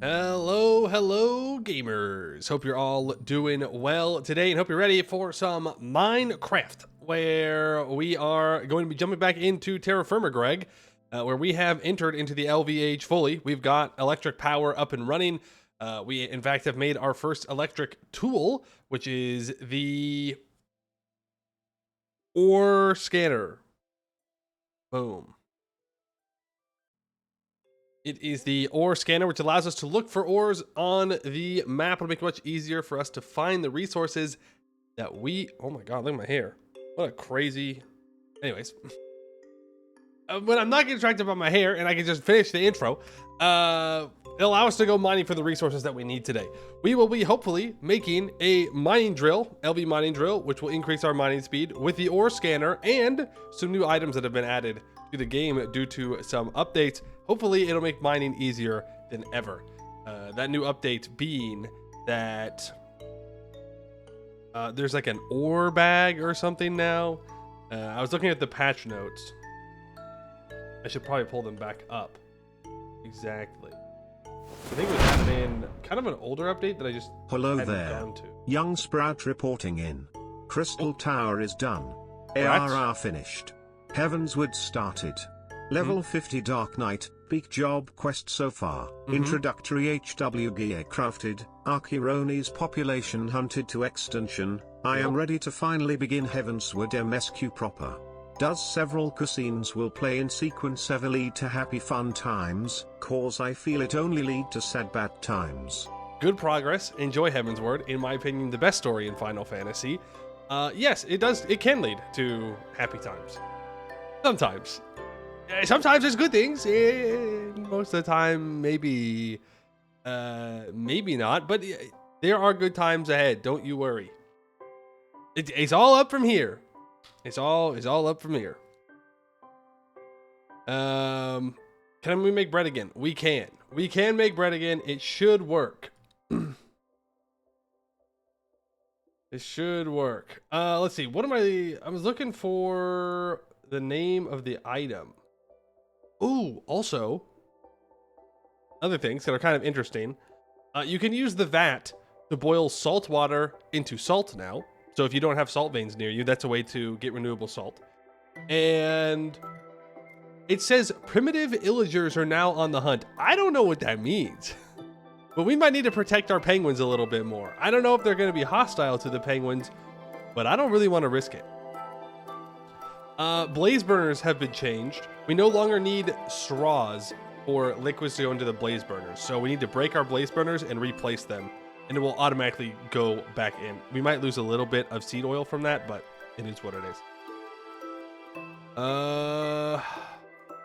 Hello, gamers. Hope you're all doing well today and hope you're ready for some Minecraft, where we are going to be jumping back into TerraFirmaGreg, where we have entered into the LVH fully. We've got electric power up and running. We, in fact, have made our first electric tool, which is the ore scanner. Boom. It is the ore scanner, which allows us to look for ores on the map. It'll make it much easier for us to find the resources that we... Oh my god, look at my hair. What a crazy... Anyways. But I'm not getting distracted by my hair, and I can just finish the intro. It'll allow us to go mining for the resources that we need today. We will be hopefully making a mining drill, LV mining drill, which will increase our mining speed with the ore scanner and some new items that have been added to the game due to some updates. Hopefully it'll make mining easier than ever. That new update being that there's like an ore bag or something now. I was looking at the patch notes. I should probably pull them back up. Exactly. I think it was added in kind of an older update that I just hadn't gone to. Young Sprout reporting in. Crystal Tower is done. ARR finished. Heavensward started. Level 50 Dark Knight, big job quest so far. Introductory HW gear crafted, Archironi's population hunted to extinction. I am ready to finally begin Heavensward MSQ proper. Does several cutscenes will play in sequence ever lead to happy fun times, cause I feel it only lead to sad bad times. Good progress, enjoy Heavensward, in my opinion the best story in Final Fantasy. Yes, it can lead to happy times. Sometimes. Sometimes there's good things, and most of the time maybe not, but there are good times ahead, don't you worry. It's all up from here. It's all up from here. Can we make bread again? We can make bread again. It should work. It should work. Let's see. What am I was looking for the name of the item. Ooh, also other things that are kind of interesting. You can use the vat to boil salt water into salt now. So if you don't have salt veins near you, that's a way to get renewable salt. And it says primitive illagers are now on the hunt. I don't know what that means, but we might need to protect our penguins a little bit more. I don't know if they're going to be hostile to the penguins, but I don't really want to risk it. Blaze burners have been changed. We no longer need straws for liquids to go into the blaze burners. So we need to break our blaze burners and replace them, and it will automatically go back in. We might lose a little bit of seed oil from that, but it is what it is.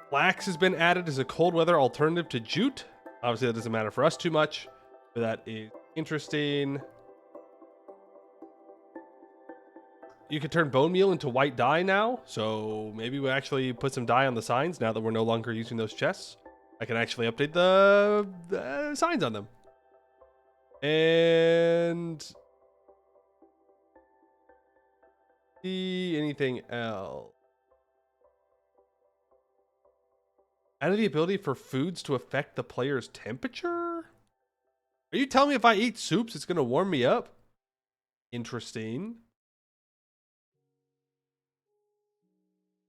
Flax has been added as a cold weather alternative to jute. Obviously that doesn't matter for us too much, but that is interesting. You can turn bone meal into white dye now, so maybe we actually put some dye on the signs now that we're no longer using those chests. I can actually update the signs on them. And see anything else? Added the ability for foods to affect the player's temperature? Are you telling me if I eat soups, it's going to warm me up? Interesting.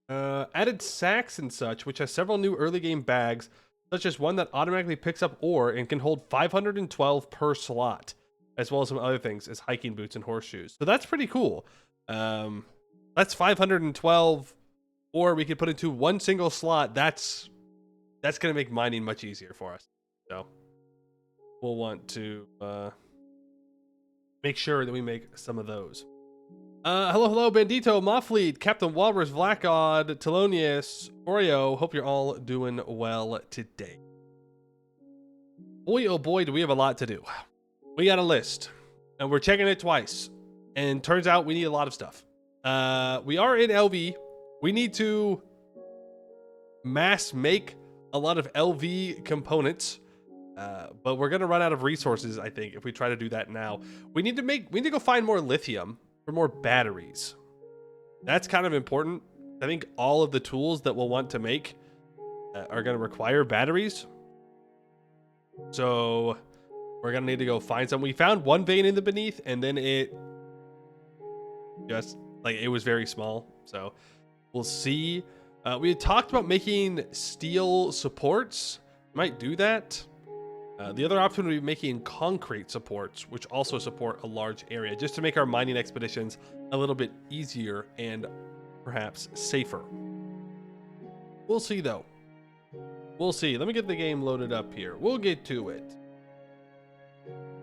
Added sacks and such, which has several new early game bags, such as one that automatically picks up ore and can hold 512 per slot, as well as some other things as hiking boots and horseshoes. So that's pretty cool. That's 512 ore we could put into one single slot. That's going to make mining much easier for us. So we'll want to make sure that we make some of those. Hello, Bandito, Moffleet, Captain Walrus, Vlackod, Telonius, Oreo. Hope you're all doing well today. Boy, oh boy, do we have a lot to do. We got a list, and we're checking it twice, and turns out we need a lot of stuff. We are in LV. We need to mass make a lot of LV components, but we're gonna run out of resources, I think, if we try to do that now. We need to go find more lithium for more batteries. That's kind of important. I think all of the tools that we'll want to make are going to require batteries. So we're gonna need to go find some. We found one vein in the beneath, and then it just like it was very small. So we'll see. We had talked about making steel supports. Might do that. The other option would be making concrete supports, which also support a large area, just to make our mining expeditions a little bit easier and perhaps safer. We'll see, though. We'll see. Let me get the game loaded up here. We'll get to it.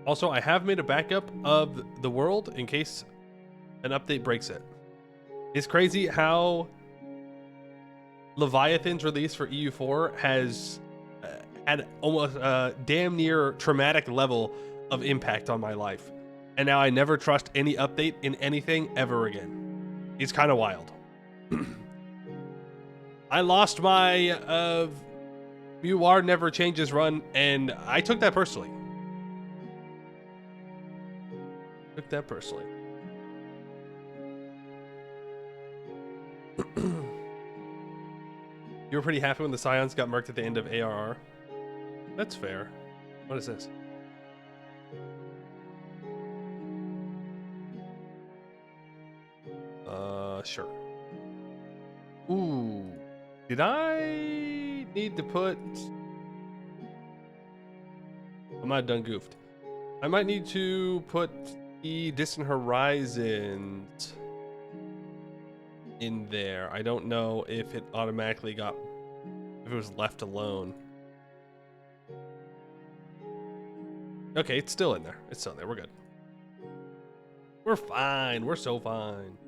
Also, I have made a backup of the world in case an update breaks it. It's crazy how Leviathan's release for EU4 has had almost a damn near traumatic level of impact on my life. And now I never trust any update in anything ever again. It's kind of wild. I lost my UR never changes run, and I took that personally. You were pretty happy when the Scions got murked at the end of ARR. That's fair. What is this? Sure. Ooh. Did I need to put... I might have done goofed. I might need to put the Distant Horizons in there. I don't know if it automatically got... if it was left alone. Okay, it's still in there. We're good. We're fine. We're so fine.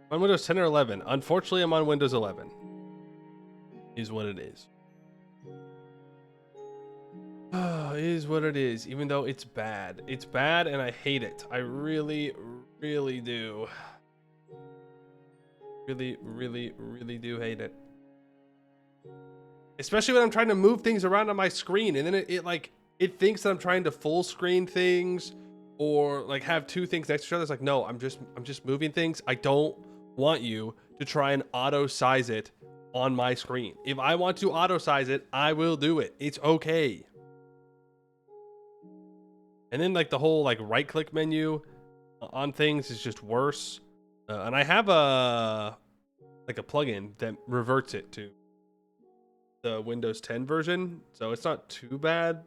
I'm on Windows 10 or 11. Unfortunately, I'm on Windows 11. Is what it is. Is what it is. Even though it's bad. It's bad and I hate it. I really, really do. Really, really, really do hate it. Especially when I'm trying to move things around on my screen and then it thinks that I'm trying to full screen things or like have two things next to each other. It's like, no, I'm just moving things. I don't want you to try and auto size it on my screen. If I want to auto size it, I will do it. It's okay. And then like the whole like right click menu on things is just worse. And I have a plugin that reverts it to the Windows 10 version. So it's not too bad.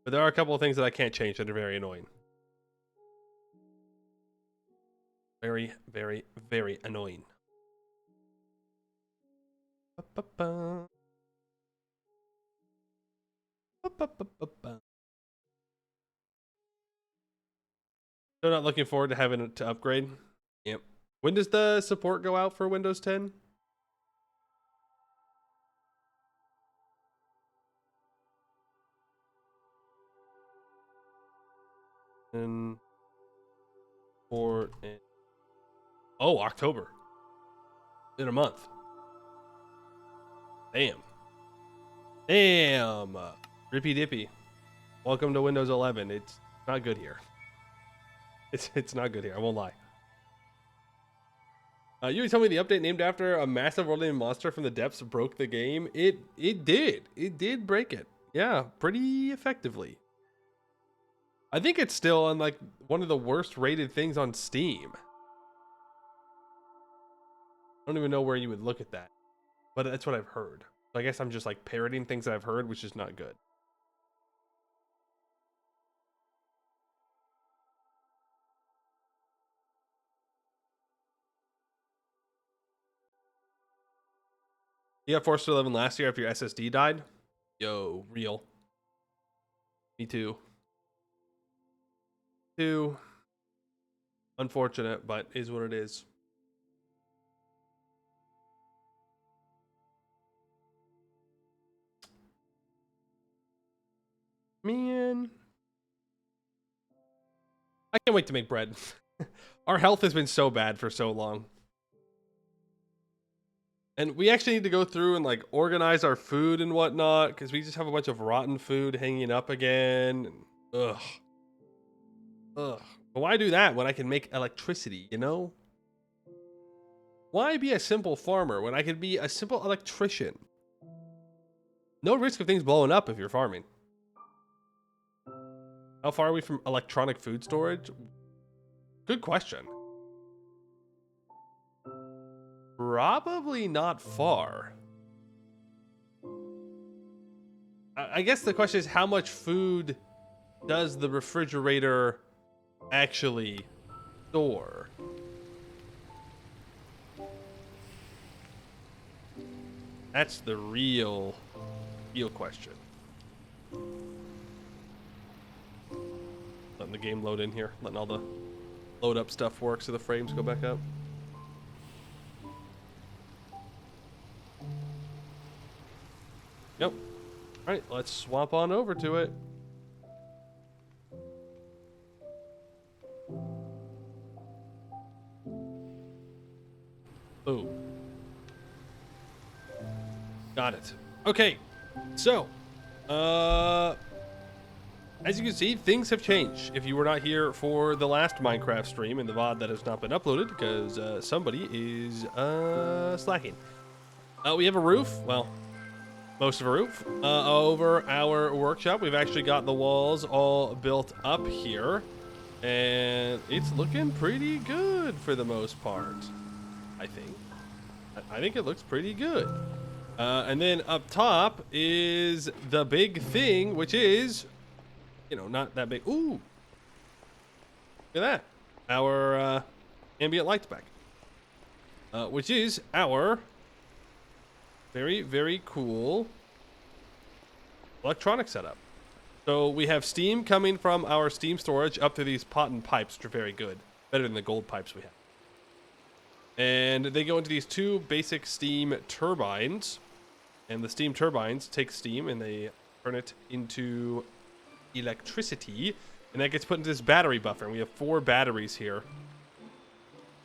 But there are a couple of things that I can't change that are very annoying. Very, very, very annoying. Still not looking forward to having it to upgrade. Yep. When does the support go out for Windows 10? October. In a month. Damn. Rippy dippy. Welcome to Windows 11. It's not good here. It's not good here. I won't lie. You told me the update named after a massive world-ending monster from the depths broke the game. It did. It did break it. Yeah, pretty effectively. I think it's still on like one of the worst rated things on Steam. I don't even know where you would look at that, but that's what I've heard. So I guess I'm just like parroting things that I've heard, which is not good. You got forced to 11 last year after your SSD died? Yo, real. Me too. Unfortunate, but is what it is. Man. I can't wait to make bread. Our health has been so bad for so long. And we actually need to go through and like organize our food and whatnot, because we just have a bunch of rotten food hanging up again. Ugh. But why do that when I can make electricity, you know? Why be a simple farmer when I could be a simple electrician? No risk of things blowing up if you're farming. How far are we from electronic food storage? Good question. Probably not far. I guess the question is, how much food does the refrigerator actually store? That's the real question. Letting the game load in here, letting all the load up stuff work so the frames go back up. Yep. All right, let's swap on over to it. Boom. Got it. Okay, so, as you can see, things have changed. If you were not here for the last Minecraft stream and the VOD that has not been uploaded because somebody is slacking. We have a roof, well, most of a roof, over our workshop. We've actually got the walls all built up here, and it's looking pretty good for the most part, I think. I think it looks pretty good. And then up top is the big thing, which is, you know, not that big. Ooh, look at that. Our ambient lights back, which is our very, very cool electronic setup. So we have steam coming from our steam storage up through these pot and pipes, which are very good. Better than the gold pipes we have. And they go into these two basic steam turbines. And the steam turbines take steam and they turn it into electricity. And that gets put into this battery buffer. And we have 4 batteries here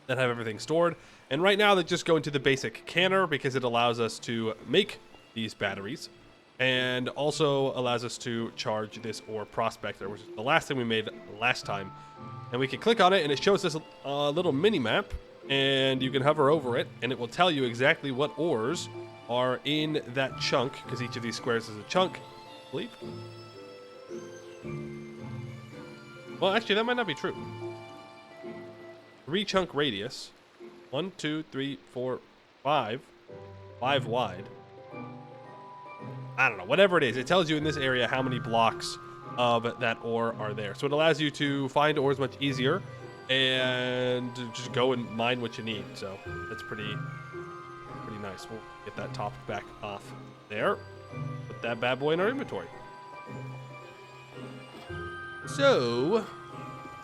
that have everything stored. And right now they just go into the basic canner because it allows us to make these batteries. And also allows us to charge this ore prospector, which is the last thing we made last time. And we can click on it and it shows us a little mini map. And you can hover over it and it will tell you exactly what ores are in that chunk, because each of these squares is a chunk, I believe. Well, actually, that might not be true. 3 chunk radius. 1, 2, 3, 4, 5. 5 wide. I don't know, whatever it is. It tells you in this area how many blocks of that ore are there. So it allows you to find ores much easier and just go and mine what you need. So that's pretty nice. We'll get that top back off there. Put that bad boy in our inventory. So,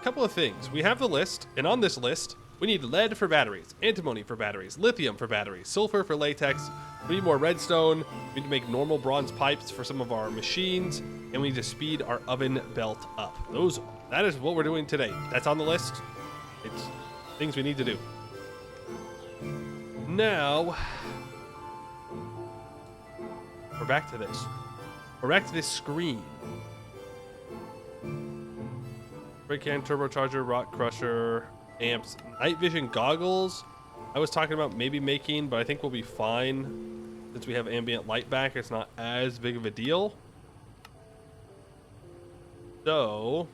a couple of things. We have the list, and on this list, we need lead for batteries, antimony for batteries, lithium for batteries, sulfur for latex. We need more redstone. We need to make normal bronze pipes for some of our machines, and we need to speed our oven belt up. That is what we're doing today. That's on the list. It's things we need to do. Now, we're back to this. We're back to this screen. Brake can, turbocharger, rock crusher, amps, night vision goggles. I was talking about maybe making, but I think we'll be fine since we have ambient light back. It's not as big of a deal. So,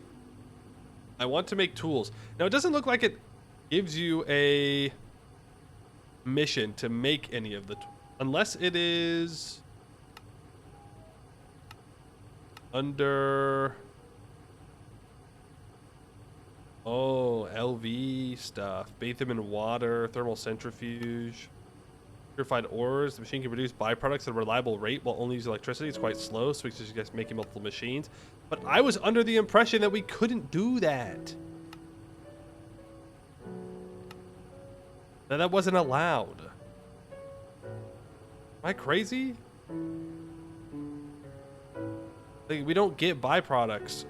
I want to make tools. Now, it doesn't look like it gives you a mission to make any of the tools, unless it is under LV stuff. Bathe them in water, thermal centrifuge, purified ores. The machine can produce byproducts at a reliable rate while only using electricity. It's quite slow, so we just guess making multiple machines. But I was under the impression that we couldn't do that. That wasn't allowed. Am I crazy? Like, we don't get byproducts.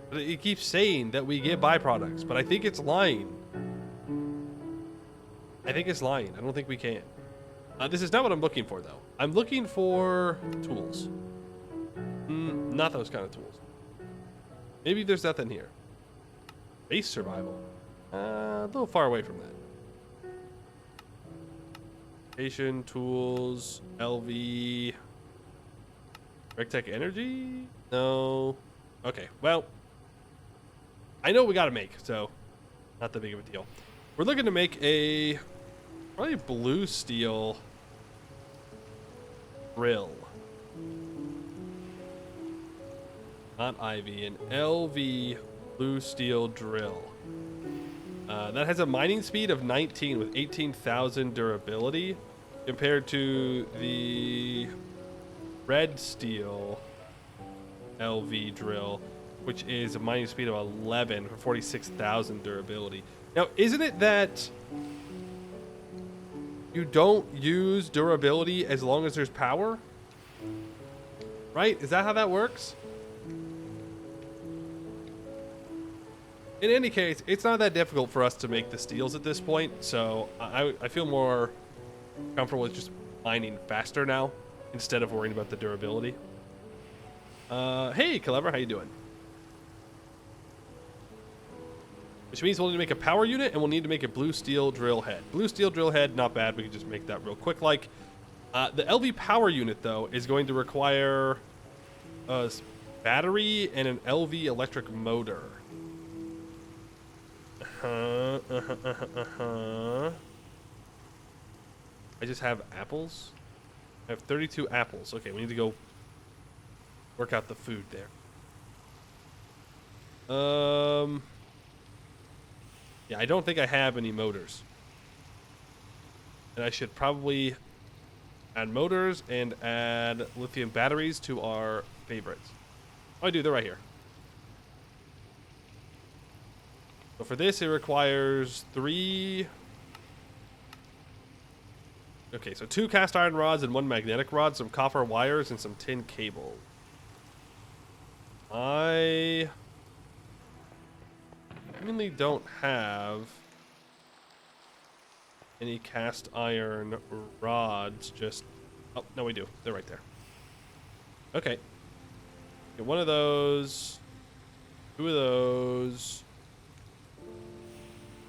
But it keeps saying that we get byproducts, but I think it's lying. I think it's lying. I don't think we can. This is not what I'm looking for, though. I'm looking for tools. Not those kind of tools. Maybe there's nothing here. Base survival. A little far away from that. Station, tools, LV. Rectech energy? No. Okay, well, I know we got to make, so not that big of a deal. We're looking to make a probably blue steel drill. Not Ivy, an LV blue steel drill. That has a mining speed of 19 with 18,000 durability compared to the red steel LV drill, which is a mining speed of 11 for 46,000 durability. Now, isn't it that you don't use durability as long as there's power? Right? Is that how that works? In any case, it's not that difficult for us to make the steels at this point, so I feel more comfortable with just mining faster now instead of worrying about the durability. Hey, Clever, how you doing? Which means we'll need to make a power unit, and we'll need to make a blue steel drill head. Blue steel drill head, not bad. We can just make that real quick. Like, the LV power unit, though, is going to require a battery and an LV electric motor. I just have apples. I have 32 apples. Okay, we need to go work out the food there. Yeah, I don't think I have any motors. And I should probably add motors and add lithium batteries to our favorites. Oh, I do. They're right here. So for this, it requires 3... Okay, so 2 cast iron rods and 1 magnetic rod, some copper wires, and some tin cable. I mainly don't have any cast iron rods, just... Oh, no, we do. They're right there. Okay. Get 1 of those. 2 of those.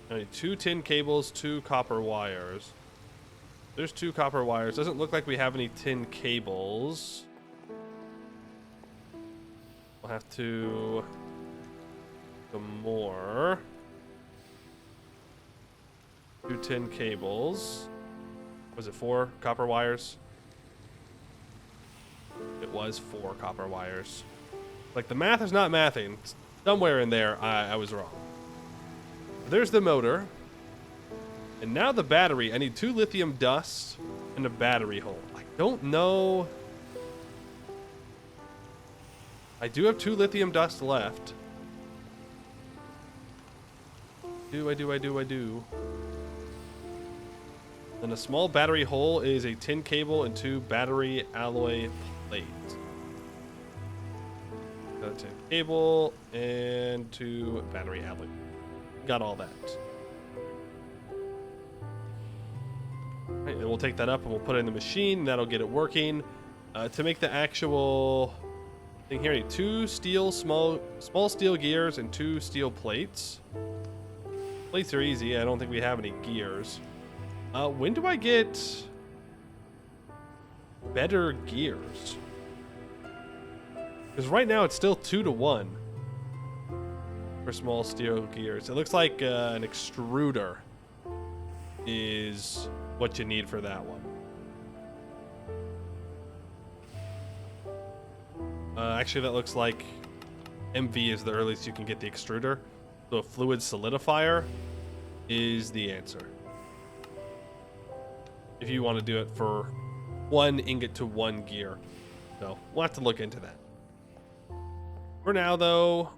I need 2 tin cables, 2 copper wires. There's 2 copper wires. Doesn't look like we have any tin cables. We'll have to... some more. 2 tin cables. Was it 4 copper wires? It was 4 copper wires. Like, the math is not mathing. Somewhere in there, I was wrong. There's the motor. And now the battery. I need 2 lithium dust and a battery hole. I don't know. I do have 2 lithium dust left. I do. And a small battery hole is a tin cable and 2 battery alloy plates. Got a tin cable and 2 battery alloy. Got all that. Right, and we'll take that up and we'll put it in the machine. That'll get it working. To make the actual thing here, I need 2 small steel gears and 2 steel plates. Plates are easy. I don't think we have any gears. When do I get better gears? Because right now it's still 2 to 1 for small steel gears. It looks like an extruder is what you need for that one. Actually, that looks like MV is the earliest you can get the extruder. So a fluid solidifier is the answer. If you want to do it for 1 ingot to 1 gear. So we'll have to look into that. For now, though,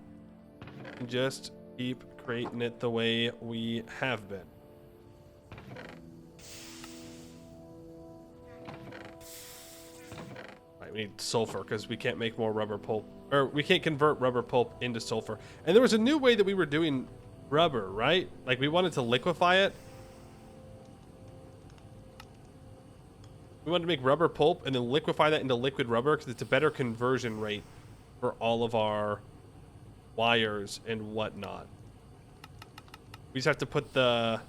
just keep creating it the way we have been. We need sulfur because we can't make more rubber pulp, or we can't convert rubber pulp into sulfur. And there was a new way that we were doing rubber, right? Like, we wanted to liquefy it. We wanted to make rubber pulp and then liquefy that into liquid rubber because it's a better conversion rate for all of our wires and whatnot. We just have to put the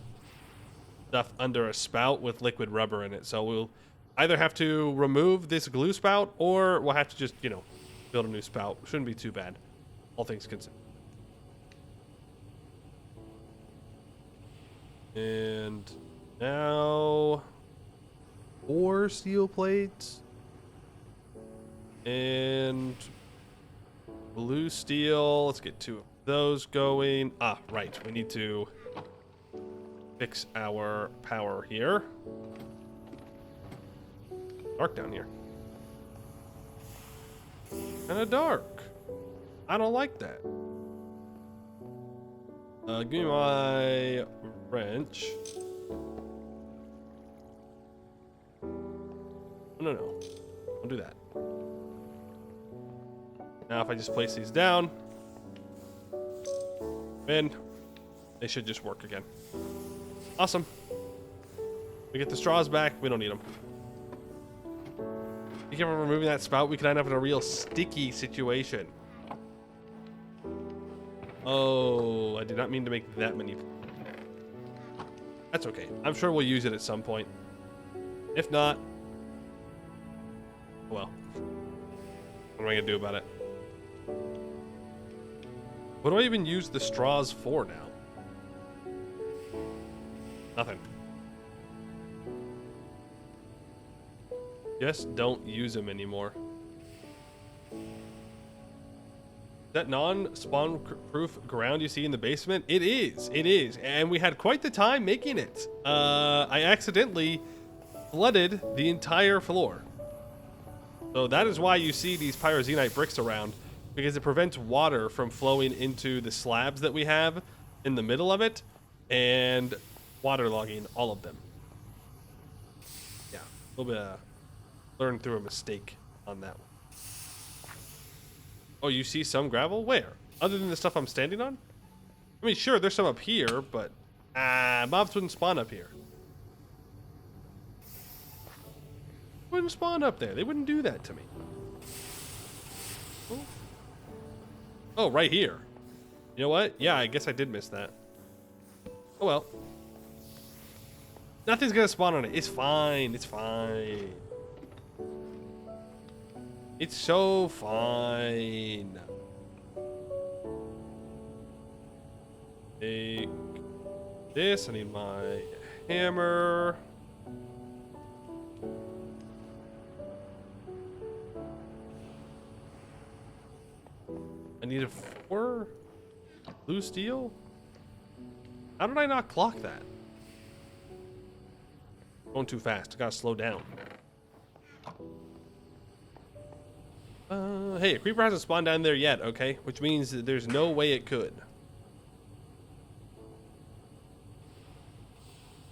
stuff under a spout with liquid rubber in it. So we'll either have to remove this glue spout or we'll have to just, build a new spout. Shouldn't be too bad, all things considered. And now 4 steel plates and blue steel. Let's get 2 of those going. Ah, right. We need to fix our power here. Dark down here. Kinda dark. I don't like that. Give me my wrench. No. Don't do that. Now if I just place these down, then they should just work again. Awesome. We get the straws back. We don't need them. Be careful removing that spout. We could end up in a real sticky situation. Oh, I did not mean to make that many. That's okay. I'm sure we'll use it at some point. If not, well, what am I gonna do about it? What do I even use the straws for now? Nothing. Just don't use them anymore. That non-spawn proof ground you see in the basement? It is. It is. And we had quite the time making it. I accidentally flooded the entire floor. So that is why you see these pyroxenite bricks around, because it prevents water from flowing into the slabs that we have in the middle of it and waterlogging all of them. Yeah, a little bit of learn through a mistake on that one. Oh, you see some gravel? Where? Other than the stuff I'm standing on? I mean, sure, there's some up here, but mobs wouldn't spawn up here. Wouldn't spawn up there. They wouldn't do that to me. Oh, right here. You know what? Yeah, I guess I did miss that. Oh well. Nothing's gonna spawn on it. It's fine. It's fine. It's so fine. Take this. I need my hammer. I need a 4 blue steel. How did I not clock that? Going too fast. I gotta slow down. Hey, a creeper hasn't spawned down there yet, okay? Which means that there's no way it could.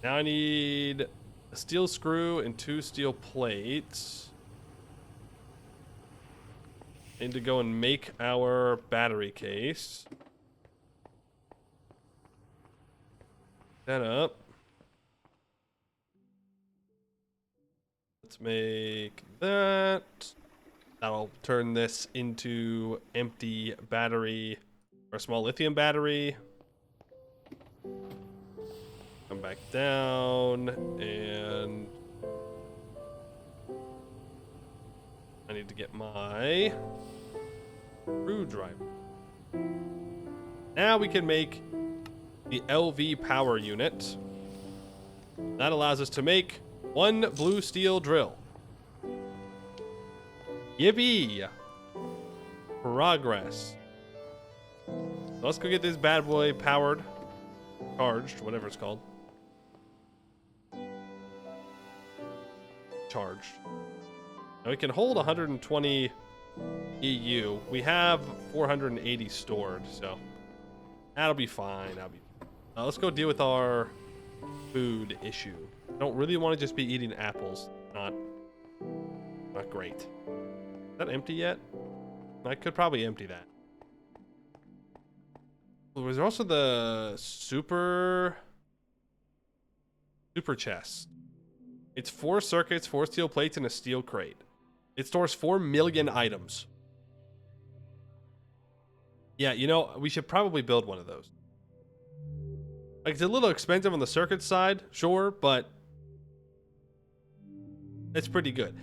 Now I need a steel screw and 2 steel plates. I need to go and make our battery case. That up. Let's make that. That'll turn this into empty battery, or a small lithium battery. Come back down, and I need to get my screwdriver. Now we can make the LV power unit. That allows us to make 1 blue steel drill. Yippee! Progress. So let's go get this bad boy powered, charged, whatever it's called. Charged. Now we can hold 120 EU. We have 480 stored, so that'll be fine. Let's go deal with our food issue. I don't really want to just be eating apples. Not great. Is that empty yet? I could probably empty that. Was there also the super chest? It's 4 circuits, 4 steel plates, and a steel crate. It stores 4 million items. Yeah, you know, we should probably build one of those. Like, it's a little expensive on the circuit side, sure, but it's pretty good.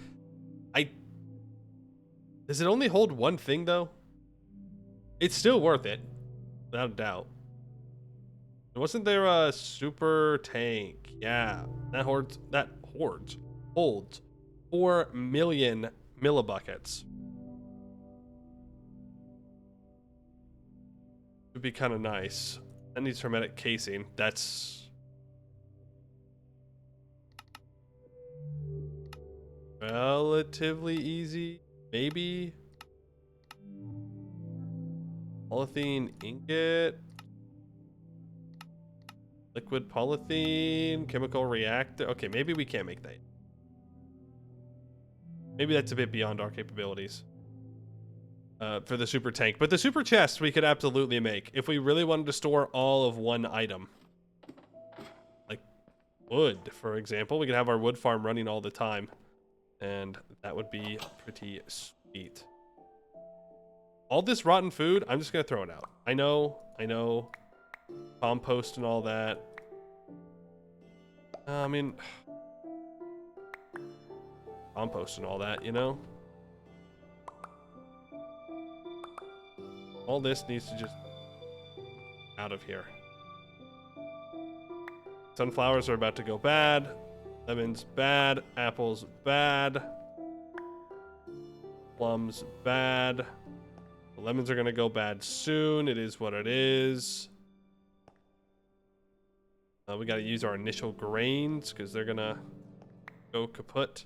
Does it only hold 1 thing, though? It's still worth it, without a doubt. Wasn't there a super tank? Yeah, that holds 4 million millibuckets. Would be kind of nice. That needs hermetic casing. That's relatively easy, maybe. Polythene ingot. Liquid polythene, chemical reactor. Okay, maybe we can't make that. Maybe that's a bit beyond our capabilities for the super tank. But the super chest we could absolutely make if we really wanted to store all of one item. Like wood, for example. We could have our wood farm running all the time. And that would be pretty sweet. All this rotten food, I'm just going to throw it out. I know. Compost and all that. I mean, compost and all that, you know? All this needs to just out of here. Sunflowers are about to go bad. Lemons bad. Apples bad. Plums bad. The lemons are going to go bad soon. It is what it is. We got to use our initial grains because they're going to go kaput.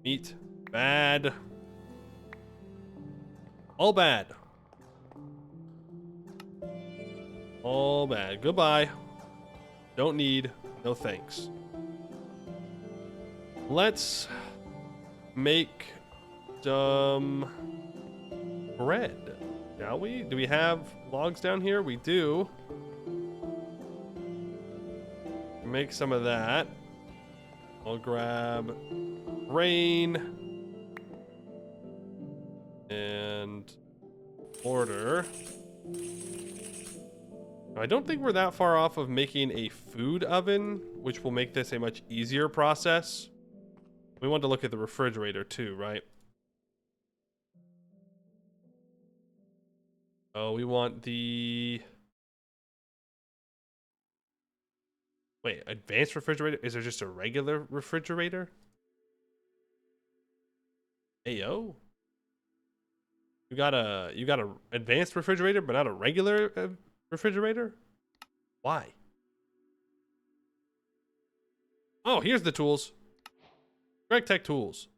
Meat bad. All bad. All bad. Goodbye. Don't need. No thanks. Let's make some bread, shall we? Do we have logs down here? We do. Make some of that. I'll grab grain and order. I don't think we're that far off of making a food oven, which will make this a much easier process. We want to look at the refrigerator too, right? Oh, we want the... Wait, advanced refrigerator? Is there just a regular refrigerator? Ayo. You got a advanced refrigerator, but not a regular refrigerator? Why? Oh, here's the tools. Greg Tech tools.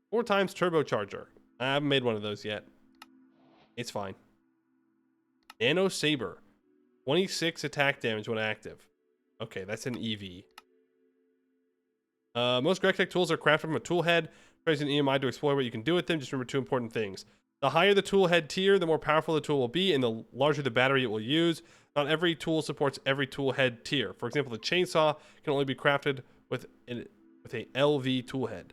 4 times turbocharger. I haven't made one of those yet. It's fine. Nano Saber. 26 attack damage when active. Okay, that's an EV. Most Greg Tech tools are crafted from a tool head. Tries an EMI to explore what you can do with them. Just remember 2 important things. The higher the tool head tier, the more powerful the tool will be, and the larger the battery it will use. Not every tool supports every tool head tier. For example, the chainsaw can only be crafted with a LV tool head.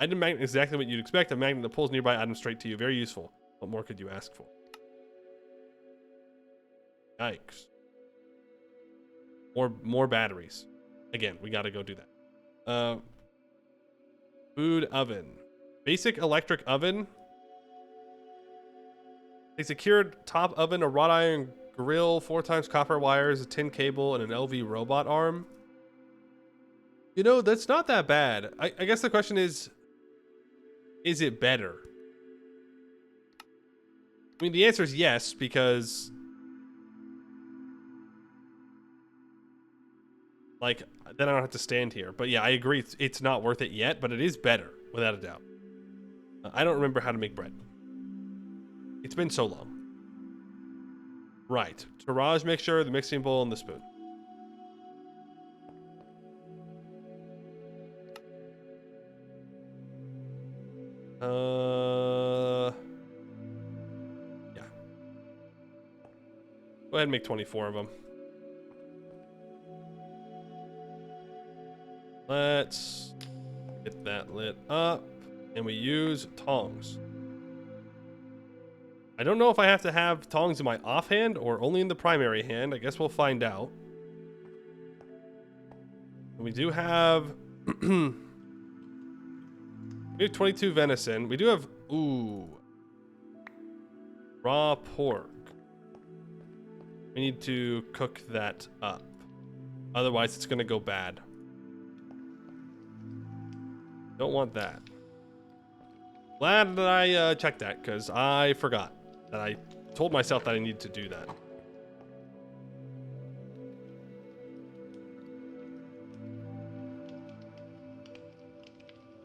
Item magnet is exactly what you'd expect. A magnet that pulls nearby items straight to you. Very useful. What more could you ask for? Yikes. More batteries. Again, we gotta go do that. Food oven. Basic electric oven. A secured top oven, a wrought iron grill, 4 times copper wires, a tin cable, and an LV robot arm. You know, that's not that bad. I guess the question is it better? I mean, the answer is yes, because like, then I don't have to stand here. But yeah, I agree. It's not worth it yet, but it is better, without a doubt. I don't remember how to make bread. It's been so long. Right. Tirage mixture, the mixing bowl, and the spoon. Yeah. Go ahead and make 24 of them. Let's get that lit up. And we use tongs. I don't know if I have to have tongs in my offhand or only in the primary hand. I guess we'll find out. And we do have... we have 22 venison. We do have... Ooh. Raw pork. We need to cook that up. Otherwise, it's going to go bad. Don't want that. Glad that I checked that, because I forgot that I told myself that I needed to do that.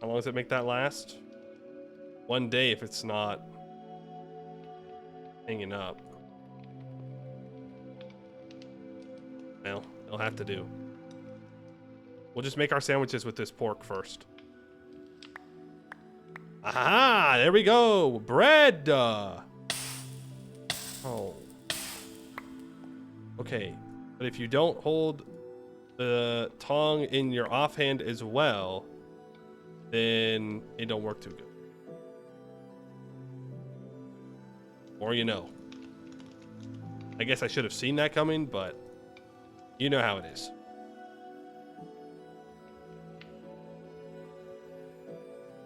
How long does it make that last? 1 day if it's not hanging up. Well, they'll have to do. We'll just make our sandwiches with this pork first. Aha! There we go! Bread! Oh. Okay. But if you don't hold the tongue in your offhand as well, then it don't work too good. Or you know. I guess I should have seen that coming, but you know how it is.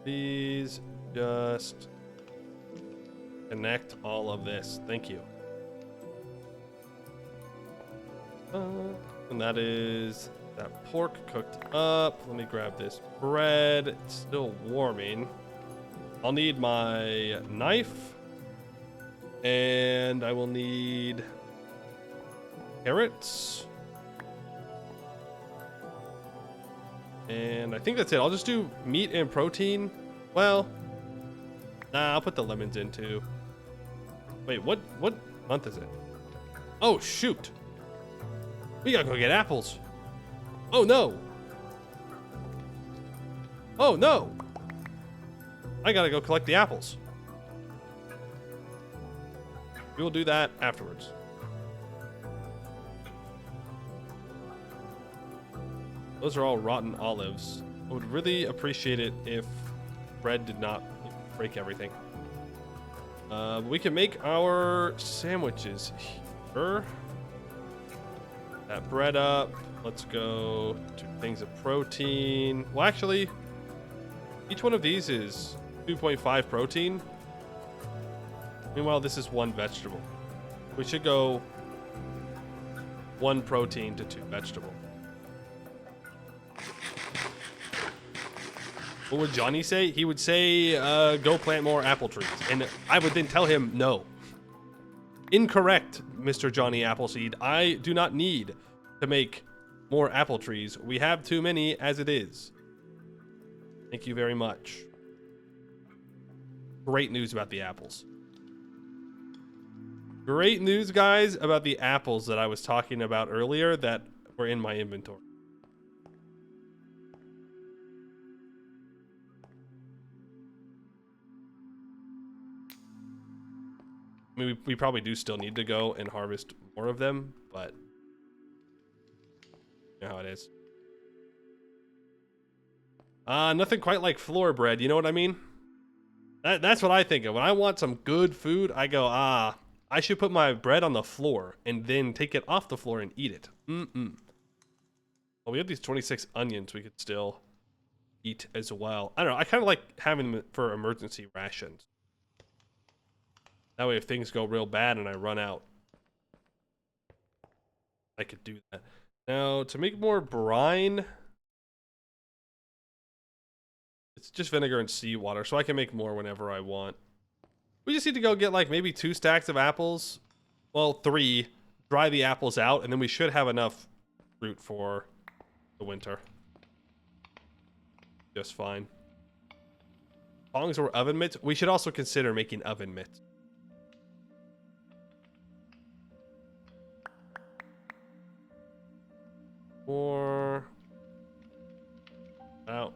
Please just connect all of this. Thank you. And that is that pork cooked up. Let me grab this bread. It's still warming. I'll need my knife. And I will need carrots. And I think that's it. I'll just do meat and protein. Well, nah, I'll put the lemons in too. Wait, what month is it? Oh, shoot. We gotta go get apples. Oh, no. Oh, no. I gotta go collect the apples. We will do that afterwards. Those are all rotten olives. I would really appreciate it if bread did not break everything. But we can make our sandwiches here. That bread up. Let's go to things of protein. Well, actually, each one of these is 2.5 protein. Meanwhile, this is 1 vegetable. We should go 1 protein to 2 vegetable. What would Johnny say? He would say, go plant more apple trees. And I would then tell him, no. Incorrect, Mr. Johnny Appleseed. I do not need to make more apple trees. We have too many as it is. Thank you very much. Great news about the apples. Great news, guys, about the apples that I was talking about earlier that were in my inventory. I mean, we probably do still need to go and harvest more of them, but you know how it is. Nothing quite like floor bread, you know what I mean? That's what I think of. When I want some good food, I go, I should put my bread on the floor and then take it off the floor and eat it. Well, we have these 26 onions we could still eat as well. I don't know. I kind of like having them for emergency rations. That way, if things go real bad and I run out, I could do that. Now, to make more brine, it's just vinegar and seawater, so I can make more whenever I want. We just need to go get like maybe 2 stacks of apples. Well, 3. Dry the apples out, and then we should have enough fruit for the winter. Just fine. Tongs or oven mitts? We should also consider making oven mitts. Or out.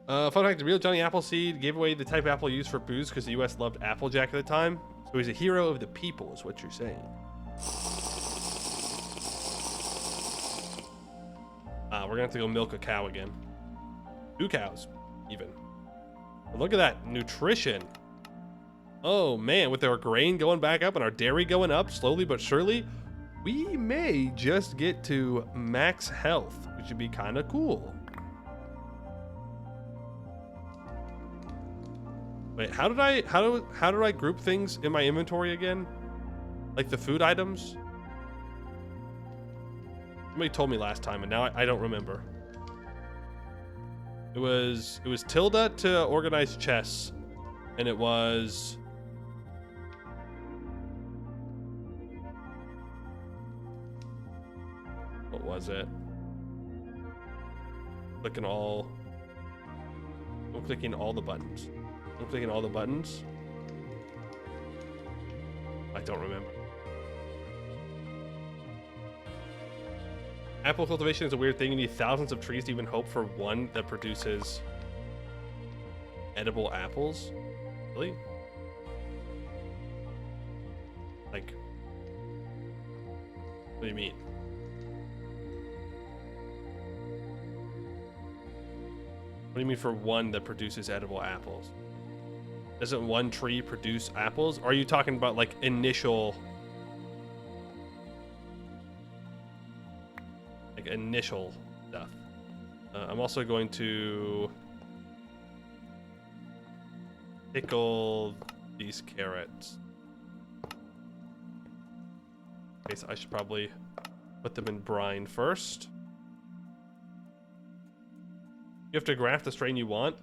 Fun fact, the real Johnny Appleseed gave away the type of apple used for booze because the US loved Applejack at the time. So he's a hero of the people, is what you're saying. We're gonna have to go milk a cow again. 2 cows, even. But look at that nutrition. Oh man, with our grain going back up and our dairy going up slowly but surely, we may just get to max health, which would be kind of cool. Wait, how did I group things in my inventory again? Like the food items? Somebody told me last time, and now I don't remember. It was Tilda to organize chess, and it was... What was it? I'm clicking all the buttons. I'm clicking all the buttons. I don't remember. Apple cultivation is a weird thing. You need thousands of trees to even hope for one that produces edible apples. Really? Like, what do you mean? What do you mean for one that produces edible apples? Doesn't one tree produce apples? Or are you talking about like initial stuff? I'm also going to pickle these carrots. Okay, so I should probably put them in brine first. You have to graft the strain you want.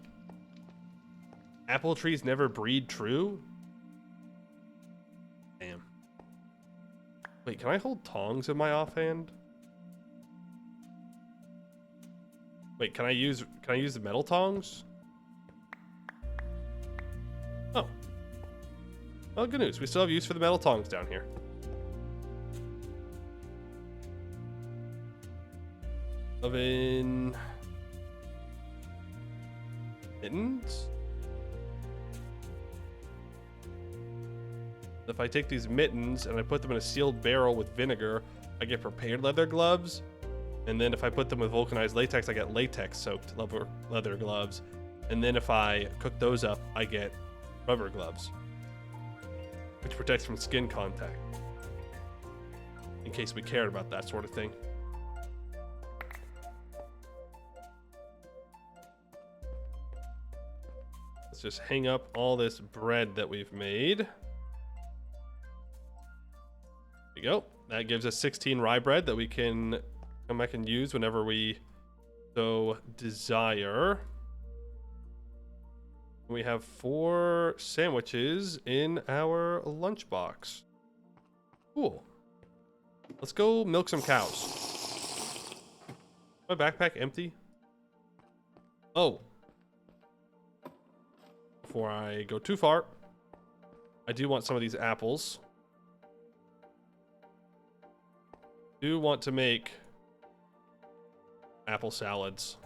Apple trees never breed true? Damn. Wait, can I hold tongs in my offhand? Wait, can I use the metal tongs? Oh. Well, good news. We still have use for the metal tongs down here. Oven. Mittens? If I take these mittens and I put them in a sealed barrel with vinegar, I get prepared leather gloves. And then if I put them with vulcanized latex, I get latex soaked leather gloves. And then if I cook those up, I get rubber gloves, which protects from skin contact, in case we cared about that sort of thing. Let's just hang up all this bread that we've made. There we go. That gives us 16 rye bread that we can come back and use whenever we so desire. We have 4 sandwiches in our lunchbox. Cool. Let's go milk some cows. My backpack empty? Oh. Before I go too far, I do want some of these apples. Do want to make apple salads,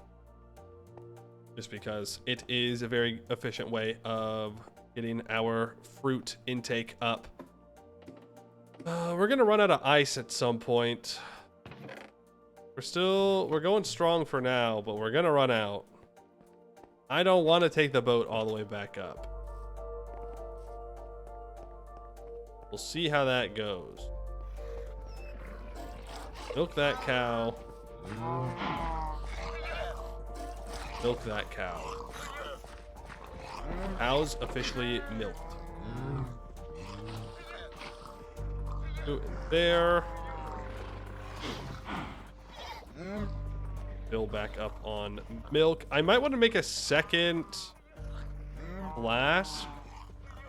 just because it is a very efficient way of getting our fruit intake up. We're gonna run out of ice at some point. We're going strong for now, but we're gonna run out. I don't want to take the boat all the way back up. We'll see how that goes. Milk that cow. Milk that cow. Cow's officially milked. Go in there. Fill back up on milk. I might want to make a second flask.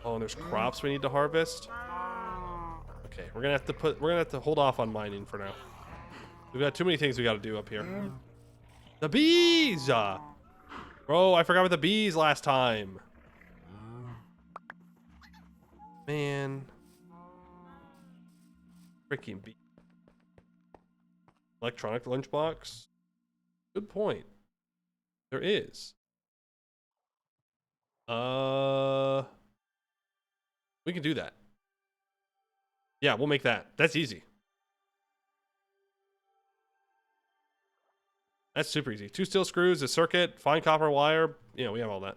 Oh, and there's crops we need to harvest. Okay, we're gonna have to hold off on mining for now. We've got too many things we got to do up here. The bees! Bro, I forgot about the bees last time. Man. Freaking bee. Electronic lunchbox? Good point. There is. We can do that. Yeah, we'll make that. That's easy. That's super easy. 2 steel screws, a circuit, fine copper wire. You know, we have all that.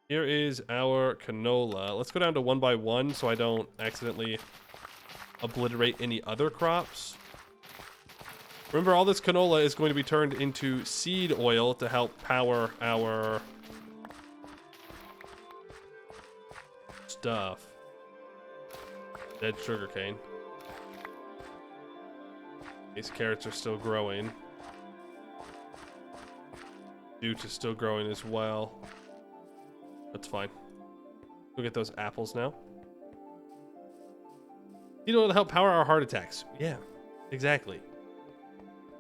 Here is our canola. Let's go down to 1 by 1 so I don't accidentally obliterate any other crops. Remember, all this canola is going to be turned into seed oil to help power our stuff. Dead sugarcane. These carrots are still growing. Jute is still growing as well. That's fine. We'll get those apples now. You know, to help power our heart attacks. Yeah, exactly.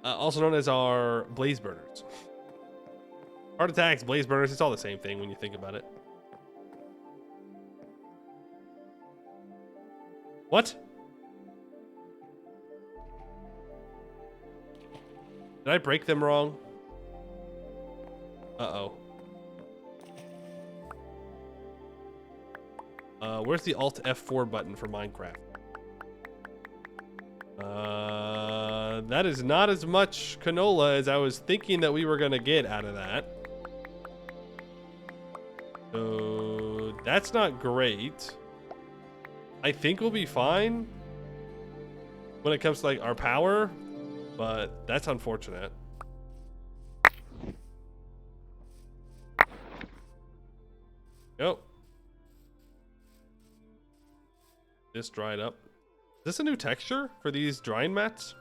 Also known as our blaze burners. Heart attacks, blaze burners, it's all the same thing when you think about it. What? Did I break them wrong? Uh-oh. Where's the Alt F4 button for Minecraft? That is not as much canola as I was thinking that we were gonna get out of that. So that's not great. I think we'll be fine when it comes to like our power, but that's unfortunate. Yep. This dried up. Is this a new texture for these drying mats?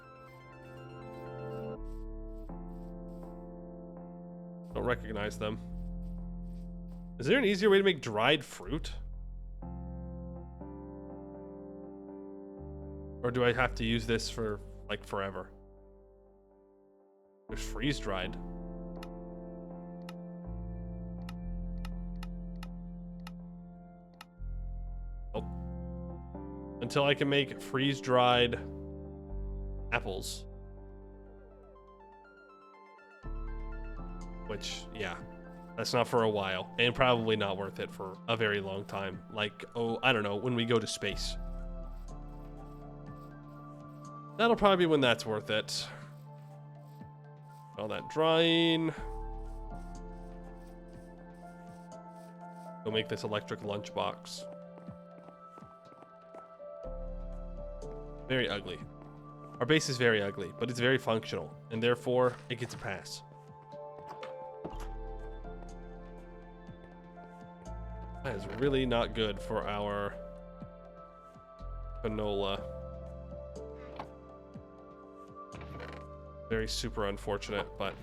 Don't recognize them. Is there an easier way to make dried fruit? Or do I have to use this for like forever? There's freeze dried. Oh. Until I can make freeze dried apples. Which, yeah, that's not for a while, and probably not worth it for a very long time. Like, oh, I don't know, when we go to space. That'll probably be when that's worth it. All that drying. Go make this electric lunchbox. Very ugly. Our base is very ugly, but it's very functional, and therefore it gets a pass. That is really not good for our canola. Very super unfortunate, but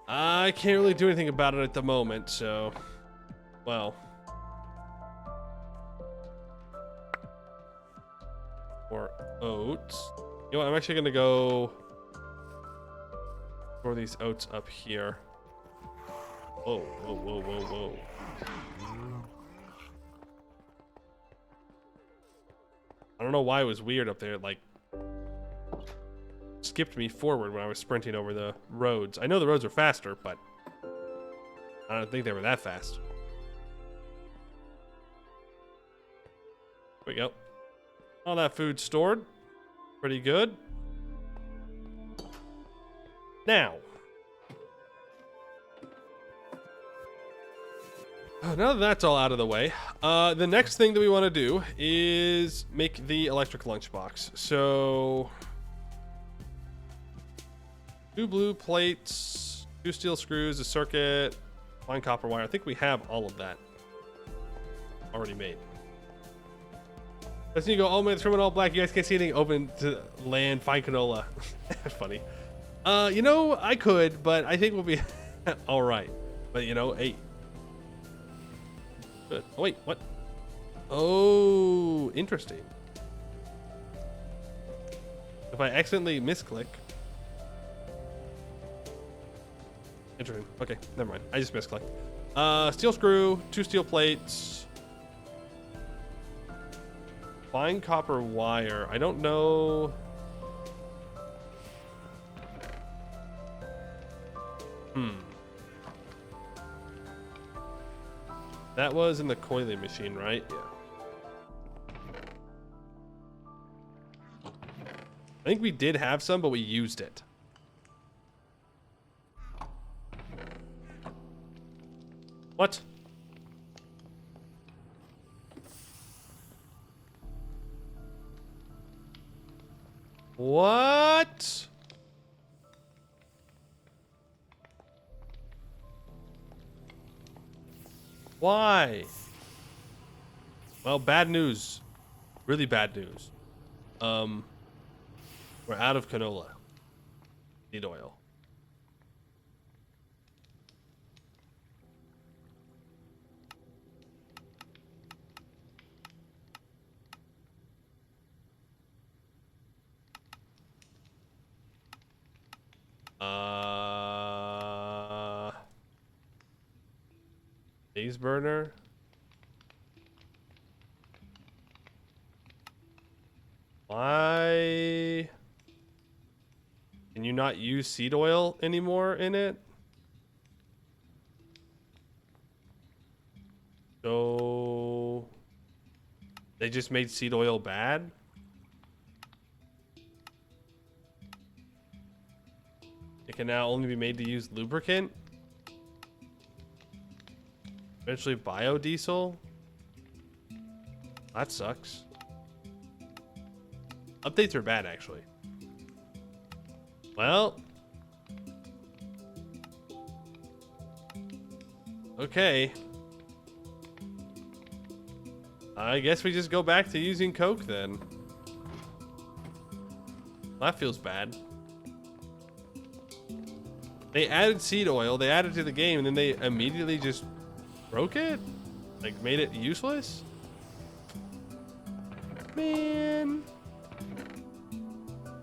I can't really do anything about it at the moment, so, well. Or oats. You know what, I'm actually gonna go for these oats up here. Whoa, whoa, whoa, whoa, whoa. I don't know why it was weird up there, it, like, skipped me forward when I was sprinting over the roads. I know the roads are faster, but I don't think they were that fast. There we go. All that food stored. Pretty good. Now. Now that that's all out of the way, the next thing that we want to do is make the electric lunchbox. So, 2 blue plates, 2 steel screws, a circuit, fine copper wire. I think we have all of that already made. Let's you go, oh man, it's all black. You guys can't see anything. Open to land, fine canola. Funny. You know, I could, but I think we'll be all right. But you know, hey. Good. Oh wait, what? Oh, interesting. If I accidentally misclick. Interesting. Okay, never mind. I just misclicked. Steel screw, 2 steel plates. Fine copper wire. I don't know. That was in the coiling machine, right? Yeah. I think we did have some, but we used it. What? What? Why? Well, bad news. Really bad news. We're out of canola seed oil. Blaze burner. Why can you not use seed oil anymore in it? So they just made seed oil bad? It can now only be made to use lubricant? Eventually biodiesel? That sucks. Updates are bad, actually. Well. Okay. I guess we just go back to using Coke then. That feels bad. They added seed oil, they added it to the game, and then they immediately just broke it? Like, made it useless? Man.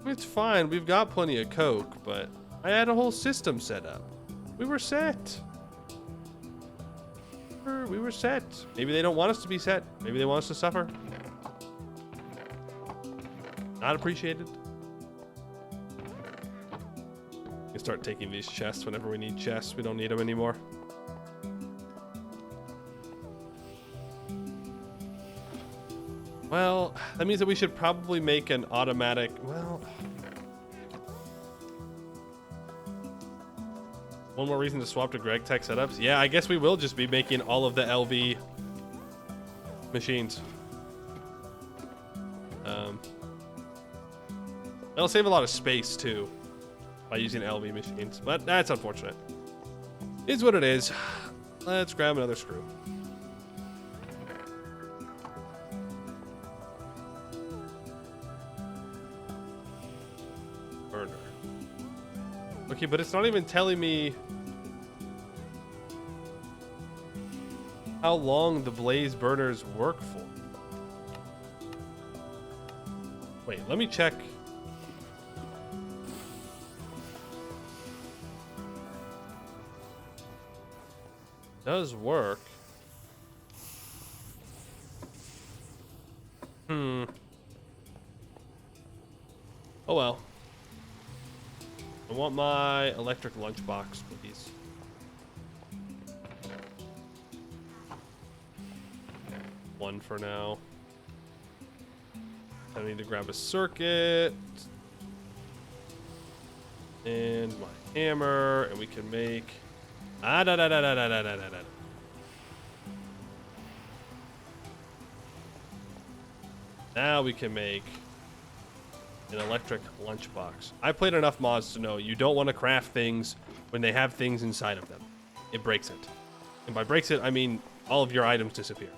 It's fine, we've got plenty of Coke, but I had a whole system set up. We were set. We were set. Maybe they don't want us to be set. Maybe they want us to suffer. Not appreciated. We start taking these chests whenever we need chests. We don't need them anymore. Well, that means that we should probably make an automatic... Well... One more reason to swap to Greg Tech setups. Yeah, I guess we will just be making all of the LV machines. That'll save a lot of space too by using LV machines, but that's unfortunate. Is what it is. Let's grab another screw. Burner. Okay, but it's not even telling me how long the blaze burners work for. Wait, let me check. Does work. Oh well. I want my electric lunchbox, please. One for now. I need to grab a circuit. And my hammer, and we can make... Now we can make an electric lunchbox. I played enough mods to know you don't want to craft things when they have things inside of them. It breaks it. And by breaks it, I mean all of your items disappear.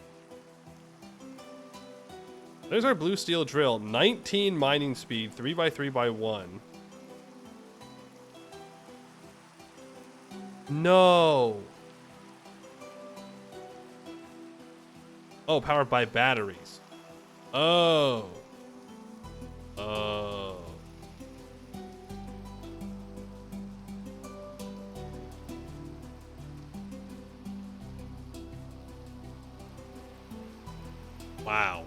There's our blue steel drill. 19 mining speed, 3x3x1. No. Oh, powered by batteries. Oh. Oh. Wow.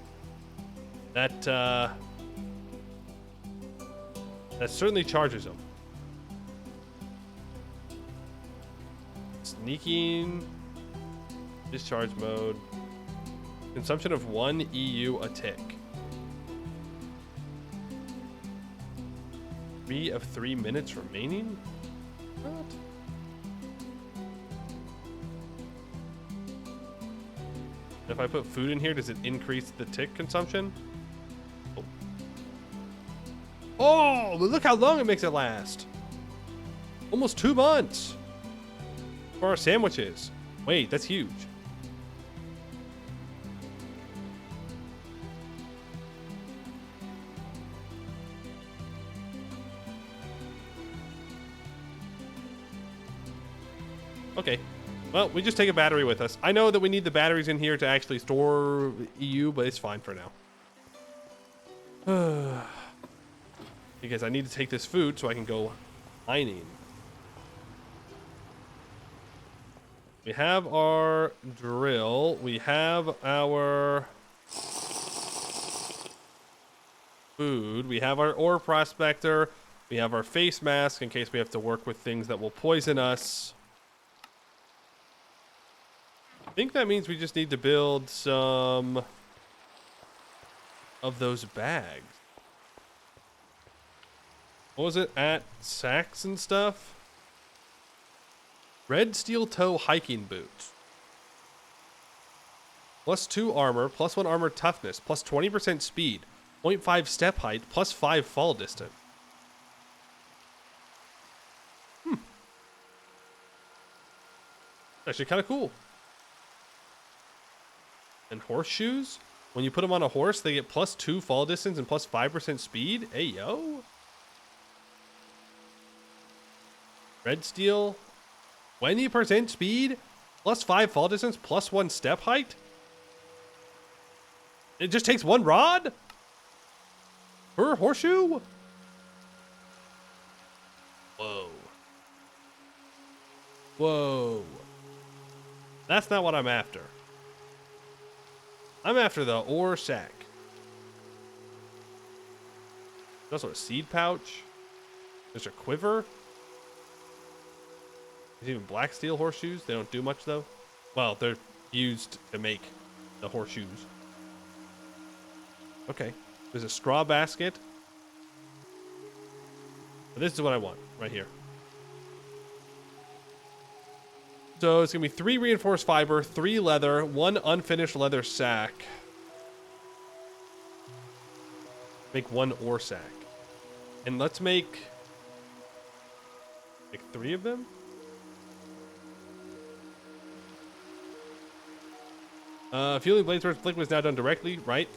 That certainly charges them. Sneaking. Discharge mode. Consumption of 1 EU a tick. 3 of 3 minutes remaining? What? If I put food in here, does it increase the tick consumption? Oh. Oh, but look how long it makes it last. Almost 2 months. For our sandwiches. Wait, that's huge. Okay. Well, we just take a battery with us. I know that we need the batteries in here to actually store EU, but it's fine for now. Because I need to take this food so I can go mining. We have our drill. We have our food. We have our ore prospector. We have our face mask in case we have to work with things that will poison us. I think that means we just need to build some of those bags. What was it? At sacks and stuff? Red steel toe hiking boots. +2 armor, +1 armor toughness, +20% speed, 0.5 step height, +5 fall distance. Actually kind of cool. And horseshoes? When you put them on a horse, they get +2 fall distance and +5% speed? Hey, yo. Red steel, 20% speed, +5 fall distance, +1 step height? It just takes 1 rod? Per horseshoe? Whoa. Whoa. That's not what I'm after. I'm after the ore sack. There's also a seed pouch. There's a quiver. There's even black steel horseshoes. They don't do much though. Well, they're used to make the horseshoes. Okay. There's a straw basket. But this is what I want right here. So it's going to be 3 reinforced fiber, 3 leather, 1 unfinished leather sack. Make 1 ore sack. And let's make 3 of them. Fueling blaze burner liquid is now done directly, right?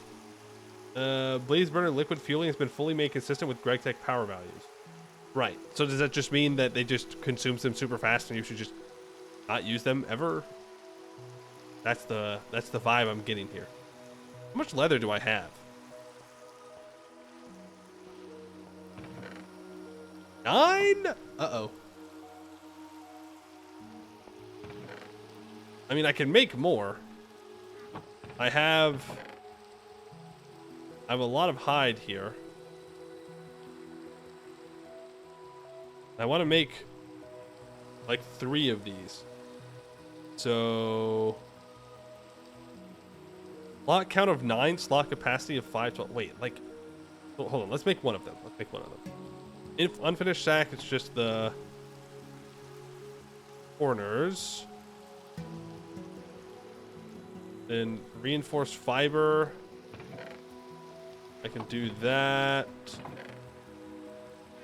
Blaze burner liquid fueling has been fully made consistent with GregTech power values. Right. So does that just mean that they just consume them super fast and you should just not use them ever? That's the vibe I'm getting here. How much leather do I have? 9? Uh-oh. I mean, I can make more. I have a lot of hide here. I want to make like 3 of these. So slot count of 9, slot capacity of 5. 12. Wait, like, hold on. Let's make 1 of them. Let's make 1 of them. Unfinished sack. It's just the corners. And reinforced fiber. I can do that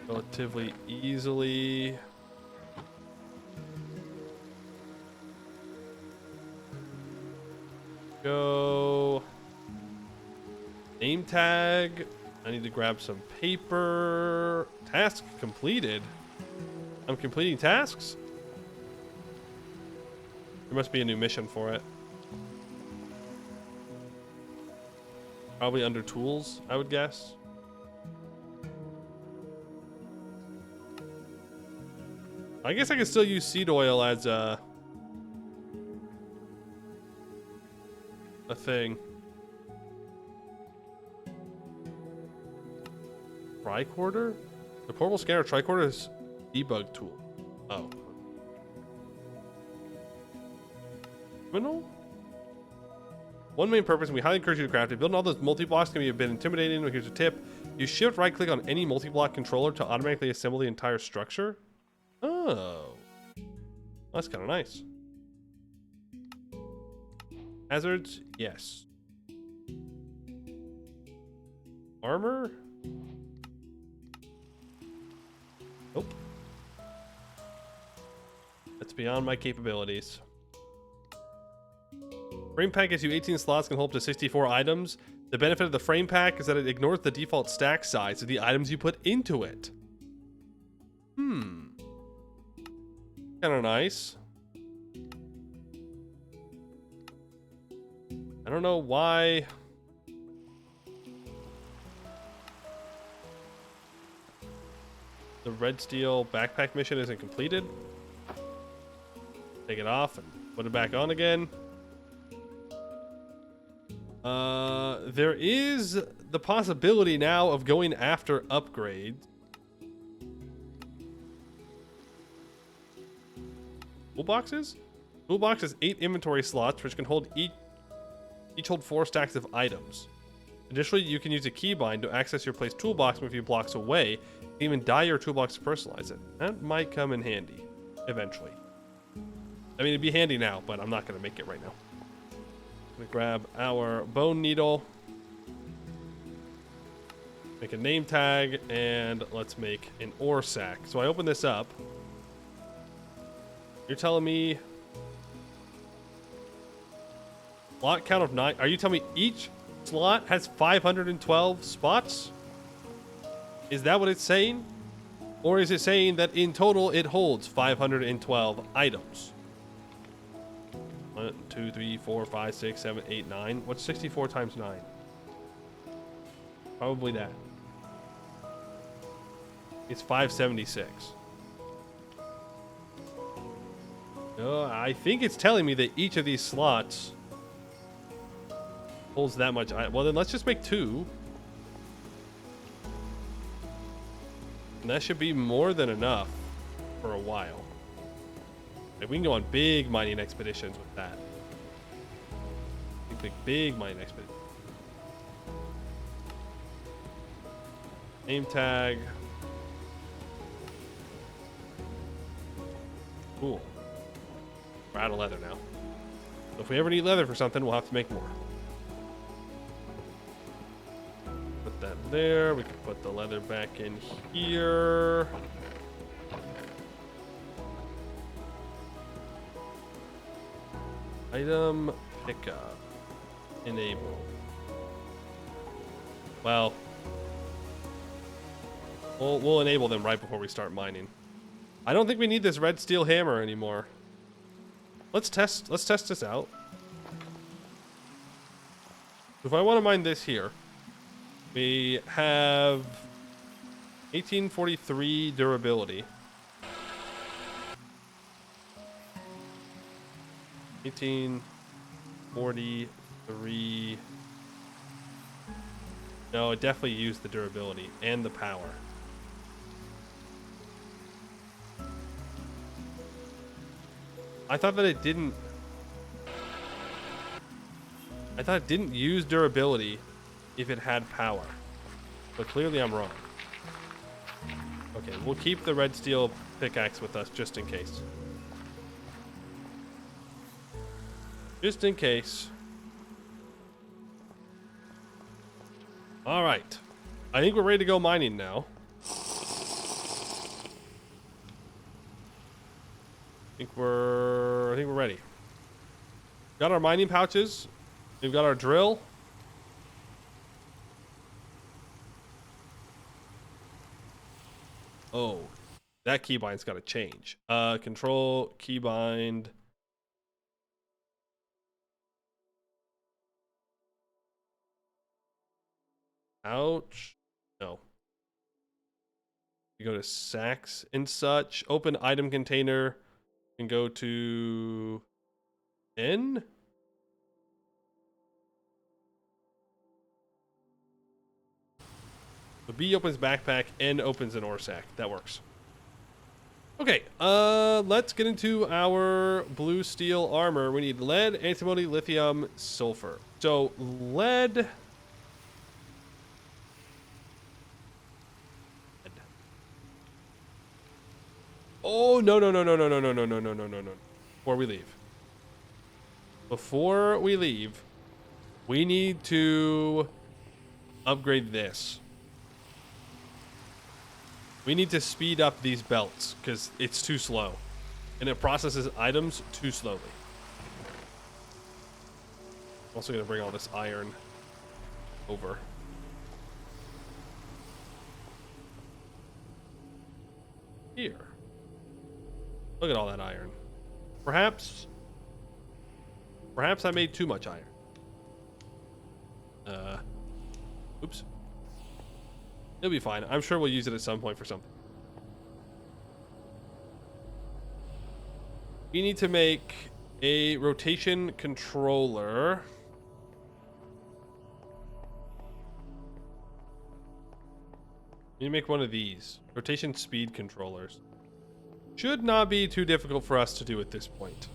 relatively easily. Go. Name tag. I need to grab some paper. Task completed. I'm completing tasks? There must be a new mission for it. Probably under tools, I would guess. I guess I can still use seed oil as a thing. Tricorder? The portable scanner tricorder is debug tool. Oh. Terminal? One main purpose, and we highly encourage you to craft it. Building all those multi-blocks can be a bit intimidating. Here's a tip. You shift right click on any multi-block controller to automatically assemble the entire structure. Oh. That's kind of nice. Hazards? Yes. Armor? Nope. That's beyond my capabilities. Frame pack gives you 18 slots, can hold up to 64 items. The benefit of the frame pack is that it ignores the default stack size of the items you put into it. Kind of nice. I don't know why. The red steel backpack mission isn't completed. Take it off and put it back on again. There is the possibility now of going after upgrades. Toolboxes? Toolbox has 8 inventory slots, which can hold each hold 4 stacks of items. Additionally, you can use a keybind to access your place toolbox from a few blocks away. You can even dye your toolbox to personalize it. That might come in handy eventually. I mean, it'd be handy now, but I'm not going to make it right now. I'm going to grab our bone needle, make a name tag, and let's make an ore sack. So I open this up. You're telling me slot count of 9. Are you telling me each slot has 512 spots? Is that what it's saying? Or is it saying that in total it holds 512 items? 1, 2, 3, 4, 5, 6, 7, 8, 9. What's 64 times 9? Probably that. It's 576. I think it's telling me that each of these slots holds that much. Well, then let's just make 2. And that should be more than enough for a while. Like, we can go on big mining expeditions with that. Big mining expedition. Name tag. Cool. We're out of leather now. So if we ever need leather for something, we'll have to make more. Put that there. We can put the leather back in here. Item pickup. Enable. Well, we'll enable them right before we start mining. I don't think we need this red steel hammer anymore. Let's test this out. If I want to mine this here, we have 1843 durability. 1843. No, it definitely used the durability and the power. I thought that it didn't. I thought it didn't use durability if it had power. But clearly I'm wrong. Okay, we'll keep the red steel pickaxe with us just in case. Just in case. Alright. I think we're ready to go mining now. I think we're ready. Got our mining pouches. We've got our drill. Oh, that keybind's got to change. Control keybind. Ouch. No. You go to sacks and such. Open item container. And go to N. So B opens backpack, N opens an ore sack. That works. Okay, let's get into our blue steel armor. We need lead, antimony, lithium, sulfur. So lead. Oh, no. Before we leave, we need to upgrade this. We need to speed up these belts because it's too slow. And it processes items too slowly. I'm also going to bring all this iron over. Here. Look at all that iron. Perhaps I made too much iron. Oops. It'll be fine. I'm sure we'll use it at some point for something. We need to make a rotation controller. We need to make one of these. Rotation speed controllers. Should not be too difficult for us to do at this point.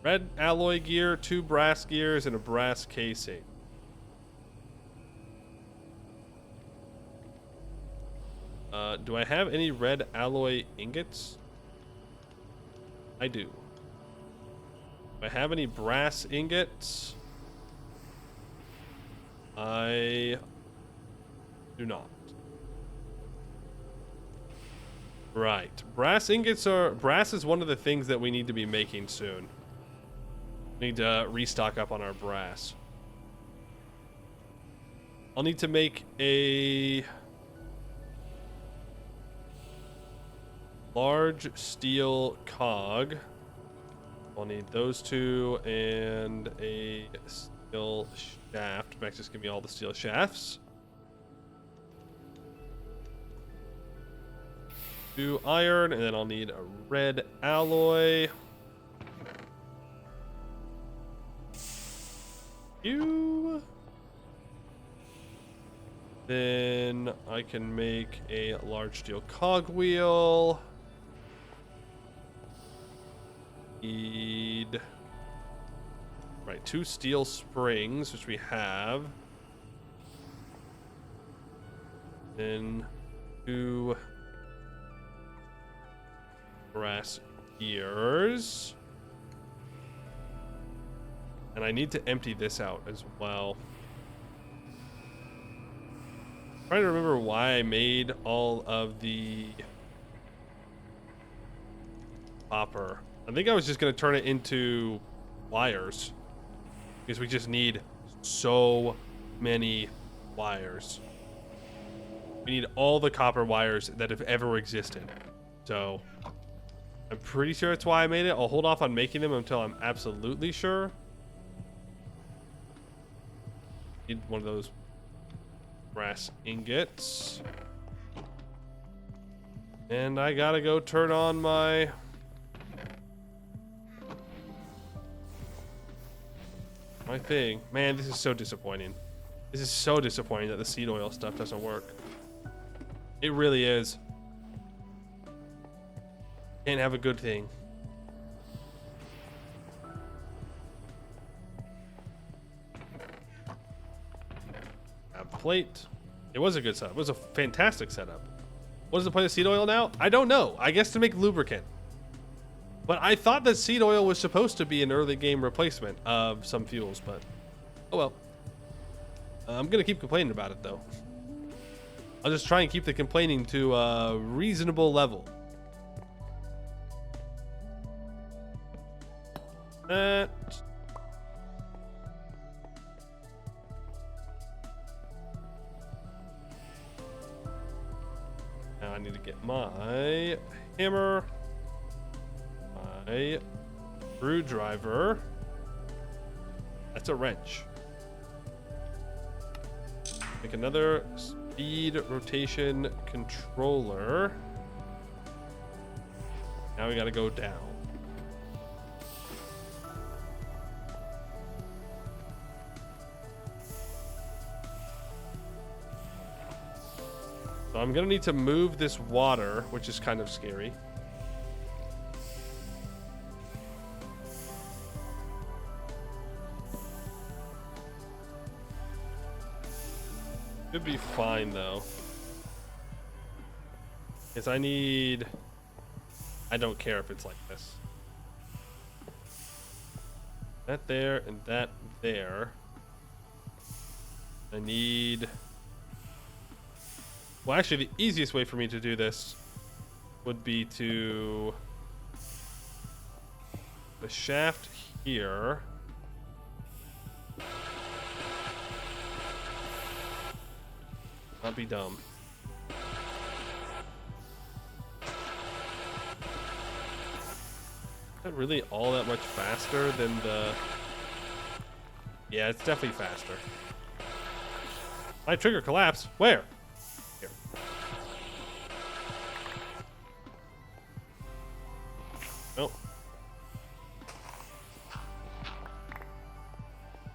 Red alloy gear, 2 brass gears, and a brass casing. Do I have any red alloy ingots? I do. Do I have any brass ingots? I do not. Right. Brass ingots are... Brass is one of the things that we need to be making soon. We need to restock up on our brass. I'll need to make a... large steel cog. I'll need those 2 and a steel shaft. Max, just give me all the steel shafts. 2 iron, and then I'll need a red alloy. Then I can make a large steel cogwheel. Need... Right, 2 steel springs, which we have. Then 2 brass gears. And I need to empty this out as well. I'm trying to remember why I made all of the copper. I think I was just going to turn it into wires. Because we just need so many wires. We need all the copper wires that have ever existed. So, I'm pretty sure that's why I made it. I'll hold off on making them until I'm absolutely sure. Need one of those brass ingots. And I gotta go turn on my... my thing. Man, this is so disappointing. This is so disappointing that the seed oil stuff doesn't work. It really is. Can't have a good thing. A plate. It was a good setup. It was a fantastic setup. What is the point of seed oil now? I don't know. I guess to make lubricant. But I thought that seed oil was supposed to be an early game replacement of some fuels, but oh well. I'm gonna keep complaining about it though. I'll just try and keep the complaining to a reasonable level. That. Now I need to get my hammer. A screwdriver. That's a wrench. Make another speed rotation controller. Now we gotta go down. So I'm gonna need to move this water, which is kind of scary. Should be fine though. Because I need... I don't care if it's like this. That there and that there. I need... Well, actually, the easiest way for me to do this would be to... the shaft here. Not be dumb. Not really all that much faster than the... Yeah, it's definitely faster. My trigger collapsed. Where? Here. Nope.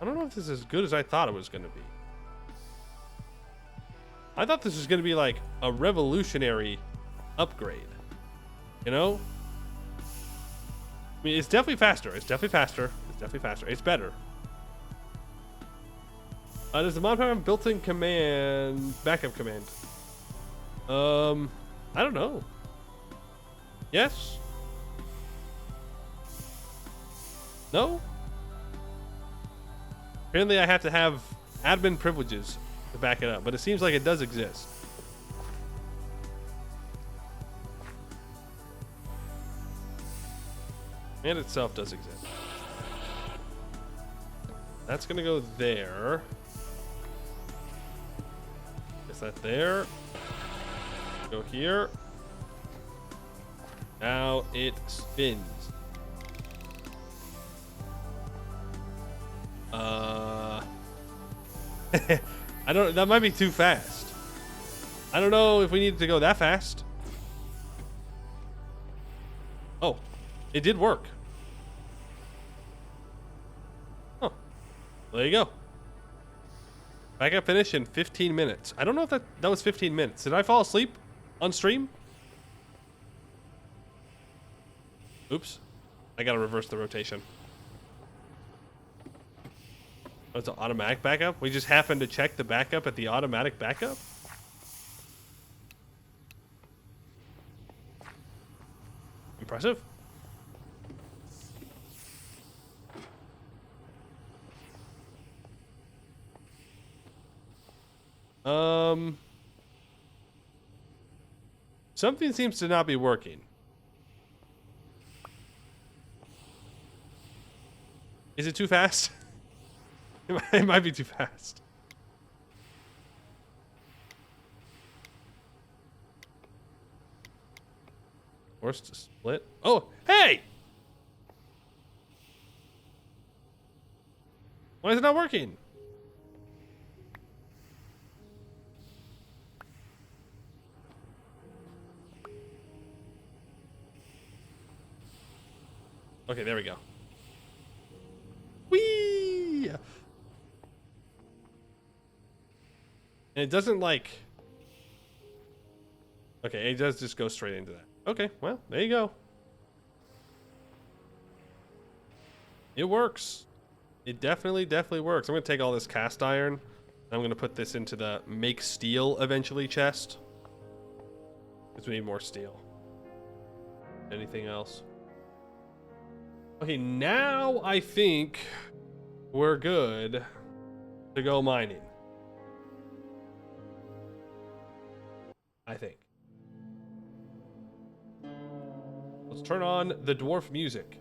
I don't know if this is as good as I thought it was going to be. I thought this was going to be like a revolutionary upgrade. You know? I mean, it's definitely faster. It's definitely faster. It's definitely faster. It's better. Does the mod pack have built-in command, backup command? I don't know. Yes? No? Apparently I have to have admin privileges to back it up, but it seems like it does exist. And itself does exist. That's gonna go there. Is that there? Go here. Now it spins. I don't, that might be too fast. I don't know if we need to go that fast. Oh, it did work. Oh, there you go. Backup finish in 15 minutes. I don't know if that was 15 minutes. Did I fall asleep on stream? Oops. I gotta reverse the rotation. Oh, it's an automatic backup? We just happened to check the backup at the automatic backup? Impressive. Something seems to not be working. Is it too fast? It might be too fast. Forced to split. Oh, hey! Why is it not working? Okay, there we go. Whee! And it doesn't like... Okay, it does just go straight into that. Okay, well, there you go. It works. It definitely works. I'm going to take all this cast iron. And I'm going to put this into the make steel eventually chest. Because we need more steel. Anything else? Okay, now I think we're good to go mining. I think. Let's turn on the dwarf music.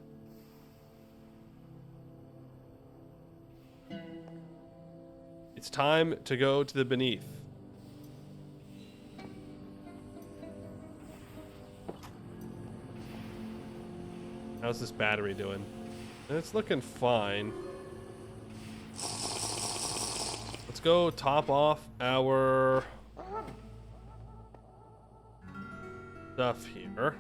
It's time to go to the beneath. How's this battery doing? It's looking fine. Let's go top off our stuff here.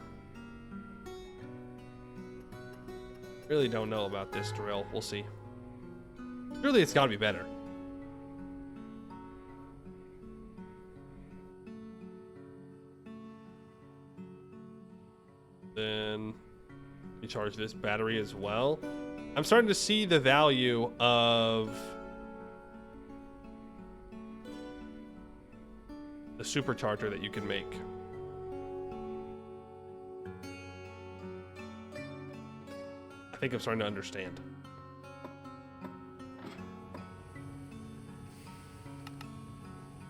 Really don't know about this drill. We'll see. Surely it's got to be better. Then we charge this battery as well. I'm starting to see the value of the supercharger that you can make. I think I'm starting to understand.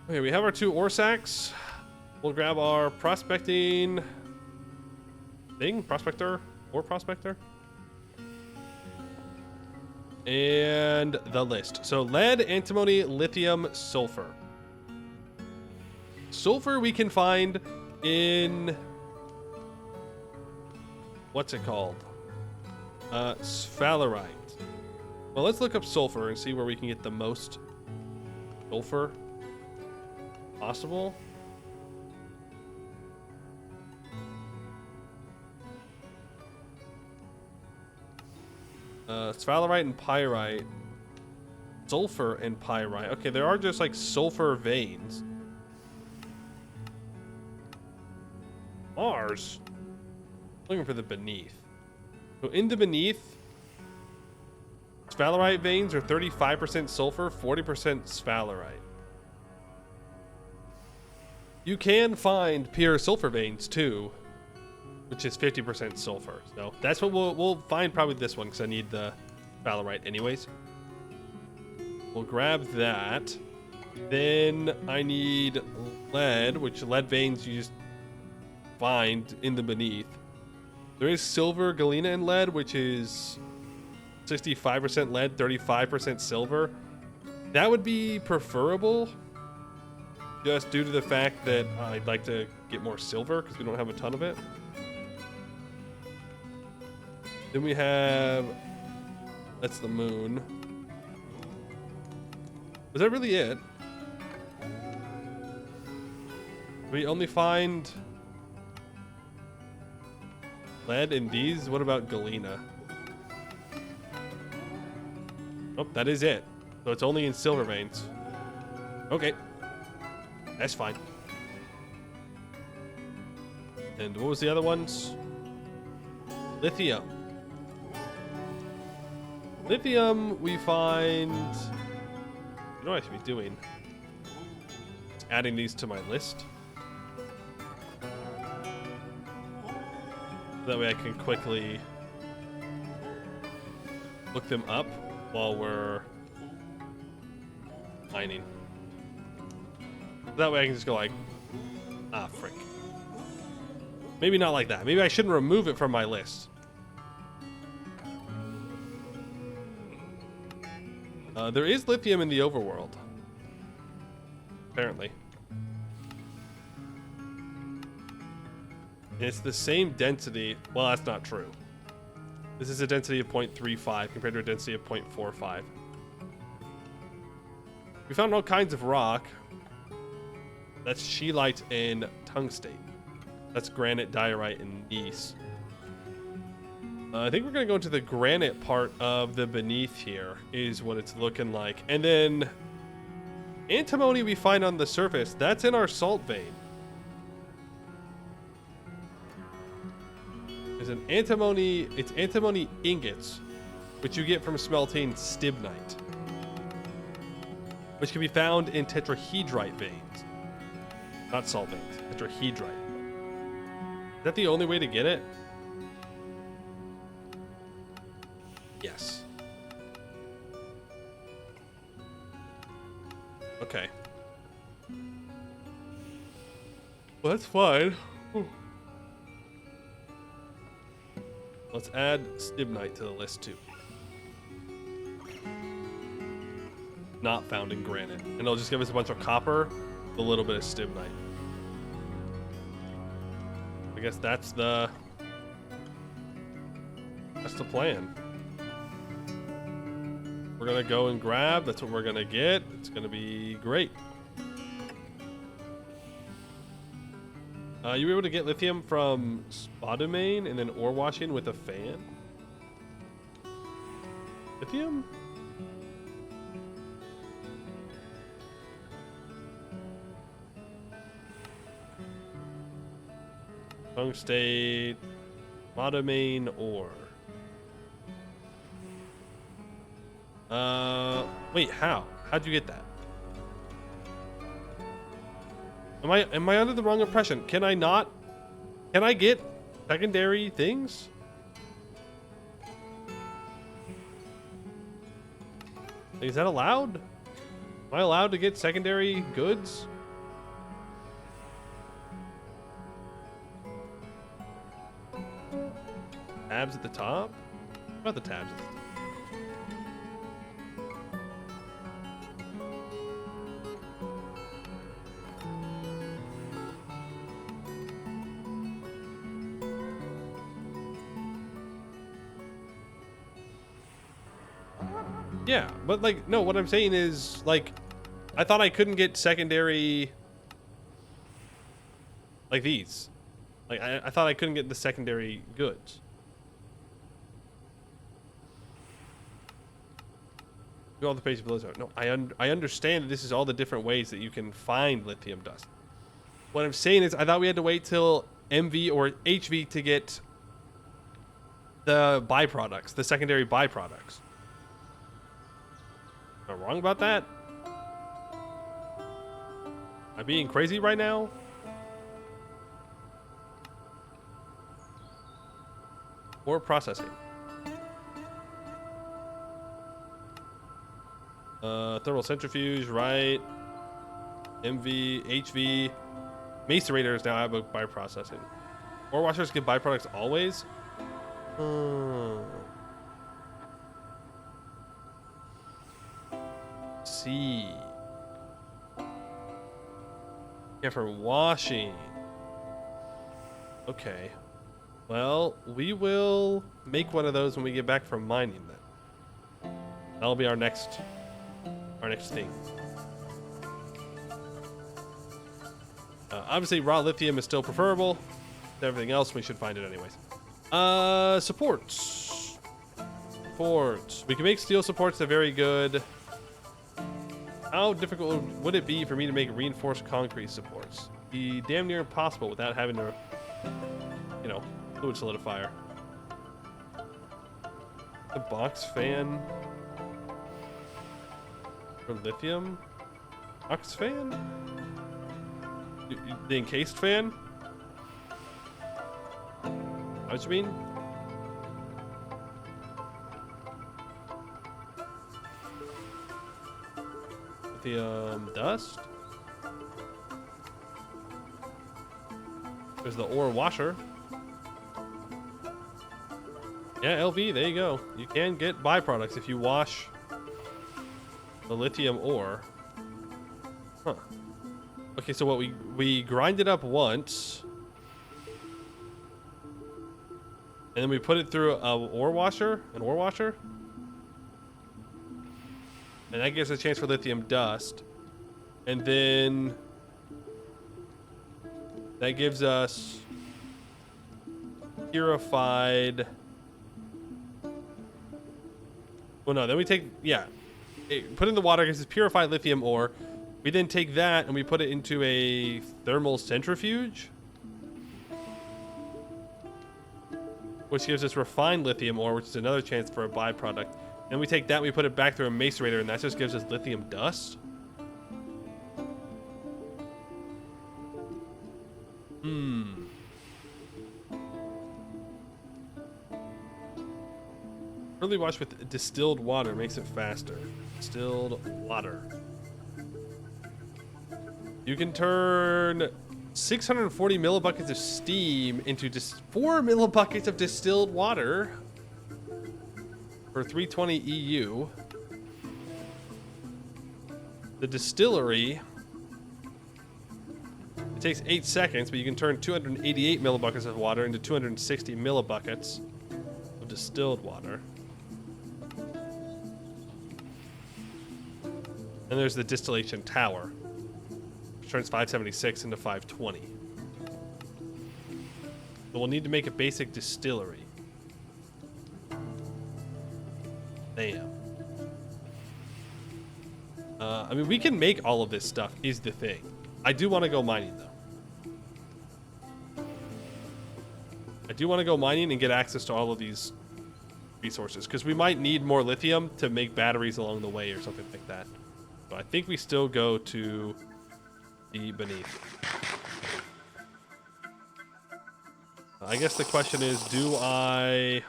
Okay, we have our 2 ore sacks. We'll grab our prospecting thing, prospector, ore prospector. And the list. So lead, antimony, lithium, sulfur. Sulfur we can find in... What's it called? Sphalerite. Well, let's look up sulfur and see where we can get the most sulfur possible. Sphalerite and pyrite. Sulfur and pyrite. Okay, there are just like sulfur veins. Mars. Looking for the beneath. So in the beneath, sphalerite veins are 35% sulfur, 40% sphalerite. You can find pure sulfur veins too, which is 50% sulfur. So that's what we'll find, probably this one, because I need the sphalerite anyways. We'll grab that. Then I need lead, which lead veins you just find in the beneath. There is silver, galena, and lead, which is 65% lead, 35% silver. That would be preferable, just due to the fact that I'd like to get more silver because we don't have a ton of it. Then we have, that's the moon. Was that really it? We only find lead in these? What about galena? Oh, that is it. So it's only in silver veins. Okay. That's fine. And what was the other ones? Lithium. Lithium we find... You know what I should be doing? Just adding these to my list. That way I can quickly look them up while we're mining. That way I can just go like, ah, frick. Maybe not like that. Maybe I shouldn't remove it from my list. There is lithium in the overworld. Apparently. It's the same density. Well, that's not true. This is a density of 0.35 compared to a density of 0.45. We found all kinds of rock. That's scheelite and tungstate. That's granite, diorite, and gneiss. I think we're going to go into the granite part of the beneath here, is what it's looking like. And then antimony we find on the surface, that's in our salt vein. There's an antimony, it's antimony ingots, which you get from smelting stibnite, which can be found in tetrahedrite veins. Not salt veins, tetrahedrite. Is that the only way to get it? Yes. Okay. Well, that's fine. Let's add stibnite to the list too. Not found in granite. And it'll just give us a bunch of copper, a little bit of stibnite. I guess that's the plan. We're gonna go and grab, that's what we're gonna get. It's gonna be great. You were able to get lithium from spodumene and then ore washing with a fan? Lithium? Tungstate, spodumene ore. Wait, how? How'd you get that? Am I under the wrong impression? Can I get secondary things? Is that allowed? Am I allowed to get secondary goods? Tabs at the top? What about the tabs at the top? Yeah, but like, no, what I'm saying is, like, I thought I couldn't get secondary, like these. Like, I thought I couldn't get the secondary goods. Do all the pages below. No, I understand that this is all the different ways that you can find lithium dust. What I'm saying is, I thought we had to wait till MV or HV to get the byproducts, the secondary byproducts. Am I wrong about that? Am I being crazy right now? Or processing. Thermal centrifuge, right? MV, HV. Macerators now have a bioprocessing. Ore washers give byproducts always? See. Yeah, for washing. Okay. Well, we will make one of those when we get back from mining then. That'll be our next thing. Obviously, raw lithium is still preferable. Everything else, we should find it anyways. Supports. Supports. We can make steel supports. They're very good. How difficult would it be for me to make reinforced concrete supports? Be damn near impossible without having to, you know, fluid solidifier. The box fan for lithium? Box fan? The encased fan? What you mean? Lithium dust? There's the ore washer. Yeah, LV, there you go. You can get byproducts if you wash the lithium ore. Huh. Okay, so what we grind it up once. And then we put it through an ore washer. And that gives us a chance for lithium dust. And then that gives us purified. Well, no, then we take, yeah. Put in the water, gives us purified lithium ore. We then take that and we put it into a thermal centrifuge, which gives us refined lithium ore, which is another chance for a byproduct. Then we take that and we put it back through a macerator, and that just gives us lithium dust. Early wash with distilled water makes it faster. Distilled water. You can turn 640 millibuckets of steam into just 4 millibuckets of distilled water for 320 EU. The distillery, it takes 8 seconds, but you can turn 288 millibuckets of water into 260 millibuckets of distilled water. And there's the distillation tower, which turns 576 into 520. But we'll need to make a basic distillery. Damn. I mean, we can make all of this stuff, is the thing. I do want to go mining, though. I do want to go mining and get access to all of these resources, because we might need more lithium to make batteries along the way or something like that. So I think we still go to the beneath. I guess the question is, do I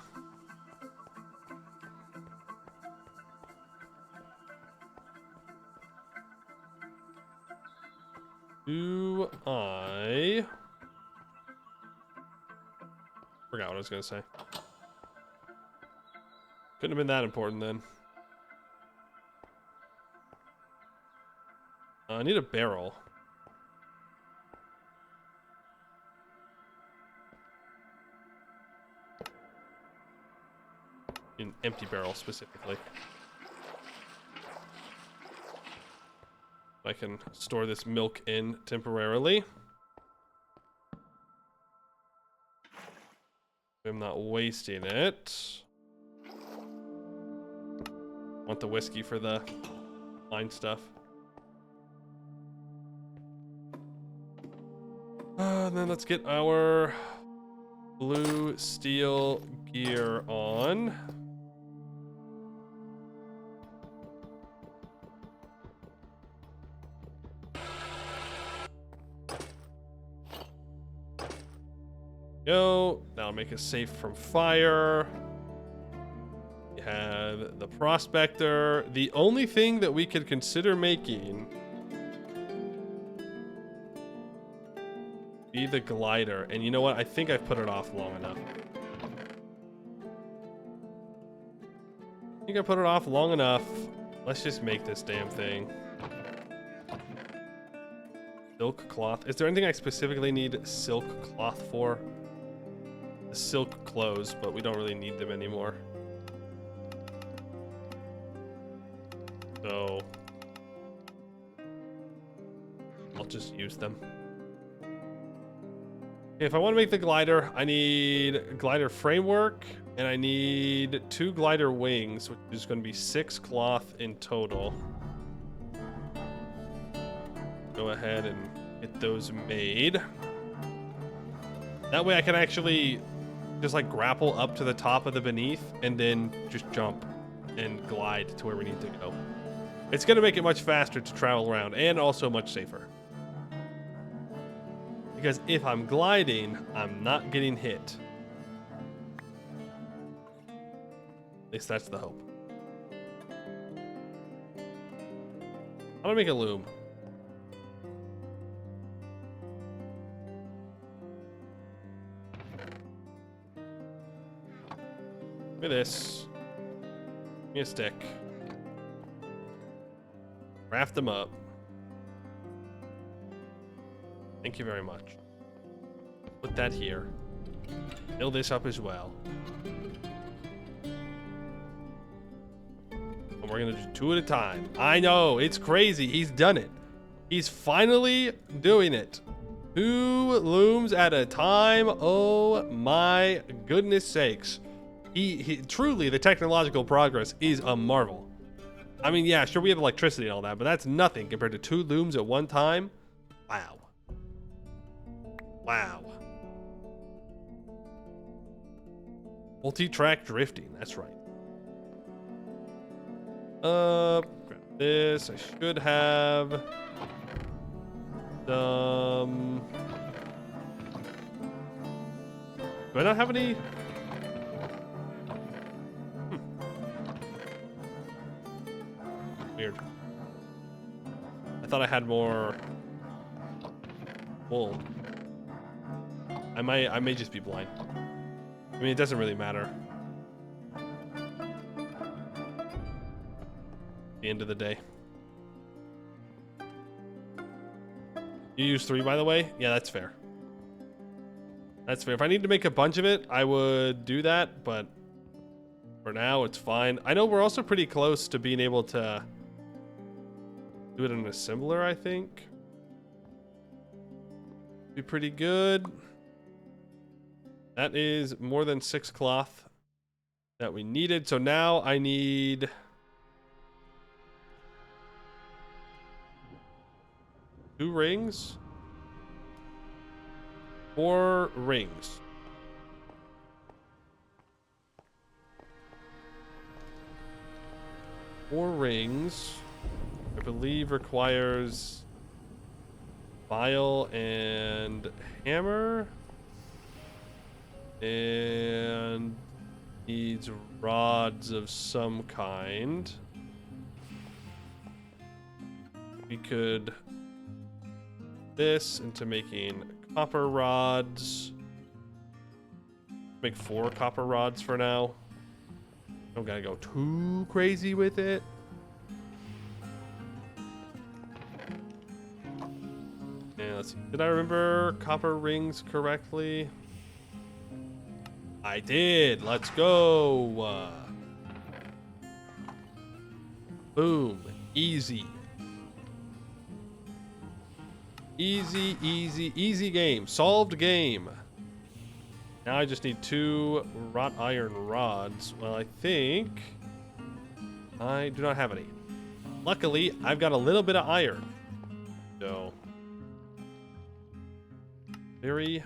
forgot what I was gonna say. Couldn't have been that important then. I need a barrel. An empty barrel specifically. I can store this milk in temporarily. I'm not wasting it. Want the whiskey for the line stuff. Then let's get our blue steel gear on. Go. That'll make us safe from fire. We have the prospector. The only thing that we could consider making be the glider. And you know what? I think I've put it off long enough. I think I put it off long enough. Let's just make this damn thing. Silk cloth. Is there anything I specifically need silk cloth for? The silk clothes, but we don't really need them anymore. So I'll just use them. If I want to make the glider, I need glider framework and I need 2 glider wings, which is going to be 6 cloth in total. Go ahead and get those made. That way I can actually just like grapple up to the top of the beneath and then just jump and glide to where we need to go. It's going to make it much faster to travel around and also much safer. Because if I'm gliding, I'm not getting hit. At least that's the hope. How do I make a loom? Look at this. Give me a stick. Craft them up. Thank you very much. Put that here. Fill this up as well. And we're gonna do 2 at a time. I know, it's crazy. He's done it. He's finally doing it. 2 looms at a time. Oh my goodness sakes. He truly, the technological progress is a marvel. I mean, yeah, sure, we have electricity and all that, but that's nothing compared to 2 looms at one time. Wow. Wow. Multi-track drifting, that's right. Grab this. I should have some. Do I not have any? Weird. I thought I had more wool. I may just be blind. I mean, it doesn't really matter. At the end of the day. You use 3, by the way? Yeah, that's fair. That's fair. If I need to make a bunch of it, I would do that, but for now, it's fine. I know we're also pretty close to being able to do it in an assembler, I think. Be pretty good. That is more than 6 cloth that we needed. So now I need 2 rings. 4 rings. Four rings, I believe, requires file and hammer, and needs rods of some kind. We could this into making copper rods. Make 4 copper rods for now. Don't gotta go too crazy with it. And let's see. Did I remember copper rings correctly? I did. Let's go. Boom. Easy. Easy, easy, easy game. Solved game. Now I just need 2 wrought iron rods. Well, I think I do not have any. Luckily, I've got a little bit of iron. So, very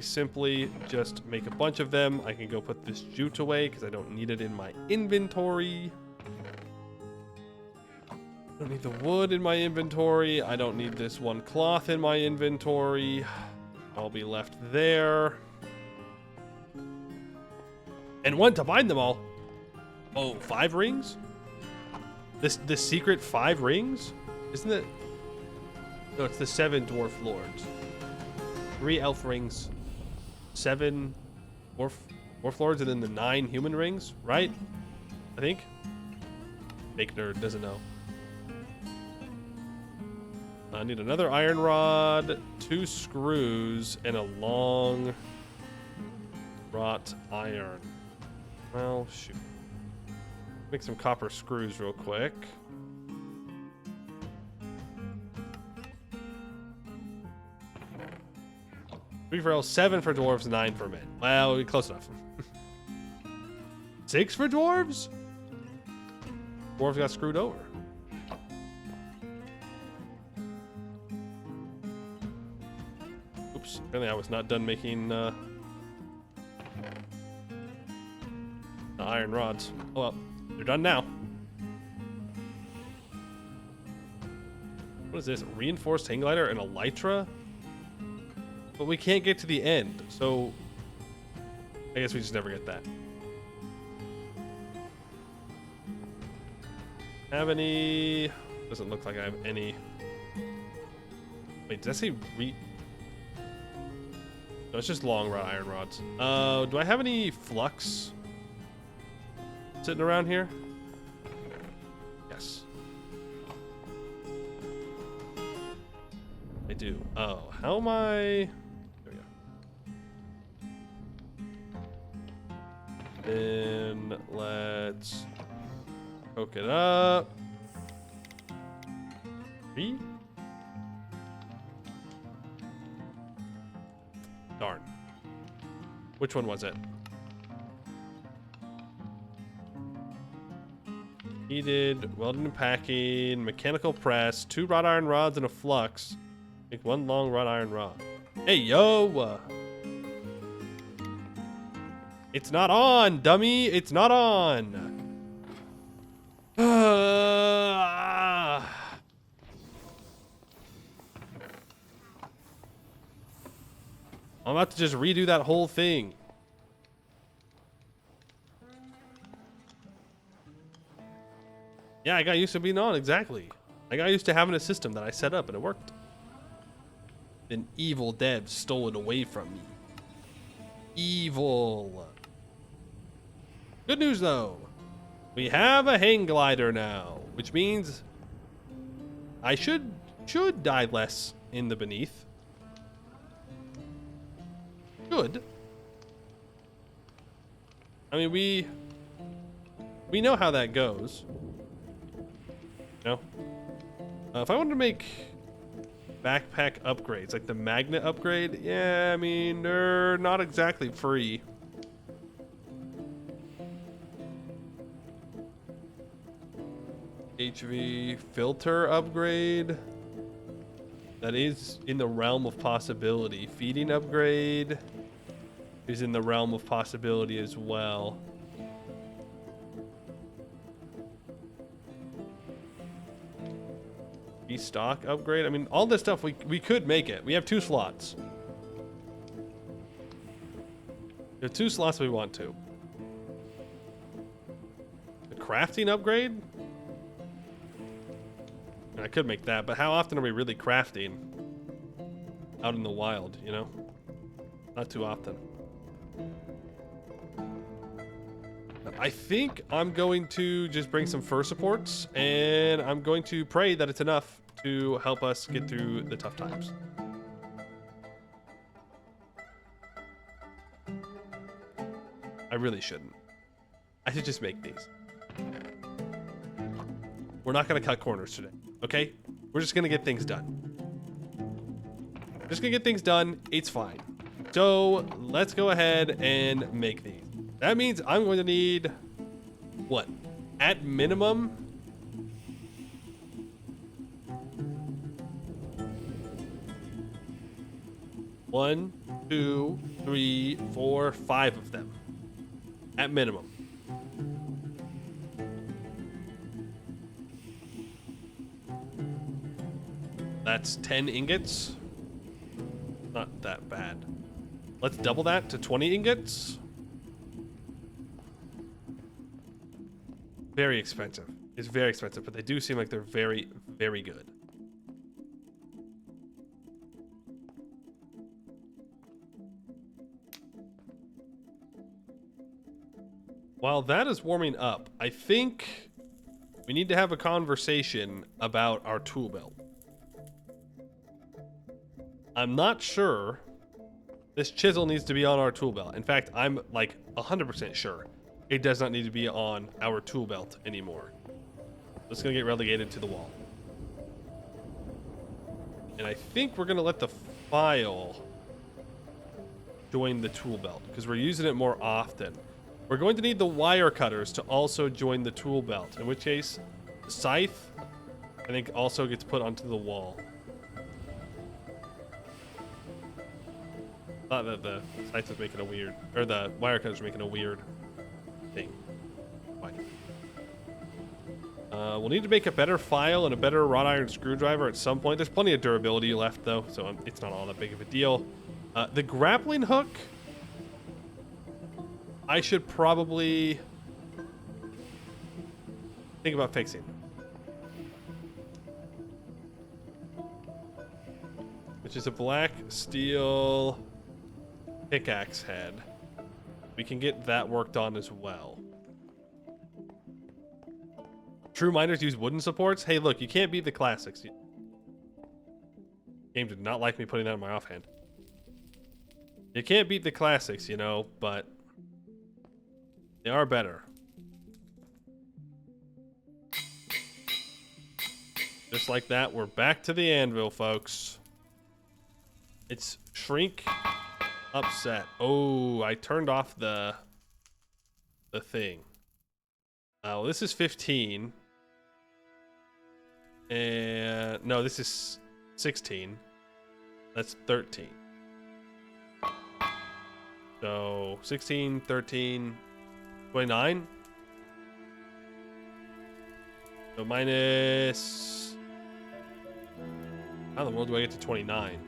simply, just make a bunch of them. I can go put this jute away because I don't need it in my inventory. I don't need the wood in my inventory. I don't need this one cloth in my inventory. I'll be left there. And one to bind them all. Oh, 5 rings? This secret 5 rings? Isn't it? No, it's the 7 dwarf lords. 3 elf rings, 7 dwarf lords, and then the 9 human rings, right? I think. Fake nerd doesn't know. I need another iron rod, 2 screws, and a long wrought iron. Well, shoot. Make some copper screws real quick. Three for elves, 7 for dwarves, 9 for men. Well, close enough. 6 for dwarves? Dwarves got screwed over. Oops, apparently I was not done making the iron rods. Oh well, they're done now. What is this? Reinforced hang glider and elytra? But we can't get to the end, so I guess we just never get that. Have any? Doesn't look like I have any. Wait, did I say No, it's just long rod iron rods. Do I have any flux sitting around here? Yes. I do. Oh, how am I? There we go. Then let's cook it up. 3. Darn. Which one was it? Heated, welding and packing, mechanical press, 2 wrought iron rods and a flux. Make 1 long wrought iron rod. Hey, yo! It's not on, dummy! It's not on! I'm about to just redo that whole thing. Yeah, I got used to being on, exactly. I got used to having a system that I set up and it worked. Then evil devs stole it away from me. Evil. Good news though. We have a hang glider now, which means I should die less in the beneath. Good. I mean, we know how that goes. No. If I wanted to make backpack upgrades, like the magnet upgrade, yeah, I mean, they're not exactly free. HV filter upgrade. That is in the realm of possibility. Feeding upgrade is in the realm of possibility as well. Stock upgrade. I mean, all this stuff we could make it. We have 2 slots. We have 2 slots we want to. The crafting upgrade? I could make that, but how often are we really crafting out in the wild, you know? Not too often. I think I'm going to just bring some fur supports, and I'm going to pray that it's enough to help us get through the tough times. I really shouldn't. I should just make these. We're not going to cut corners today, okay? We're just going to get things done. Just gonna get things done. It's fine. So let's go ahead and make these. That means I'm going to need what? At minimum, one, two, three, four, five of them. At minimum. That's 10 ingots. Not that bad. Let's double that to 20 ingots. Very expensive. It's very expensive, but they do seem like they're very, very good. While that is warming up, I think we need to have a conversation about our tool belt. I'm not sure this chisel needs to be on our tool belt. In fact, I'm like 100% sure it does not need to be on our tool belt anymore. It's gonna get relegated to the wall. And I think we're gonna let the file join the tool belt because we're using it more often. We're going to need the wire cutters to also join the tool belt, in which case the scythe, I think, also gets put onto the wall. Thought that the scythe was making a weird, or the wire cutters were making a weird thing. Fine. We'll need to make a better file and a better wrought iron screwdriver at some point. There's plenty of durability left though, so it's not all that big of a deal. The grappling hook, I should probably think about fixing. Which is a black steel pickaxe head. We can get that worked on as well. True miners use wooden supports. Hey, look, you can't beat the classics. Game did not like me putting that in my offhand. You can't beat the classics, you know, but they are better. Just like that, we're back to the anvil, folks. It's shrink upset. Oh, I turned off the thing. Oh, this is 15. And no, this is 16. That's 13. So 16, 13, 29. So minus... How in the world do I get to 29?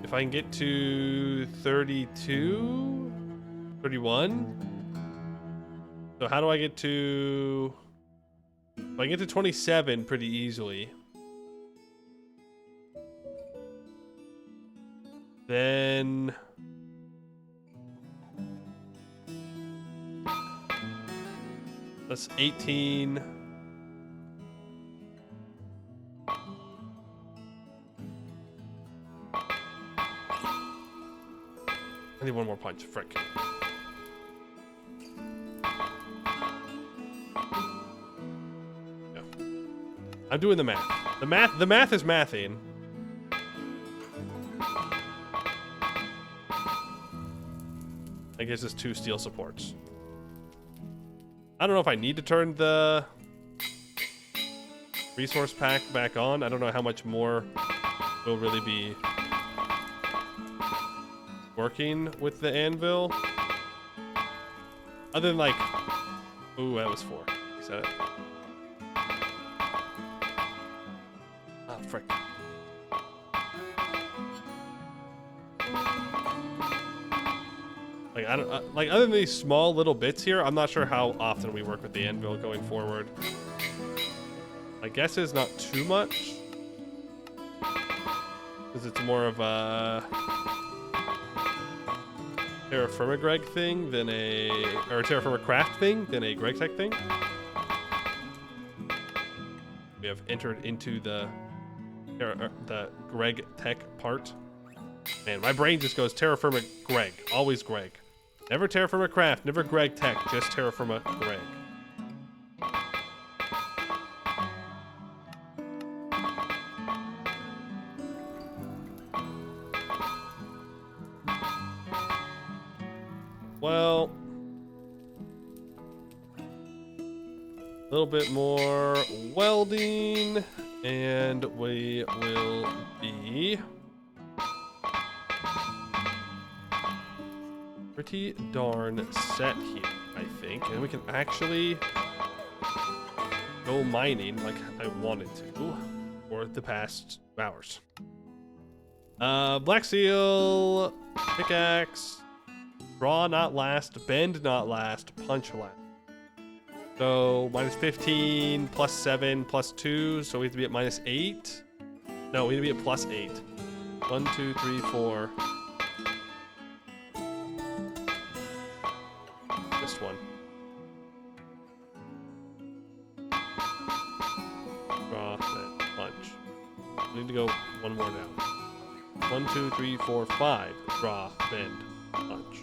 If I can get to 32, 31. So how do I get to... If I get to 27 pretty easily. Then... That's 18. I need one more punch, frick. Yeah. I'm doing the math. The math is mathing. That gives us 2 steel supports. I don't know if I need to turn the resource pack back on. I don't know how much more will really be working with the anvil. Other than like... Ooh, that was 4. You said it? Oh, frick. Like, I don't... like, other than these small little bits here, I'm not sure how often we work with the anvil going forward. My guess is not too much. Because it's more of a... TerraFirmaGreg thing than a... Or a TerraFirmaCraft thing than a GregTech thing. We have entered into the Greg Tech part. Man, my brain just goes TerraFirmaGreg. Always Greg. Never TerraFirmaCraft, never Greg Tech, just TerraFirmaGreg. Well, a little bit more welding, and we will be pretty darn set here, I think. And we can actually go mining like I wanted to for the past 2 hours. Black seal, pickaxe, draw not last, bend not last, punch last. So minus 15, plus 7, plus 2, so we have to be at minus 8. No, we need to be at plus 8. 1, 2, 3, 4. This one. Draw, then punch. We need to go one more down. 1, 2, 3, 4, 5. Draw, bend, punch.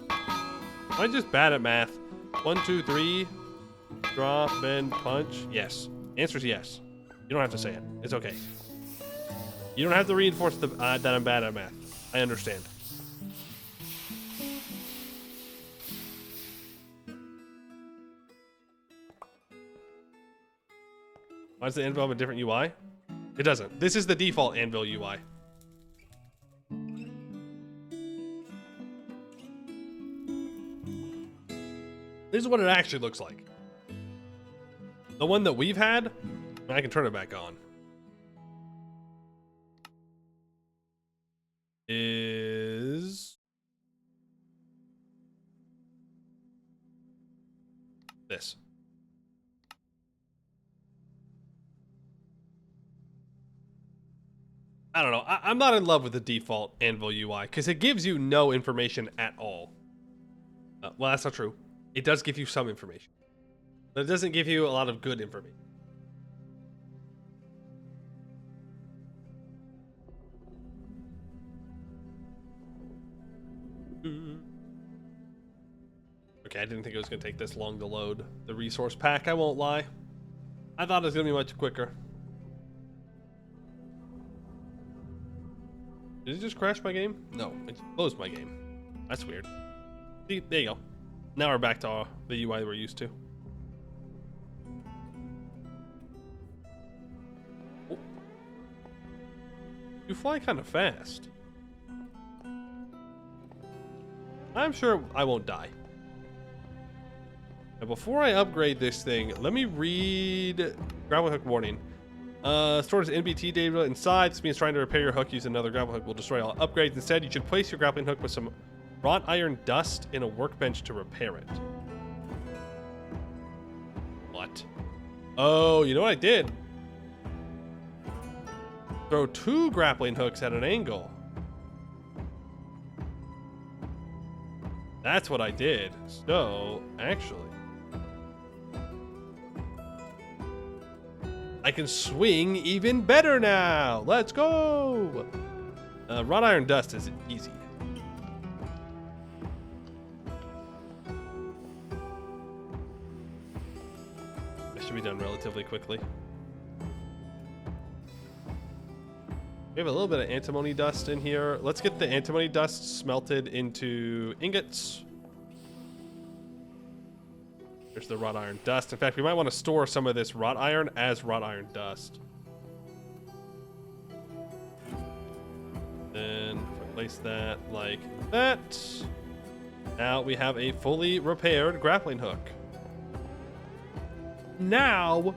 Am I just bad at math? 1, 2, 3. Draw, bend, punch. Yes. Answer is yes. You don't have to say it. It's okay. You don't have to reinforce the that I'm bad at math. I understand. Why does the anvil have a different UI? It doesn't. This is the default anvil UI. This is what it actually looks like. The one that we've had, I can turn it back on, is this. I don't know. I'm not in love with the default anvil UI because it gives you no information at all. Well, that's not true. It does give you some information, but it doesn't give you a lot of good information. Okay, I didn't think it was going to take this long to load the resource pack, I won't lie. I thought it was going to be much quicker. Did it just crash my game? No, it closed my game. That's weird. See, there you go. Now we're back to the UI we're used to. Oh. You fly kind of fast. I'm sure I won't die. Now before I upgrade this thing, let me read grappling hook warning. Stores NBT data inside. This means trying to repair your hook using another grappling hook will destroy all upgrades. Instead, you should place your grappling hook with some wrought iron dust in a workbench to repair it. What? Oh, you know what I did? Throw 2 grappling hooks at an angle. That's what I did. So, actually, I can swing even better now. Let's go. Wrought iron dust is easy. That should be done relatively quickly. We have a little bit of antimony dust in here. Let's get the antimony dust smelted into ingots. There's the wrought iron dust. In fact, we might want to store some of this wrought iron as wrought iron dust. Then place that like that. Now we have a fully repaired grappling hook. Now,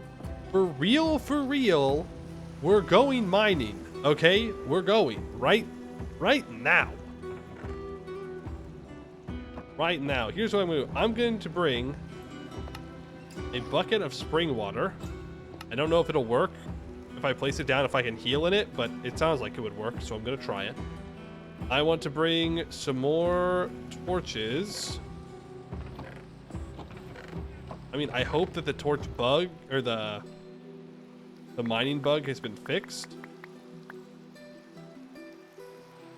for real, we're going mining. Okay, we're going right now. Right now. Here's what I'm going to do. I'm going to bring a bucket of spring water. I don't know if it'll work if I place it down, if I can heal in it, but it sounds like it would work, so I'm going to try it. I want to bring some more torches. I mean, I hope that the torch bug, or the mining bug has been fixed.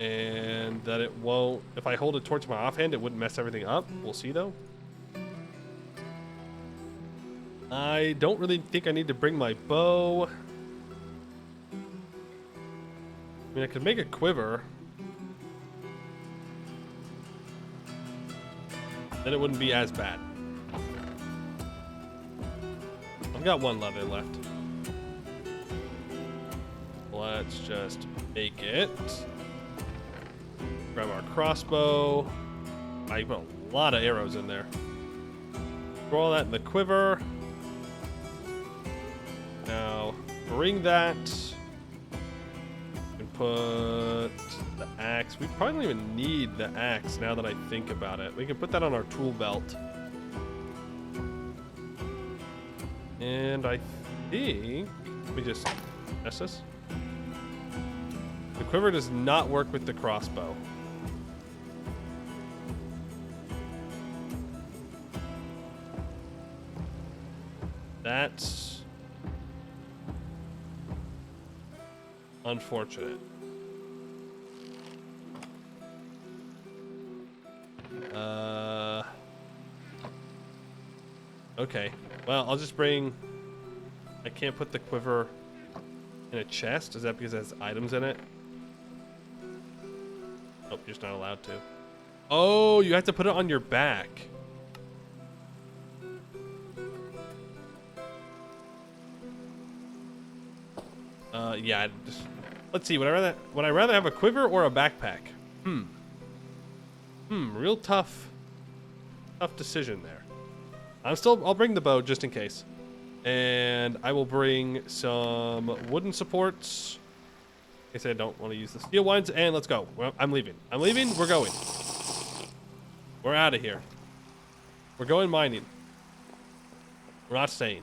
And that it won't, if I hold a torch in my offhand, it wouldn't mess everything up. We'll see though. I don't really think I need to bring my bow. I mean, I could make a quiver. then it wouldn't be as bad. I've got one leather left. Let's just make it. Grab our crossbow. I put a lot of arrows in there. Throw all that in the quiver. Now, bring that. And put the axe. We probably don't even need the axe now that I think about it. We can put that on our tool belt. And I think we just test this. The quiver does not work with the crossbow. That's unfortunate. Okay. Well, I'll just bring... I can't put the quiver in a chest. Is that because it has items in it? Oh, you're just not allowed to. Oh, you have to put it on your back. Yeah. Let's see. Would I rather have a quiver or a backpack? Real tough decision there. I'll bring the bow just in case. And I will bring some wooden supports. I said I don't want to use the steel ones. And let's go. Well, I'm leaving. We're going. We're out of here. We're going mining. We're not staying.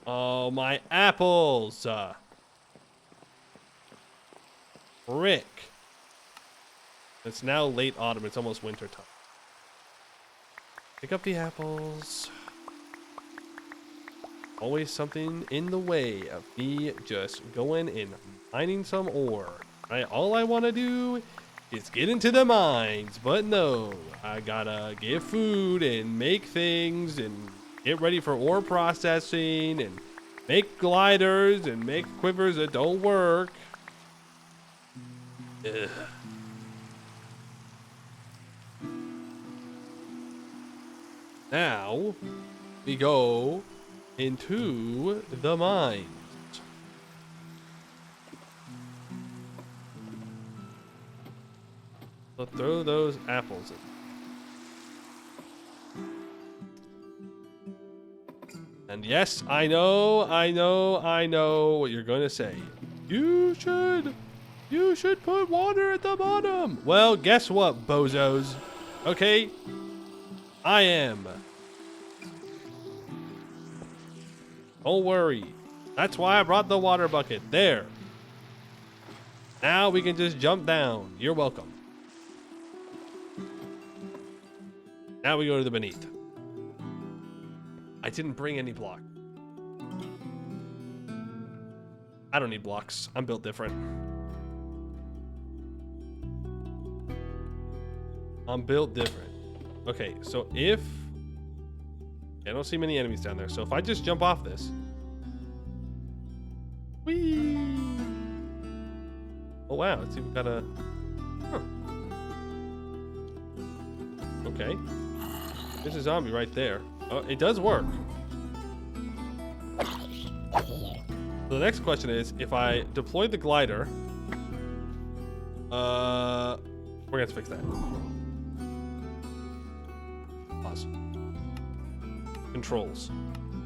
Oh, my apples. Frick. It's now late autumn. It's almost winter time. Pick up the apples. Always something in the way of me just going and mining some ore. Right? All I want to do is get into the mines, but no. I gotta get food and make things and get ready for ore processing and make gliders and make quivers that don't work. Ugh. Now we go into the mines. So throw those apples in. And yes, I know what you're going to say. You should put water at the bottom. Well, guess what, bozos? Okay? I am. Don't worry. That's why I brought the water bucket. There. Now we can just jump down. You're welcome. Now we go to the beneath. I didn't bring any block. I don't need blocks. I'm built different. I'm built different. Okay, so if... I don't see many enemies down there. So if I just jump off this... Whee! Oh wow, it's even got a... Huh. Okay. There's a zombie right there. Oh, it does work. So the next question is, if I deploy the glider... we're gonna have to fix that. Pause. Controls.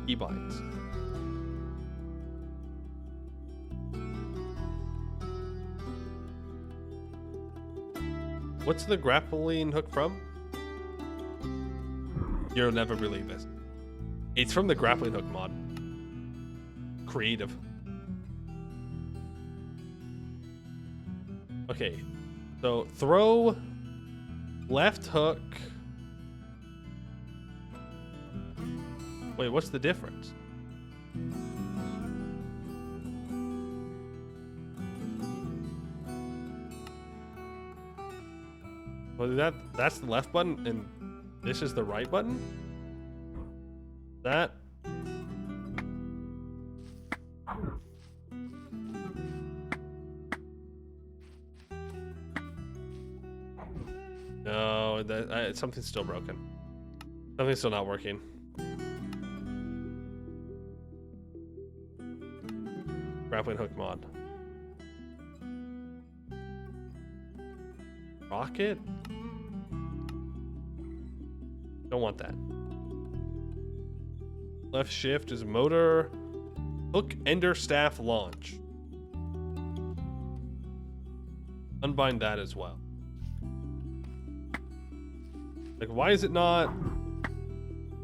Keybinds. What's the grappling hook from? You'll never believe this. It's from the grappling hook mod. Creative. Okay. So throw left hook. Wait, what's the difference? Well, that's the left button and this is the right button? That... No, something's still broken. Something's still not working. Grappling hook mod. Rocket? Don't want that. Left shift is motor. Hook ender staff launch. Unbind that as well. Like, why is it not?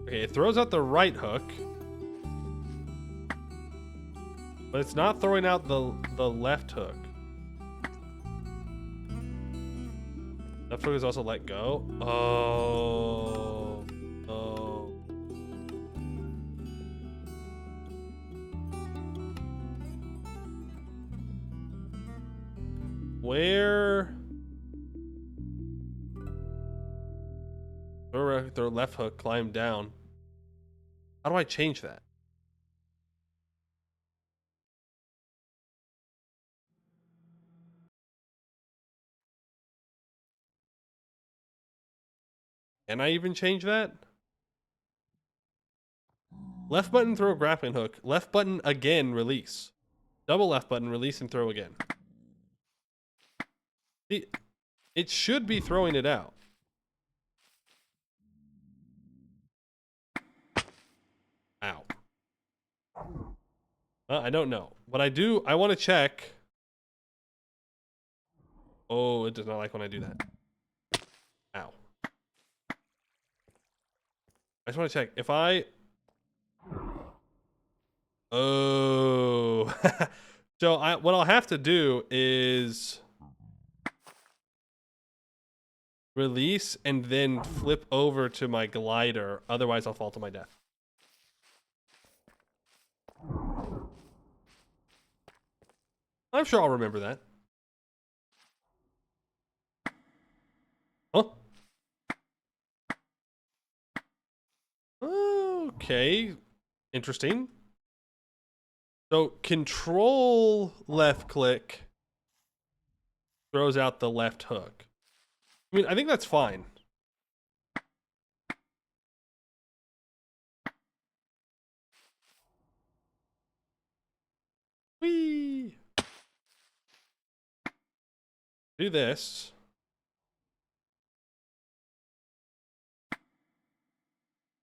Okay, it throws out the right hook, but it's not throwing out the left hook. Left hook is also let go. Oh. Where? Their left hook climbed down. How do I change that? Can I even change that? Left button, throw a grappling hook. Left button again, release. Double left button, release and throw again. It should be throwing it out. Ow. I don't know. What I do, I want to check. Oh, it does not like when I do that. Ow. I just want to check. If I... Oh. So what I'll have to do is release and then flip over to my glider. Otherwise, I'll fall to my death. I'm sure I'll remember that. Huh? Okay. Interesting. So control left click throws out the left hook. I mean, I think that's fine. Whee! Do this.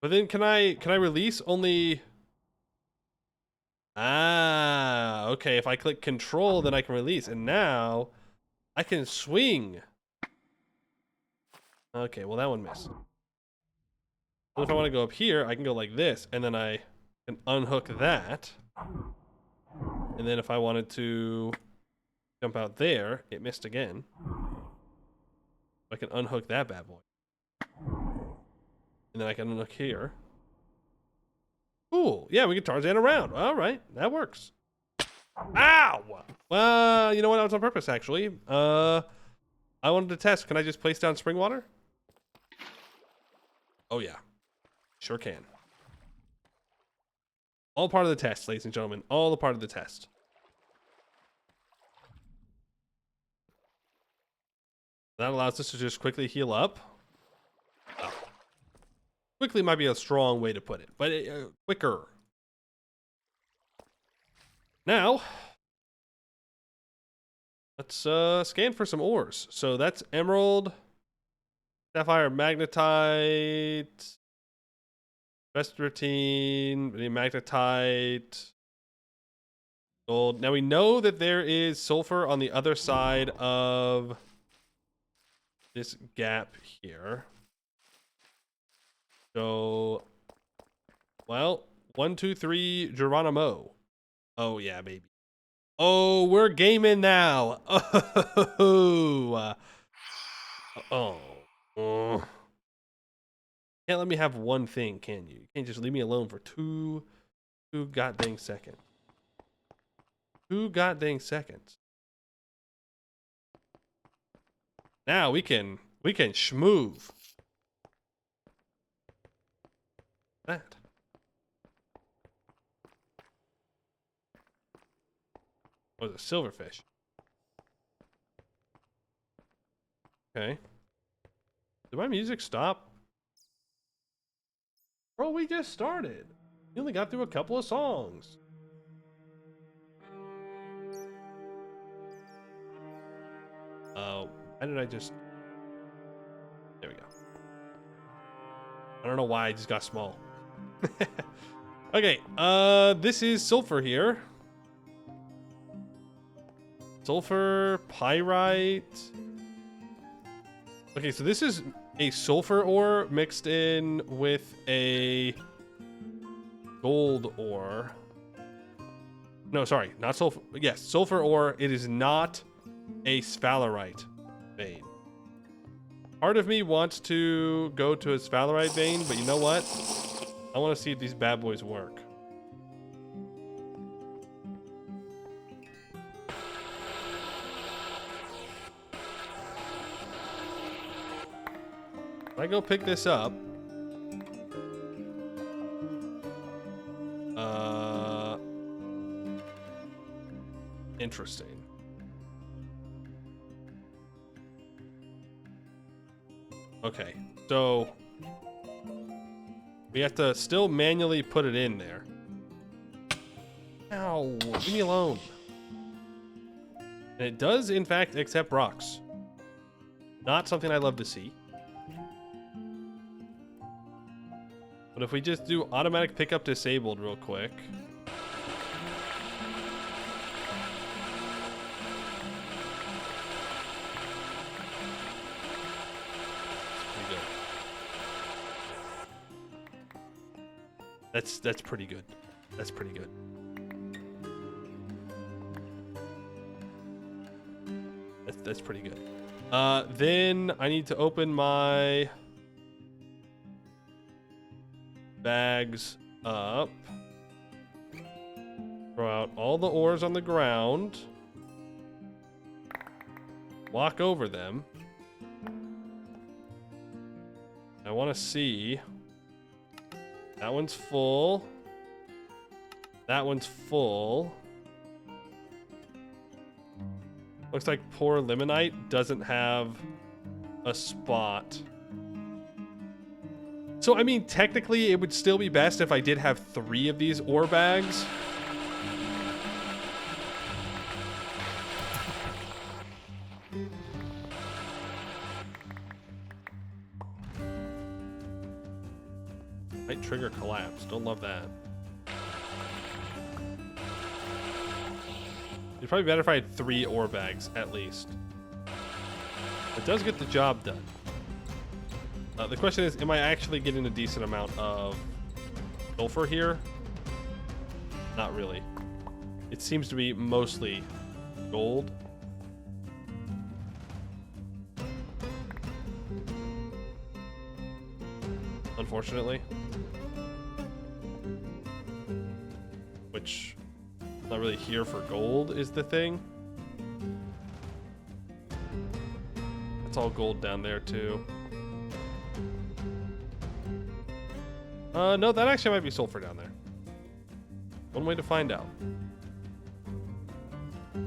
But then can I release only? Ah, okay. If I click control, then I can release. And now I can swing. Okay, well that one missed. Well, if I want to go up here, I can go like this, and then I can unhook that. And then if I wanted to jump out there, it missed again. I can unhook that bad boy. And then I can unhook here. Cool. Yeah, we can Tarzan around. All right, that works. Ow! Well, you know what? That was on purpose, actually. I wanted to test. Can I just place down spring water? Oh, yeah. Sure can. All part of the test, ladies and gentlemen. All a part of the test. That allows us to just quickly heal up. Oh. Quickly might be a strong way to put it, but quicker. Now, let's scan for some ores. So that's emerald, sapphire, magnetite, vespertine, magnetite, gold. Now we know that there is sulfur on the other side of this gap here. So, well, 1, 2, 3, Geronimo. Oh yeah, baby. Oh, we're gaming now. Oh, oh. Can't let me have one thing, can you? You can't just leave me alone for two goddamn seconds. 2 goddamn seconds. Now we can schmoove. That. Oh, it's a silverfish. Okay. Did my music stop? Bro, we just started. We only got through a couple of songs. Why did I just... There we go. I don't know why I just got small. Okay, this is sulfur here. Sulfur, pyrite. Okay, so this is a sulfur ore mixed in with a gold ore. No, sorry, not sulfur. Yes, sulfur ore. It is not a sphalerite vein. Part of me wants to go to a sphalerite vein, but you know what? I want to see if these bad boys work. If I go pick this up, interesting. Okay, so we have to still manually put it in there. Ow, leave me alone. And it does, in fact, accept rocks. Not something I love to see. But if we just do automatic pickup disabled real quick. That's pretty good. That's pretty good. That's pretty good. Then I need to open my bags up. Throw out all the ores on the ground. Walk over them. I want to see. That one's full. That one's full. Looks like poor limonite doesn't have a spot. So, I mean, technically, it would still be best if I did have 3 of these ore bags. Might trigger collapse. Don't love that. It'd probably be better if I had 3 ore bags, at least. It does get the job done. The question is, am I actually getting a decent amount of sulfur here? Not really. It seems to be mostly gold. Unfortunately. Which, not really here for gold is the thing. It's all gold down there too. No, that actually might be sulfur down there. One way to find out. You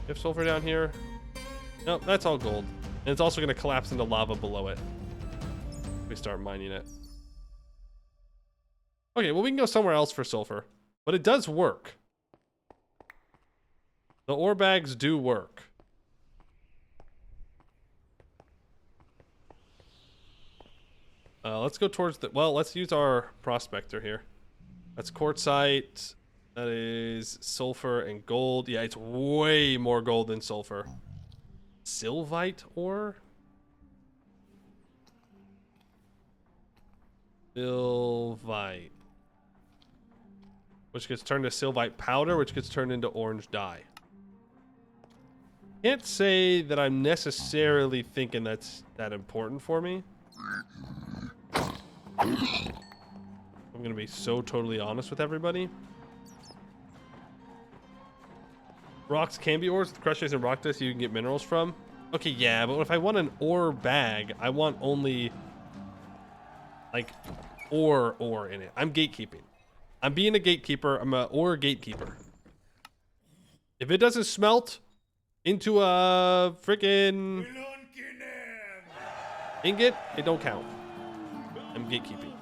have sulfur down here? Nope, that's all gold. And it's also going to collapse into lava below it. If we start mining it. Okay, well, we can go somewhere else for sulfur. But it does work. The ore bags do work. Let's go towards the... Well, let's use our prospector here. That's quartzite. That is sulfur and gold. Yeah, it's way more gold than sulfur. Sylvite ore? Sylvite. Which gets turned to sylvite powder, which gets turned into orange dye. Can't say that I'm necessarily thinking that's that important for me. I'm gonna be so totally honest with everybody. Rocks can be ores with crushed ice and rock dust you can get minerals from. Okay, yeah, but if I want an ore bag, I want only like ore in it. I'm gatekeeping. I'm being a gatekeeper. I'm a ore gatekeeper. If it doesn't smelt, into a freaking ingot. It don't count. I'm gatekeeping.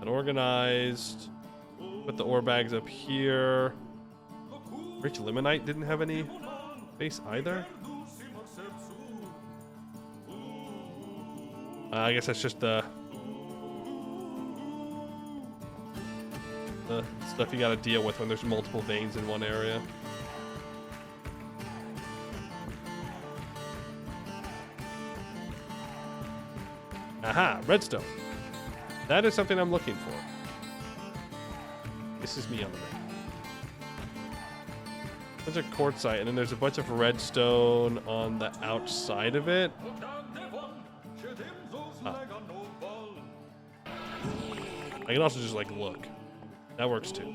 Unorganized. Put the ore bags up here. Rich Limonite didn't have any space either. I guess that's just the stuff you gotta deal with when there's multiple veins in one area. Aha, redstone. That is something I'm looking for. This is me on the map. There's a quartzite, and then there's a bunch of redstone on the outside of it. Oh. I can also just like look. That works too.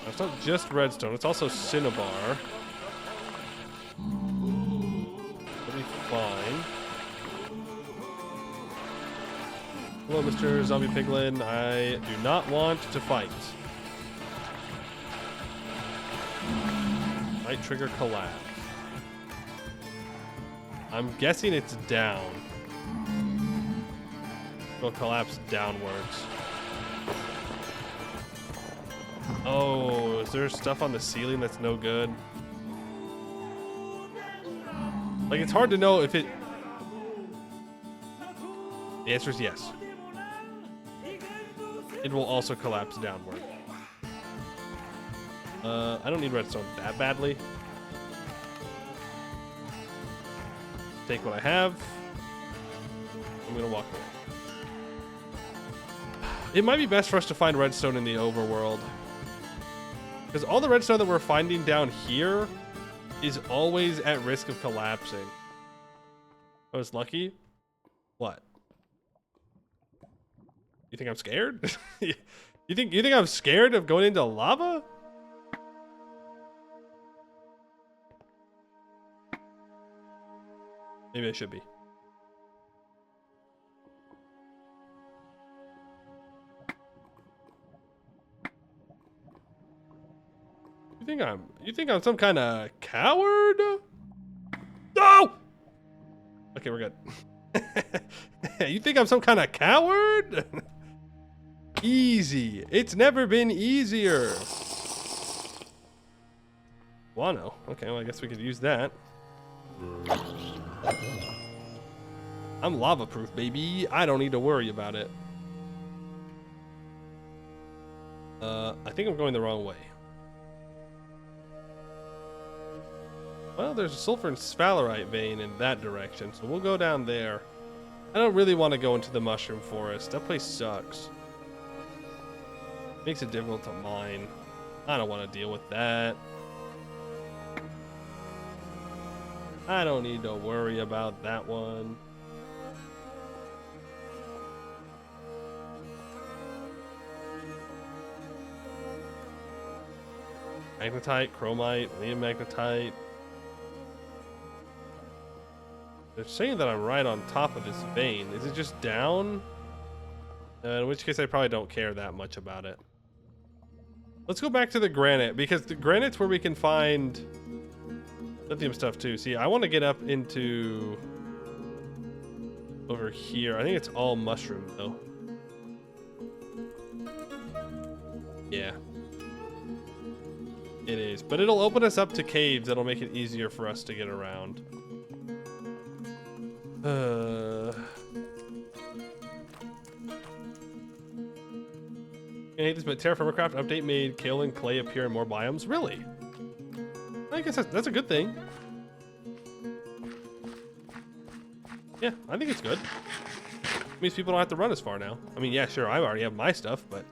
It's not just redstone, it's also cinnabar. It'll be fine. Hello, Mr. Zombie Piglin. I do not want to fight. Might trigger collapse. I'm guessing it's down. It'll collapse downwards. Oh, is there stuff on the ceiling that's no good? Like, it's hard to know if it... The answer is yes. It will also collapse downward. I don't need redstone that badly. Take what I have. I'm gonna walk away. It might be best for us to find redstone in the overworld. Because all the redstone that we're finding down here is always at risk of collapsing. I was lucky. What? You think I'm scared? You think I'm scared of going into lava? Maybe I should be. You think I'm some kind of coward? No! Okay, we're good. You think I'm some kind of coward? Easy. It's never been easier. Guano. Okay, well, I guess we could use that. I'm lava proof, baby. I don't need to worry about it. I think I'm going the wrong way. Well, there's a sulfur and sphalerite vein in that direction, so we'll go down there. I don't really want to go into the mushroom forest. That place sucks. Makes it difficult to mine. I don't want to deal with that. I don't need to worry about that one. Magnetite, chromite, liam magnetite. They're saying that I'm right on top of this vein. Is it just down? In which case I probably don't care that much about it. Let's go back to the granite, because the granite's where we can find lithium stuff too. See, I want to get up into over here. I think it's all mushroom though. Yeah. It is, but it'll open us up to caves that'll make it easier for us to get around. I hate this, but TerraFirmaGreg update made kale and clay appear in more biomes. Really? I guess that's a good thing. Yeah, I think it's good. It means people don't have to run as far now. I mean, yeah, sure, I already have my stuff, but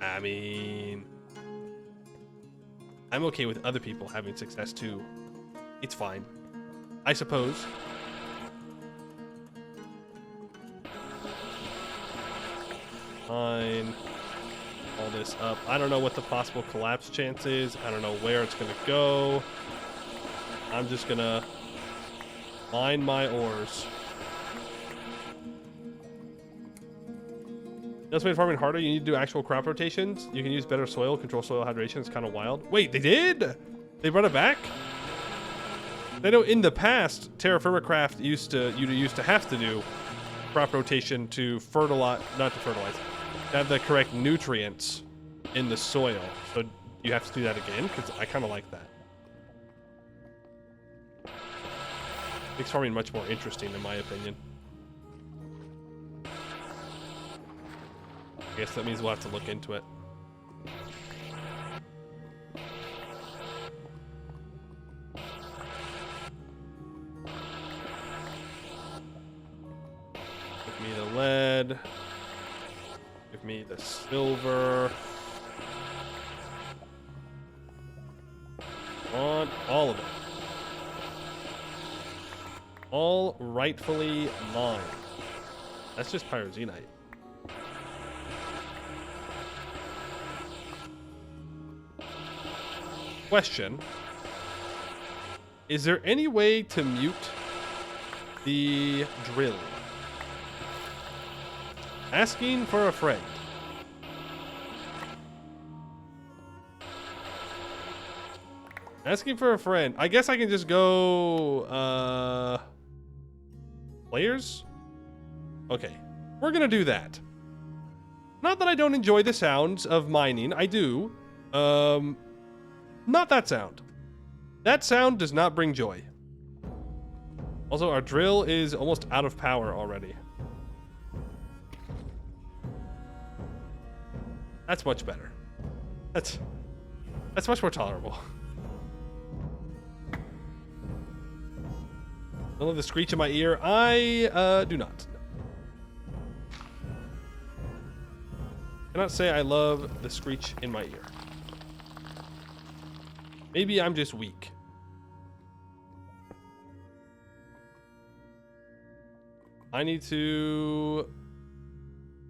I mean, I'm okay with other people having success too. It's fine, I suppose. Fine. All this up. I don't know what the possible collapse chance is. I don't know where it's gonna go. I'm just gonna mine my ores. That's made farming harder. You need to do actual crop rotations. You can use better soil, control soil hydration. It's kind of wild. Wait, they did? They brought it back? I know in the past, TerraFirmaGreg used to have to do crop rotation to fertilize, not to fertilize, to have the correct nutrients in the soil. So you have to do that again? Because I kind of like that. Makes farming much more interesting, in my opinion. I guess that means we'll have to look into it. Give me the lead. Give me the silver. Want all of it. All rightfully mine. That's just pyroxenite. Question. Is there any way to mute the drill? Asking for a friend. Asking for a friend. I guess I can just go, players? Okay. We're gonna do that. Not that I don't enjoy the sounds of mining. I do. Not that sound. That sound does not bring joy. Also, our drill is almost out of power already. That's much better. That's much more tolerable. I love the screech in my ear. I do not. I cannot say I love the screech in my ear. Maybe I'm just weak. I need to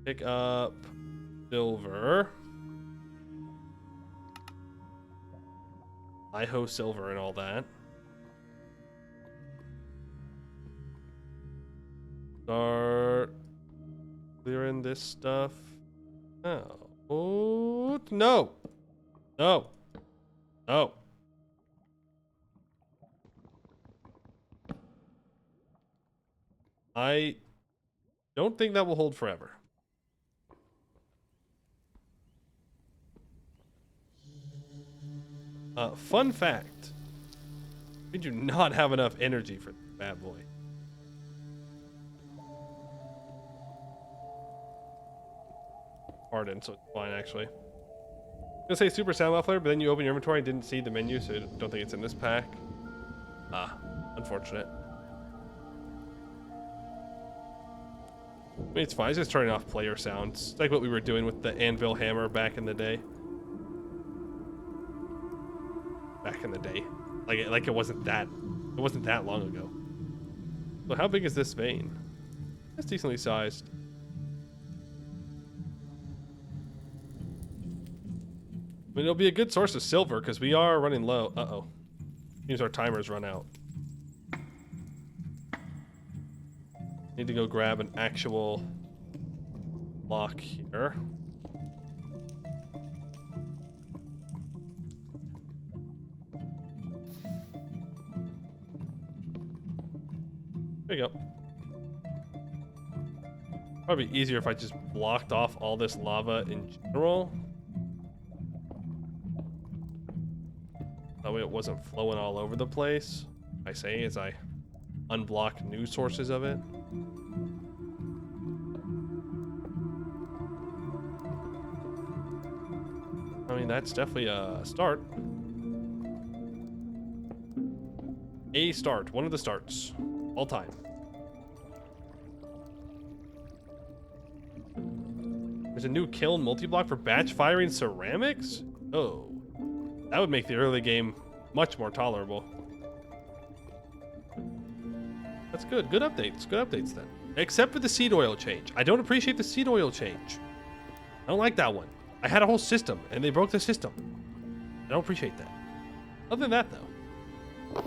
pick up silver. IHO silver and all that. Start clearing this stuff. Oh, no. No. No. I don't think that will hold forever. Fun fact. We do not have enough energy for this bad boy. Pardon, so it's fine actually. I was gonna say super sound muffler, but then you open your inventory and didn't see the menu, so I don't think it's in this pack. Ah, unfortunate. I mean, it's fine. It's just turning off player sounds. It's like what we were doing with the anvil hammer back in the day. Back in the day. Like it wasn't that long ago. So how big is this vein? It's decently sized. I mean, it'll be a good source of silver because we are running low. Uh-oh. Seems our timer's run out. Need to go grab an actual block here. There you go. Probably easier if I just blocked off all this lava in general. That way it wasn't flowing all over the place. I say as I unblock new sources of it. I mean, that's definitely a start. A start. One of the starts. All time. There's a new kiln multi-block for batch firing ceramics? Oh. That would make the early game much more tolerable. That's good. Good updates. Good updates then. Except for the seed oil change. I don't appreciate the seed oil change. I don't like that one. I had a whole system, and they broke the system. I don't appreciate that. Other than that, though.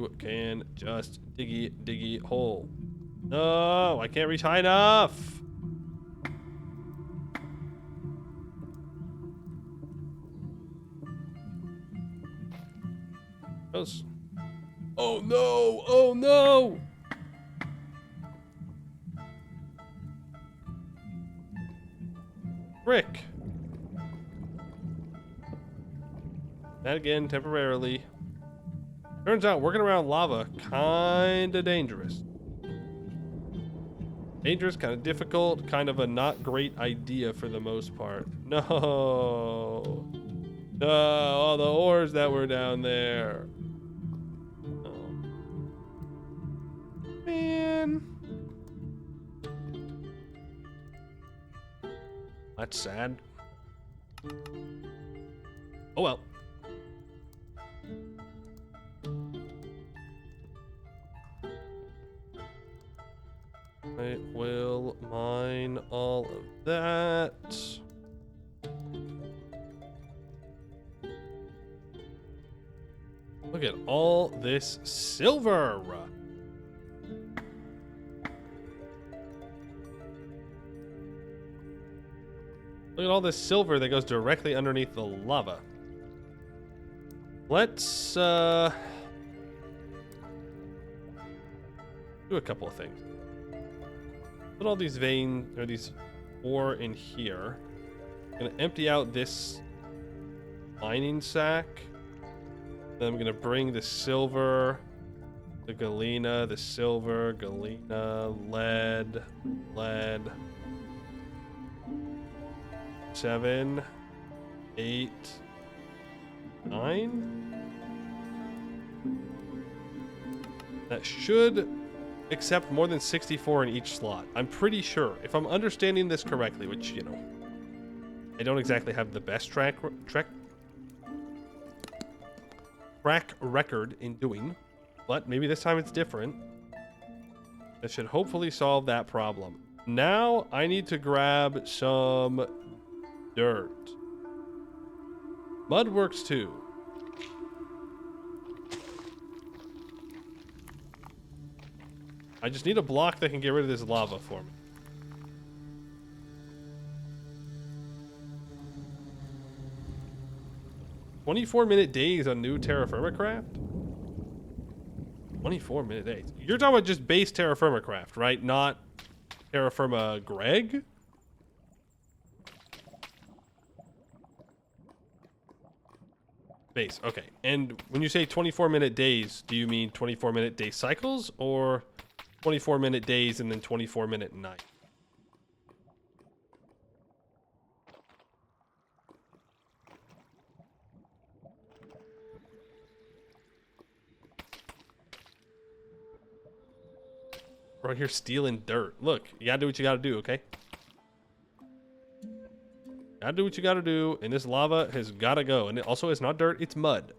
you can just diggy hole. No, I can't reach high enough. Oh no! Oh no! Frick. That again, temporarily. Turns out working around lava, kinda dangerous. Dangerous, kind of difficult, kind of a not great idea for the most part. No. No, all the ores that were down there. Oh. Man. That's sad. Oh well. I will mine all of that. Look at all this silver. Look at all this silver that goes directly underneath the lava. Let's do a couple of things. Put all these veins or these ore in here. I'm gonna empty out this mining sack. Then I'm gonna bring the silver, the galena, the silver, galena, lead. 7, 8, 9. That should accept more than 64 in each slot. I'm pretty sure, if I'm understanding this correctly, which, you know, I don't exactly have the best track record in doing, but maybe this time it's different. That should hopefully solve that problem. Now I need to grab some dirt. Mud works too. I just need a block that can get rid of this lava for me. "24-minute days on new TerraFirmaCraft?" 24-minute days. You're talking about just base TerraFirmaCraft, right? Not TerraFirmaGreg? Base, okay. And when you say 24-minute days, do you mean 24-minute day cycles or 24-minute days and then 24-minute night? Right here stealing dirt. Look, you gotta do what you gotta do, okay? Gotta do what you gotta do, and this lava has gotta go. And it also is not dirt, it's mud.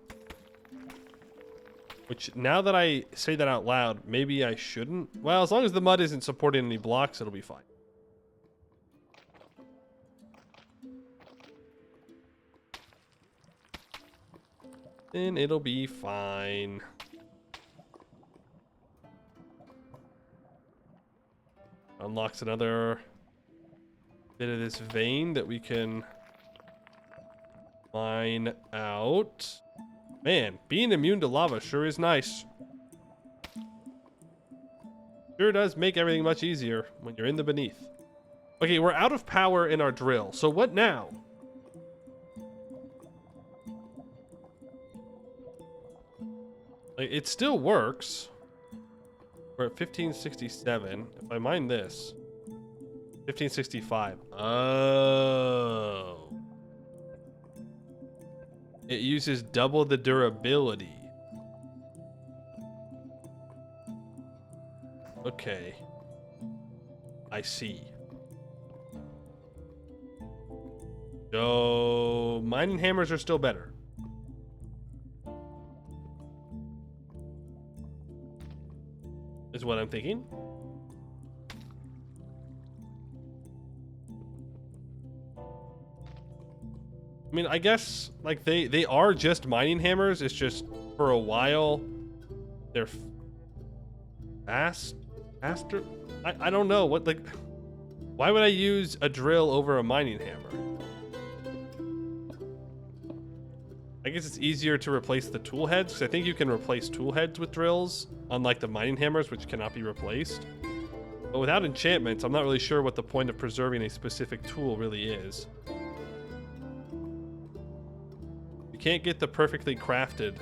Which, now that I say that out loud, maybe I shouldn't. Well, as long as the mud isn't supporting any blocks, it'll be fine. Then it'll be fine. Unlocks another bit of this vein that we can mine out. Man, being immune to lava sure is nice. Sure does make everything much easier when you're in the beneath. Okay, we're out of power in our drill. So what now? Like, it still works. We're at 1567. If I mine this, 1565. Oh. It uses double the durability. Okay. I see. So, mining hammers are still better. Is what I'm thinking. I mean, I guess like they are just mining hammers. It's just for a while They're faster. I don't know what, like, why would I use a drill over a mining hammer? I guess it's easier to replace the tool heads, because I think you can replace tool heads with drills, unlike the mining hammers, which cannot be replaced. But without enchantments, I'm not really sure what the point of preserving a specific tool really is. You can't get the perfectly crafted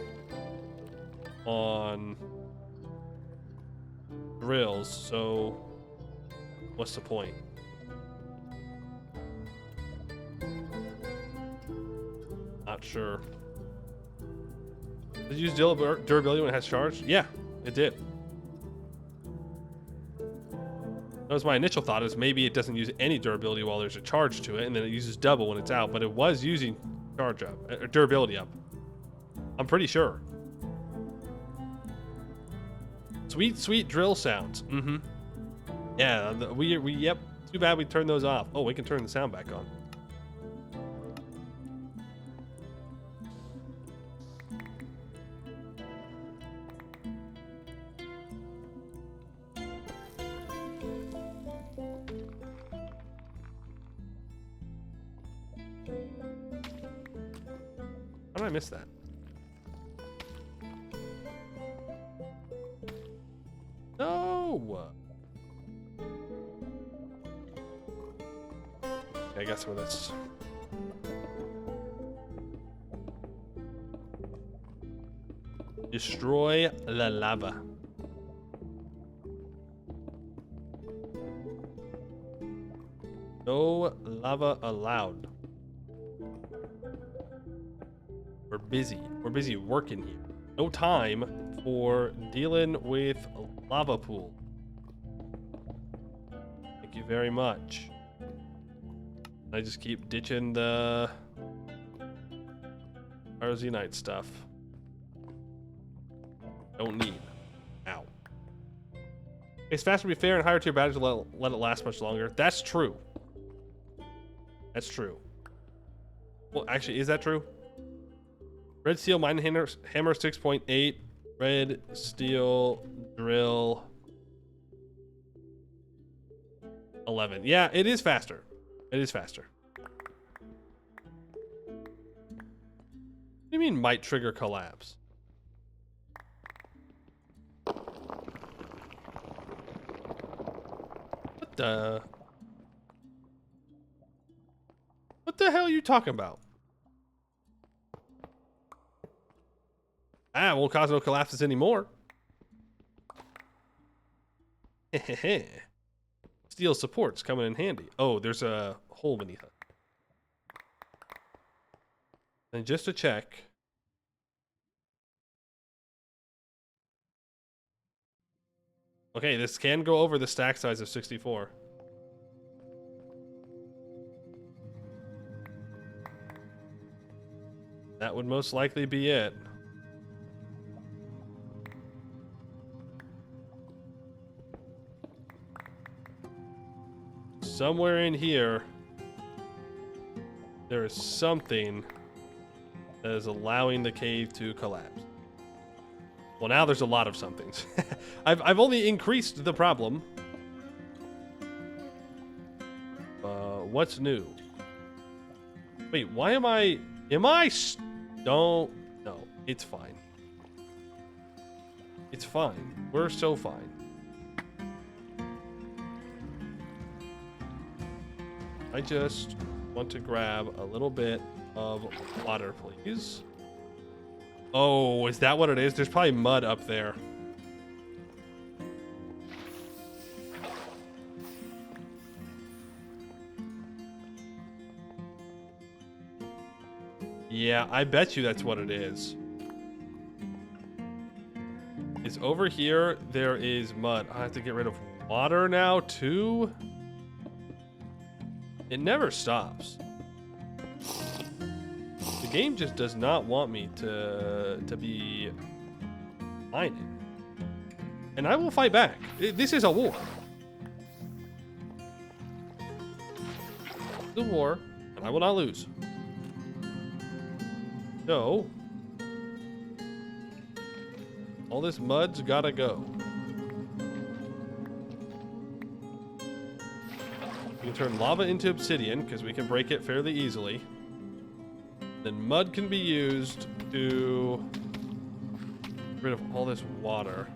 on drills, so what's the point? Not sure. Did you use durability when it has charge? Yeah, it did. That was my initial thought, is maybe it doesn't use any durability while there's a charge to it, and then it uses double when it's out, but it was using charge up, or durability up. I'm pretty sure. Sweet, sweet drill sounds. Mm-hmm. Yeah, yep. Too bad we turned those off. Oh, we can turn the sound back on. How did I miss that? No! Okay, I guess with this. Destroy la lava. No lava allowed. We're busy. We're busy working here. No time for dealing with a lava pool. Thank you very much. I just keep ditching the Arzenite stuff. Don't need. Ow. It's faster to be fair and higher tier badges to let it last much longer. That's true. That's true. Well, actually, is that true? Red steel mine hammer 6.8. Red steel drill 11. Yeah, it is faster. It is faster. What do you mean might trigger collapse? What the hell are you talking about? Ah, won't cause no collapses anymore. Steel supports coming in handy. Oh, there's a hole beneath it. And just to check. Okay, this can go over the stack size of 64. That would most likely be it. Somewhere in here, there is something that is allowing the cave to collapse. Well, now there's a lot of somethings. I've only increased the problem. What's new? Wait, why am I... Don't... No, it's fine. It's fine. We're so fine. I just want to grab a little bit of water, please. Oh, is that what it is? There's probably mud up there. Yeah, I bet you that's what it is. It's over here. There is mud. I have to get rid of water now, too. It never stops. The game just does not want me to be mining. And I will fight back. This is a war. It's a war, and I will not lose. So, All this mud's gotta go. We can turn lava into obsidian because we can break it fairly easily. Then mud can be used to get rid of all this water.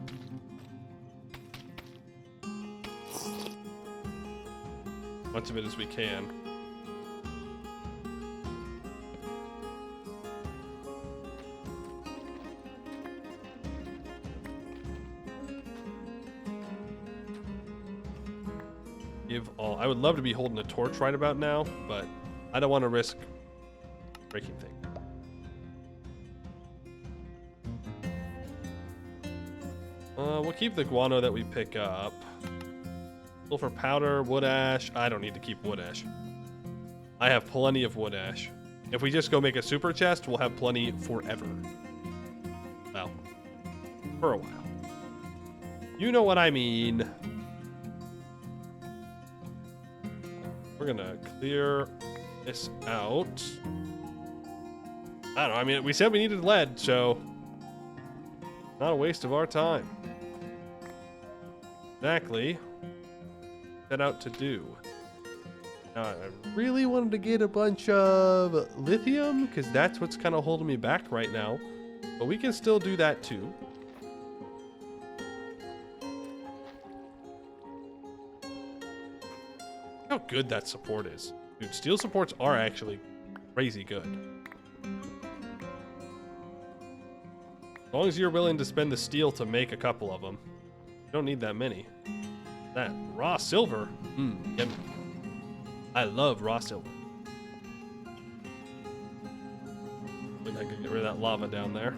Much of it as we can. I would love to be holding a torch right about now, but I don't want to risk breaking things. We'll keep the guano that we pick up. Sulfur powder, wood ash. I don't need to keep wood ash. I have plenty of wood ash. If we just go make a super chest, we'll have plenty forever. Well, for a while. You know what I mean. We're gonna clear this out. I don't know, I mean, we said we needed lead, so not a waste of our time. Exactly. Set out to do. Now, I really wanted to get a bunch of lithium, because that's what's kind of holding me back right now. But we can still do that too. How good that support is. Dude, steel supports are actually crazy good. As long as you're willing to spend the steel to make a couple of them. You don't need that many. That raw silver. Yummy. I love raw silver. I think I could get rid of that lava down there.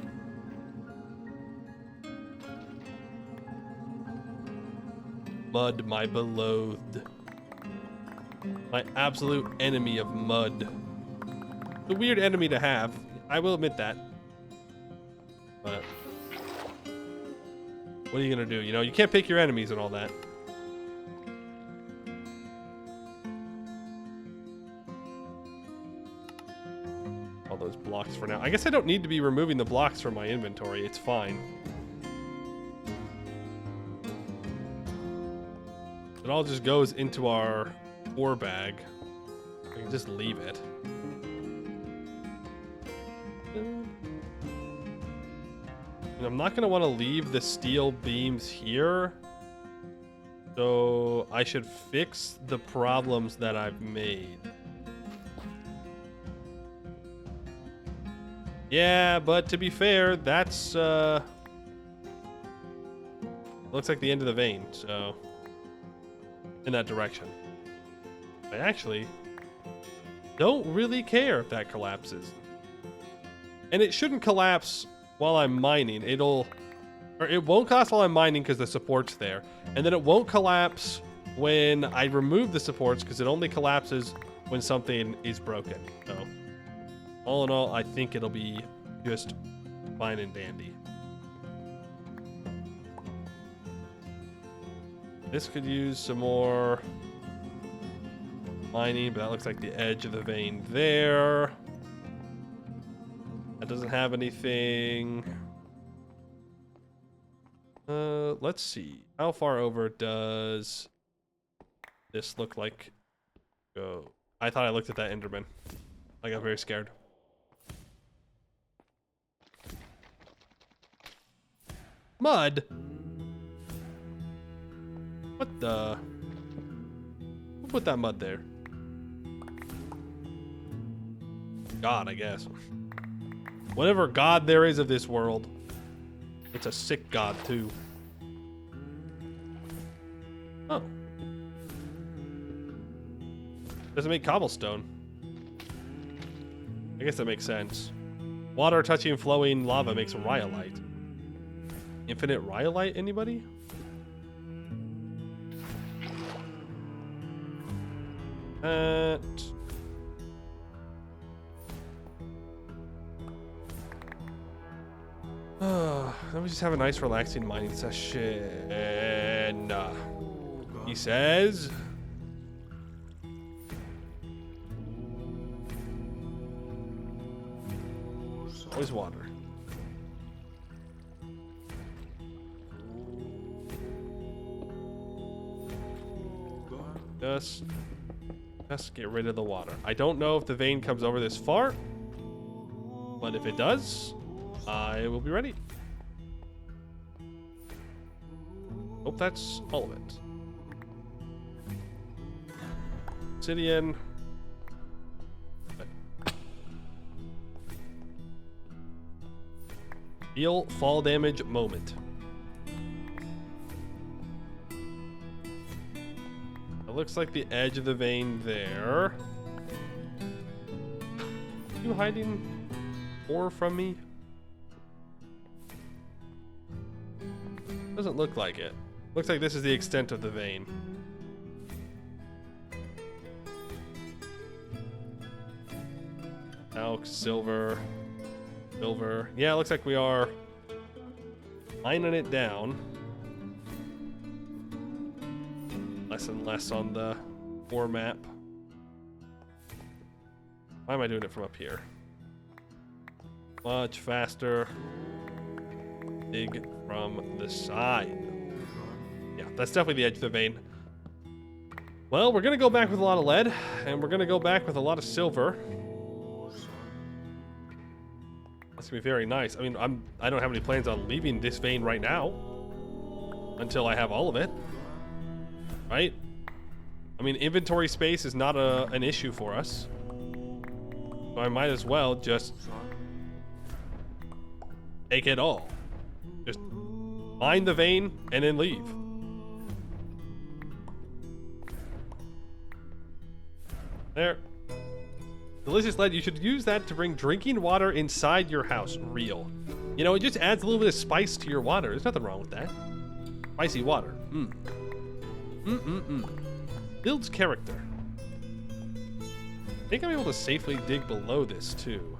Mud, my beloved. My absolute enemy of mud. It's a weird enemy to have. I will admit that. But what are you gonna do? You know, you can't pick your enemies and all that. All those blocks for now. I guess I don't need to be removing the blocks from my inventory. It's fine. It all just goes into our ore bag. We can just leave it. And I'm not going to want to leave the steel beams here. So I should fix the problems that I've made. Yeah, but to be fair, that's looks like the end of the vein, so in that direction. I actually don't really care if that collapses. And it shouldn't collapse while I'm mining. It won't collapse while I'm mining because the support's there. And then it won't collapse when I remove the supports because it only collapses when something is broken. So all in all, I think it'll be just fine and dandy. This could use some more mining, but that looks like the edge of the vein there. That doesn't have anything. Let's see. How far over does this look like? Go. I thought I looked at that Enderman. I got very scared. Mud? What the? Who put that mud there? God, I guess. Whatever god there is of this world. It's a sick god, too. Oh. Doesn't make cobblestone. I guess that makes sense. Water touching flowing lava makes rhyolite. Infinite rhyolite, anybody? Let me just have a nice relaxing mining session. He says always water. Just get rid of the water. I don't know if the vein comes over this far, but if it does, I will be ready. Hope that's all of it. Obsidian. Heal fall damage moment. It looks like the edge of the vein there. Are you hiding more from me? Doesn't look like it. Looks like this is the extent of the vein. Alk, silver. Silver. Yeah, it looks like we are lining it down. Less and less on the core map. Why am I doing it from up here? Much faster. Dig from the side. Yeah, that's definitely the edge of the vein. Well, we're gonna go back with a lot of lead, and we're gonna go back with a lot of silver. That's gonna be very nice. I mean, I don't have any plans on leaving this vein right now until I have all of it. Right? I mean, inventory space is not an issue for us. So I might as well just take it all. Just mine the vein and then leave. There. Delicious lead. You should use that to bring drinking water inside your house. Real. You know, it just adds a little bit of spice to your water. There's nothing wrong with that. Spicy water. Builds character. I think I'm able to safely dig below this too.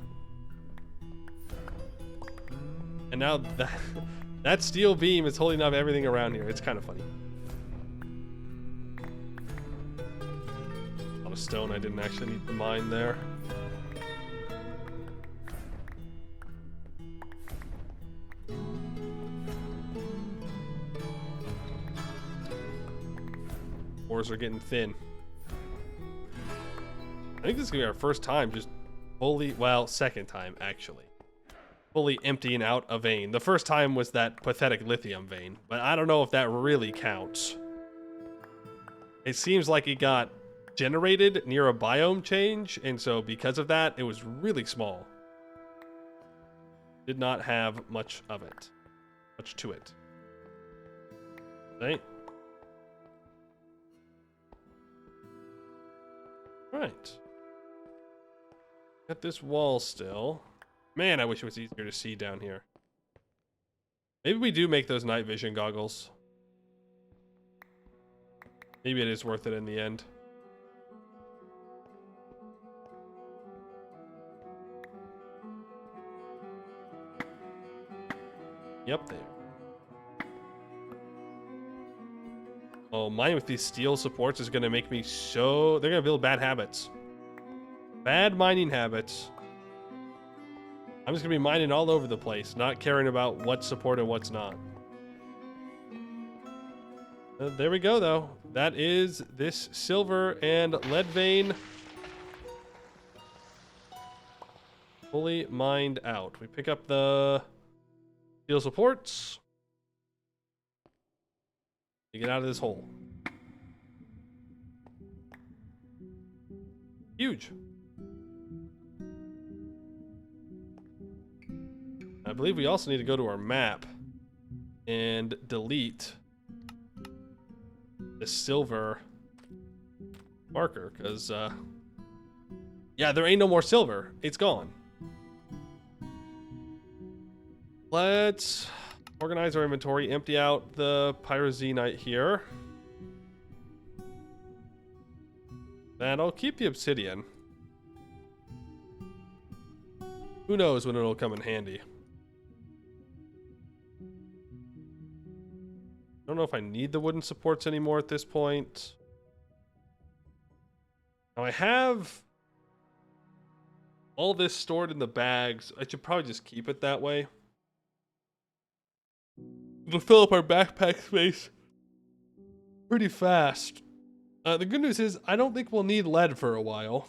And now that steel beam is holding up everything around here. It's kind of funny. A lot of stone I didn't actually need to mine there. Ores are getting thin. I think this is gonna be our first time just fully, well, second time actually, fully emptying out a vein. The first time was that pathetic lithium vein, but I don't know if that really counts. It seems like it got generated near a biome change, and so because of that, it was really small. Did not have much of it, much to it. Right? Right. Got this wall still. Man, I wish it was easier to see down here. Maybe we do make those night vision goggles. Maybe it is worth it in the end. Yep, there. Oh, mining with these steel supports is going to make me so... They're going to build bad habits. Bad mining habits. I'm just going to be mining all over the place, not caring about what's supported and what's not. There we go, though. That is this silver and lead vein. Fully mined out. We pick up the steel supports. You get out of this hole. Huge. I believe we also need to go to our map and delete the silver marker, because yeah, there ain't no more silver. It's gone. Let's organize our inventory, empty out the pyroxenite here. And I'll keep the obsidian. Who knows when it'll come in handy. I don't know if I need the wooden supports anymore at this point. Now I have all this stored in the bags. I should probably just keep it that way. It'll fill up our backpack space pretty fast. The good news is I don't think we'll need lead for a while.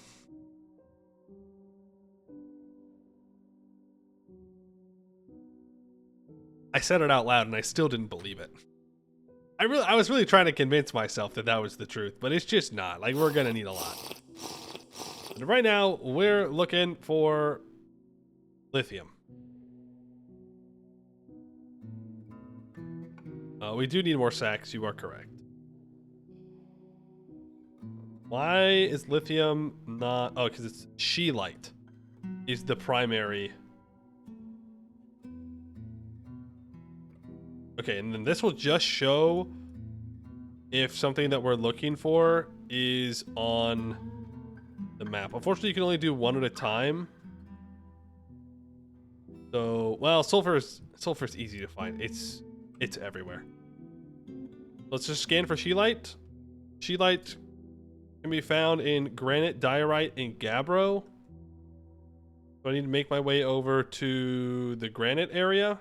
I said it out loud and I still didn't believe it. I was really trying to convince myself that that was the truth, but it's just not. Like, we're gonna need a lot. But right now, we're looking for lithium. We do need more sacks, you are correct. Why is lithium not... Oh, because it's scheelite is the primary. Okay, and then this will just show if something that we're looking for is on the map. Unfortunately, you can only do one at a time. So, well, sulfur's easy to find. It's everywhere. Let's just scan for scheelite. Scheelite can be found in granite, diorite, and gabbro. So I need to make my way over to the granite area.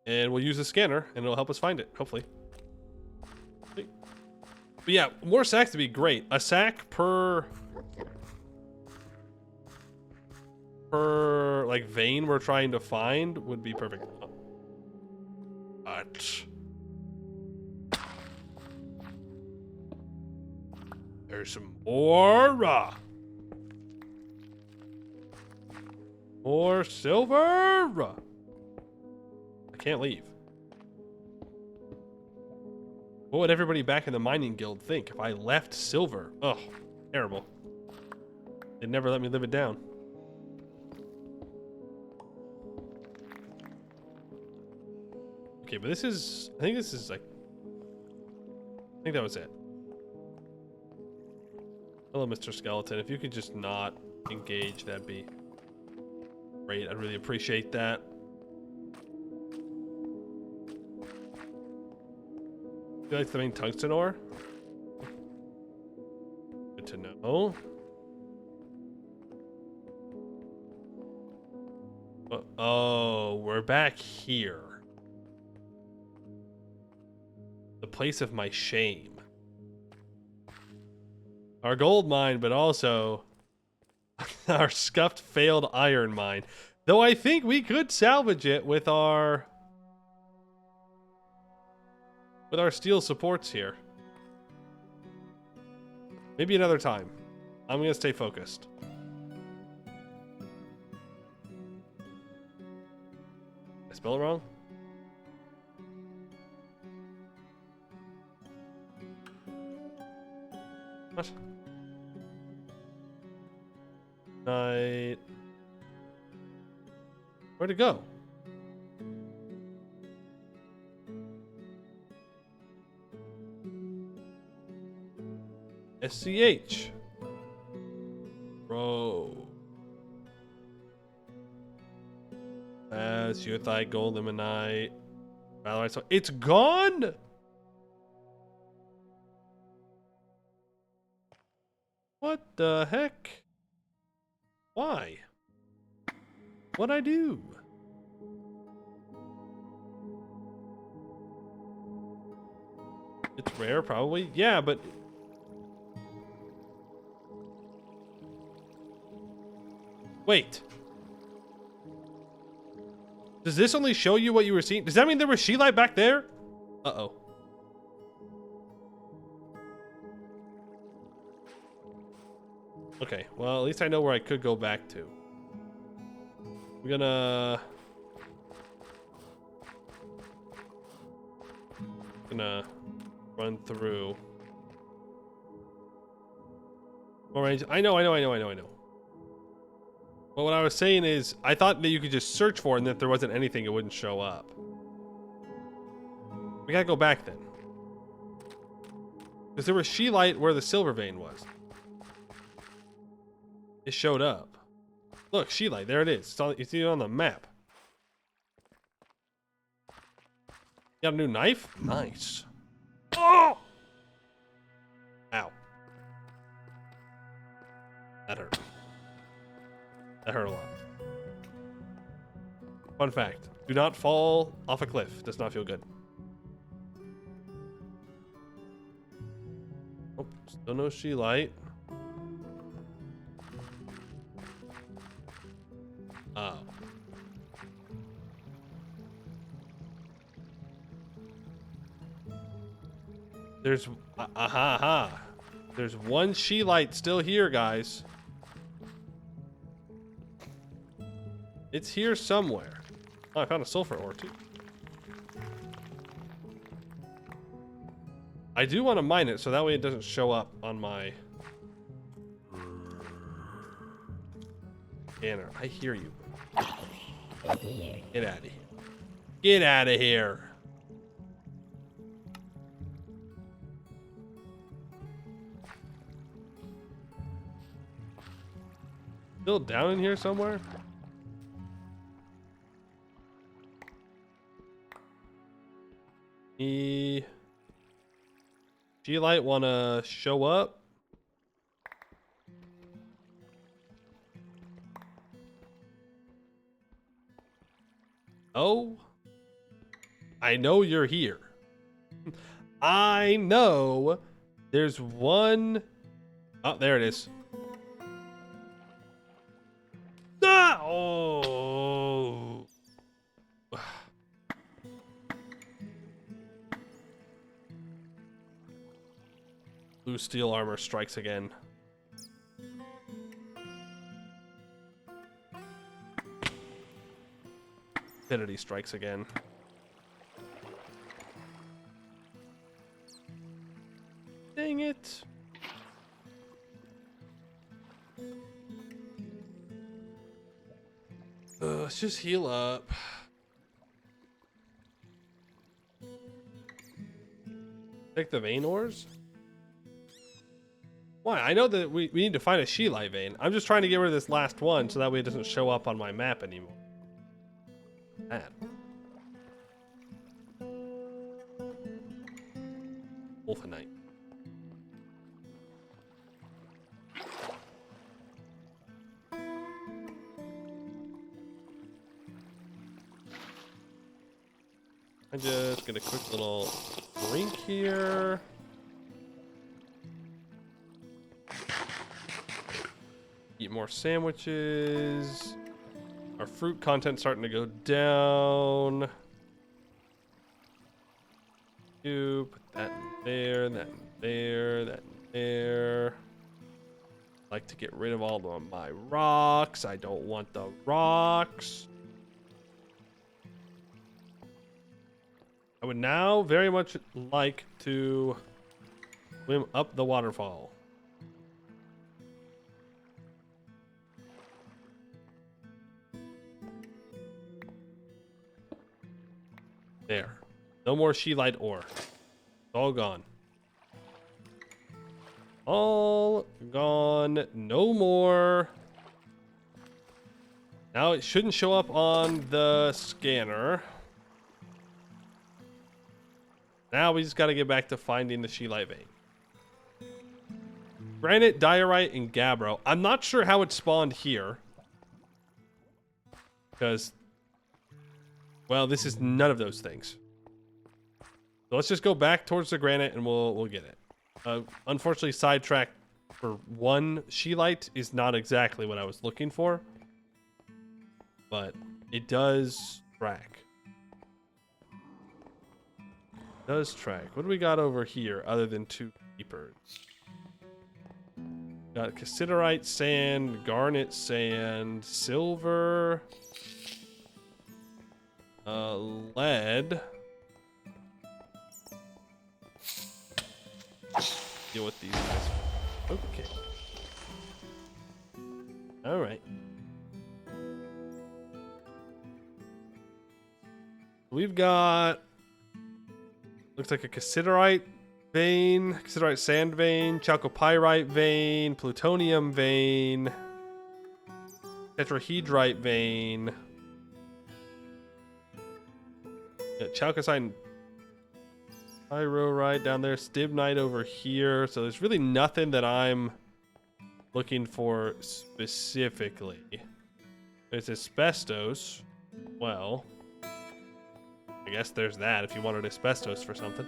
And we'll use the scanner, and it'll help us find it, hopefully. But yeah, more sacks would be great. A sack per like vein we're trying to find would be perfect. But there's some more silver. I can't leave. What would everybody back in the mining guild think if I left silver? Ugh, terrible. They'd never let me live it down. Okay, but this is... I think this is like... I think that was it. Hello, Mr. Skeleton. If you could just not engage, that'd be great. I'd really appreciate that. Do you like the main tungsten ore? Good to know. Oh, we're back here. The place of my shame. Our gold mine, but also our scuffed failed iron mine. Though I think we could salvage it with our steel supports here. Maybe another time. I'm gonna stay focused. Did I spell it wrong? What? Night. Where'd it go? SCH. Bro. Suethite, gold, limonite. Valorite. So it's gone? What the heck? Why? What'd I do? It's rare, probably. Yeah, but... Wait. Does this only show you what you were seeing? Does that mean there was scheelite back there? Uh-oh. Okay, well, at least I know where I could go back to. I'm gonna run through. All right, I know. But what I was saying is, I thought that you could just search for it, and if there wasn't anything, it wouldn't show up. We gotta go back then. Because there was scheelite where the silver vein was. It showed up. Look, scheelite, there it is. You see it on the map. Got a new knife? Nice. Oh! Ow. That hurt. That hurt a lot. Fun fact. Do not fall off a cliff. Does not feel good. Still no Sheelite. Oh. There's There's one Sheelite still here, guys. It's here somewhere. Oh, I found a sulfur ore too. I do want to mine it so that way it doesn't show up on my scanner. I hear you. Get out of here. Get out of here. Still down in here somewhere? G-Light wanna show up? Oh, I know you're here. I know there's one. Oh, there it is. Ah! Oh. Blue steel armor strikes again. Infinity strikes again. Dang it. Let's just heal up. Take the vein ores? Why? I know that we need to find a Sheelite vein. I'm just trying to get rid of this last one so that way it doesn't show up on my map anymore. Bad. Wolfenite. I'm just gonna quick little drink here. Eat more sandwiches. Our fruit content's starting to go down. You put that in there, that in there, that in there. Like to get rid of all of my rocks. I don't want the rocks. I would now very much like to swim up the waterfall. There. No more Sheelite ore. It's all gone. All gone. No more. Now it shouldn't show up on the scanner. Now we just got to get back to finding the Sheelite vein. Granite, diorite, and gabbro. I'm not sure how it spawned here. Because, well, this is none of those things. So let's just go back towards the granite and we'll get it. Unfortunately, sidetrack for one Sheelite is not exactly what I was looking for. But it does track. Does track. What do we got over here other than two keepers? Got cassiterite sand, garnet sand, silver, lead. Deal with these guys. Okay. All right. We've got, looks like a cassiterite vein, cassiterite sand vein, chalcopyrite vein, plutonium vein, tetrahedrite vein, chalcocite and pyrorite down there, stibnite over here. So there's really nothing that I'm looking for specifically. There's asbestos. Well, I guess there's that if you wanted asbestos for something.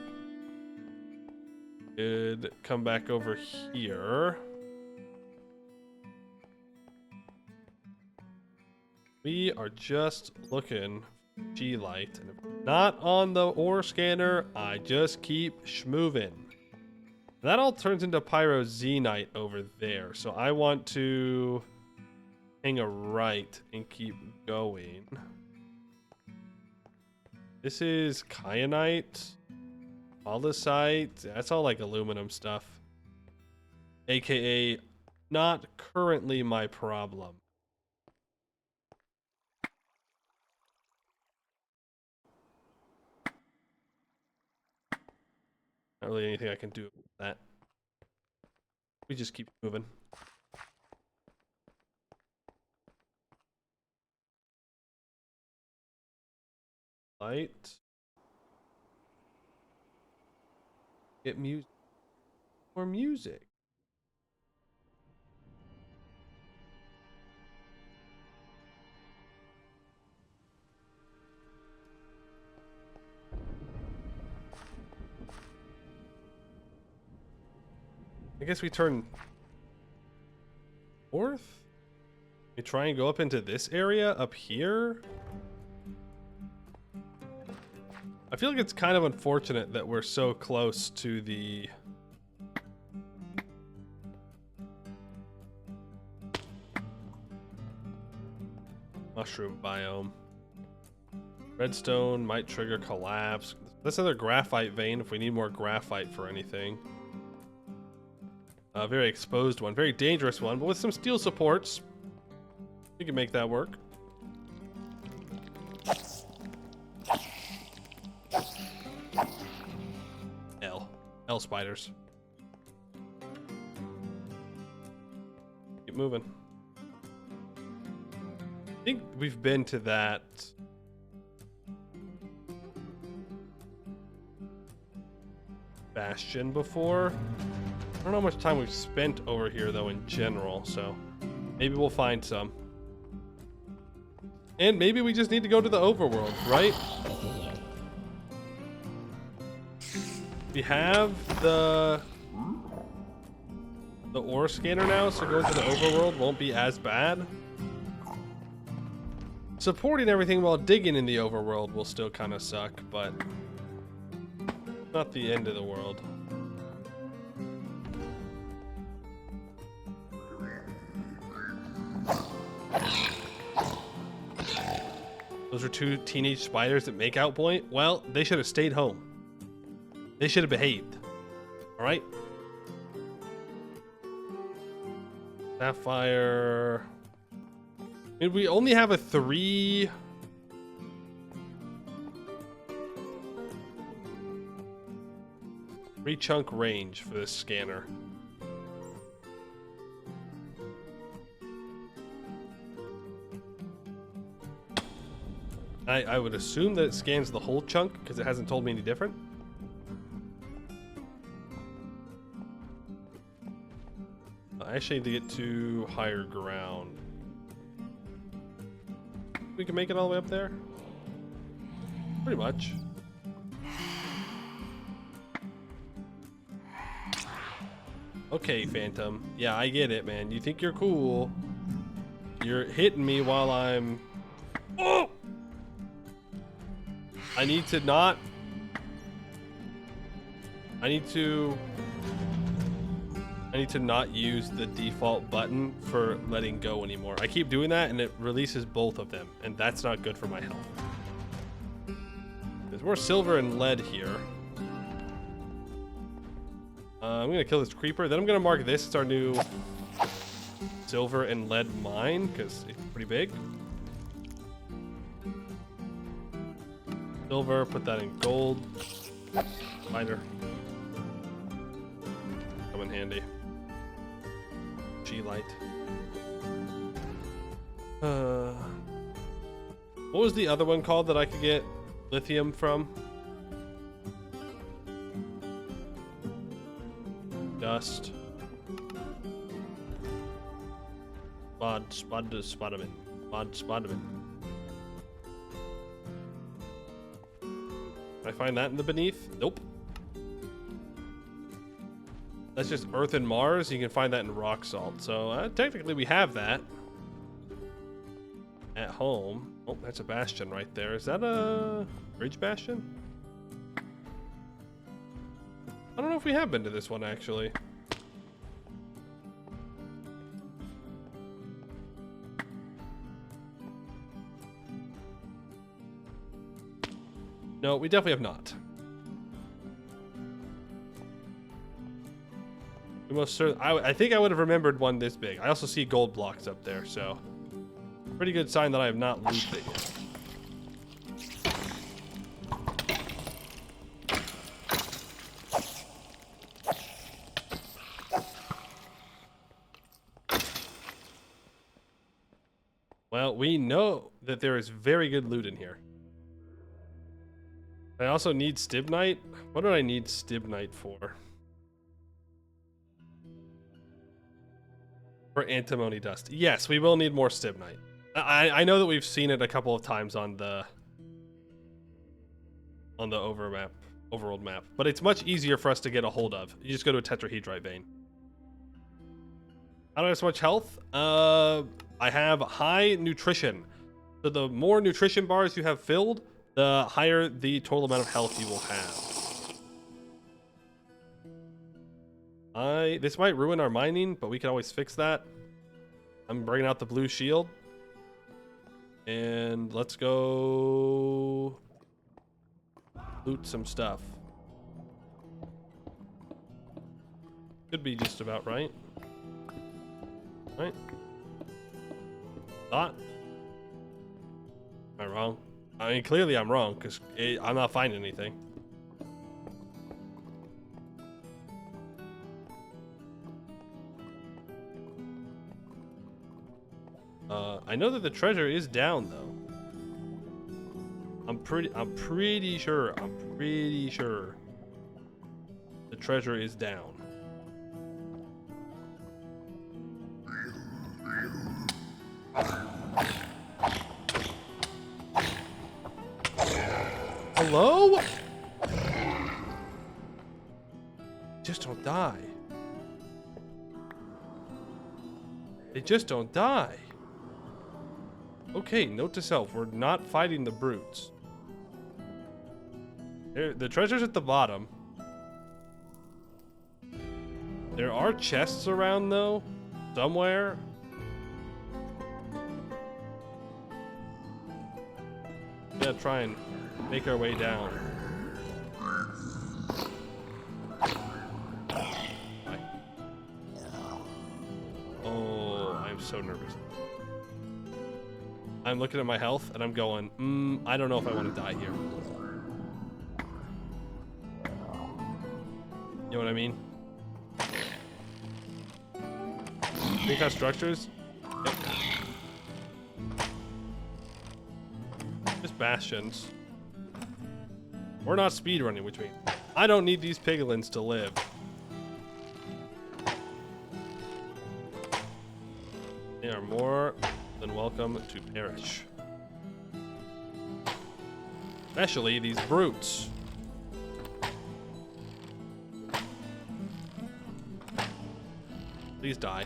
Could come back over here. We are just looking for G-light, and if it's not on the ore scanner, I just keep schmoving. That all turns into pyroxenite over there, so I want to hang a right and keep going. This is kyanite, polysite. That's all like aluminum stuff, aka not currently my problem. Not really anything I can do with that. We just keep moving. Light. Get music. More music. I guess we turn north. We try and go up into this area up here. I feel like it's kind of unfortunate that we're so close to the mushroom biome. Redstone might trigger collapse. That's another graphite vein if we need more graphite for anything. A very exposed one, very dangerous one, but with some steel supports, we can make that work. L spiders. Keep moving. I think we've been to that bastion before. I don't know how much time we've spent over here though in general, so maybe we'll find some. And maybe we just need to go to the overworld, right? We have the ore scanner now, so going to the overworld won't be as bad. Supporting everything while digging in the overworld will still kind of suck, but not the end of the world. Those are two teenage spiders that make out point. Well, they should have stayed home. They should have behaved. All right. Sapphire. I mean, we only have a 3 chunk range for this scanner. I would assume that it scans the whole chunk because it hasn't told me any different. I actually need to get to higher ground. We can make it all the way up there? Pretty much. Okay, Phantom. Yeah, I get it, man. You think you're cool. You're hitting me while I'm... Oh! I need to not... I need to not use the default button for letting go anymore. I keep doing that and it releases both of them, and that's not good for my health. There's more silver and lead here. I'm gonna kill this creeper, then I'm gonna mark this as our new silver and lead mine, because it's pretty big. Silver, put that in gold. Spider. Come in handy. G-light. What was the other one called that I could get lithium from? Dust. Spodman. Can I find that in the beneath? Nope. That's just Earth and Mars. You can find that in rock salt. So technically we have that at home. Oh, that's a bastion right there. Is that a bridge bastion? I don't know if we have been to this one actually. No, we definitely have not. We most certainly, I think I would have remembered one this big. I also see gold blocks up there, so pretty good sign that I have not looted it yet. Well, we know that there is very good loot in here. I also need stibnite. What do I need stibnite for? For antimony dust. Yes, we will need more stibnite. I know that we've seen it a couple of times on the overworld map, but it's much easier for us to get a hold of. You just go to a tetrahedrite vein. I don't have so much health. I have high nutrition. So the more nutrition bars you have filled, the higher the total amount of health you will have. This might ruin our mining, but we can always fix that. I'm bringing out the blue shield. And let's go loot some stuff. Could be just about right. Right? Not? Am I wrong? I mean, clearly I'm wrong, because I'm not finding anything. I know that the treasure is down, though. I'm pretty sure the treasure is down. Hello? Just don't die. They just don't die. Okay, note to self, we're not fighting the brutes. The treasure's at the bottom. There are chests around, though, somewhere. We gotta try and make our way down. Oh, I'm so nervous. I'm looking at my health and I'm going, I don't know if I want to die here. You know what I mean? Think our structures? Yep. Just bastions. We're not speedrunning, which means I don't need these piglins to live. They are more than welcome to perish. Especially these brutes. Please die.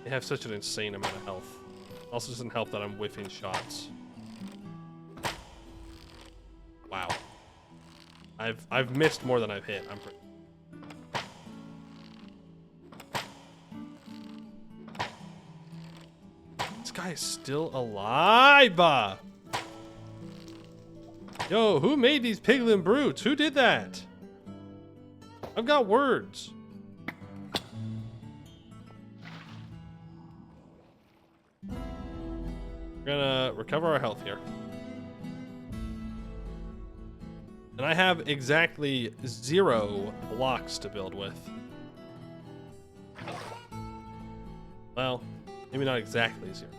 They have such an insane amount of health. Also doesn't help that I'm whiffing shots. Wow. I've missed more than I've hit. I'm pretty. This guy is still alive. Yo, who made these piglin brutes? Who did that? I've got words. We're gonna recover our health here. And I have exactly 0 blocks to build with. Well, maybe not exactly 0.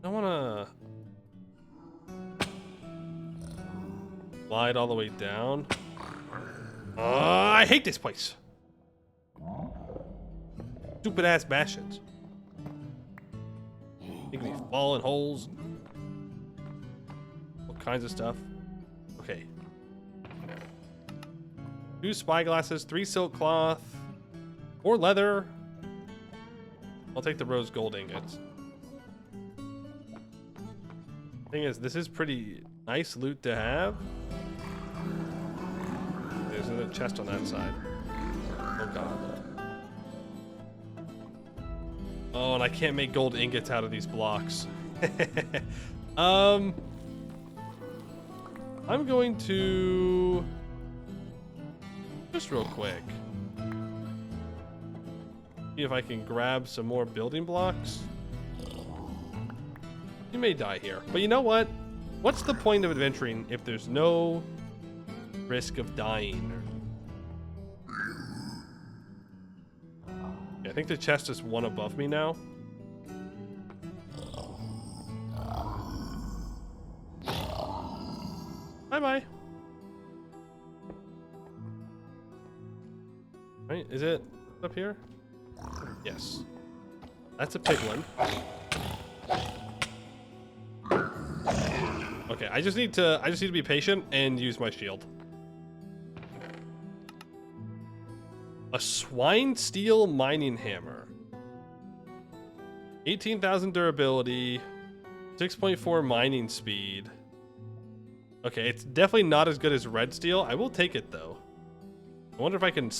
I wanna slide all the way down. I hate this place. Stupid ass bastions. Make me fall in holes. All kinds of stuff. Okay. 2 spyglasses, 3 silk cloth, 4 leather. I'll take the rose gold ingots. Thing is, this is pretty nice loot to have. There's another chest on that side. Oh god. Oh, and I can't make gold ingots out of these blocks. I'm going to just real quick see if I can grab some more building blocks. You may die here, but you know what? What's the point of adventuring if there's no risk of dying? Yeah, I think the chest is one above me now. Bye-bye. Right, is it up here? Yes. That's a piglin. Okay, I just need to be patient and use my shield. A swine steel mining hammer. 18,000 durability, 6.4 mining speed. Okay, it's definitely not as good as red steel. I will take it though. I wonder if I can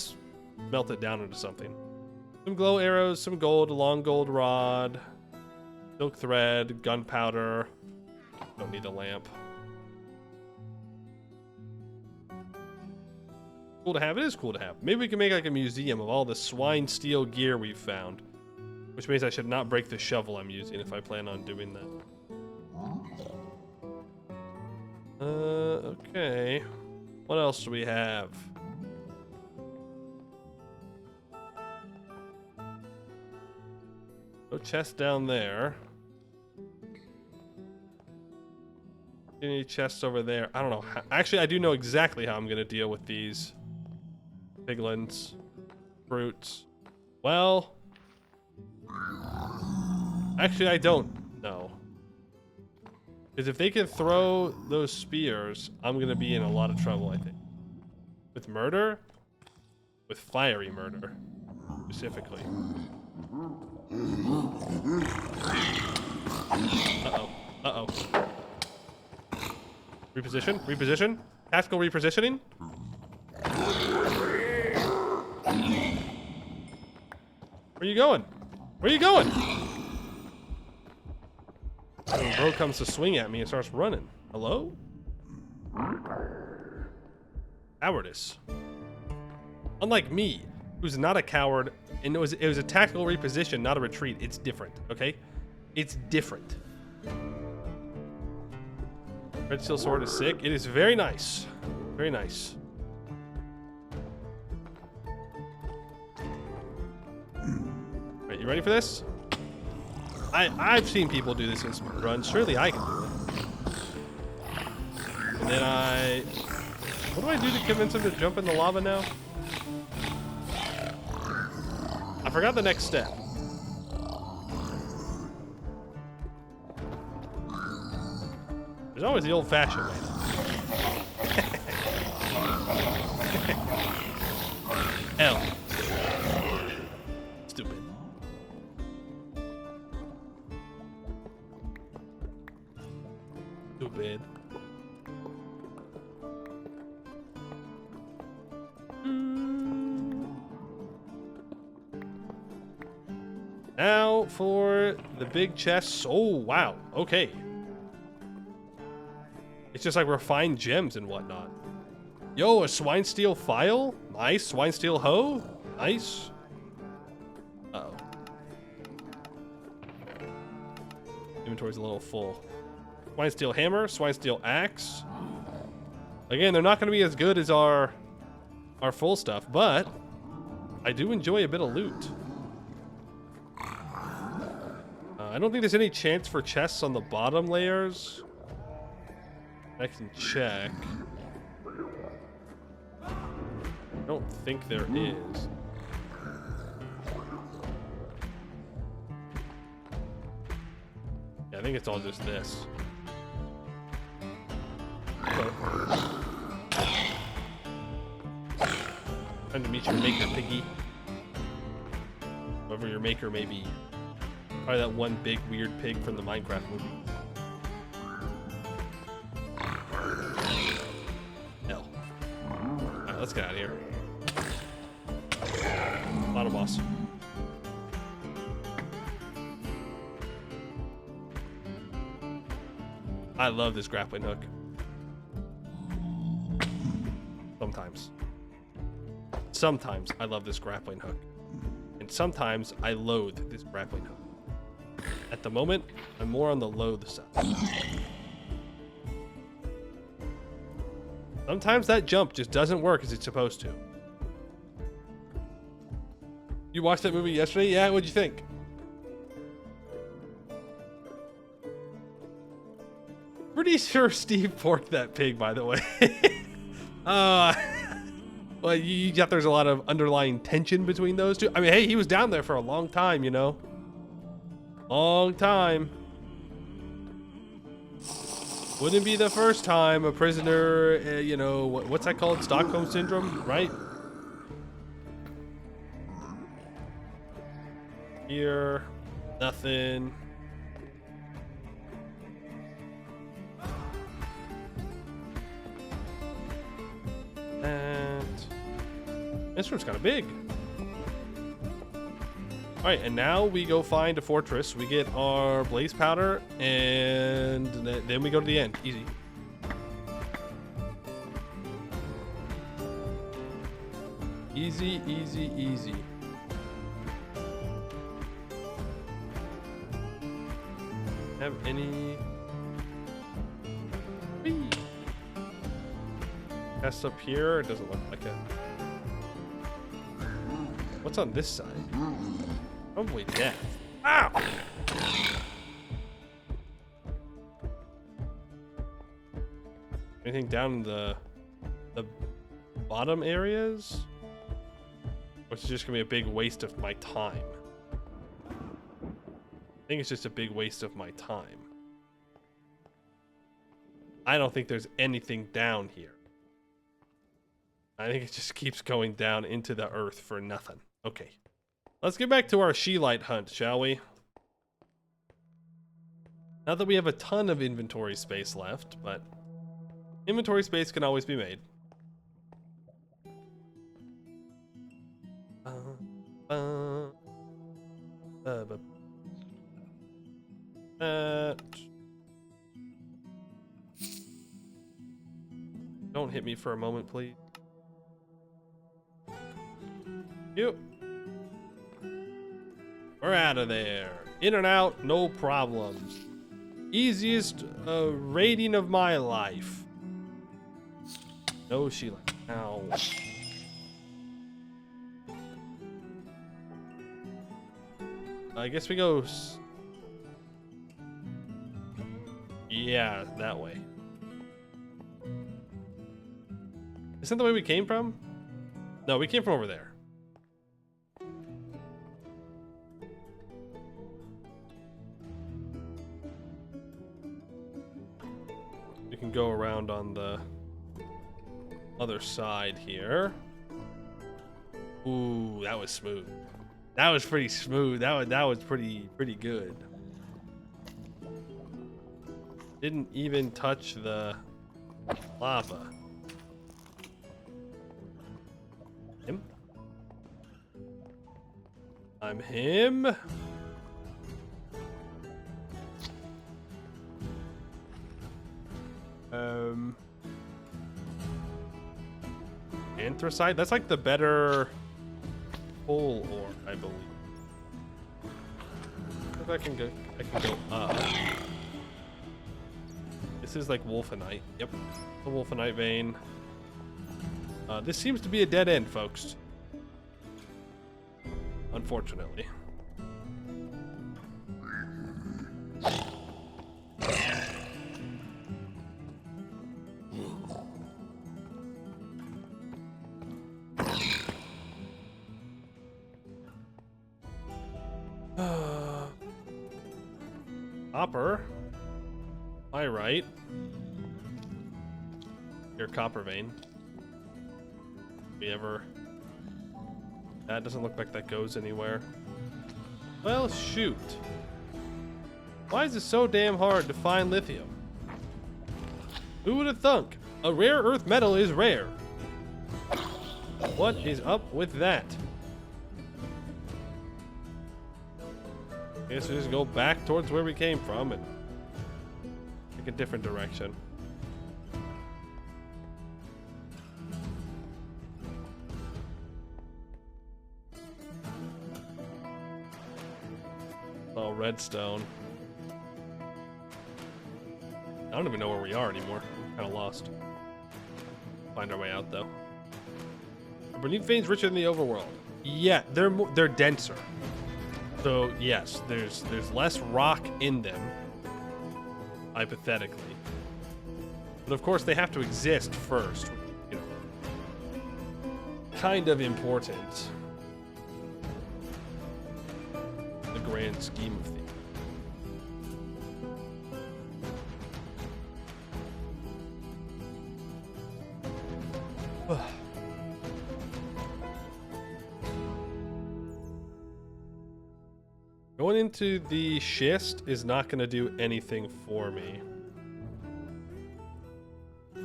melt it down into something. Some glow arrows, some gold, a long gold rod, silk thread, gunpowder. Don't need a lamp. Cool to have. It is cool to have. Maybe we can make like a museum of all the swine steel gear we've found. Which means I should not break the shovel I'm using if I plan on doing that. Okay. What else do we have? No chest down there. Any chests over there? I don't know. Actually, I do know exactly how I'm going to deal with these piglins, fruits. Well, actually, I don't know. Because if they can throw those spears, I'm going to be in a lot of trouble, I think. With murder? With fiery murder, specifically. Uh-oh. Uh-oh. Reposition? Reposition? Tactical repositioning? Where you going? Where you going? When bro comes to swing at me and starts running. Hello? Cowardice. Unlike me, who's not a coward, and it was a tactical reposition, not a retreat. It's different, okay? It's different. Red steel sword is sick. It is very nice. Very nice. Right, you ready for this? I've seen people do this in speedruns. Surely I can do it. And then what do I do to convince him to jump in the lava now? I forgot the next step. There's always the old-fashioned way. L. Stupid. Stupid. Now for the big chests. Oh, wow. Okay. It's just like refined gems and whatnot. Yo, a swine steel file? Nice. Swine steel hoe? Nice. Uh-oh. Inventory's a little full. Swine steel hammer, swine steel axe. Again, they're not going to be as good as our full stuff, but I do enjoy a bit of loot. I don't think there's any chance for chests on the bottom layers. I can check. I don't think there is. Yeah, I think it's all just this. Okay. Time to meet your maker, piggy. Whoever your maker may be. Probably that one big weird pig from the Minecraft movie. Hell. Alright, let's get out of here. Final boss. I love this grappling hook. Sometimes. Sometimes I love this grappling hook. And sometimes I loathe this grappling hook. At the moment, I'm more on the loathe side. Sometimes that jump just doesn't work as it's supposed to. You watched that movie yesterday? Yeah, what'd you think? Pretty sure Steve porked that pig, by the way. Well, you got there's a lot of underlying tension between those two. I mean, hey, he was down there for a long time, you know? Long time. Wouldn't be the first time a prisoner, you know, what's that called? Stockholm Syndrome, right? Here, nothing. And this room's kind of big. All right, and now we go find a fortress. We get our blaze powder, and then we go to the end. Easy. Easy, easy, easy. Have any? Whee. Chest up here. It doesn't look like it. What's on this side? Probably death. Ow! Anything down in the bottom areas? Or is it just gonna be a big waste of my time? I think it's just a big waste of my time. I don't think there's anything down here. I think it just keeps going down into the earth for nothing. Okay. Let's get back to our she-light hunt, shall we? Not that we have a ton of inventory space left, but inventory space can always be made. Don't hit me for a moment, please. Yep. We're out of there. In and out, no problems. Easiest raiding of my life. No, Sheila. Ow. I guess we go. Yeah, that way. Isn't that the way we came from? No, we came from over there. We can go around on the other side here. Ooh, that was smooth. That was pretty smooth. That was pretty good. Didn't even touch the lava. Him? I'm him. Anthracite? That's like the better full ore, I believe. If I can go up. This is like wolfenite. Yep, the wolfenite vein. This seems to be a dead end, folks. Unfortunately. Copper. Pyrite. Your copper vein. We ever That doesn't look like that goes anywhere. Well, shoot. Why is it so damn hard to find lithium? Who would have thunk? A rare earth metal is rare. What is up with that? Guess we just go back towards where we came from and take a different direction. Oh, redstone. I don't even know where we are anymore. I'm kind of lost. Find our way out though. Beneath veins richer than the overworld. Yeah, they're denser. So yes, there's less rock in them, hypothetically. But of course they have to exist first. You know, kind of important. The grand scheme of things. Going into the schist is not going to do anything for me. I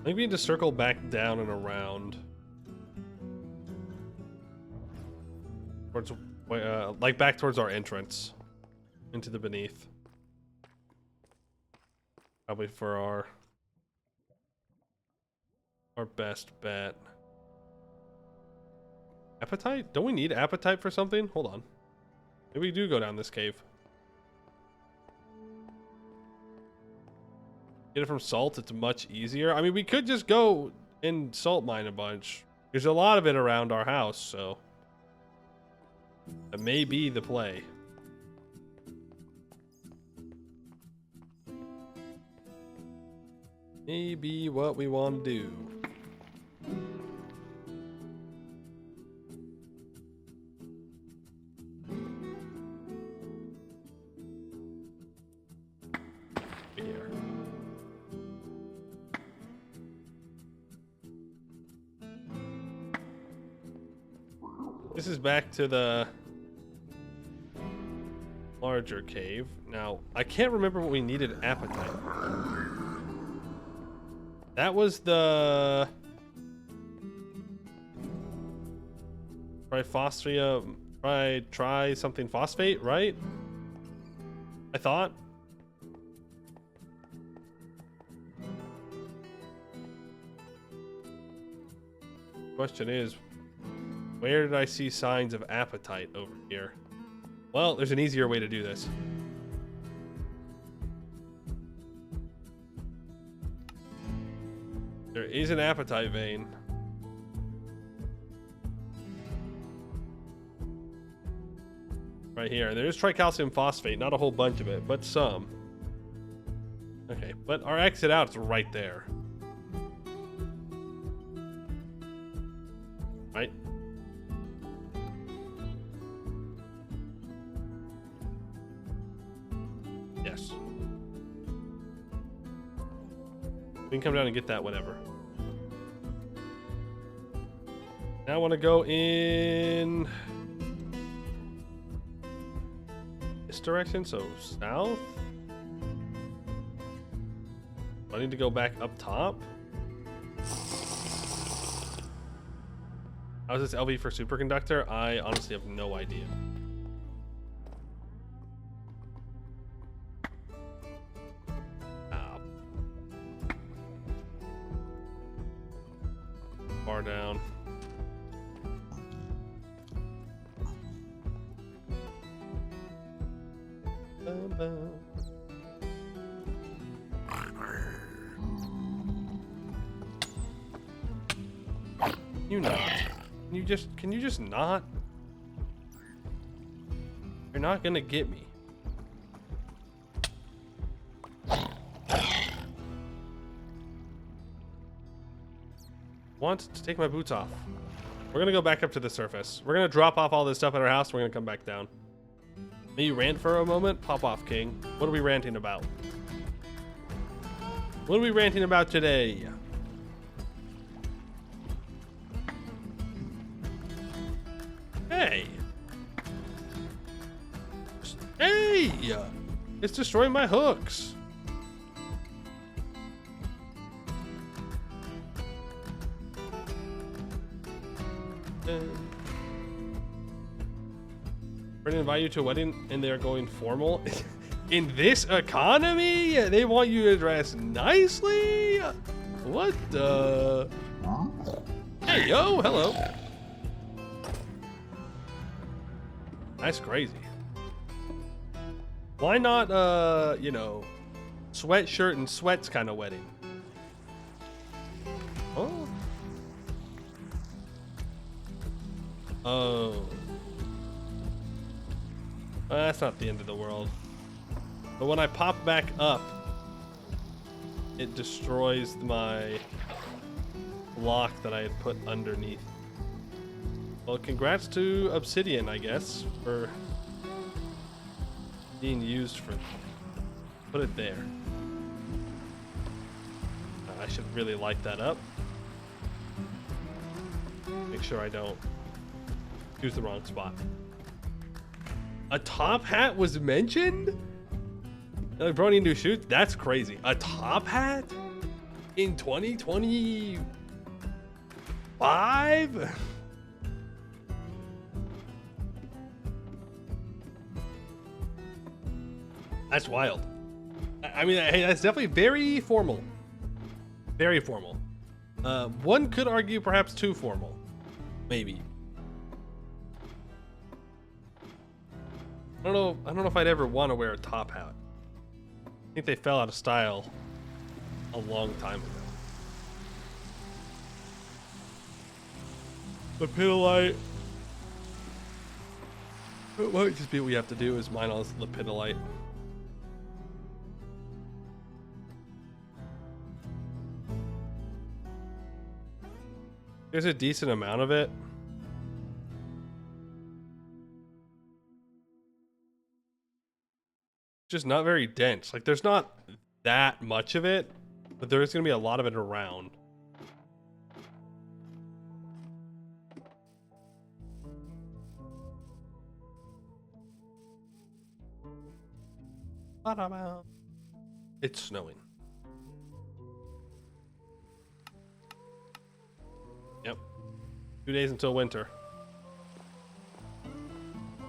think we need to circle back down and around. Towards, like back towards our entrance. Into the beneath. Probably for our best bet. Appetite? Don't we need appetite for something? Hold on. Maybe we do go down this cave. Get it from salt, it's much easier. I mean, we could just go and salt mine a bunch. There's a lot of it around our house, so that may be the play. Maybe what we want to do. This is back to the larger cave. Now, I can't remember what we needed appetite. That was the try something phosphate, right? I thought. Question is, where did I see signs of appetite over here? Well, there's an easier way to do this. There is an appetite vein. Right here. There is tricalcium phosphate, not a whole bunch of it, but some. Okay, but our exit out is right there. Right? Yes. We can come down and get that, whatever. Now I want to go in this direction, so south. I need to go back up top. How is this LV for superconductor? I honestly have no idea. Far down. You not. Can you just not? You're not gonna get me. Want to take my boots off. We're gonna go back up to the surface. We're gonna drop off all this stuff at our house. We're gonna come back down. May you rant for a moment? Pop off, King. What are we ranting about? What are we ranting about today? Hey! It's destroying my hooks. Friend invite you to a wedding and they're going formal. In this economy, they want you to dress nicely? What the? Hey, yo, hello. That's crazy. Why not, you know, sweatshirt and sweats kind of wedding? Oh. Oh. That's not the end of the world. But when I pop back up, it destroys my block that I had put underneath. Well, congrats to Obsidian, I guess, for being used for... Put it there. I should really light that up. Make sure I don't use the wrong spot. A top hat was mentioned? Like, bro, need new shoes? That's crazy. A top hat? In 2025? That's wild. I mean, hey, that's definitely very formal. Very formal. One could argue perhaps too formal. Maybe. I don't know if I'd ever want to wear a top hat. I think they fell out of style a long time ago. The Lapidolite. It might just be what we have to do is mine all this Lapidolite. There's a decent amount of it. Just not very dense. Like, there's not that much of it, but there is going to be a lot of it around. It's snowing. Yep. 2 days until winter.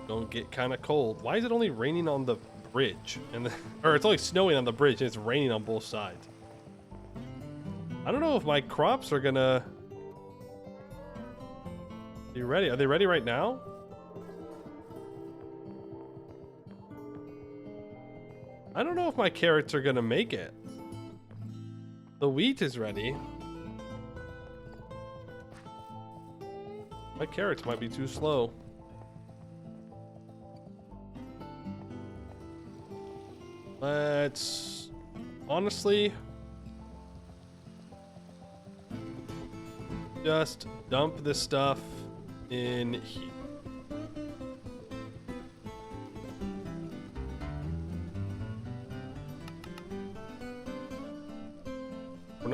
Don't get kind of cold. Why is it only raining on the bridge? Or it's only snowing on the bridge and it's raining on both sides. I don't know if my crops are gonna... Are you ready? Are they ready right now? I don't know if my carrots are gonna make it. The wheat is ready. My carrots might be too slow. Let's honestly just dump this stuff in here.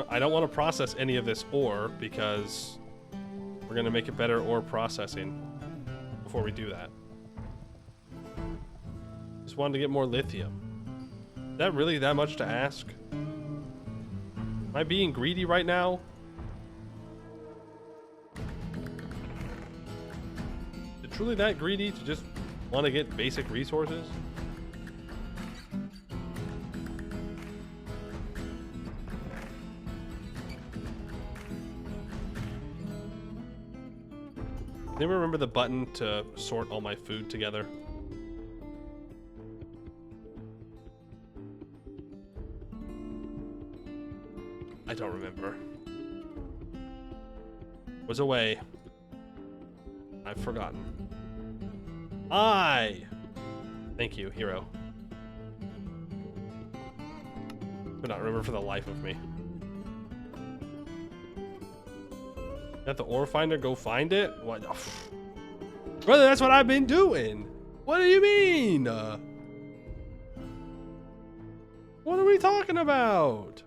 I don't want to process any of this ore because we're going to make it better ore processing before we do that. Just wanted to get more lithium. Is that really that much to ask? Am I being greedy right now? Is it truly that greedy to just want to get basic resources? Does anyone remember the button to sort all my food together? I don't remember. Was away. I've forgotten. Thank you, hero. Could not remember for the life of me. Got the ore finder, go find it? What? Brother, that's what I've been doing. What do you mean? What are we talking about?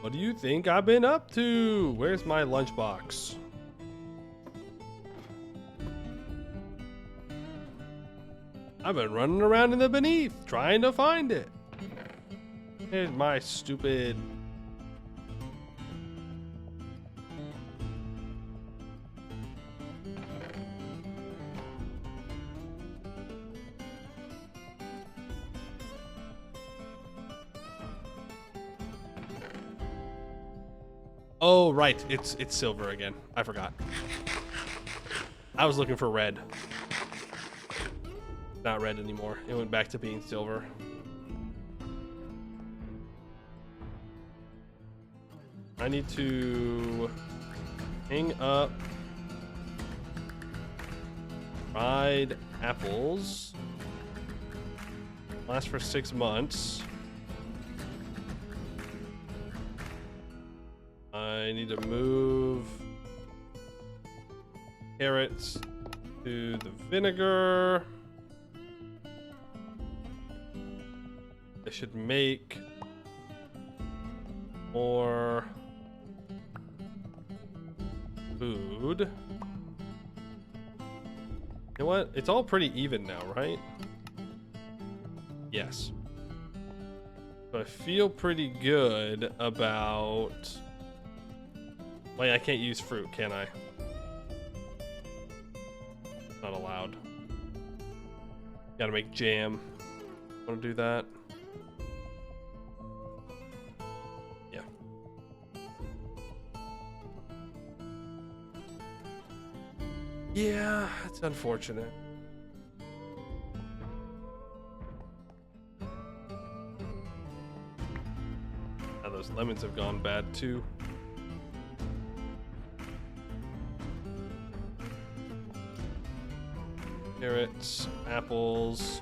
What do you think I've been up to? Where's my lunchbox? I've been running around in the beneath trying to find it. Here's my stupid... Oh, right. It's silver again. I forgot. I was looking for red. Not red anymore. It went back to being silver. I need to hang up fried apples. Last for 6 months. I need to move carrots to the vinegar. I should make more food. You know what? It's all pretty even now, right? Yes. So I feel pretty good about... Wait, I can't use fruit, can I? Not allowed. Gotta make jam. Wanna do that? Yeah. Yeah, it's unfortunate. Now those lemons have gone bad too. Carrots, apples,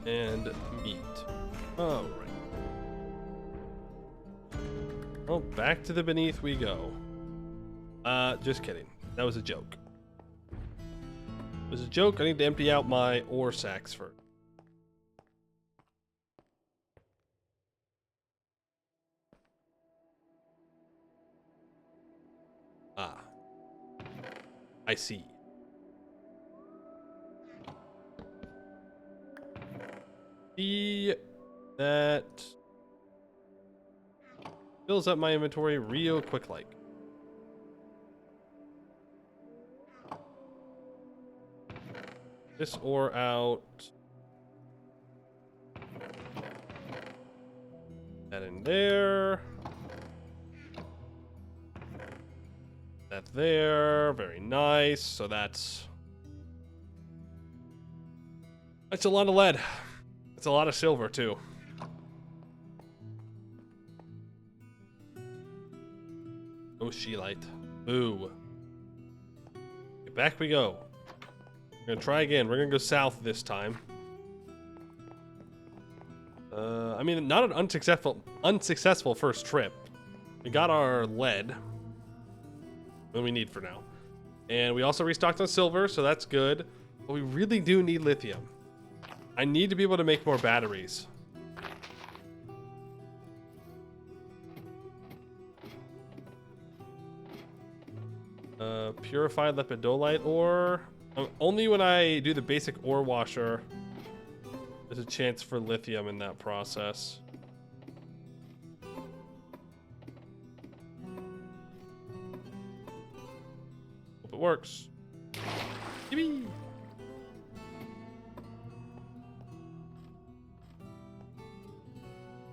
and meat. All right. Well, back to the beneath we go. Just kidding. That was a joke. It was a joke. I need to empty out my ore sacks first. Ah. I see. See, that fills up my inventory real quick like. This ore out. That in there. That there. Very nice. So that's a lot of lead. It's a lot of silver too. Oh, she-light. Boo. Okay, back we go. We're gonna try again. We're gonna go south this time. I mean, not an unsuccessful first trip. We got our lead. What we need for now. And we also restocked on silver, so that's good. But we really do need lithium. I need to be able to make more batteries. Purified lepidolite ore. Only when I do the basic ore washer, there's a chance for lithium in that process. Hope it works. Yippee!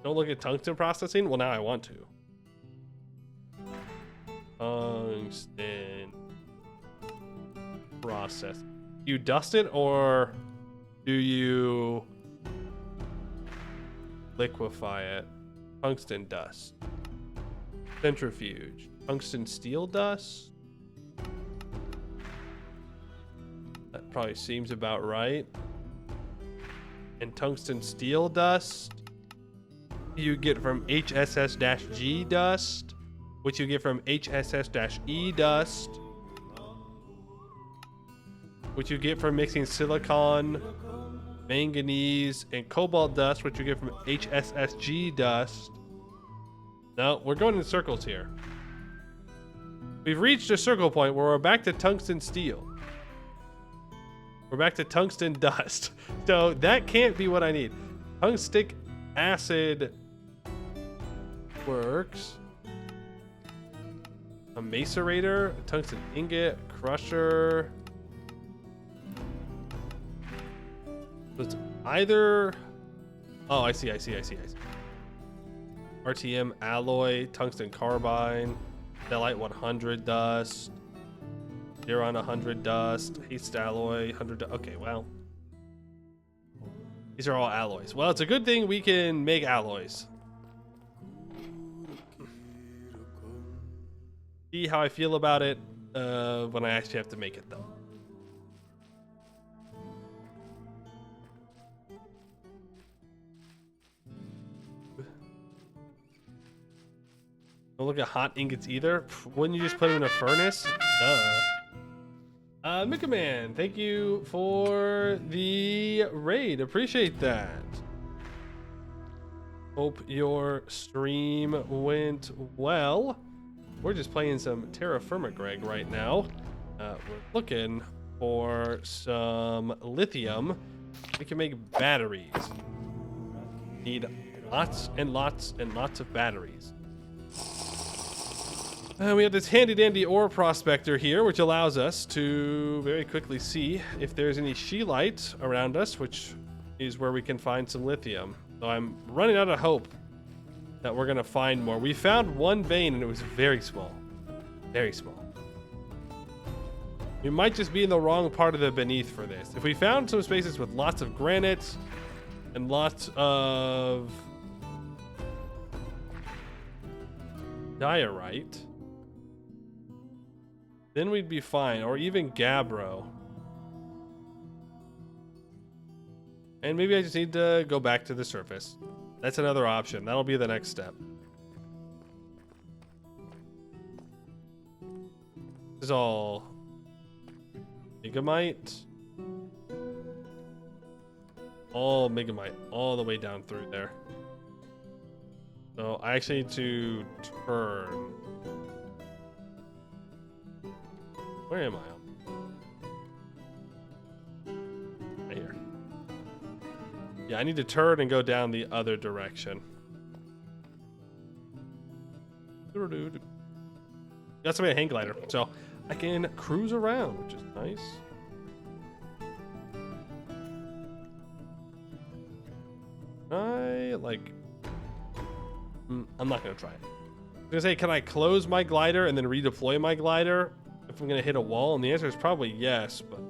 Don't look at tungsten processing? Well, now I want to. Tungsten process. You dust it or do you liquefy it? Tungsten dust. Centrifuge. Tungsten steel dust. That probably seems about right. And tungsten steel dust you get from HSS-G dust, which you get from HSS-E dust, which you get from mixing silicon, manganese, and cobalt dust, which you get from HSS-G dust. No, we're going in circles here. We've reached a circle point where we're back to tungsten steel. We're back to tungsten dust. So that can't be what I need. Tungstic acid works. A macerator, a tungsten ingot, crusher. So it's either... Oh, I see. RTM alloy, tungsten carbine, Stellite 100 dust, Xeron 100 dust, haste alloy 100. Okay, well, these are all alloys. Well, it's a good thing we can make alloys. See how I feel about it when I actually have to make it, though. Don't look at hot ingots either. Wouldn't you just put them in a furnace? Duh. Mika Man, thank you for the raid. Appreciate that. Hope your stream went well. We're just playing some TerraFirmaGreg right now. We're looking for some lithium. We can make batteries. Need lots and lots and lots of batteries. We have this handy dandy ore prospector here, which allows us to very quickly see if there's any scheelite around us, which is where we can find some lithium. So I'm running out of hope that we're gonna find more. We found one vein and it was very small. Very small. We might just be in the wrong part of the beneath for this. If we found some spaces with lots of granite and lots of diorite, then we'd be fine, or even gabbro. And maybe I just need to go back to the surface. That's another option. That'll be the next step. This is all Megamite. All Megamite, all the way down through there. So I actually need to turn. Where am I? Right here. Yeah, I need to turn and go down the other direction. Got somebody a hang glider, so I can cruise around, which is nice. I'm not gonna try it. I was gonna say, can I close my glider and then redeploy my glider if I'm gonna hit a wall? And the answer is probably yes, but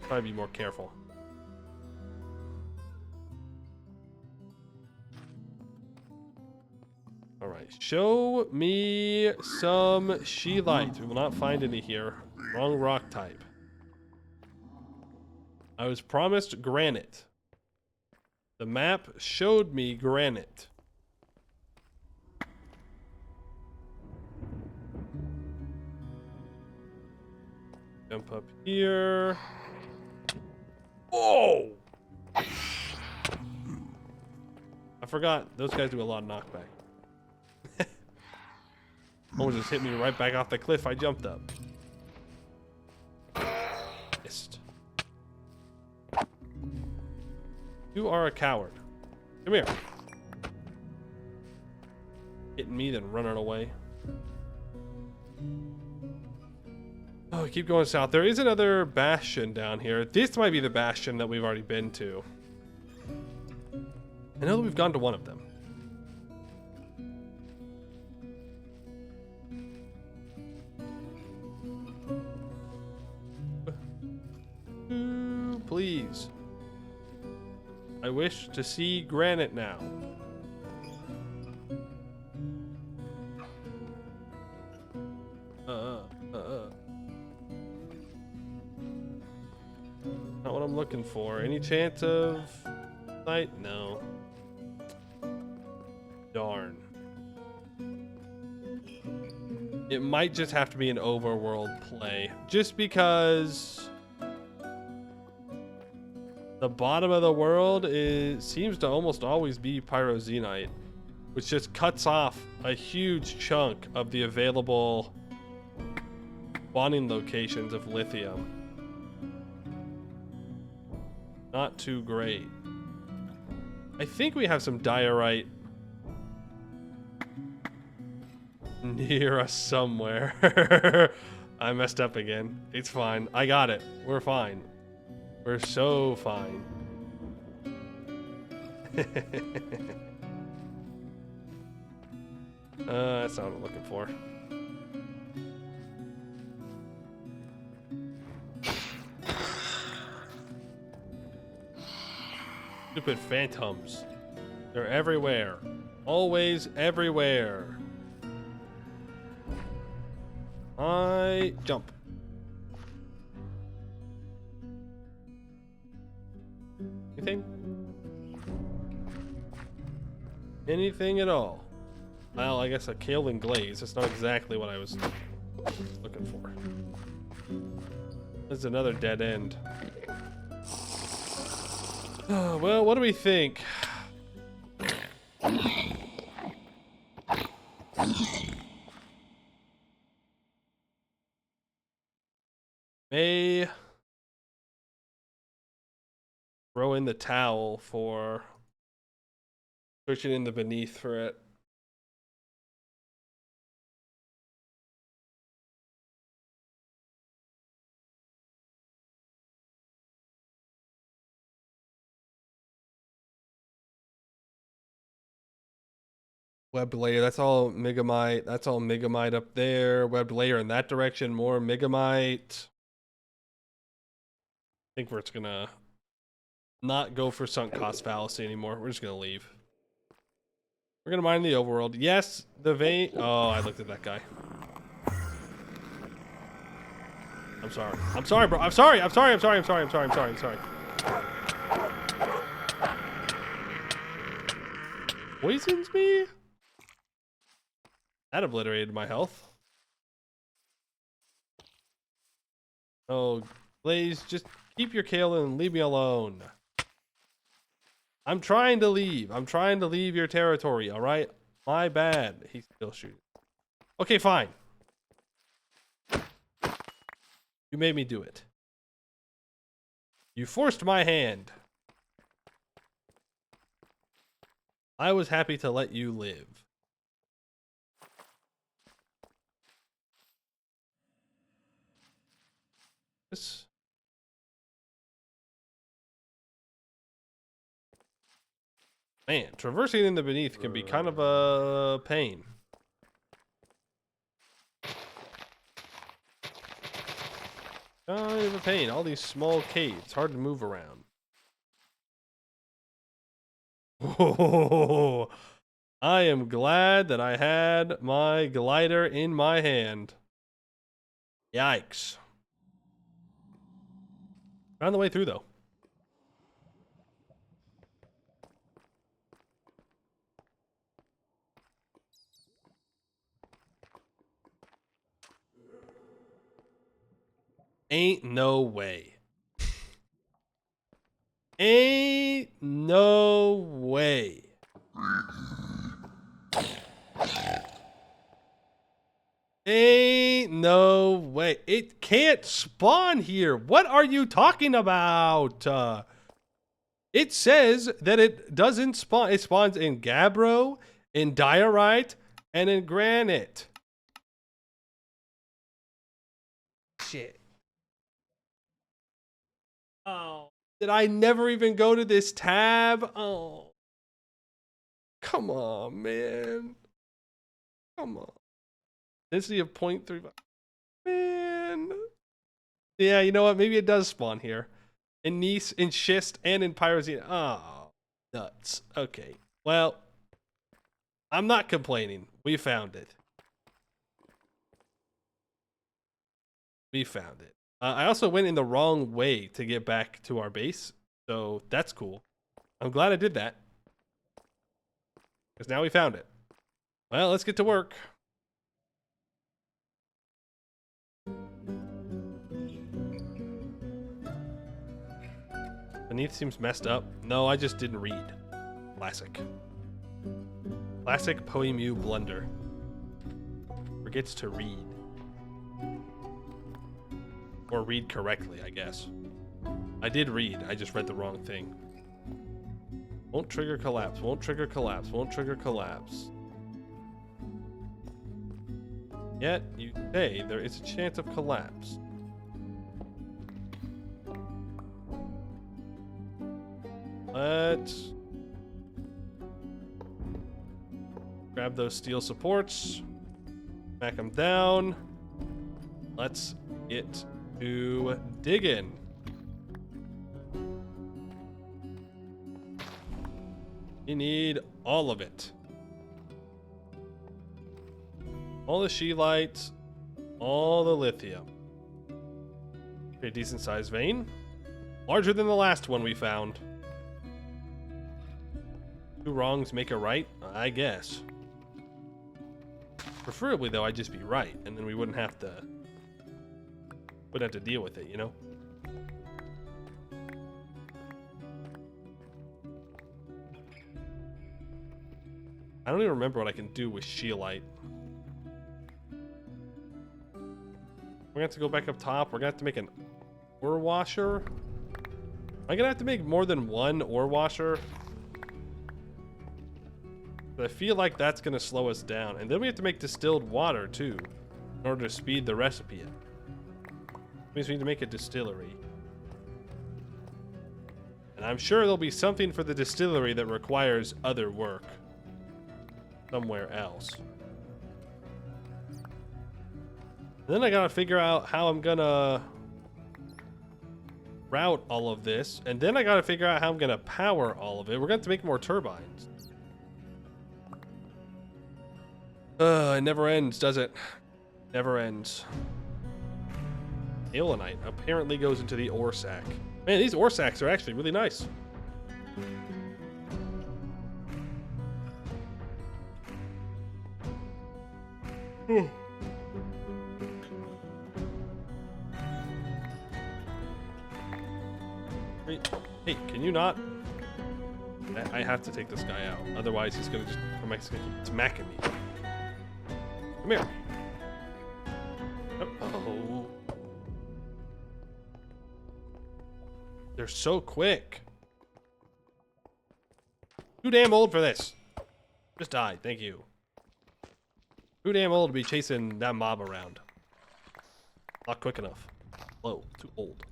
probably be more careful. All right, show me some scheelite. We will not find any here. Wrong rock type. I was promised granite. The map showed me granite. Jump up here. Oh! I forgot those guys do a lot of knockback. Almost just hit me right back off the cliff I jumped up. Missed. You are a coward. Come here. Hitting me, then running away. Oh, keep going south. There is another bastion down here. This might be the bastion that we've already been to. I know that we've gone to one of them. Please. I wish to see granite now. Not what I'm looking for. Any chance of light? No. Darn. It might just have to be an overworld play. Just because the bottom of the world seems to almost always be pyroxenite, which just cuts off a huge chunk of the available spawning locations of lithium. Not too great. I think we have some diorite near us somewhere. I messed up again. It's fine. I got it. We're fine. We're so fine. That's not what I'm looking for. Stupid phantoms. They're everywhere. Always everywhere. I jump. Anything? Anything at all? Well, I guess a kaolin glaze. That's not exactly what I was looking for. This is another dead end. Well, what do we think? May throw in the towel for searching in the beneath for it. Webbed layer, that's all Megamite. That's all Megamite up there. Webbed layer in that direction, more Megamite. I think we're just gonna not go for sunk cost fallacy anymore. We're just gonna leave. We're gonna mine the overworld. Yes, the vein. Oh, I looked at that guy. I'm sorry. I'm sorry, bro. I'm sorry. I'm sorry. I'm sorry. I'm sorry. I'm sorry. I'm sorry. I'm sorry. Poisons me? That obliterated my health. Oh, Blaze, just keep your kaolin and leave me alone. I'm trying to leave. I'm trying to leave your territory, all right? My bad. He's still shooting. Okay, fine. You made me do it. You forced my hand. I was happy to let you live. This... Man, traversing in the beneath can be kind of a pain. Kind of a pain. All these small caves, hard to move around. Oh, I am glad that I had my glider in my hand. Yikes. Found the way through, though. Ain't no way. Ain't no way. Ain't no way. It can't spawn here. What are you talking about? It says that it doesn't spawn. It spawns in gabbro, in diorite, and in granite. Shit. Oh. Did I never even go to this tab? Oh. Come on, man. Come on. Density of 0.3. Man. Yeah, you know what? Maybe it does spawn here. In Nice, in Schist, and in Pyrozine. Oh, nuts. Okay. Well, I'm not complaining. We found it. We found it. I also went in the wrong way to get back to our base, so that's cool. I'm glad I did that. Because now we found it. Well, let's get to work. Beneath seems messed up. No, I just didn't read. Classic. Classic Poemu blunder. Forgets to read. Or read correctly, I guess. I did read. I just read the wrong thing. Won't trigger collapse. Won't trigger collapse. Won't trigger collapse. Yet, you say there is a chance of collapse. Let's grab those steel supports. Back them down. Let's get to digging. You need all of it. All the scheelite, all the lithium. Pretty decent sized vein. Larger than the last one we found. Two wrongs make a right, I guess. Preferably though, I'd just be right, and then we wouldn't have to deal with it, you know? I don't even remember what I can do with scheelite. We're gonna have to go back up top. We're gonna have to make an ore washer. Am I gonna have to make more than one ore washer? But I feel like that's gonna slow us down. And then we have to make distilled water too, in order to speed the recipe up. Means we need to make a distillery. And I'm sure there'll be something for the distillery that requires other work somewhere else. Then I gotta figure out how I'm gonna route all of this, and then I gotta figure out how I'm gonna power all of it. We're gonna have to make more turbines. It never ends, does it? Never ends. Allanite apparently goes into the ore sack. Man, these ore sacks are actually really nice. Hey, can you not? I have to take this guy out. Otherwise, he's gonna just keep smacking me. Come here. Oh. They're so quick. Too damn old for this. Just die. Thank you. Too damn old to be chasing that mob around. Not quick enough. Slow. Too old.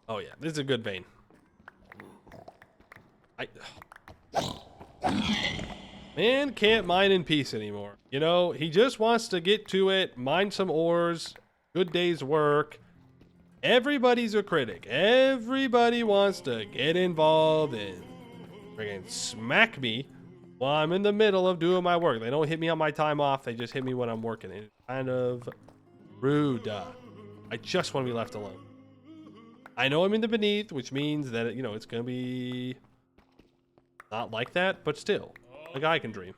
Oh yeah, this is a good vein. Man can't mine in peace anymore. You know, he just wants to get to it, mine some ores, good day's work. Everybody's a critic. Everybody wants to get involved and friggin' smack me while I'm in the middle of doing my work. They don't hit me on my time off. They just hit me when I'm working. It's kind of rude. I just want to be left alone. I know I'm in the beneath, which means that, you know, it's going to be not like that, but still, a guy can dream.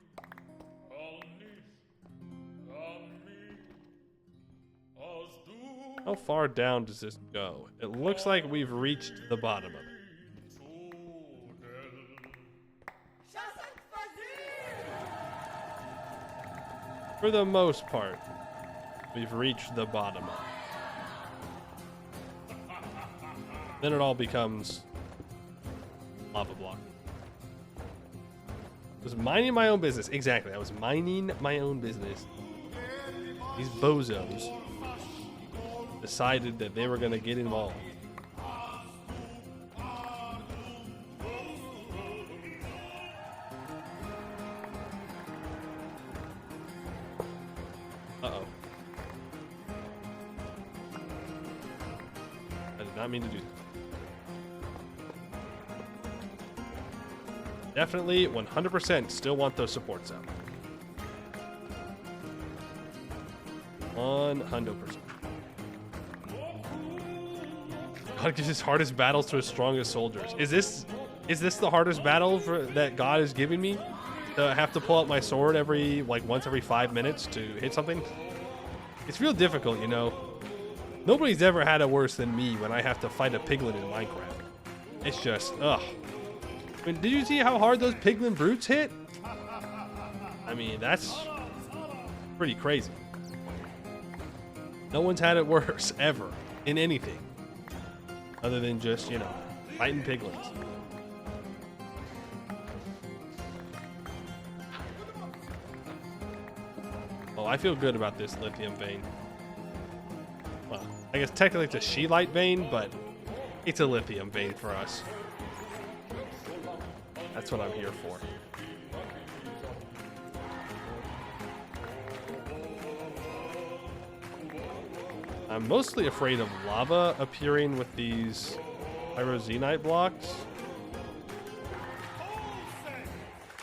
How far down does this go? It looks like we've reached the bottom of it. For the most part, we've reached the bottom of it. Then it all becomes lava block. I was minding my own business. Exactly, I was minding my own business. These bozos decided that they were going to get involved. Uh-oh. I did not mean to do that. Definitely 100% still want those supports out. 100%. God gives his hardest battles to his strongest soldiers. Is this the hardest battle that God is giving me? To have to pull out my sword once every 5 minutes to hit something? It's real difficult, you know. Nobody's ever had it worse than me when I have to fight a piglin in Minecraft. It's just, ugh. I mean, did you see how hard those piglin brutes hit? I mean, that's Pretty crazy. No one's had it worse ever in anything other than just, you know, fighting piglins. Oh, I feel good about this lithium vein. Well, I guess technically it's a scheelite vein, but it's a lithium vein for us. That's what I'm here for. I'm mostly afraid of lava appearing with these pyroxenite blocks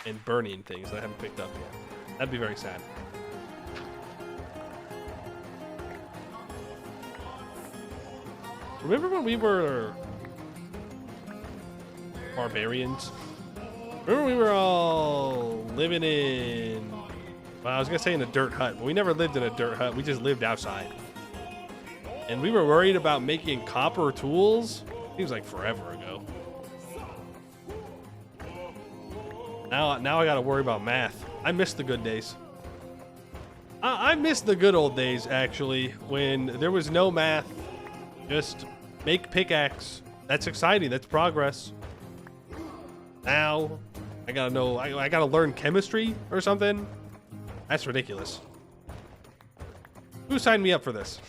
and burning things that I haven't picked up yet. That'd be very sad. Remember when we were barbarians? Remember we were all living in, well, I was gonna say in a dirt hut, but we never lived in a dirt hut. We just lived outside. And we were worried about making copper tools. Seems like forever ago. Now I gotta worry about math. I miss the good days. I miss the good old days, actually, when there was no math. Just make pickaxe. That's exciting. That's progress. Now, I gotta know. I gotta learn chemistry or something. That's ridiculous. Who signed me up for this?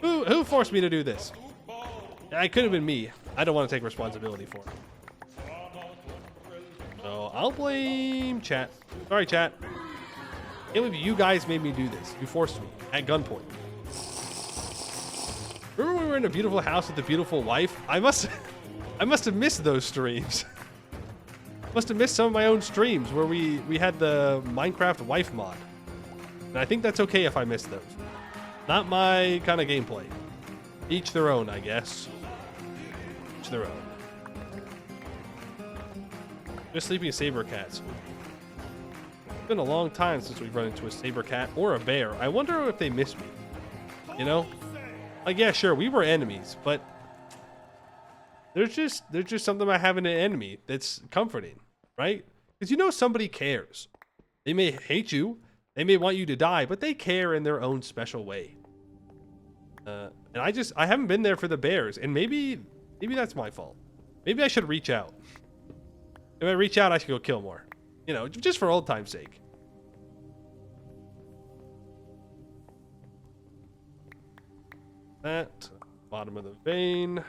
Who forced me to do this? It could have been me. I don't want to take responsibility for it. So I'll blame chat. Sorry, chat. Can't believe you guys made me do this. You forced me at gunpoint. Remember when we were in a beautiful house with a beautiful wife? I must have missed those streams. Must have missed some of my own streams where we had the Minecraft wife mod. And I think that's okay if I missed those. Not my kind of gameplay. Each their own, I guess. Each their own. Just sleeping saber cats. It's been a long time since we've run into a saber cat or a bear. I wonder if they miss me. You know? Like, yeah, sure, we were enemies, but there's just something about having an enemy that's comforting, right? Because you know somebody cares. They may hate you, they may want you to die, but they care in their own special way. And I haven't been there for the bears, and maybe that's my fault. Maybe I should reach out. If I reach out, I should go kill more. You know, just for old time's sake. That bottom of the vein.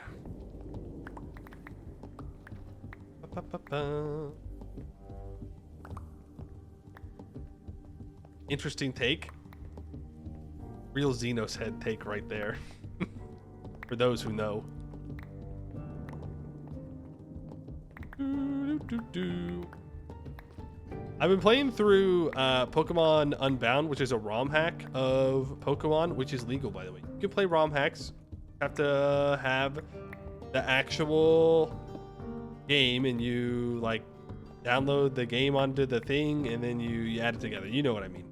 Interesting take. Real Xenos head take right there. For those who know. I've been playing through Pokemon Unbound, which is a ROM hack of Pokemon, which is legal, by the way. You can play ROM hacks. You have to have the actual game, and you like download the game onto the thing, and then you add it together. You know what I mean?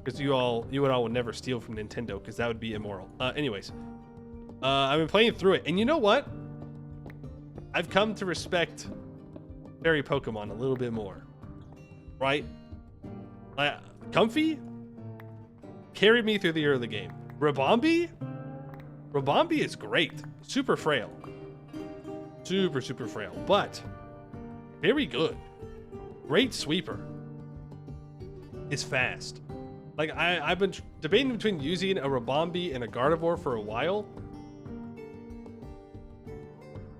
Because you would never steal from Nintendo, because that would be immoral. Anyways, I've been playing through it, and you know what? I've come to respect fairy Pokemon a little bit more. Right? Comfy carried me through the early game. Rabombi is great. Super frail. Super frail, but very good. Great sweeper. Is fast. Like, I've been debating between using a Rabombi and a Gardevoir for a while.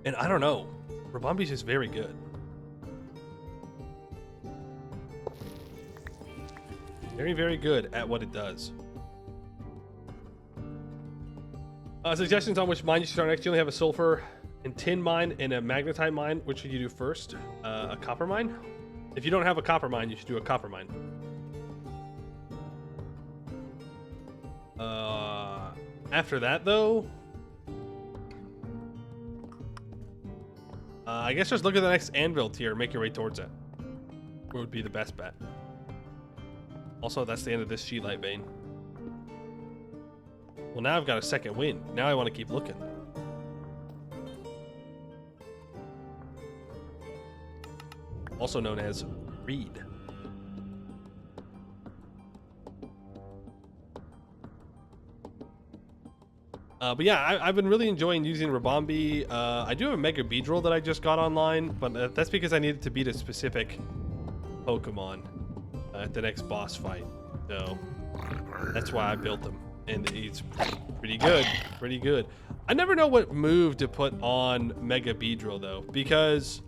And I don't know. Rabombi's just very good. Very good at what it does. Suggestions on which mine you should start next. You only have a sulfur and tin mine and a magnetite mine. Which should you do first? A copper mine? If you don't have a copper mine, you should do a copper mine. After that, though, I guess just look at the next anvil tier and make your way towards it. What would be the best bet? Also, that's the end of this scheelite vein. Well, now I've got a second wind. Now I want to keep looking. Also known as reed. But yeah, I've been really enjoying using Rabombi. I do have a Mega Beedrill that I just got online, but that's because I needed to beat a specific Pokemon at the next boss fight. So that's why I built them. And he's pretty good, pretty good. I never know what move to put on Mega Beedrill though, because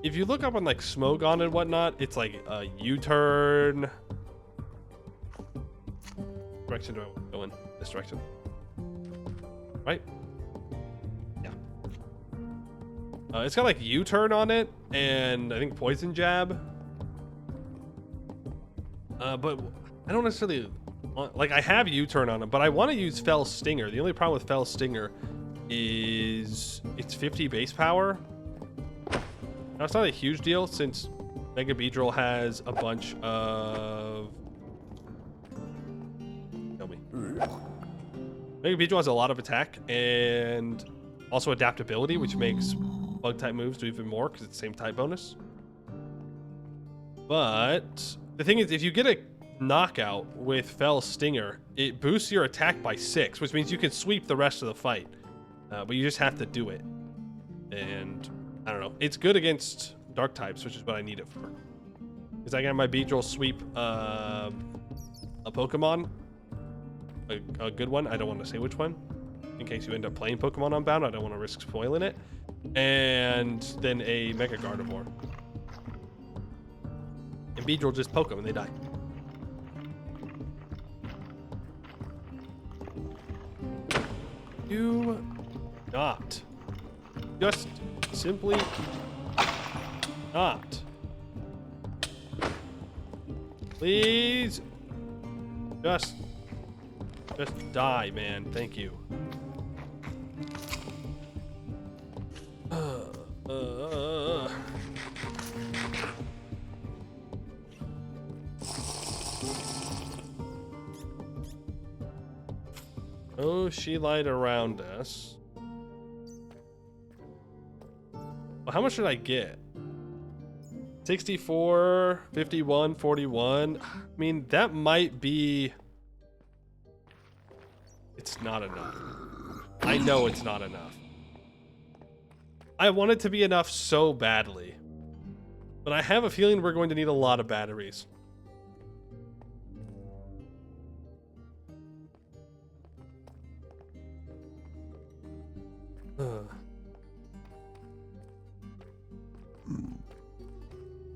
if you look up on like Smogon and whatnot, it's like a U-turn. Direction do I want to go in? This direction. Right? Yeah. It's got like U-turn on it, and I think Poison Jab. But I don't necessarily want, like, I have U-turn on it, but I want to use Fell Stinger. The only problem with Fell Stinger is it's 50 base power. Now, it's not a huge deal since Mega Beedrill has a bunch of... Tell me. Mega Beedrill has a lot of attack and also adaptability, which makes bug-type moves do even more because it's the same type bonus. But the thing is, if you get a knockout with Fell Stinger, it boosts your attack by 6, which means you can sweep the rest of the fight. But you just have to do it. And I don't know. It's good against dark types, which is what I need it for. Because I got my Beedrill sweep a Pokemon. A good one. I don't want to say which one. In case you end up playing Pokemon Unbound, I don't want to risk spoiling it. And then a Mega Gardevoir. And Beedrill just poke them and they die. Do not. Just simply not. Please. Just die, man. Thank you. Oh, she lied around us. Well, how much should I get? 64, 51, 41. I mean, that might be... It's not enough. I know it's not enough. I want it to be enough so badly. But I have a feeling we're going to need a lot of batteries.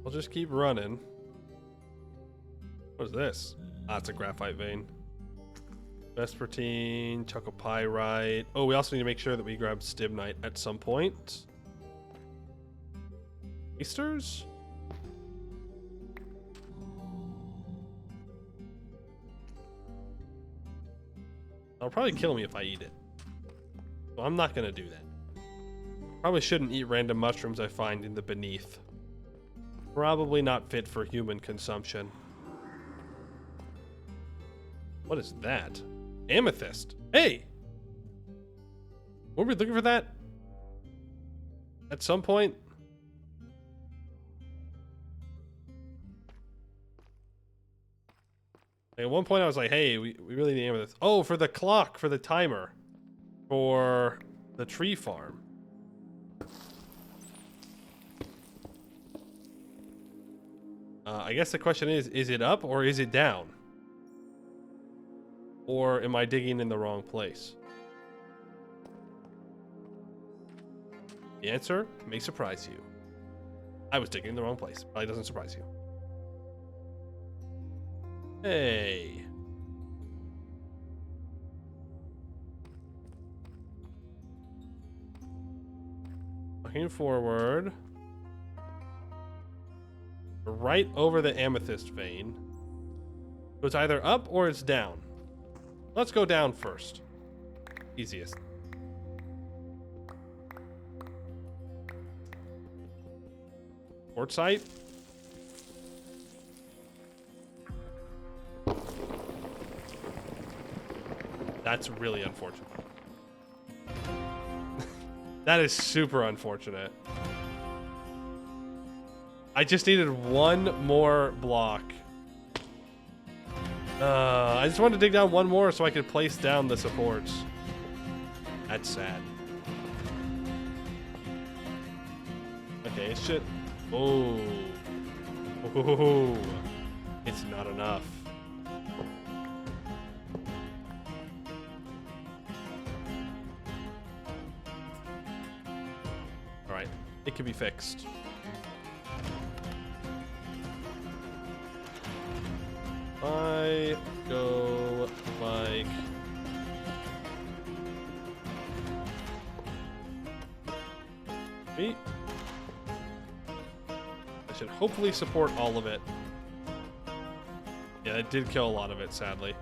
I'll just keep running. What is this? Ah, it's a graphite vein. Vespertine, Chocopyrite. Oh, we also need to make sure that we grab Stibnite at some point. Easters? That'll probably kill me if I eat it. So I'm not gonna do that. Probably shouldn't eat random mushrooms I find in the beneath. Probably not fit for human consumption. What is that? Amethyst. Hey! Were we looking for that? At some point? At one point I was like, hey, we really need amethyst. Oh, for the clock, for the timer. For the tree farm. I guess the question is it up or is it down? Or am I digging in the wrong place? The answer may surprise you. I was digging in the wrong place. Probably doesn't surprise you. Hey. Looking forward. Right over the amethyst vein. So it's either up or it's down. Let's go down first. Easiest. Quartzite. That's really unfortunate. That is super unfortunate. I just needed one more block. I just wanted to dig down one more so I could place down the supports. That's sad. Okay, it should... Oh. Oh. It's not enough. Alright, it can be fixed. I go like... me. I should hopefully support all of it. Yeah, it did kill a lot of it, sadly.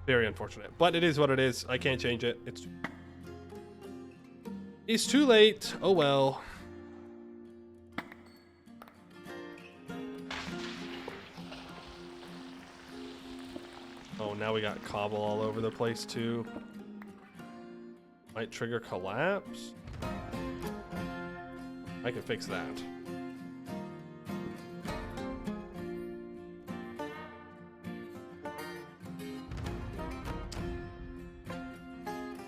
Very unfortunate. But it is what it is. I can't change it. It's too late. Oh well. Oh, now we got cobble all over the place too. Might trigger collapse. I can fix that.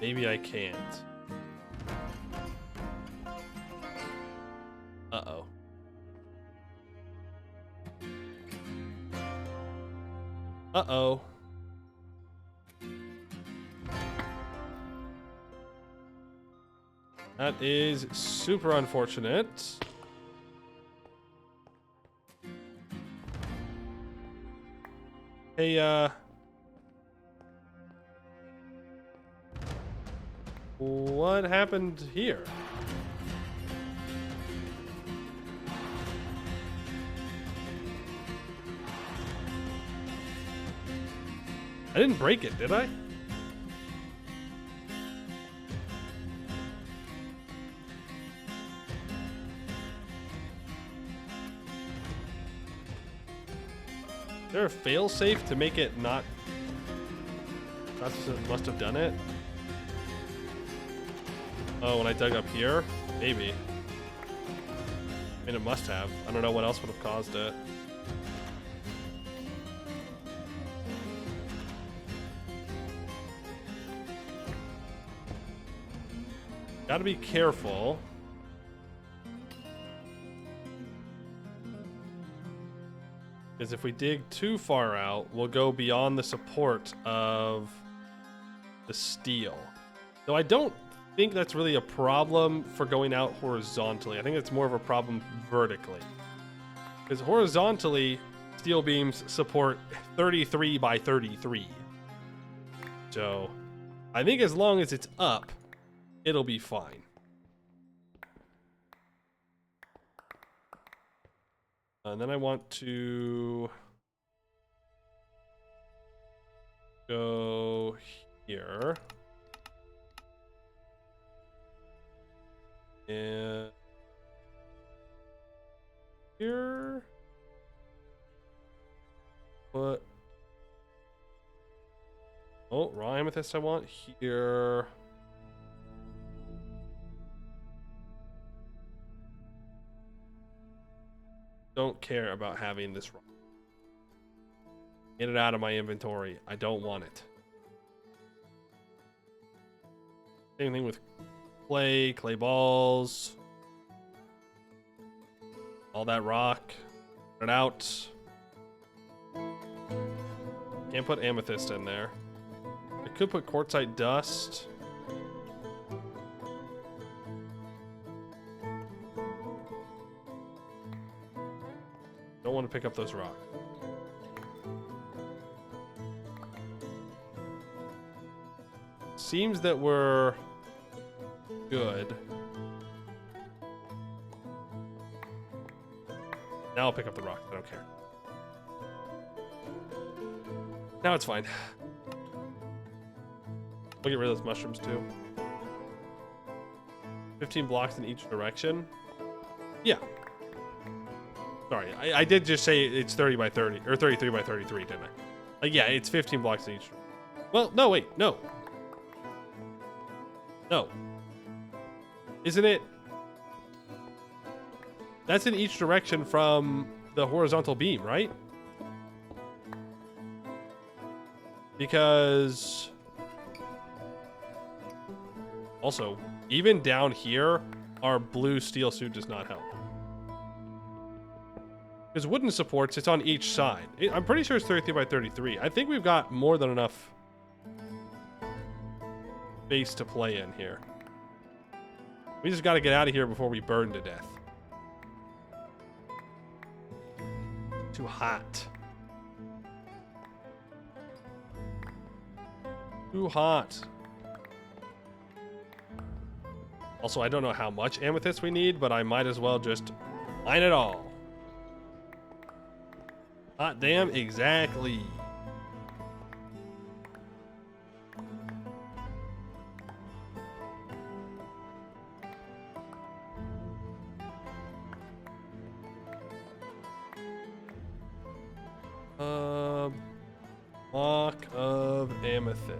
Maybe I can't. Uh-oh. Uh-oh. That is super unfortunate. Hey, what happened here? I didn't break it, did I? Is there a fail-safe to make it not... Must have done it? Oh, when I dug up here? Maybe. I mean, it must have. I don't know what else would have caused it. Gotta be careful. Because if we dig too far out, we'll go beyond the support of the steel. Though I don't think that's really a problem for going out horizontally. I think it's more of a problem vertically. Because horizontally, steel beams support 33 by 33. So, I think as long as it's up, it'll be fine. And then I want to go here. And here. What? Oh, raw amethyst I want here. Don't care about having this rock. Get it out of my inventory. I don't want it. Same thing with clay balls. All that rock. Put it out. Can't put amethyst in there. I could put quartzite dust. Don't want to pick up those rocks. Seems that we're good. Now I'll pick up the rocks. I don't care. Now it's fine. We'll get rid of those mushrooms too. 15 blocks in each direction. Yeah. Sorry, I did just say it's 30 by 30, or 33 by 33, didn't I? Yeah, it's 15 blocks in each. Well, no, wait, no. No. Isn't it? That's in each direction from the horizontal beam, right? Because also, even down here, our blue steel suit does not help. Because wooden supports, it's on each side. I'm pretty sure it's 33 by 33. I think we've got more than enough space to play in here. We just got to get out of here before we burn to death. Too hot. Too hot. Also, I don't know how much amethyst we need, but I might as well just mine it all. Hot damn, exactly. Block of amethyst.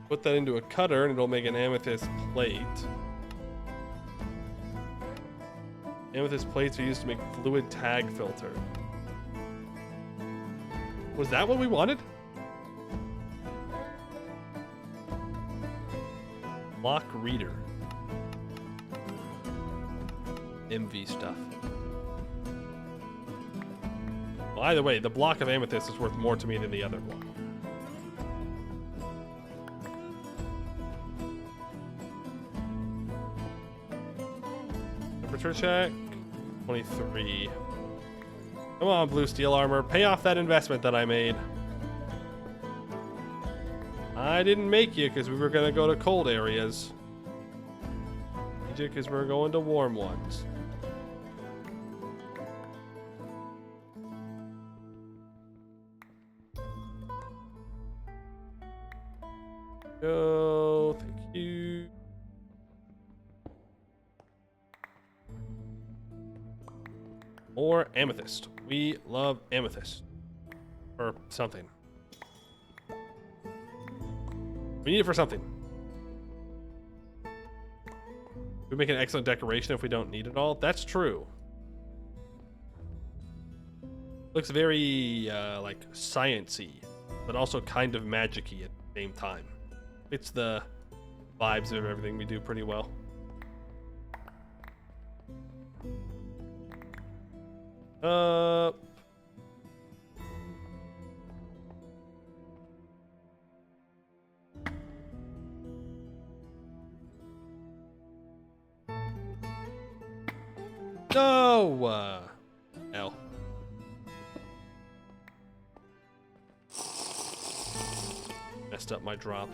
Put that into a cutter and it'll make an amethyst plate. Amethyst plates are used to make fluid tag filter. Was that what we wanted? Block reader. MV stuff. Well, either way, the block of amethyst is worth more to me than the other one. Temperature check. 23. Come on, blue steel armor. Pay off that investment that I made. I didn't make you because we were going to go to cold areas. Need you because we're going to warm ones. Go. Thank you. More amethyst. We love amethyst. Or something. We need it for something. We make an excellent decoration if we don't need it all. That's true. Looks very like science-y, but also kind of magic-y at the same time. It's the vibes of everything we do pretty well. No! L. Messed up my drop.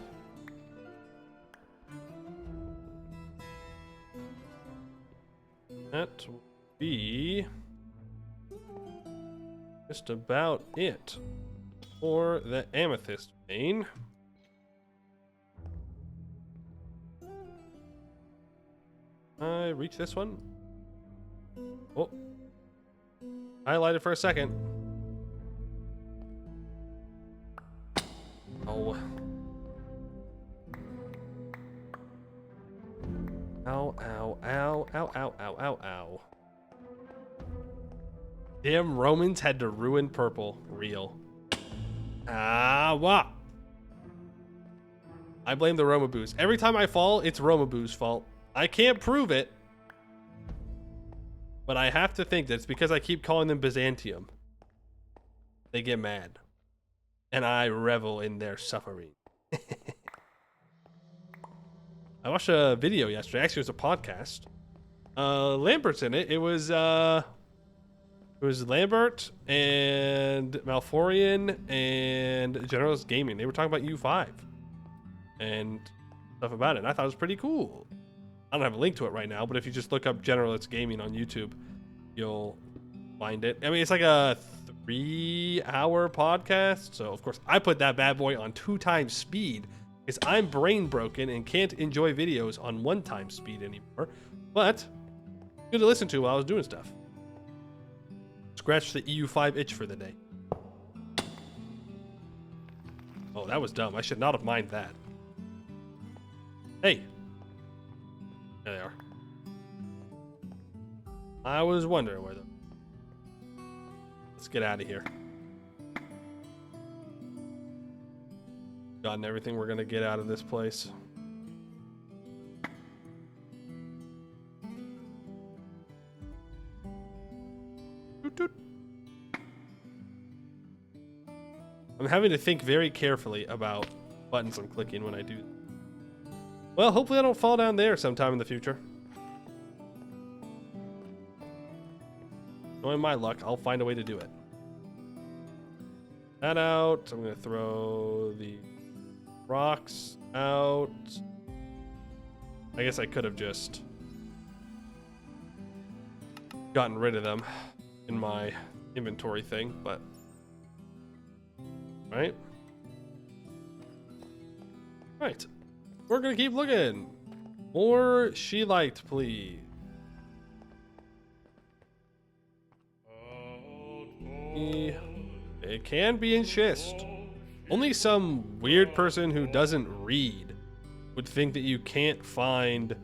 That will be just about it for the amethyst vein. I reach this one. Oh, highlighted for a second. Oh. Ow, ow, ow, ow, ow, ow, ow, ow. Damn Romans had to ruin purple. Real. Ah, what? I blame the Roma boost. Every time I fall, it's Roma boost's fault. I can't prove it. But I have to think that it's because I keep calling them Byzantium. They get mad. And I revel in their suffering. I watched a video yesterday. Actually, it was a podcast. Lambert's in it. It was Lambert and Malforian and Generalist Gaming. They were talking about U5 and stuff about it. And I thought it was pretty cool. I don't have a link to it right now, but if you just look up Generalist Gaming on YouTube, you'll find it. I mean, it's like a 3-hour podcast. So, of course, I put that bad boy on 2 times speed because I'm brain broken and can't enjoy videos on 1 time speed anymore. But good to listen to while I was doing stuff. Scratch the EU5 itch for the day. Oh, that was dumb. I should not have mined that. Hey. There they are. I was wondering where the... get out of here. Gotten everything we're gonna get out of this place. Toot toot. I'm having to think very carefully about buttons I'm clicking when I do. Well, hopefully I don't fall down there sometime in the future. Knowing my luck, I'll find a way to do it. That out. I'm going to throw the rocks out. I guess I could have just gotten rid of them in my inventory thing, but... Right? Right. We're going to keep looking. More Sheelite, please. It can be in schist. Only some weird person who doesn't read would think that you can't find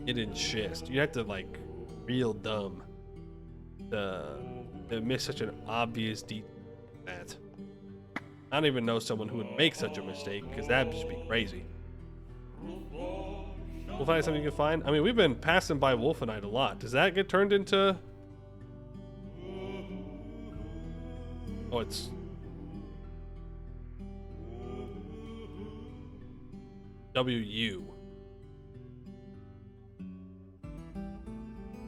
it in schist. You have to, like, real dumb to miss such an obvious detail like that. I don't even know someone who would make such a mistake, because that'd just be crazy. We'll find something you can find. I mean, we've been passing by Wolfenite a lot. Does that get turned into... Oh, it's... WU.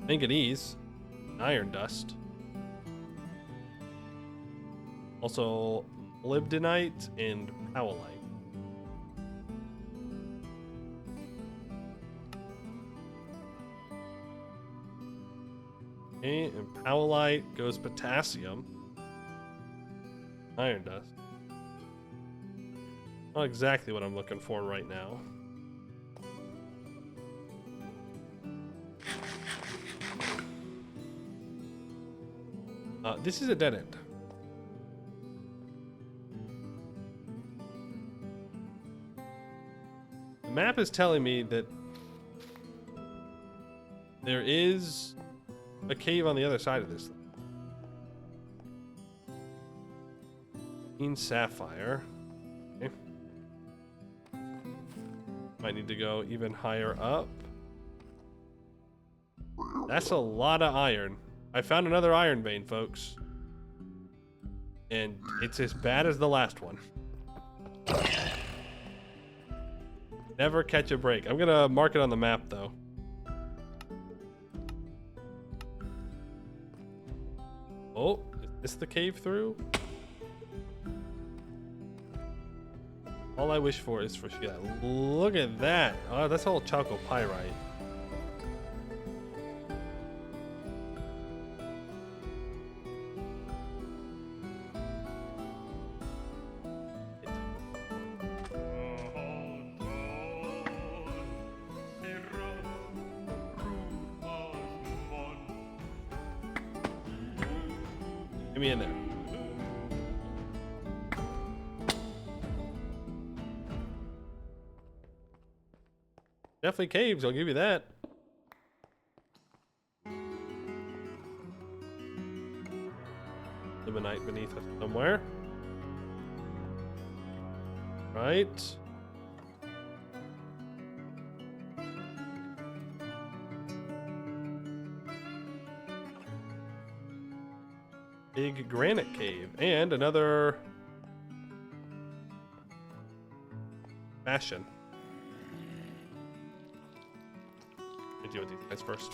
Manganese. Iron dust. Also, molybdenite and powellite. Okay, and powellite goes potassium. Iron dust. Not exactly what I'm looking for right now. This is a dead end. The map is telling me that there is a cave on the other side of this. Green sapphire. Okay. Might need to go even higher up. That's a lot of iron. I found another iron vein, folks. And it's as bad as the last one. Never catch a break. I'm gonna mark it on the map, though. Oh, is this the cave through? All I wish for is for Sheila. Look at that. Oh, that's all chalcopyrite. Get me in there. Definitely caves, I'll give you that. Limonite beneath us somewhere. Right. Big granite cave. And another fashion. Deal with these guys first.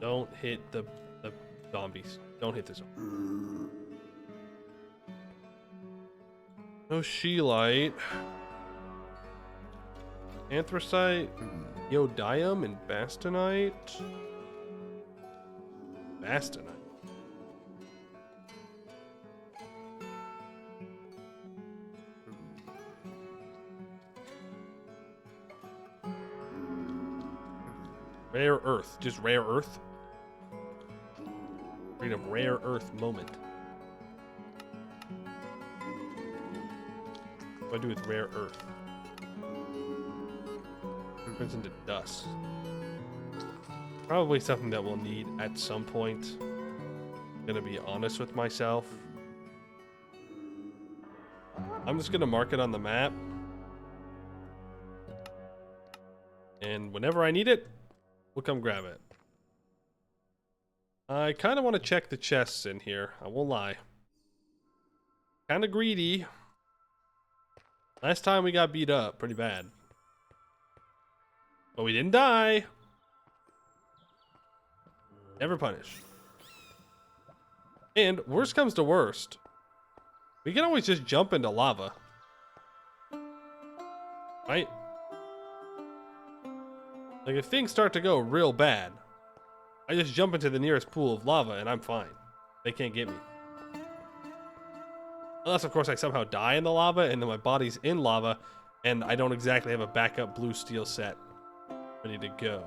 Don't hit the zombies. Don't hit the zombies. No Sheelite. Anthracite, Iodium, and Bastonite. Bastonite. Rare earth. Just rare earth. Freedom rare earth moment. What do I do with rare earth? Turns into dust. Probably something that we'll need at some point. Gonna be honest with myself. I'm just gonna mark it on the map. And whenever I need it, we'll come grab it. I kind of want to check the chests in here. I won't lie. Kind of greedy. Last time we got beat up pretty bad. But we didn't die. Never punish. And worst comes to worst, we can always just jump into lava. Right? Like if things start to go real bad, I just jump into the nearest pool of lava and I'm fine. They can't get me. Unless of course I somehow die in the lava and then my body's in lava and I don't exactly have a backup blue steel set ready to go.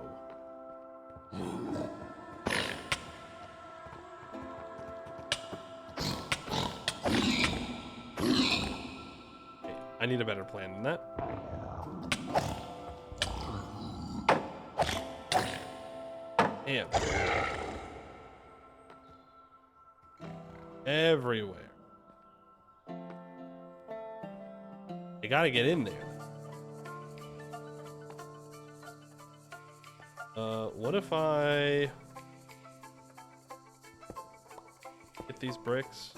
I need a better plan than that. Damn. Everywhere. You gotta get in there. What if I get these bricks?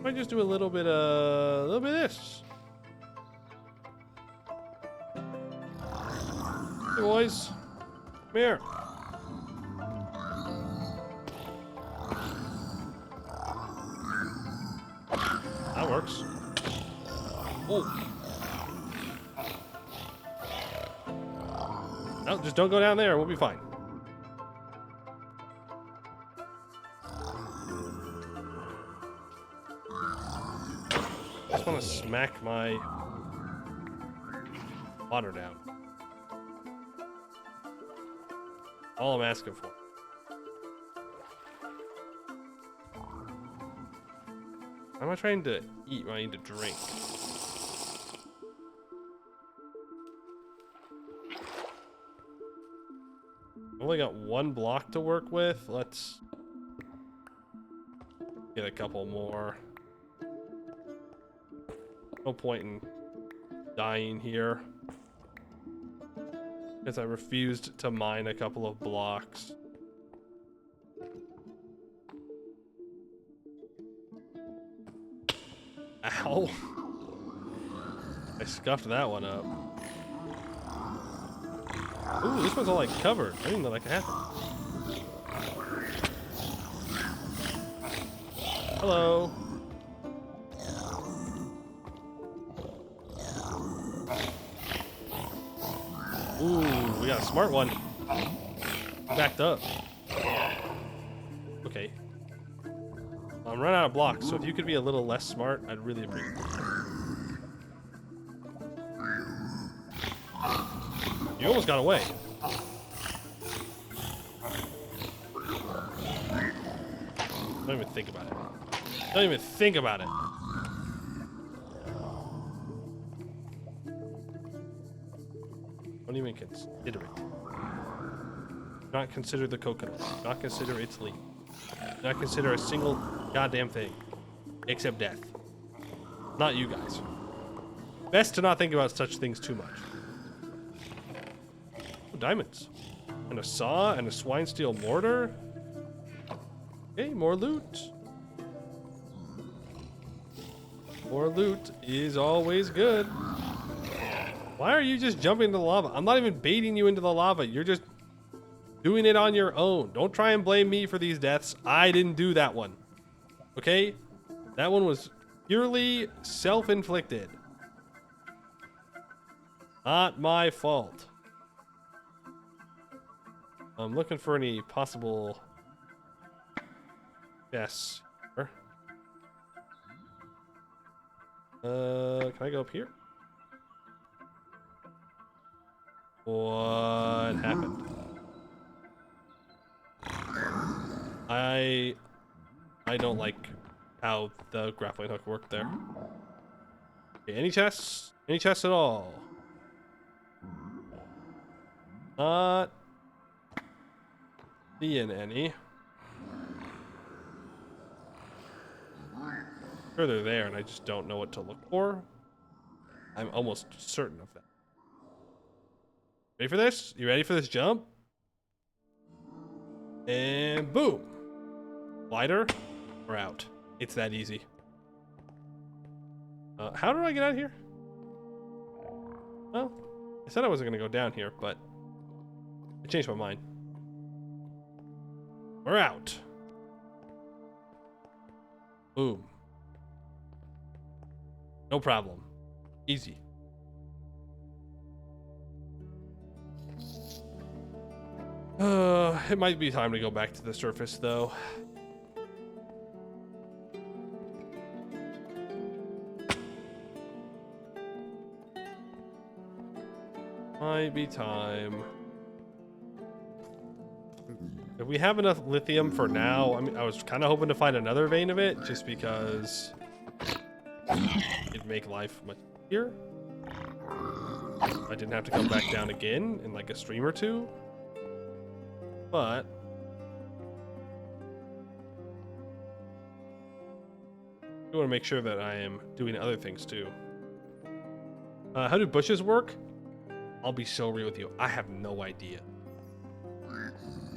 I just do a little bit of this. Hey boys, come here. That works. Oh. No, just don't go down there. We'll be fine. Want to smack my water down. All I'm asking for. Why am I trying to eat when I need to drink? I've only got one block to work with. Let's get a couple more. No point in dying here because I refused to mine a couple of blocks. Ow. I scuffed that one up. Ooh, this one's all like covered. I didn't know that could happen. Hello. Ooh, we got a smart one. Backed up. Okay. I'm running out of blocks, so if you could be a little less smart, I'd really appreciate it. You almost got away. Don't even think about it. Don't even think about it. Don't even consider it. Do not consider the coconut. Do not consider its leaf. Do not consider a single goddamn thing. Except death. Not you guys. Best to not think about such things too much. Oh, diamonds. And a saw and a swine steel mortar. Okay, more loot. More loot is always good. Why are you just jumping into the lava? I'm not even baiting you into the lava. You're just doing it on your own. Don't try and blame me for these deaths. I didn't do that one. Okay? That one was purely self-inflicted. Not my fault. I'm looking for any possible... Yes. Can I go up here? What happened? I don't like how the grappling hook worked there. Okay, any chests? Any chests at all? Not seeing any. Sure they're there, and I just don't know what to look for. I'm almost certain of that. Ready for this? You ready for this jump? And boom. Glider, we're out. It's that easy. How do I get out of here? Well, I said I wasn't gonna go down here, but I changed my mind. We're out. Boom. No problem. Easy. It might be time to go back to the surface, though. Might be time. If we have enough lithium for now, I mean, I was kind of hoping to find another vein of it, just because it'd make life much easier. I didn't have to come back down again in like a stream or two. But I want to make sure that I am doing other things too. How do bushes work? I'll be so real with you. I have no idea.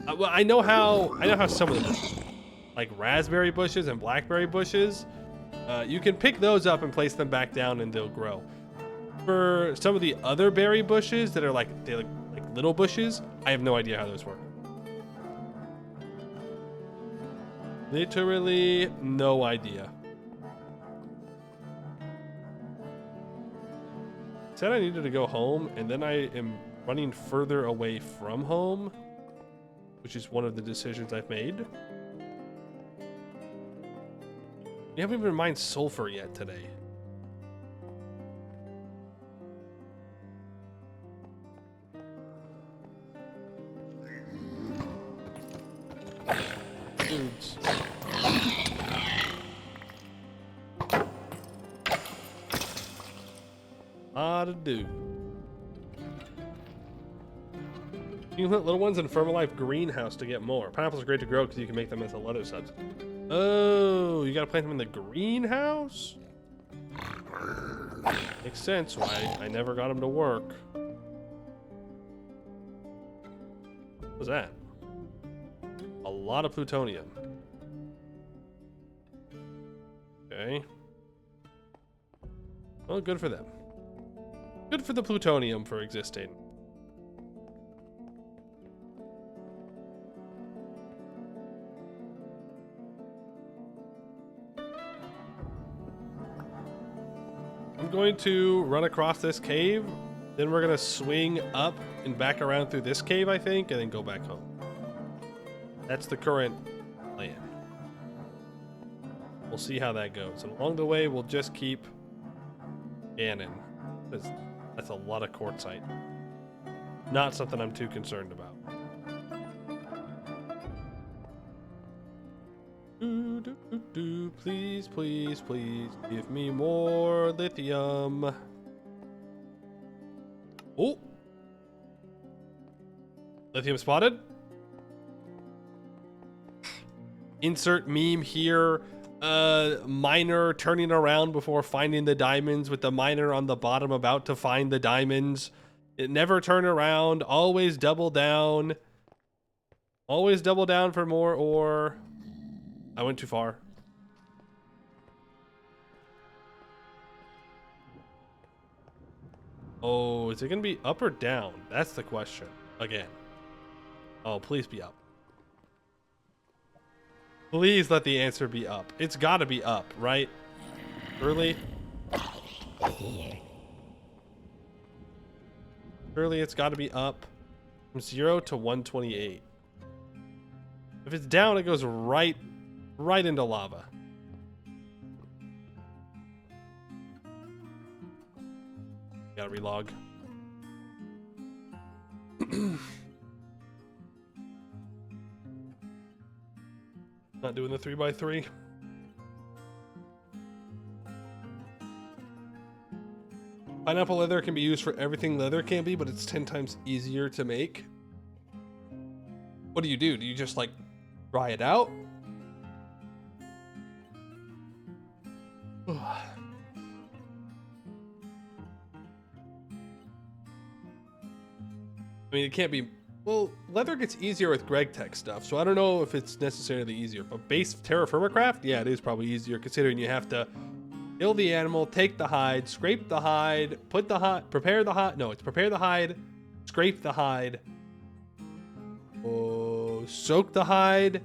Well, I know how some of the bushes, like raspberry bushes and blackberry bushes, you can pick those up and place them back down and they'll grow. For some of the other berry bushes that are like little bushes, I have no idea how those work. Literally no idea. Said I needed to go home, and then I am running further away from home, which is one of the decisions I've made. We haven't even mined sulfur yet today. Dudes. To do. You can put little ones in Firmalife greenhouse to get more. Pineapples are great to grow because you can make them into leather subs. Oh, you gotta plant them in the greenhouse? Makes sense why I never got them to work. What was that? A lot of plutonium. Okay. Well, good for them. Good for the plutonium for existing. I'm going to run across this cave, then we're going to swing up and back around through this cave, I think, and then go back home. That's the current plan. We'll see how that goes. And along the way, we'll just keep scanning. That's a lot of quartzite. Not something I'm too concerned about. Please, please, please give me more lithium. Oh! Lithium spotted. Insert meme here. Miner turning around before finding the diamonds with the miner on the bottom about to find the diamonds. It never turn around, always double down. Always double down for more ore. I went too far. Oh, is it gonna be up or down? That's the question. Again. Oh, please be up. Please let the answer be up. It's gotta be up, right? Surely? Surely it's gotta be up. From 0 to 128. If it's down, it goes right into lava. Gotta relog. Not doing the 3x3. Pineapple leather can be used for everything leather can be, but it's 10 times easier to make. What do? Do you just like dry it out? I mean, it can't be. Well, leather gets easier with Greg Tech stuff, so I don't know if it's necessarily easier. But base TerraFirmaCraft, yeah, it is probably easier considering you have to kill the animal, take the hide, scrape the hide, put the hide, prepare the hide. No, it's prepare the hide, scrape the hide, soak the hide,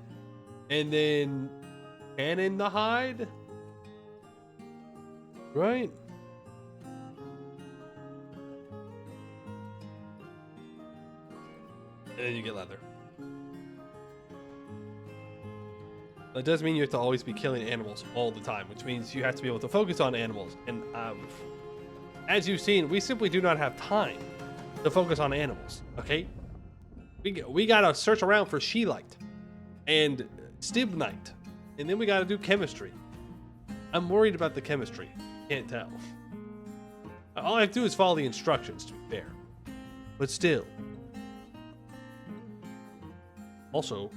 and then cannon the hide. Right? And then you get leather. That does mean you have to always be killing animals all the time, which means you have to be able to focus on animals. And as you've seen, we simply do not have time to focus on animals, okay? We gotta search around for Sheelite and Stibnite, and then we gotta do chemistry. I'm worried about the chemistry. Can't tell. All I have to do is follow the instructions, to be fair. But still. Also,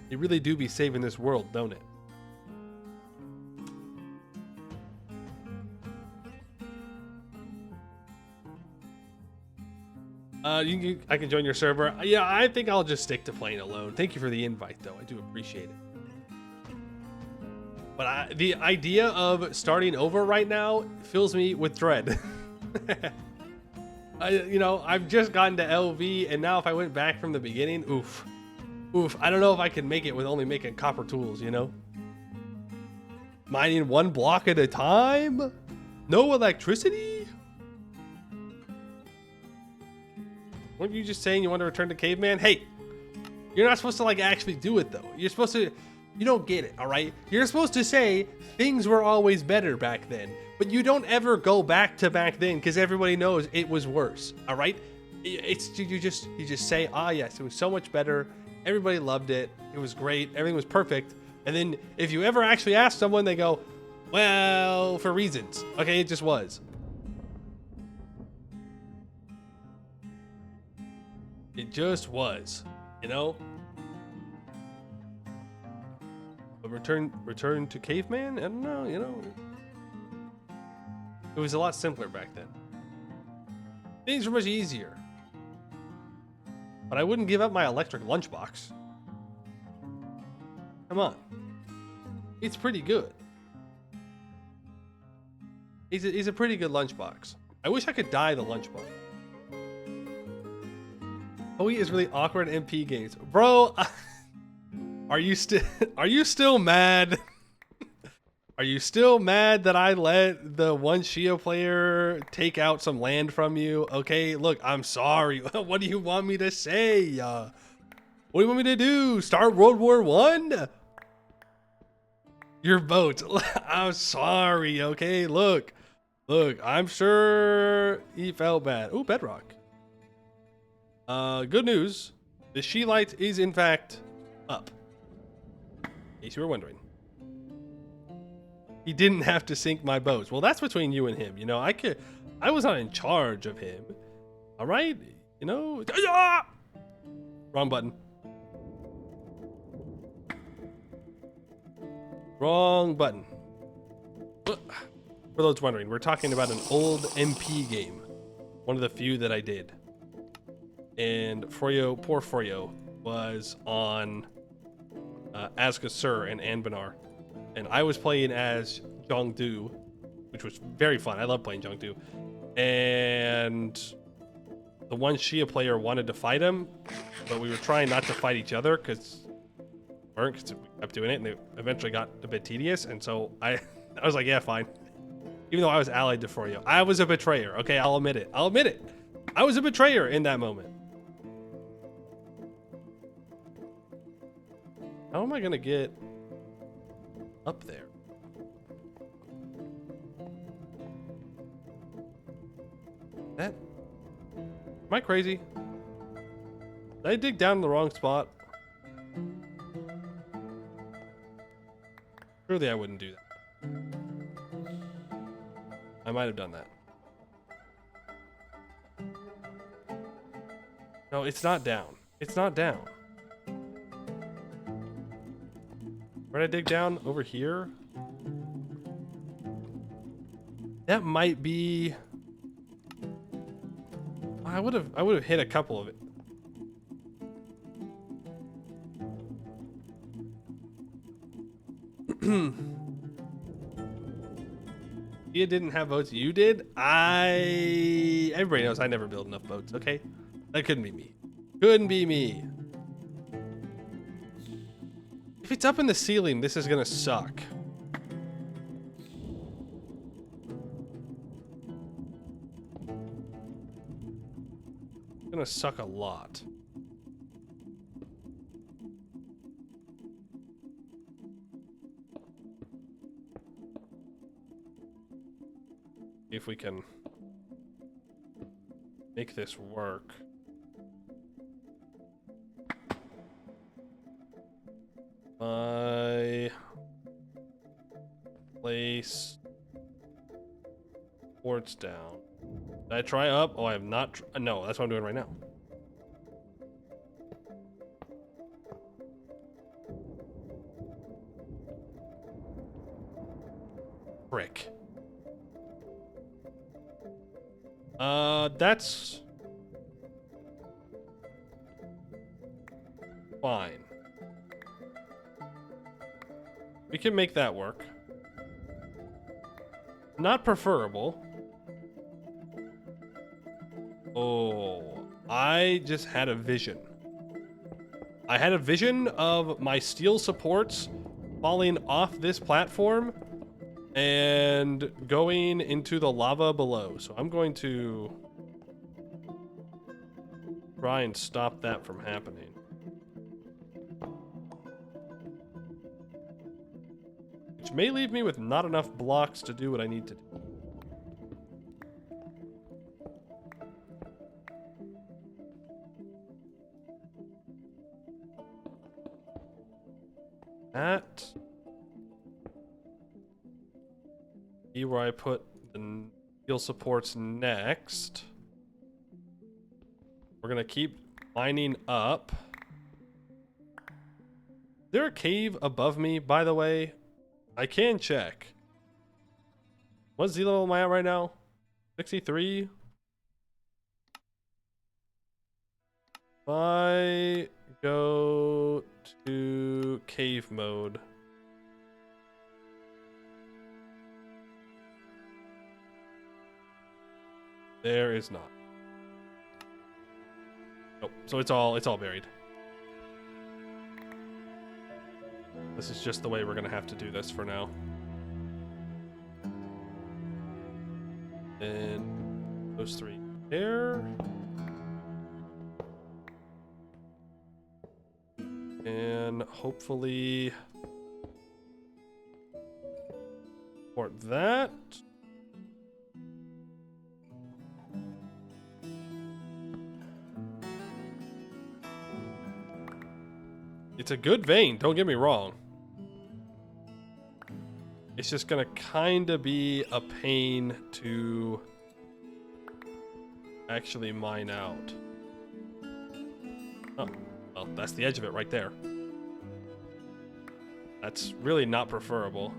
you really do be saving this world, don't it? I can join your server. Yeah, I think I'll just stick to playing alone. Thank you for the invite, though. I do appreciate it. But the idea of starting over right now fills me with dread. I've just gotten to LV, and now if I went back from the beginning, oof. I don't know if I can make it with only making copper tools, you know? Mining one block at a time? No electricity? Weren't you just saying you want to return to caveman? Hey, you're not supposed to like actually do it though. You're supposed to, you don't get it, all right? You're supposed to say things were always better back then, but you don't ever go back to back then because everybody knows it was worse, all right? It's you just say, ah, yes, it was so much better. Everybody loved it. It was great. Everything was perfect. And then if you ever actually ask someone, they go, well, for reasons. Okay, it just was. It just was, you know? But return to caveman? I don't know, you know? It was a lot simpler back then. Things were much easier. But I wouldn't give up my electric lunchbox. Come on. It's pretty good. He's a pretty good lunchbox. I wish I could dye the lunchbox. OE is really awkward in MP games. Bro, are you still mad? Are you still mad that I let the one Shia player take out some land from you? Okay, look, I'm sorry. What do you want me to say? What do you want me to do? Start World War I? Your vote. I'm sorry, okay? Look, I'm sure he felt bad. Ooh, bedrock. Good news. The Sheelite is in fact up. In case you were wondering. He didn't have to sink my boats. Well, that's between you and him. You know, I was not in charge of him. All right? You know? Ah! Wrong button. Wrong button. For those wondering, we're talking about an old MP game. One of the few that I did. And Froyo, poor Froyo, was on Asgasur and Anbanar. And I was playing as Zhongdu, which was very fun. I love playing Zhongdu. And the one Shia player wanted to fight him, but we were trying not to fight each other because we kept doing it, and it eventually got a bit tedious. And so I was like, yeah, fine. Even though I was allied to Froyo. I was a betrayer. Okay, I'll admit it. I was a betrayer in that moment. How am I going to get up there? Am I crazy? Did I dig down in the wrong spot? Surely I wouldn't do that. I might have done that. No, it's not down. It's not down. Where did I dig down? Over here? That might be... I would have hit a couple of it. You didn't have boats. You did? Everybody knows I never build enough boats, okay? That couldn't be me. Couldn't be me. If it's up in the ceiling, this is gonna suck. It's gonna suck a lot. If we can make this work. Place ports down. Did I try up? Oh, I have not. No, that's what I'm doing right now. Frick. That's fine. We can make that work. Not preferable. Oh, I just had a vision. I had a vision of my steel supports falling off this platform and going into the lava below. So I'm going to try and stop that from happening. Which may leave me with not enough blocks to do what I need to do. That be where I put the steel supports next. We're gonna keep mining up. Is there a cave above me, by the way? I can check. What Z level am I at right now? 63? If I go to cave mode. There is not. Oh, so it's all buried. This is just the way we're gonna have to do this for now. And those three there. And hopefully port that. It's a good vein, don't get me wrong. It's just gonna kinda be a pain to actually mine out. Oh, well, that's the edge of it right there. That's really not preferable.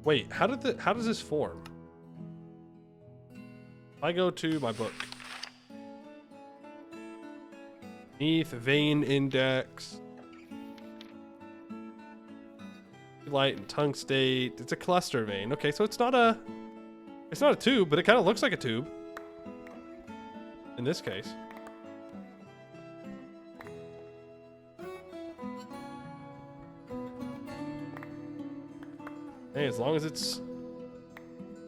Wait, how does this form? If I go to my book. Beneath vein index. Light and tungstate. It's a cluster vein. Okay, so it's not a tube, but it kind of looks like a tube. In this case. Hey, as long as it's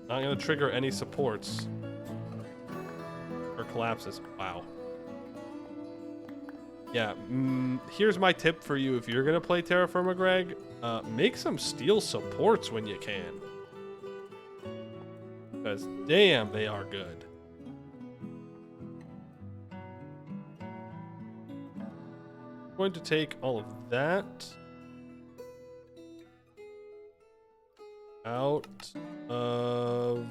not going to trigger any supports or collapses. Wow. Yeah, here's my tip for you if you're going to play TerraFirmaGreg. Make some steel supports when you can. Because damn, they are good. I'm going to take all of that. out of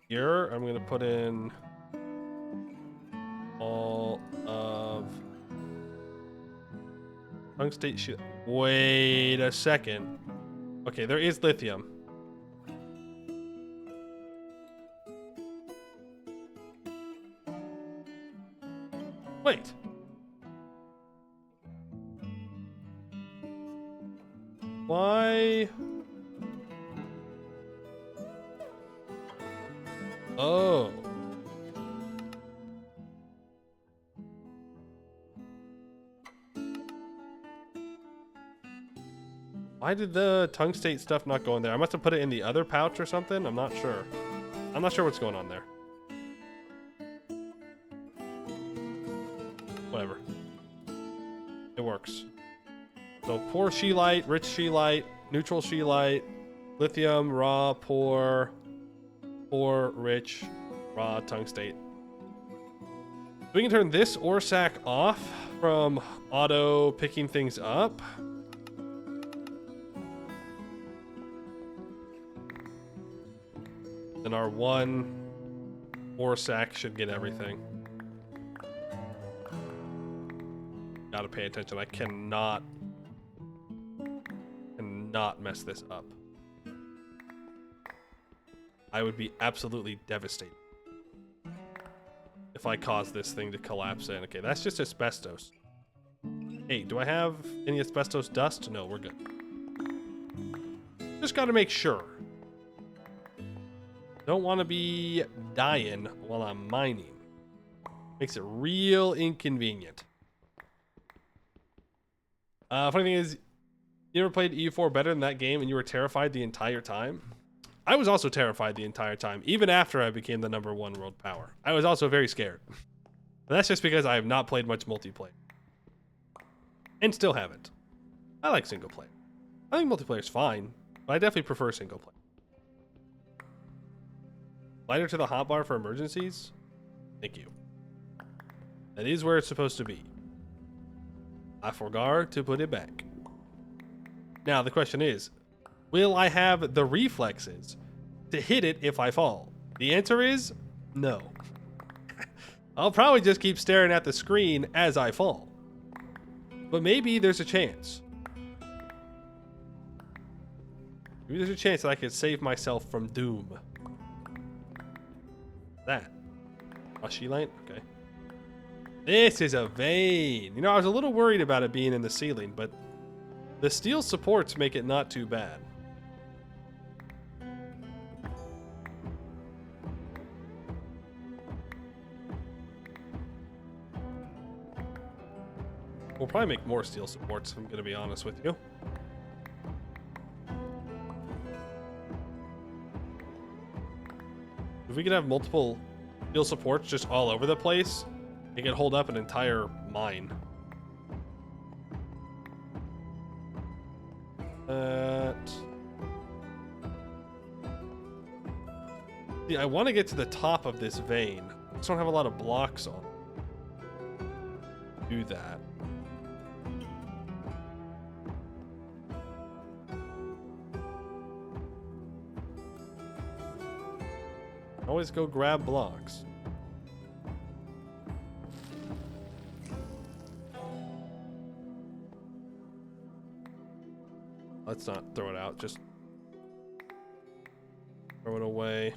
here, I'm gonna put in all of tungstate shit. Wait a second. Okay, there is lithium. Wait. Why? Oh. Why did the tungstate stuff not go in there? I must have put it in the other pouch or something. I'm not sure. I'm not sure what's going on there. Whatever. It works. So poor scheelite, rich scheelite, neutral scheelite, lithium, raw, poor, rich, raw, tungstate. We can turn this ore sack off from auto picking things up. Then our one ore sack should get everything. Gotta pay attention. I cannot mess this up. I would be absolutely devastated if I caused this thing to collapse in. Okay, that's just asbestos. Hey, do I have any asbestos dust? No, we're good. Just gotta make sure. Don't want to be dying while I'm mining. Makes it real inconvenient. Funny thing is, you ever played EU4 better than that game and you were terrified the entire time? I was also terrified the entire time, even after I became the #1 world power. I was also very scared. And that's just because I have not played much multiplayer. And still haven't. I like single player. I think multiplayer is fine, but I definitely prefer single player. Lighter to the hotbar for emergencies? Thank you. That is where it's supposed to be. I forgot to put it back. Now the question is, will I have the reflexes to hit it if I fall? The answer is no. I'll probably just keep staring at the screen as I fall. But maybe there's a chance. Maybe there's a chance that I could save myself from doom. That. A scheelite? Okay. This is a vein. You know, I was a little worried about it being in the ceiling, but the steel supports make it not too bad. We'll probably make more steel supports, if I'm going to be honest with you. If we could have multiple steel supports just all over the place, it could hold up an entire mine. See, I want to get to the top of this vein. I just don't have a lot of blocks on. Do that. Always go grab blocks. Let's not throw it out, just throw it away.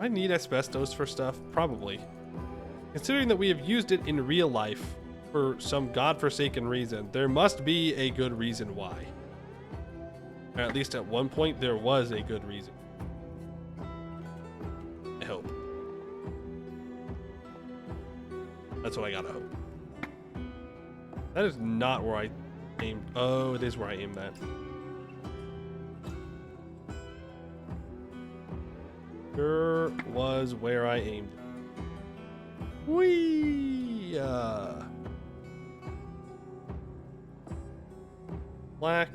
I need asbestos for stuff? Probably. Considering that we have used it in real life for some godforsaken reason, there must be a good reason why. Or at least at one point, there was a good reason. I hope. That's what I gotta hope. That is not where I aimed. Oh, it is where I aimed that. Sure was where I aimed. Whee! Black.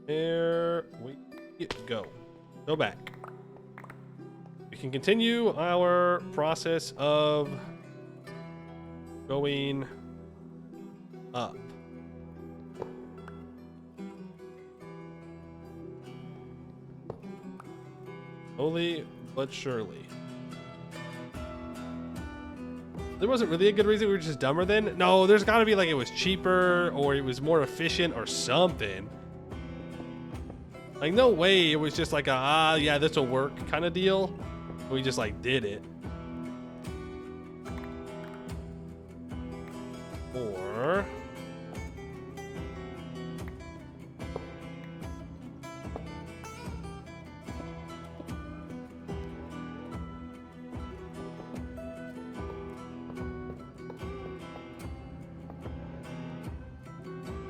There we go. Go back. we can continue our process of going up. Slowly but surely. There wasn't really a good reason we were just dumber then. No, there's got to be like it was cheaper or it was more efficient or something. Like no way it was just like a, yeah, this will work kind of deal. We just like did it. Or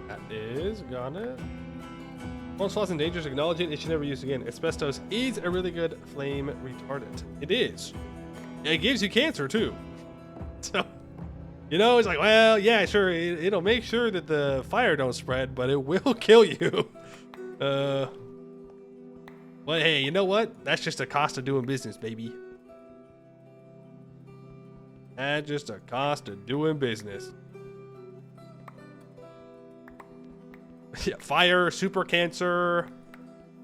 that is got it. Most flaws and dangers, acknowledge it should never use again. Asbestos is a really good flame retardant. It is. It gives you cancer too. So, you know, it's like, well, yeah, sure, it'll make sure that the fire don't spread, but it will kill you. Well, hey, you know what? That's just a cost of doing business, baby. That's just a cost of doing business. Yeah, fire, super cancer.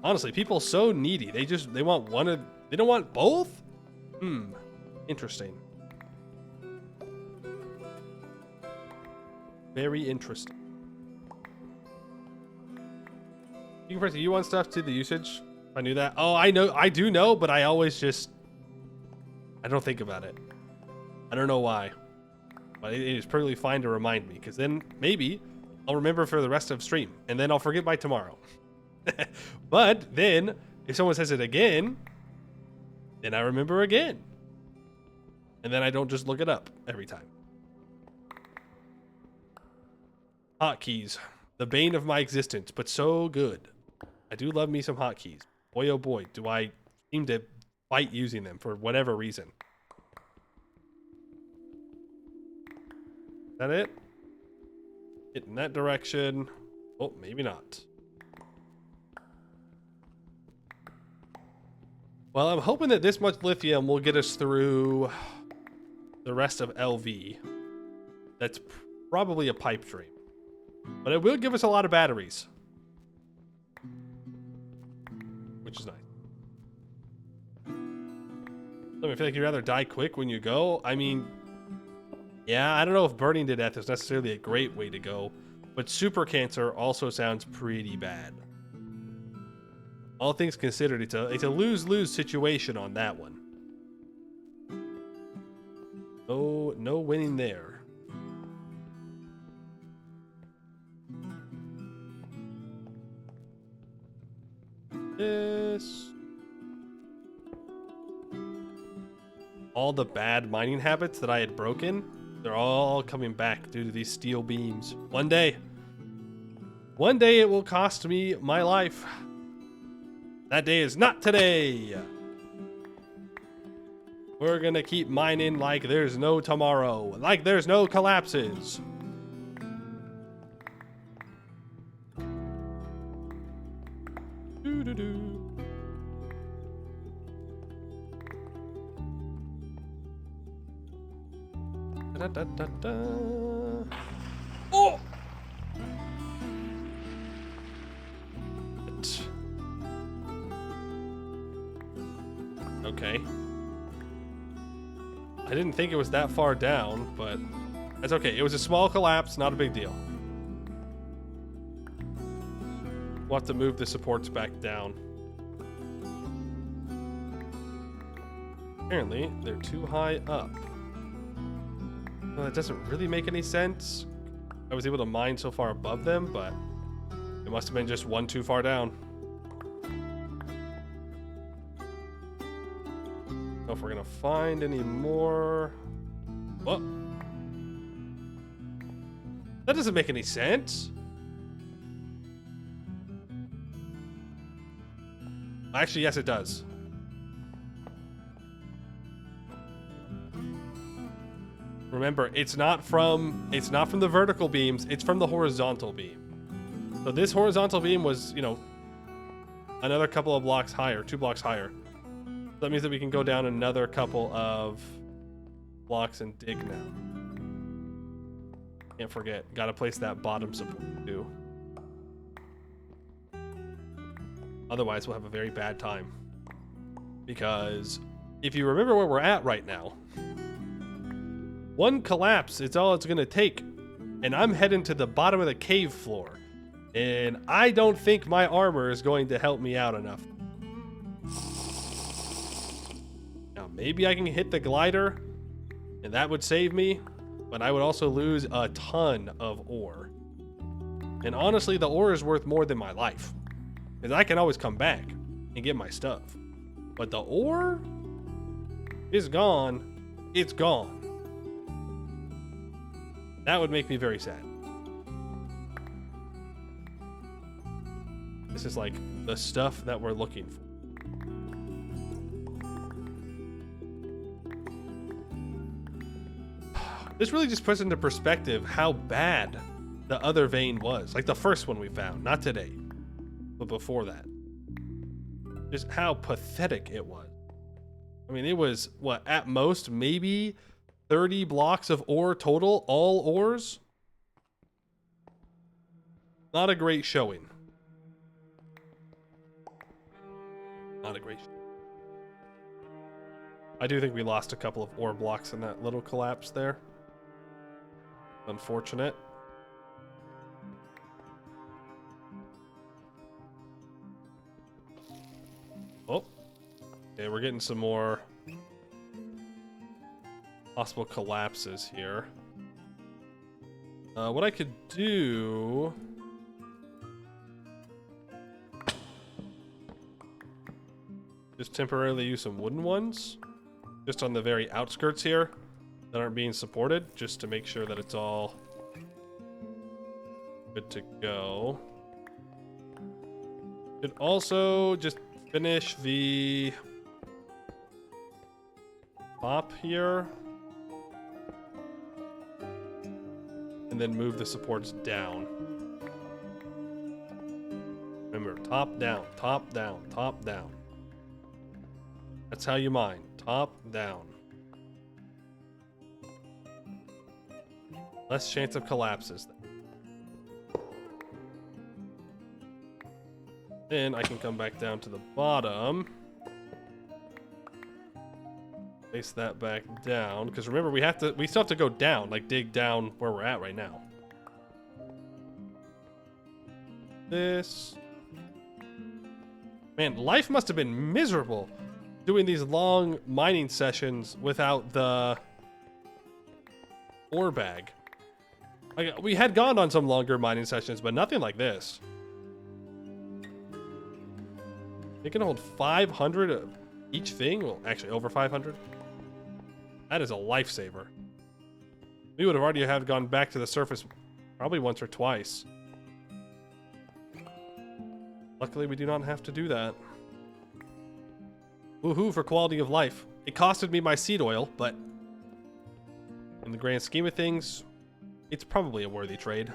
Honestly, people so needy. They want one of, they don't want both? Interesting. Very interesting. You can press the U1 stuff to the usage. I knew that. Oh, I know. I do know, but I always just, I don't think about it. I don't know why. But it is perfectly fine to remind me, because then maybe I'll remember for the rest of stream, and then I'll forget by tomorrow. But then, if someone says it again, then I remember again. And then I don't just look it up every time. Hotkeys. The bane of my existence, but so good. I do love me some hotkeys. Boy, oh boy, do I seem to fight using them for whatever reason. Is that it? Hit in that direction. Oh, maybe not. Well, I'm hoping that this much lithium will get us through the rest of LV. That's probably a pipe dream. But it will give us a lot of batteries. Which is nice. I feel like you'd rather die quick when you go. I mean, yeah, I don't know if burning to death is necessarily a great way to go, but super cancer also sounds pretty bad. All things considered, it's a lose-lose situation on that one. No winning there. This. All the bad mining habits that I had broken, they're all coming back due to these steel beams. One day it will cost me my life. That day is not today. We're gonna keep mining like there's no tomorrow, like there's no collapses. Doo-doo-doo. Da, da, da, da. Oh! Okay. I didn't think it was that far down, but that's okay. It was a small collapse, not a big deal. We'll have to move the supports back down. Apparently, they're too high up. Well, that doesn't really make any sense. I was able to mine so far above them, but it must have been just one too far down. Don't know if we're gonna find any more. Oh, that doesn't make any sense. Actually, yes, it does. Remember, it's not from the vertical beams, it's from the horizontal beam. So this horizontal beam was, you know, another couple of blocks higher, 2 blocks higher. That means that we can go down another couple of blocks and dig now. Can't forget, gotta place that bottom support too. Otherwise, we'll have a very bad time. Because if you remember where we're at right now, one collapse is all it's gonna take. And I'm heading to the bottom of the cave floor. And I don't think my armor is going to help me out enough. Now, maybe I can hit the glider, and that would save me, but I would also lose a ton of ore. And honestly, the ore is worth more than my life, because I can always come back and get my stuff. But the ore is gone. It's gone. That would make me very sad. This is like the stuff that we're looking for. This really just puts into perspective how bad the other vein was. Like the first one we found, not today, but before that. Just how pathetic it was. I mean, it was, what, at most, maybe 30 blocks of ore total, all ores? Not a great showing. Not a great showing. I do think we lost a couple of ore blocks in that little collapse there. Unfortunate. Oh. Okay, we're getting some more possible collapses here. What I could do... just temporarily use some wooden ones. Just on the very outskirts here that aren't being supported. Just to make sure that it's all good to go. Could also just finish the top here. And then move the supports down. Remember, top, down, top, down, top, down. That's how you mine. Top, down. Less chance of collapses. Then I can come back down to the bottom. Place that back down. Because remember, we still have to go down. Like, dig down where we're at right now. This. Man, life must have been miserable doing these long mining sessions without the ore bag. Like, we had gone on some longer mining sessions, but nothing like this. It can hold 500 of each thing. Well, actually, over 500. That is a lifesaver. We would have already have gone back to the surface probably once or twice. Luckily, we do not have to do that. Woohoo for quality of life. It costed me my seed oil, but in the grand scheme of things, it's probably a worthy trade.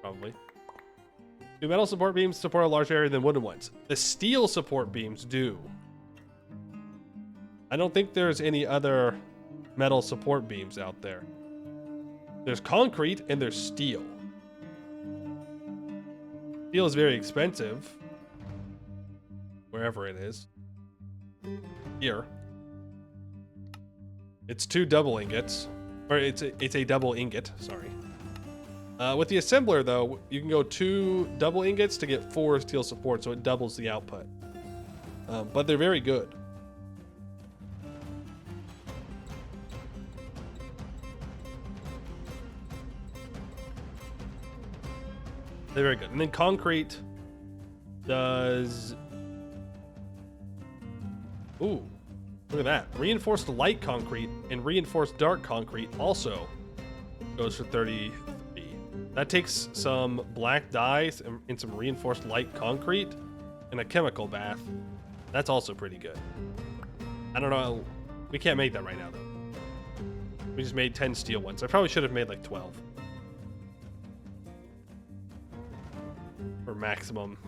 Probably. Do metal support beams support a larger area than wooden ones? The steel support beams do. I don't think there's any other metal support beams out there. There's concrete and there's steel. Steel is very expensive. Wherever it is. Here. It's 2 double ingots. Or it's a double ingot, sorry. With the assembler, though, you can go 2 double ingots to get 4 steel support, so it doubles the output. But they're very good. They're very good. And then concrete does... Ooh, look at that. Reinforced light concrete and reinforced dark concrete also goes for 33. That takes some black dyes and some reinforced light concrete and a chemical bath. That's also pretty good. I don't know. We can't make that right now, though. We just made 10 steel ones. I probably should have made like 12. For maximum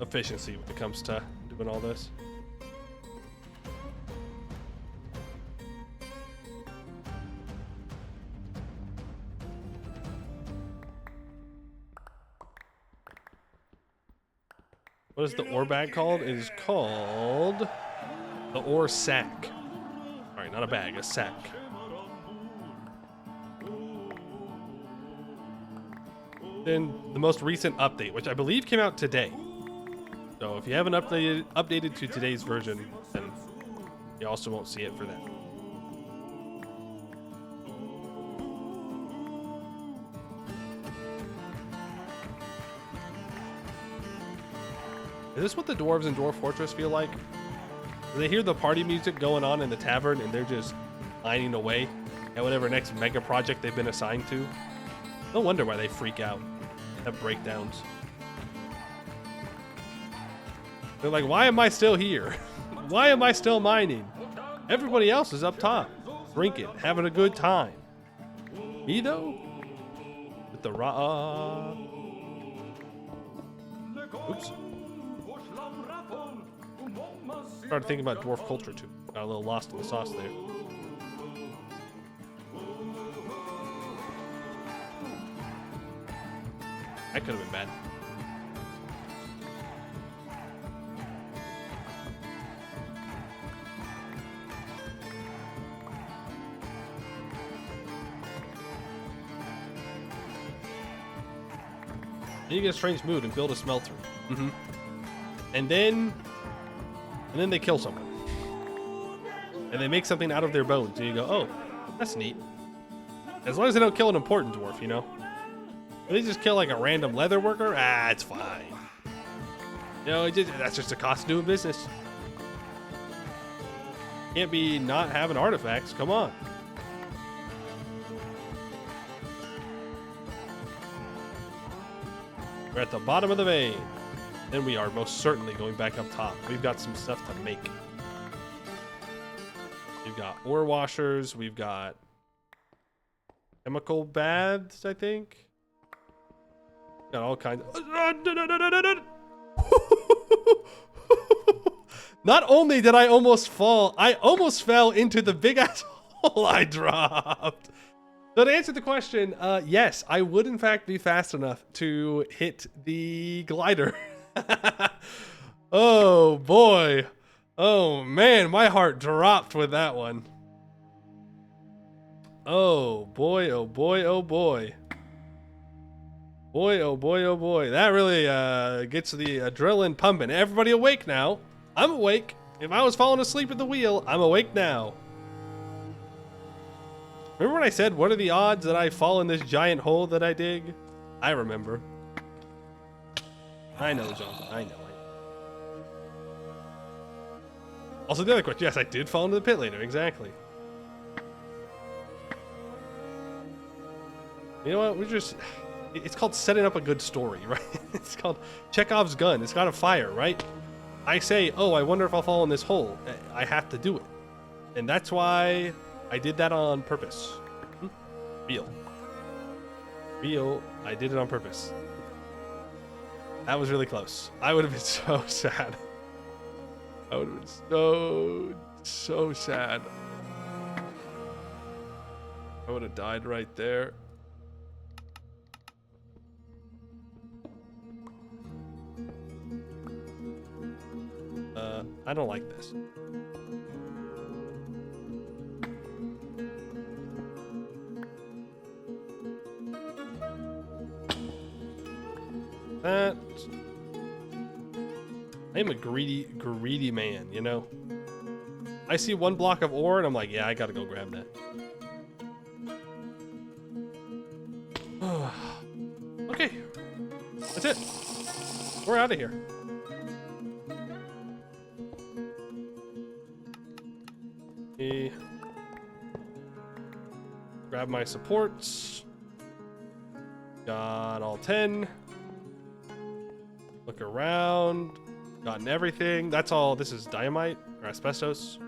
efficiency when it comes to doing all this. What is the ore bag called? It is called the ore sack. All right, not a bag, a sack. Then the most recent update, which I believe came out today. So if you haven't updated to today's version, then you also won't see it for that. Is this what the dwarves in Dwarf Fortress feel like? Do they hear the party music going on in the tavern and they're just mining away at whatever next mega project they've been assigned to? No wonder why they freak out, have breakdowns. They're like, why am I still here? Why am I still mining? Everybody else is up top, drinking, having a good time. Me though? With the raw. Oops. Started thinking about dwarf culture too. Got a little lost in the sauce there. That could have been bad. Then you get a strange mood and build a smelter. Mm-hmm. And then they kill someone. And they make something out of their bones. And you go, oh, that's neat. As long as they don't kill an important dwarf, you know? If they just kill like a random leather worker, it's fine. You know, that's just the cost of doing business. Can't be not having artifacts. Come on. We're at the bottom of the vein. Then we are most certainly going back up top. We've got some stuff to make. We've got ore washers. We've got chemical baths, I think. Got all kinds of... Not only did I almost fall, I almost fell into the big ass hole I dropped. So to answer the question, yes, I would in fact be fast enough to hit the glider. Oh boy. Oh man, my heart dropped with that one. Oh boy, oh boy, oh boy. Boy, oh boy, oh boy. That really gets the adrenaline pumping. Everybody awake now. I'm awake. If I was falling asleep at the wheel, I'm awake now. Remember when I said, what are the odds that I fall in this giant hole that I dig? I remember. I know, Jonathan. I know. Also, the other question. Yes, I did fall into the pit later. Exactly. You know what? We're just... It's called setting up a good story, right? It's called Chekhov's gun. It's got a fire, right? I say, oh, I wonder if I'll fall in this hole. I have to do it. And that's why I did that on purpose. Real. I did it on purpose. That was really close. I would have been so sad. I would have been so sad. I would have died right there. I don't like this. That... I'm a greedy man, you know? I see one block of ore and I'm like, yeah, I gotta go grab that. Okay. That's it. We're out of here. Grab my supports. Got all 10. Look around. Gotten everything. That's all. This is dynamite or asbestos.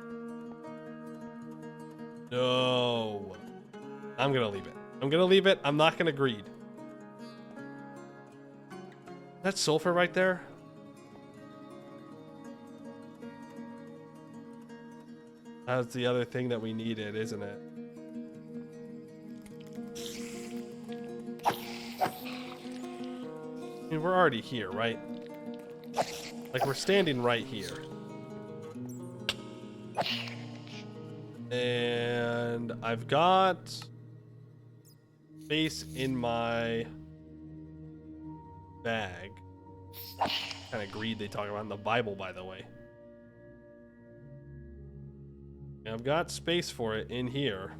No. I'm gonna leave it. I'm gonna leave it. I'm not gonna greed. That's sulfur right there. That's the other thing that we needed, isn't it? I mean, we're already here, right? Like, we're standing right here. And I've got space in my bag. Kind of greed they talk about in the Bible, by the way. And I've got space for it in here.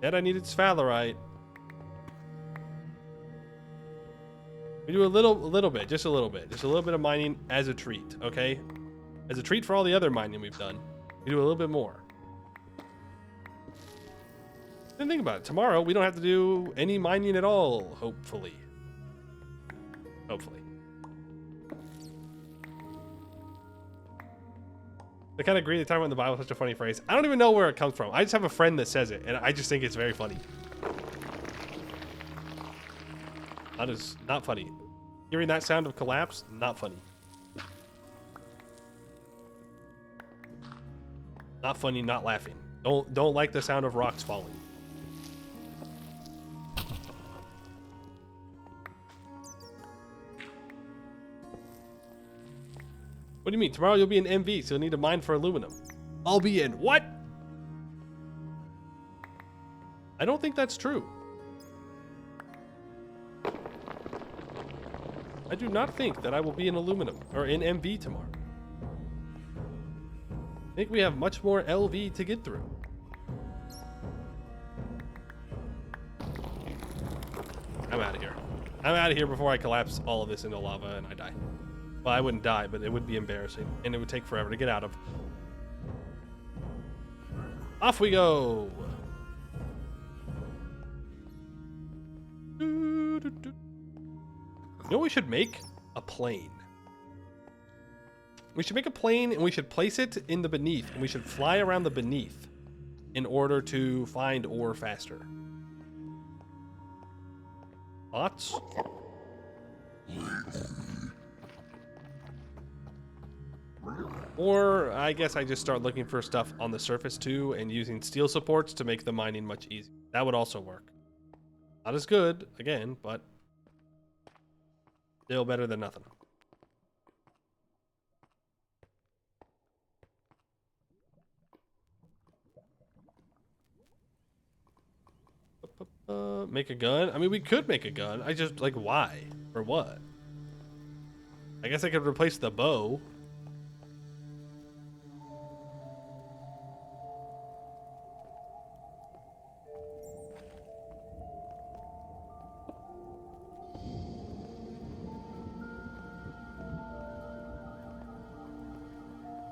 And I needed sphalerite. We do a little bit, just a little bit of mining as a treat, okay? As a treat for all the other mining we've done, we do a little bit more. Then think about it. Tomorrow we don't have to do any mining at all, hopefully. Hopefully. The kind of greed they talk about in the Bible is such a funny phrase. I don't even know where it comes from. I just have a friend that says it, and I just think it's very funny. That is not funny. Hearing that sound of collapse, not funny. Not funny, not laughing. Don't like the sound of rocks falling. What do you mean? Tomorrow you'll be in MV, so you'll need to mine for aluminum. I'll be in what? I don't think that's true. I do not think that I will be in aluminum or in MV tomorrow. I think we have much more LV to get through. I'm out of here. I'm out of here before I collapse all of this into lava and I die. Well, I wouldn't die, but it would be embarrassing and it would take forever to get out of. Off we go. You know what we should make? A plane. We should make a plane and we should place it in the beneath and we should fly around the beneath in order to find ore faster. Thoughts? Or I guess I just start looking for stuff on the surface too and using steel supports to make the mining much easier. That would also work. Not as good, again, but still better than nothing. Make a gun? I mean, we could make a gun. I just, like, why? For what? I guess I could replace the bow.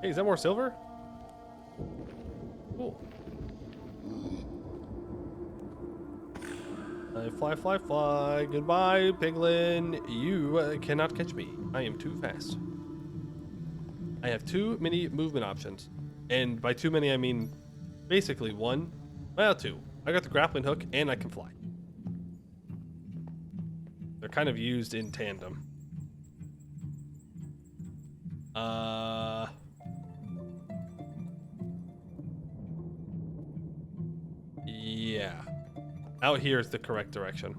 Hey, is that more silver? Cool. Fly, fly, fly. Goodbye, piglin. You cannot catch me. I am too fast. I have too many movement options. And by too many, I mean basically one. Well, two. I got the grappling hook and I can fly. They're kind of used in tandem. Yeah. Out here is the correct direction.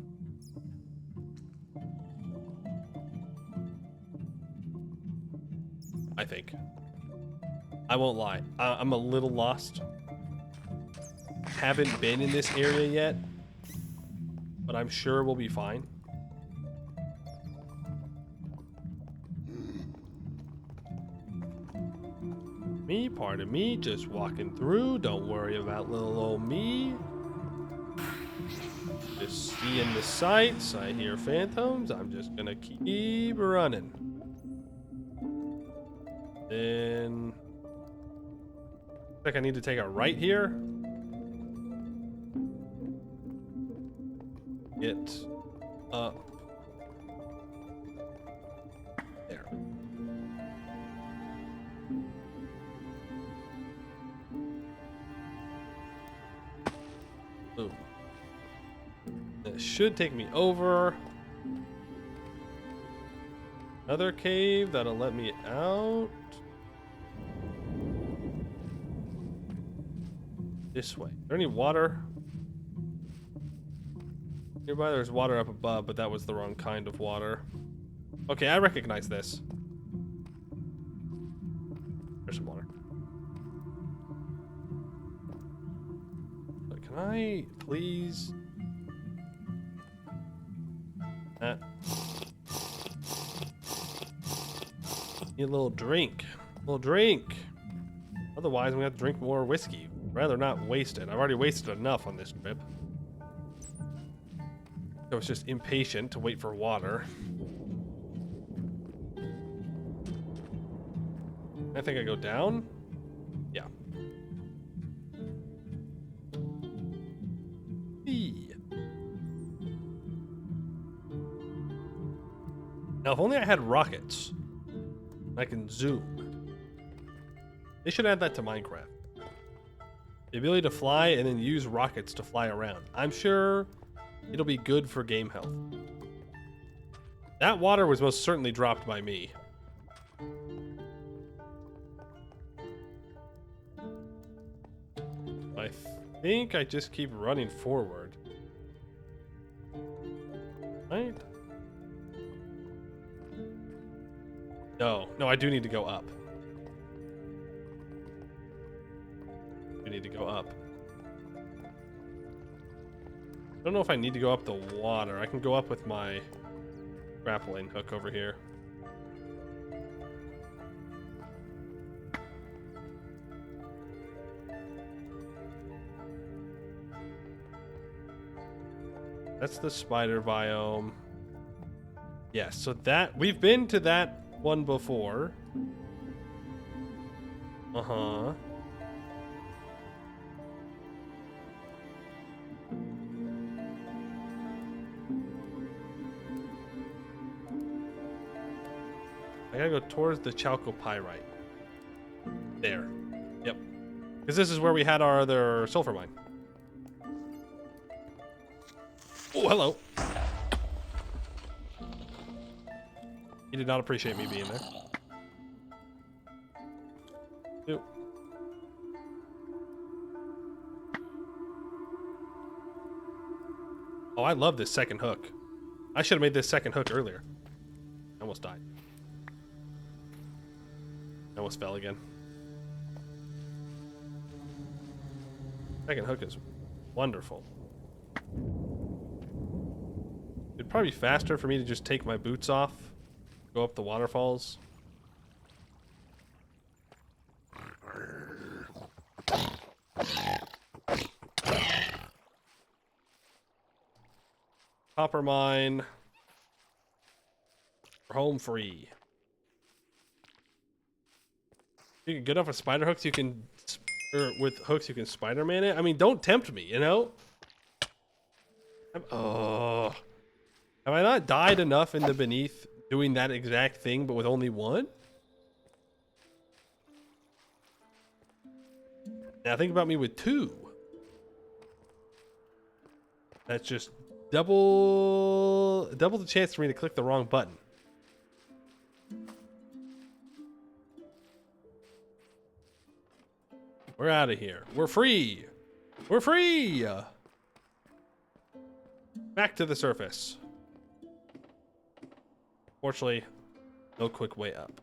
I think. I won't lie. I'm a little lost. Haven't been in this area yet, but I'm sure we'll be fine. Me, pardon me, just walking through. Don't worry about little old me. Just seeing the sights. I hear phantoms. I'm just gonna keep running. Then I think I need to take a right here. Get up there. Boom. That should take me over. Another cave that'll let me out. This way. Is there any water? Nearby there's water up above, but that was the wrong kind of water. Okay, I recognize this. There's some water. But can I please... Need a little drink. A little drink. Otherwise, I'm gonna have to drink more whiskey. Rather not waste it. I've already wasted enough on this trip. I was just impatient to wait for water. I think I go down? Yeah. Eee. Now, if only I had rockets. I can zoom. They should add that to Minecraft. The ability to fly and then use rockets to fly around. I'm sure it'll be good for game health. That water was most certainly dropped by me. I think I just keep running forward. Right? No, I do need to go up. We need to go up. I don't know if I need to go up the water. I can go up with my grappling hook over here. That's the spider biome. Yes, so that we've been to that one before. Uh-huh. I gotta go towards the chalcopyrite. There. Yep. Because this is where we had our other sulfur mine. Oh, hello. He did not appreciate me being there. Ew. Oh, I love this second hook. I should have made this second hook earlier. I almost died. I almost fell again. Second hook is wonderful. It'd probably be faster for me to just take my boots off, go up the waterfalls. Copper mine. We're home free. You can get off of spider hooks, you can, or with hooks you can Spider-Man it. I mean, don't tempt me, you know? Oh. Have I not died enough in the Beneath doing that exact thing, but with only one? Now think about me with two. That's just double the chance for me to click the wrong button. We're out of here. We're free. We're free. Back to the surface. Fortunately, no quick way up.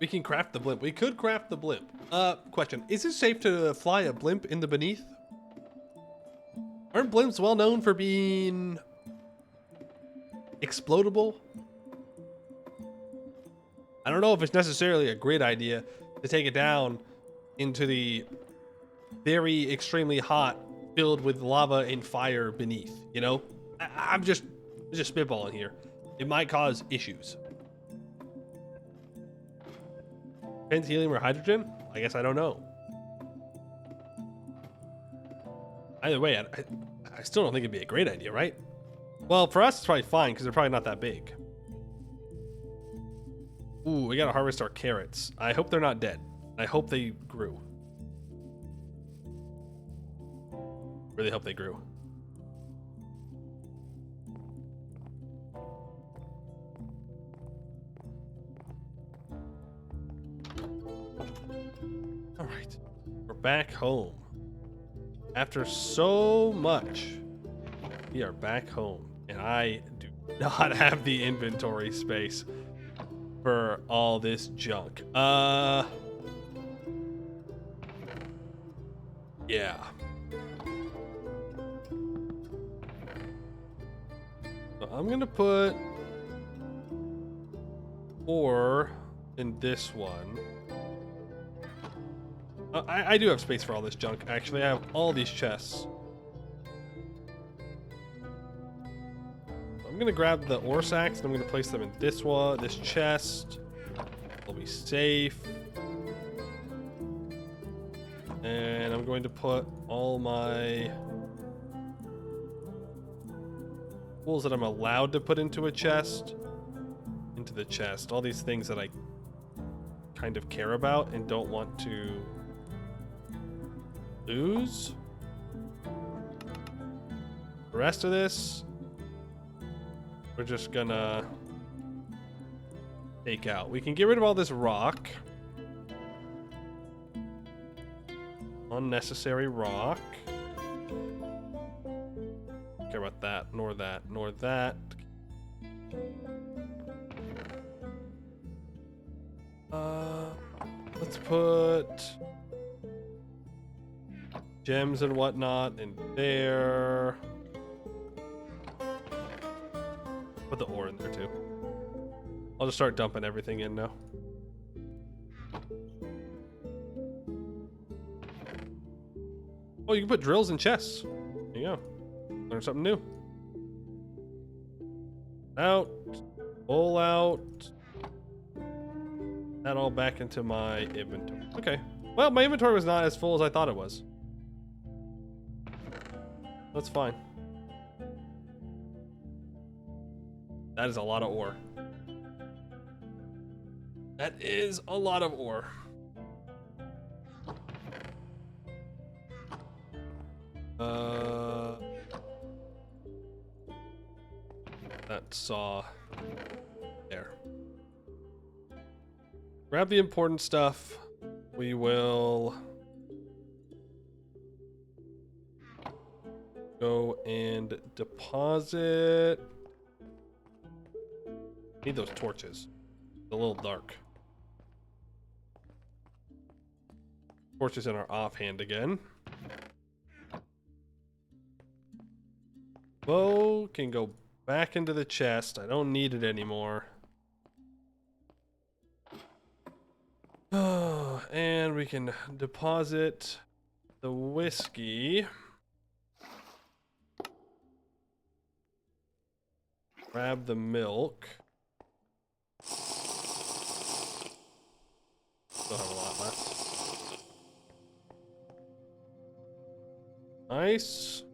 We can craft the blimp. We could craft the blimp. Question. Is it safe to fly a blimp in the Beneath? Aren't blimps well known for being explodable? I don't know if it's necessarily a great idea to take it down into the very extremely hot, filled with lava and fire beneath, you know? I'm just spitballing here. It might cause issues. Depends helium or hydrogen? I guess I don't know. Either way, I still don't think it'd be a great idea, right? Well, for us, it's probably fine because they're probably not that big. Ooh, we gotta harvest our carrots. I hope they're not dead. I hope they grew. Really hope they grew. back home. After so much, we are back home. And I do not have the inventory space for all this junk. Yeah. So I'm gonna put ore in this one. I do have space for all this junk. Actually, I have all these chests. I'm gonna grab the ore sacks and I'm gonna place them in this one, this chest. They'll be safe. And I'm going to put all my tools that I'm allowed to put into a chest into the chest. All these things that I kind of care about and don't want to lose. The rest of this, we're just gonna take out. We can get rid of all this rock. Unnecessary rock. Don't care about that, nor that, nor that. Let's put gems and whatnot in there. Put the ore in there too. I'll just start dumping everything in now. Oh, you can put drills in chests. There you go. Learn something new. Out. Pull out. That all back into my inventory. Okay. Well, my inventory was not as full as I thought it was. That's fine. That is a lot of ore. That is a lot of ore. That saw there. Grab the important stuff. We will go and deposit. Need those torches. It's a little dark. Torches in our offhand again. Bow can go back into the chest. I don't need it anymore. Oh, and we can deposit the whiskey. Grab the milk. Still have a lot left. Nice.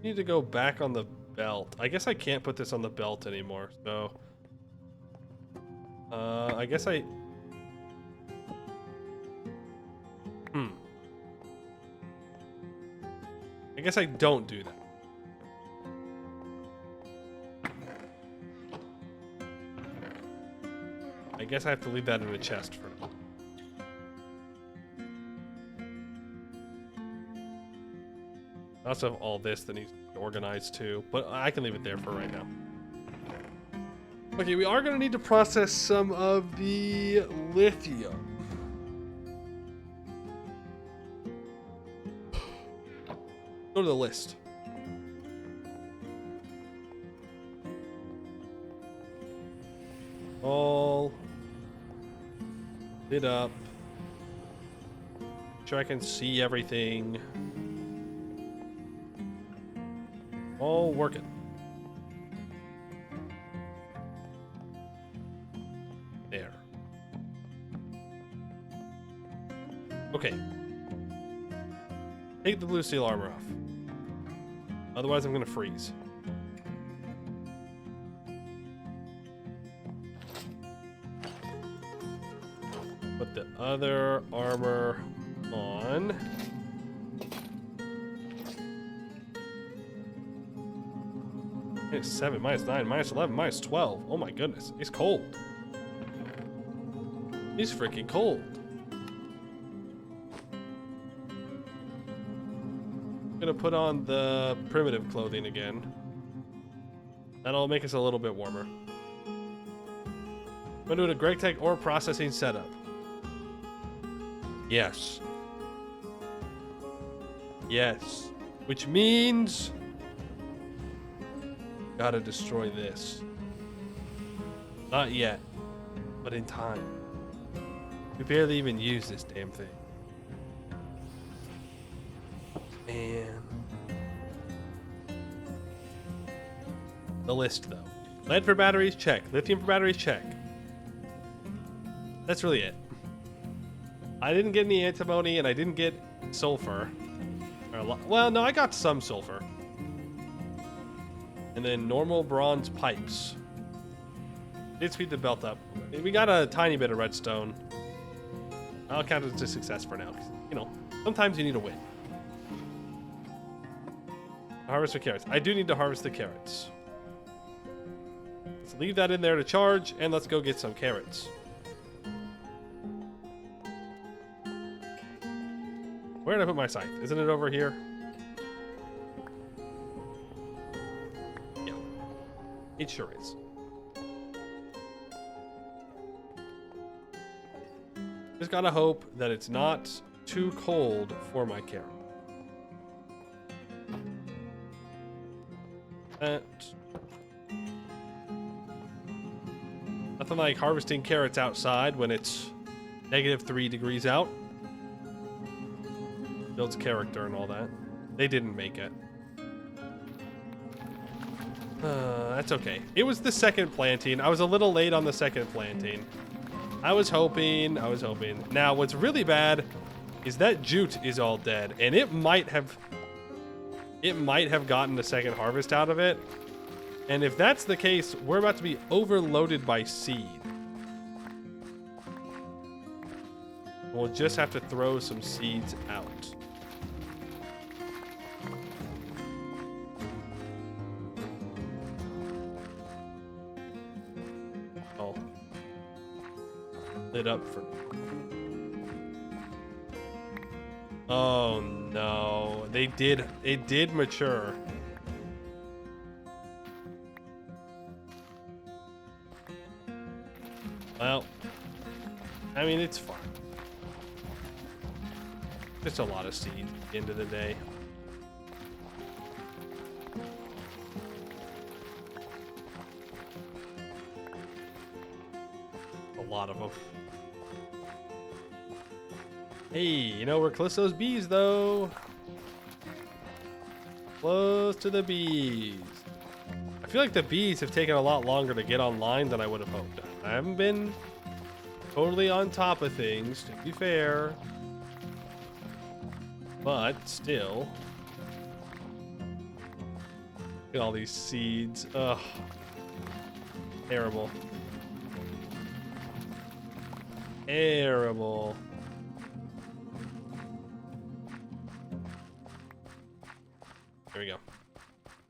Need to go back on the belt. I guess I can't put this on the belt anymore, so I guess I guess I don't do that. I guess I have to leave that in the chest for now. I also have all this that needs to be organized too, but I can leave it there for right now. Okay, we are going to need to process some of the lithium. Go to the list. All lit up. Make sure I can see everything. All working. There. Okay. Take the blue steel armor off. Otherwise, I'm gonna freeze. Put the other armor on. -7, -9, -11, -12. Oh my goodness, he's cold. He's freaking cold. I'm gonna put on the primitive clothing again. That'll make us a little bit warmer. I'm gonna do a Greg Tech ore processing setup. Yes. Yes. Which means... gotta destroy this. Not yet, but in time. We barely even use this damn thing. Man. The list, though. Lead for batteries, check. Lithium for batteries, check. That's really it. I didn't get any antimony, and I didn't get sulfur. Well, no, I got some sulfur. And then normal bronze pipes. Did speed the belt up. We got a tiny bit of redstone. I'll count it as a success for now. You know, sometimes you need a win. Harvest the carrots. I do need to harvest the carrots. Let's leave that in there to charge, and let's go get some carrots. Where did I put my scythe? Isn't it over here? Yeah. It sure is. Just gotta hope that it's not too cold for my carrot. Nothing like harvesting carrots outside when it's -3 degrees out. Builds character and all that. They didn't make it. That's okay. It was the second planting. I was a little late on the second planting. I was hoping. Now, what's really bad is that jute is all dead, and it might have gotten a second harvest out of it. And if that's the case, we're about to be overloaded by seed. We'll just have to throw some seeds out. Oh. Lit up for me. Oh no. It did mature. Well, I mean, it's fine. Just a lot of seed at the end of the day. A lot of them. Hey, you know, we're close to those bees, though. Close to the bees. I feel like the bees have taken a lot longer to get online than I would have hoped. I haven't been totally on top of things, to be fair. But still. Look at all these seeds. Ugh. Terrible. Terrible. There we go.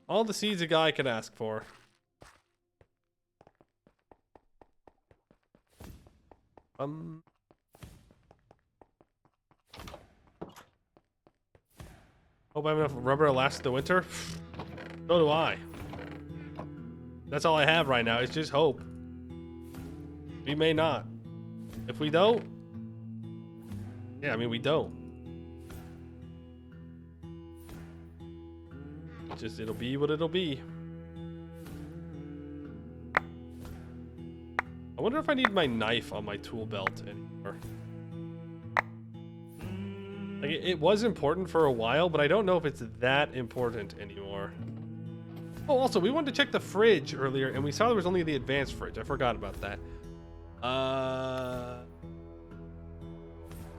All the seeds a guy could ask for. Hope I have enough rubber to last the winter. So do I. That's all I have right now. It's just hope. We may not. If we don't, yeah, I mean, we don't. Just, it'll be what it'll be. I wonder if I need my knife on my tool belt anymore. Like, it was important for a while, but I don't know if it's that important anymore. Oh, also, we wanted to check the fridge earlier, and we saw there was only the advanced fridge. I forgot about that.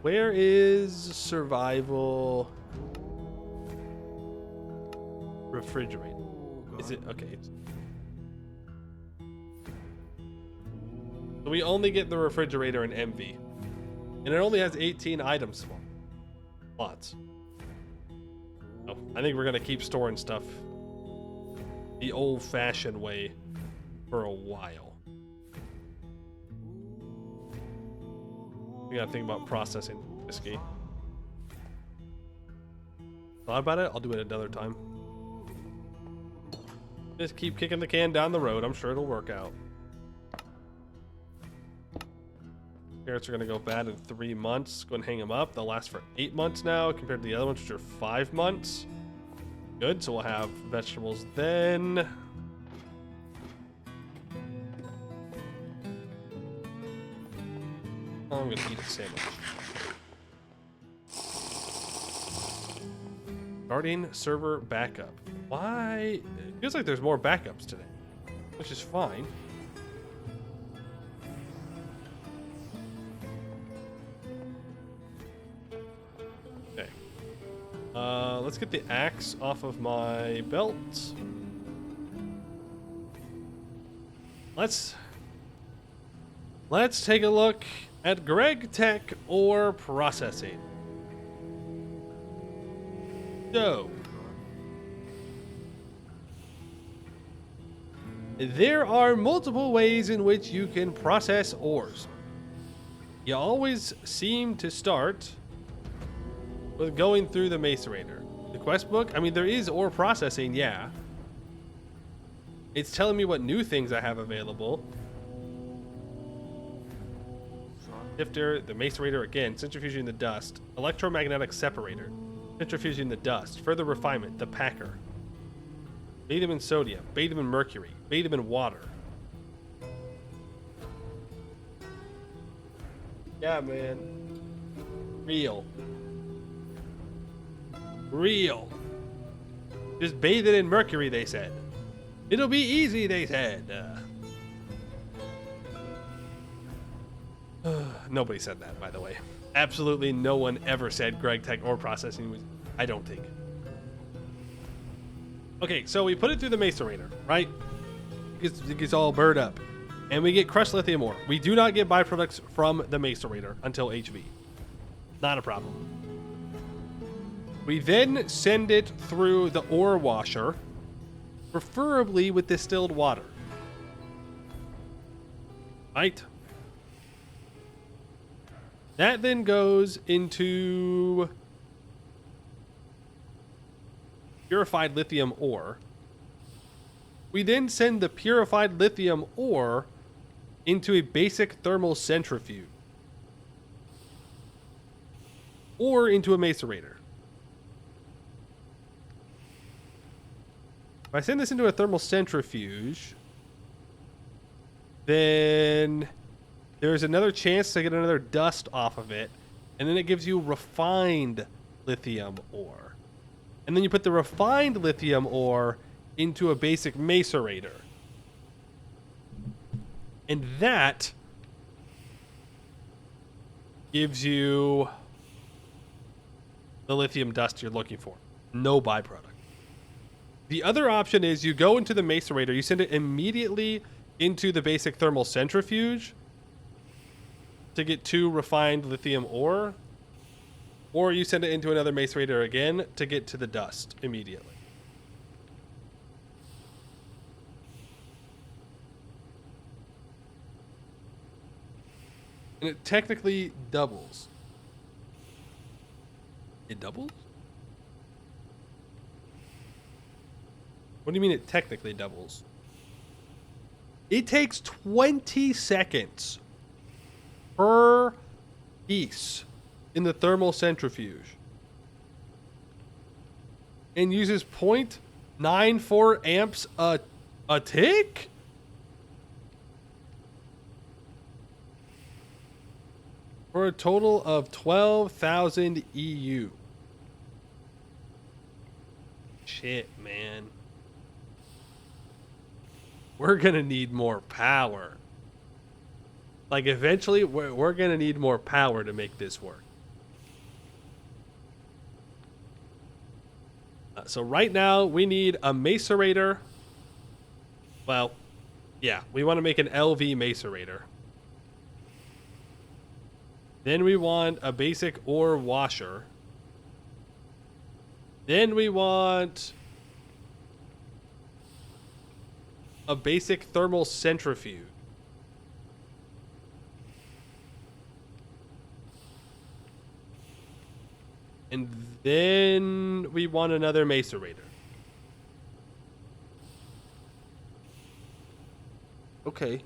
Where is survival refrigerator? Is it okay? So we only get the refrigerator in MV, and it only has 18 items. Lots. Oh, I think we're gonna keep storing stuff the old-fashioned way for a while. We gotta think about processing whiskey. Thought about it? I'll do it another time. Just keep kicking the can down the road. I'm sure it'll work out. Carrots are gonna go bad in 3 months. Go and hang them up. They'll last for 8 months now, compared to the other ones, which are 5 months. Good, so we'll have vegetables then. Oh, I'm gonna eat a sandwich. Starting server backup. Why? It feels like there's more backups today, which is fine. Okay. Let's get the axe off of my belt. Let's take a look at Greg Tech ore processing. So, there are multiple ways in which you can process ores. You always seem to start with going through the macerator. The quest book, I mean, there is ore processing, yeah. It's telling me what new things I have available. Sifter, the macerator again, centrifuging the dust, electromagnetic separator, centrifuging the dust, further refinement, the packer, beta and sodium, beta and mercury, beta and water. Yeah, man. Real. Just bathe it in mercury, they said. It'll be easy, they said. Nobody said that, by the way. Absolutely no one ever said Greg Tech ore processing was, I don't think. Okay, so we put it through the macerator, right? It gets all burred up. And we get crushed lithium ore. We do not get byproducts from the macerator until HV. Not a problem. We then send it through the ore washer, preferably with distilled water. Right? That then goes into purified lithium ore. We then send the purified lithium ore into a basic thermal centrifuge or into a macerator. If I send this into a thermal centrifuge, then there's another chance to get another dust off of it, and then it gives you refined lithium ore. And then you put the refined lithium ore into a basic macerator. And that gives you the lithium dust you're looking for. No byproduct. The other option is you go into the macerator, you send it immediately into the basic thermal centrifuge to get 2 refined lithium ore, or you send it into another macerator again to get to the dust immediately. And it technically doubles. It doubles? What do you mean it technically doubles? It takes 20 seconds per piece in the thermal centrifuge and uses 0.94 amps a tick? For a total of 12,000 EU. Shit, man. We're gonna need more power. Like, eventually, we're gonna need more power to make this work. So right now, we need a macerator. Well, yeah, we want to make an LV macerator. Then we want a basic ore washer. Then we want a basic thermal centrifuge. And then we want another macerator. Okay.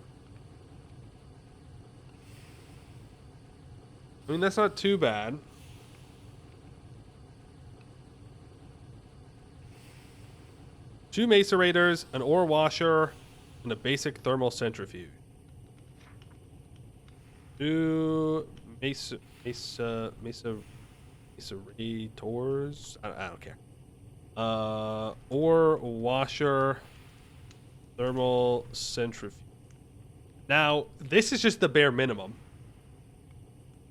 I mean, that's not too bad. Two macerators, an ore washer, and a basic thermal centrifuge. Two macerators. I don't care. Ore washer, thermal centrifuge. Now, this is just the bare minimum.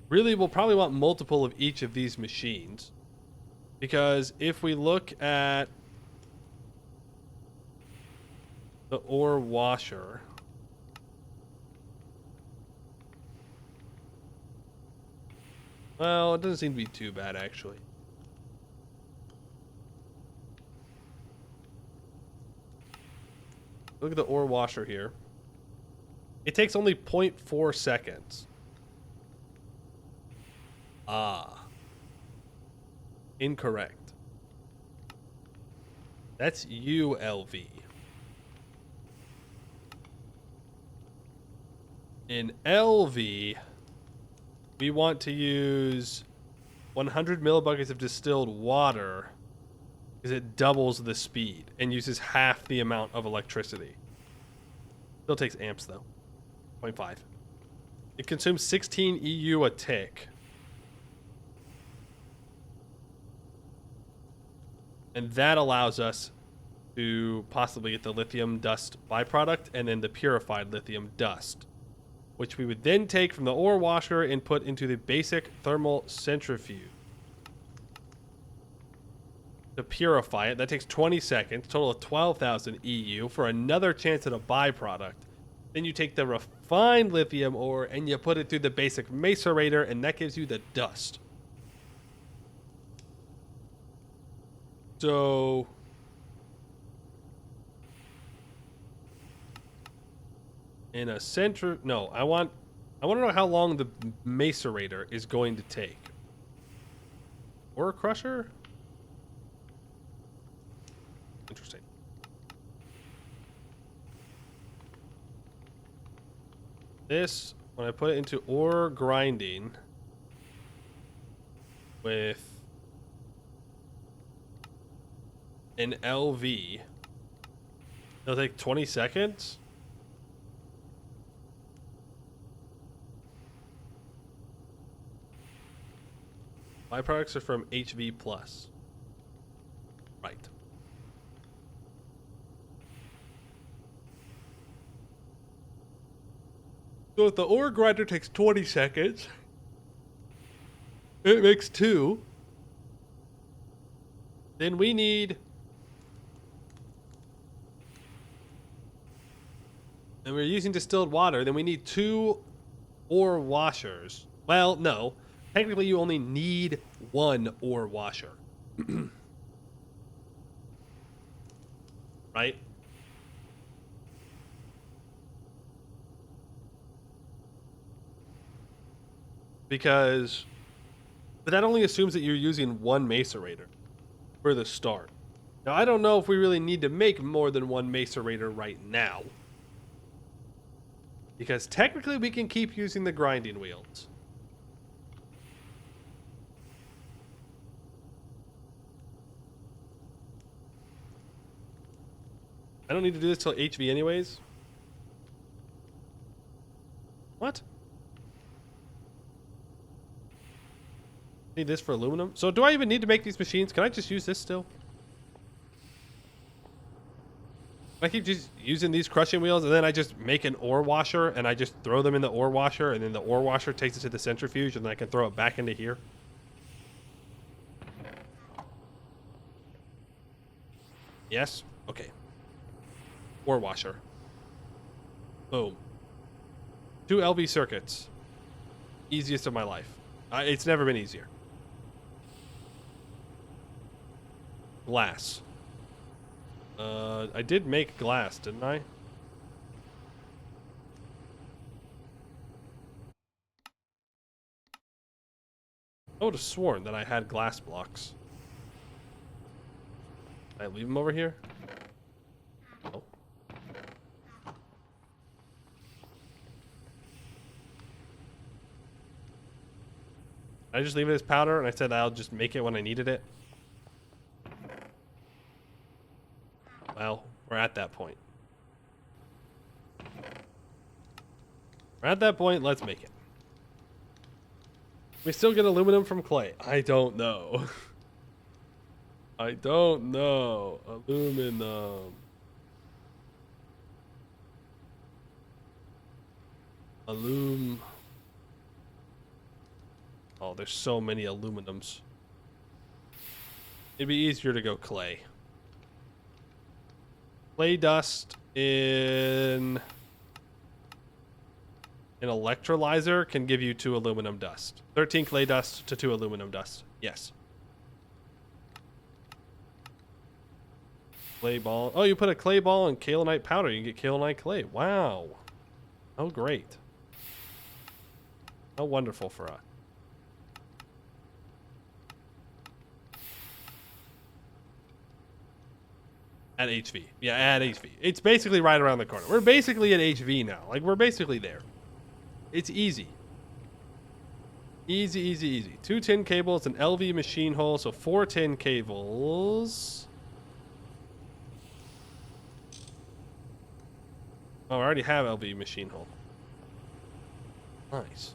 Really, we'll probably want multiple of each of these machines. Because if we look at the ore washer, well, it doesn't seem to be too bad, actually. Look at the ore washer here. It takes only 0.4 seconds. Ah. Incorrect. That's ULV. In LV, we want to use 100 millibuckets of distilled water because it doubles the speed and uses half the amount of electricity. Still takes amps though. 0.5. It consumes 16 EU a tick. And that allows us to possibly get the lithium dust byproduct and then the purified lithium dust, which we would then take from the ore washer and put into the basic thermal centrifuge to purify it. That takes 20 seconds, total of 12,000 EU for another chance at a byproduct. Then you take the refined lithium ore and you put it through the basic macerator, and that gives you the dust. So in a I want to know how long the macerator is going to take. Ore crusher? Interesting. This, when I put it into ore grinding with an LV, it'll take 20 seconds. Byproducts are from HV+. Right. So if the ore grinder takes 20 seconds, it makes 2. Then we need... and we're using distilled water, then we need 2 ore washers. Well, no. Technically, you only need 1 ore washer. Right? Because... but that only assumes that you're using 1 macerator for the start. Now, I don't know if we really need to make more than 1 macerator right now. Because technically we can keep using the grinding wheels. I don't need to do this till HV anyways. What? Need this for aluminum? So do I even need to make these machines? Can I just use this still? I keep just using these crushing wheels, and then I just make an ore washer, and I just throw them in the ore washer, and then the ore washer takes it to the centrifuge, and then I can throw it back into here. Yes? Okay. Ore washer. Boom. 2 LV circuits. Easiest of my life. It's never been easier. Glass. I did make glass, didn't I? I would have sworn that I had glass blocks. Can I leave them over here? No. I just leave it as powder, and I said I'll just make it when I needed it. Well, we're at that point. We're at that point, let's make it. We still get aluminum from clay. I don't know. I don't know. Aluminum. Oh, there's so many aluminums. It'd be easier to go clay. Clay dust in an electrolyzer can give you 2 aluminum dust. 13 clay dust to 2 aluminum dust. Yes. Clay ball. Oh, you put a clay ball and kaolinite powder. You can get kaolinite clay. Wow. Oh, great. How wonderful for us. At HV. Yeah, at HV. It's basically right around the corner. We're basically at HV now. Like, we're basically there. It's easy. Easy, easy, easy. 2 tin cables, an LV machine hole, so 4 tin cables. Oh, I already have LV machine hole. Nice.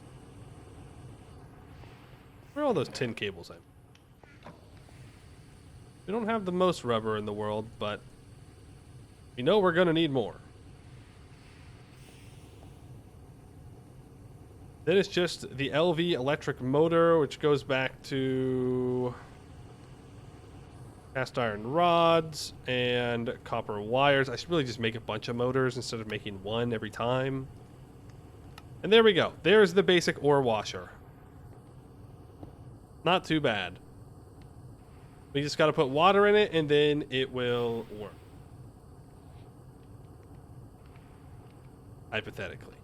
Where are all those tin cables at? We don't have the most rubber in the world, but we know we're going to need more. Then it's just the LV electric motor, which goes back to cast iron rods and copper wires. I should really just make a bunch of motors instead of making one every time. And there we go. There's the basic ore washer. Not too bad. We just got to put water in it and then it will work. Hypothetically.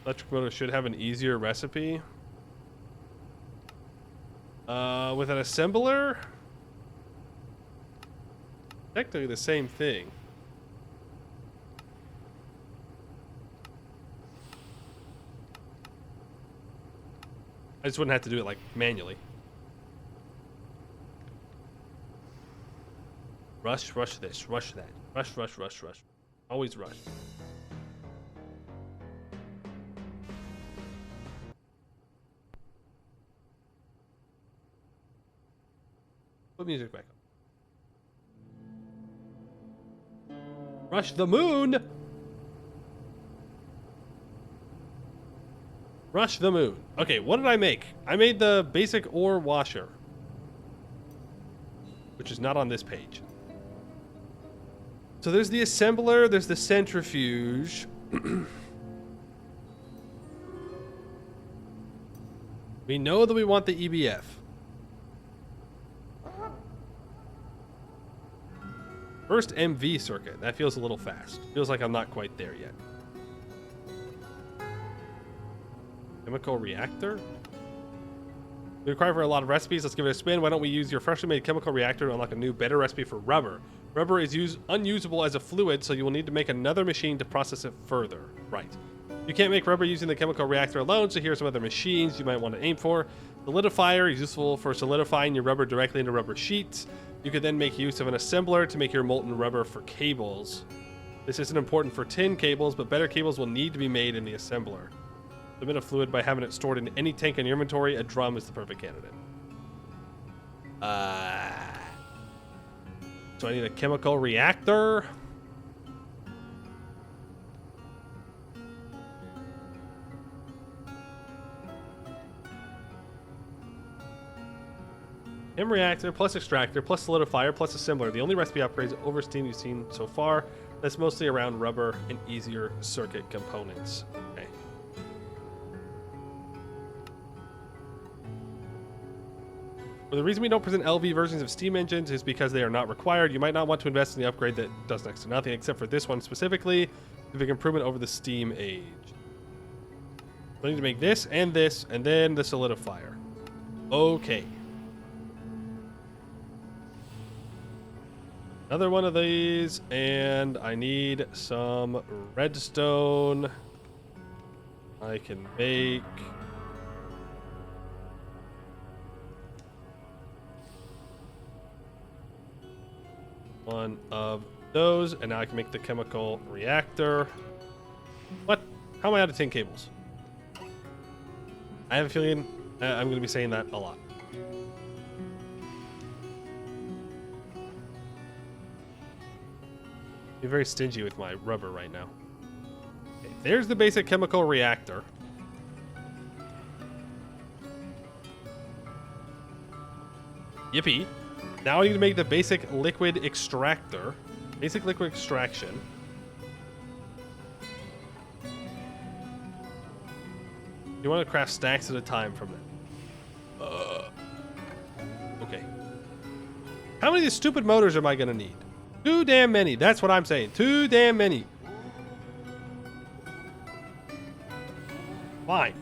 Electric motor should have an easier recipe. With an assembler? Technically the same thing. I just wouldn't have to do it like manually. Rush this, rush that. Rush. Always rush. Put music back up. Rush the moon! Rush the moon. Okay, what did I make? I made the basic ore washer, which is not on this page. So there's the assembler, there's the centrifuge. We know that we want the EBF. First MV circuit. That feels a little fast. Feels like I'm not quite there yet. Chemical reactor? We require for a lot of recipes. Let's give it a spin. Why don't we use your freshly made chemical reactor to unlock a new, better recipe for rubber? Rubber is unusable as a fluid, so you will need to make another machine to process it further. Right. You can't make rubber using the chemical reactor alone, so here are some other machines you might want to aim for. Solidifier is useful for solidifying your rubber directly into rubber sheets. You could then make use of an assembler to make your molten rubber for cables. This isn't important for tin cables, but better cables will need to be made in the assembler. Submit a fluid by having it stored in any tank in your inventory. A drum is the perfect candidate. So I need a chemical reactor. Chem reactor plus extractor plus solidifier plus assembler. The only recipe upgrades over Steam you've seen so far. That's mostly around rubber and easier circuit components. Okay. Well, the reason we don't present LV versions of steam engines is because they are not required. You might not want to invest in the upgrade that does next to nothing, except for this one specifically. Big improvement over the steam age. I need to make this, and then the solidifier. Okay. Another one of these, and I need some redstone. I can make... one of those, and now I can make the chemical reactor. What? How am I out of tin cables? I have a feeling I'm going to be saying that a lot. I'm very stingy with my rubber right now. Okay, there's the basic chemical reactor. Yippee. Now I need to make the basic liquid extractor. Basic liquid extraction. You want to craft stacks at a time from it. Okay. How many of these stupid motors am I going to need? Too damn many. That's what I'm saying. Too damn many. Fine.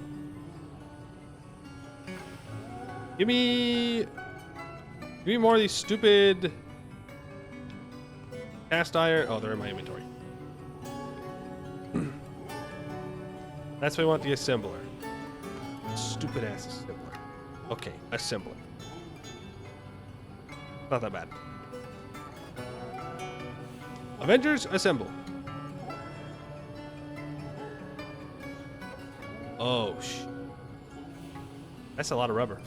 Give me more of these stupid cast iron. Oh, they're in my inventory. That's why I want the assembler. Stupid ass assembler. Okay, assembler. Not that bad. Avengers, assemble. Oh, that's a lot of rubber.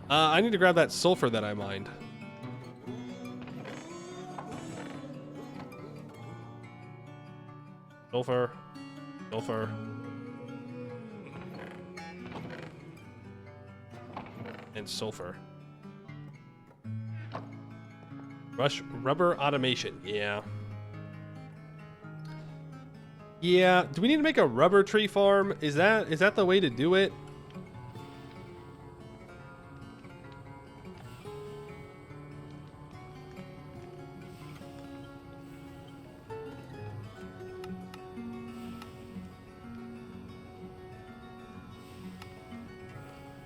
I need to grab that sulfur that I mined. Sulfur. Sulfur. And sulfur. Rubber automation. Yeah. Yeah. Do we need to make a rubber tree farm? Is that the way to do it?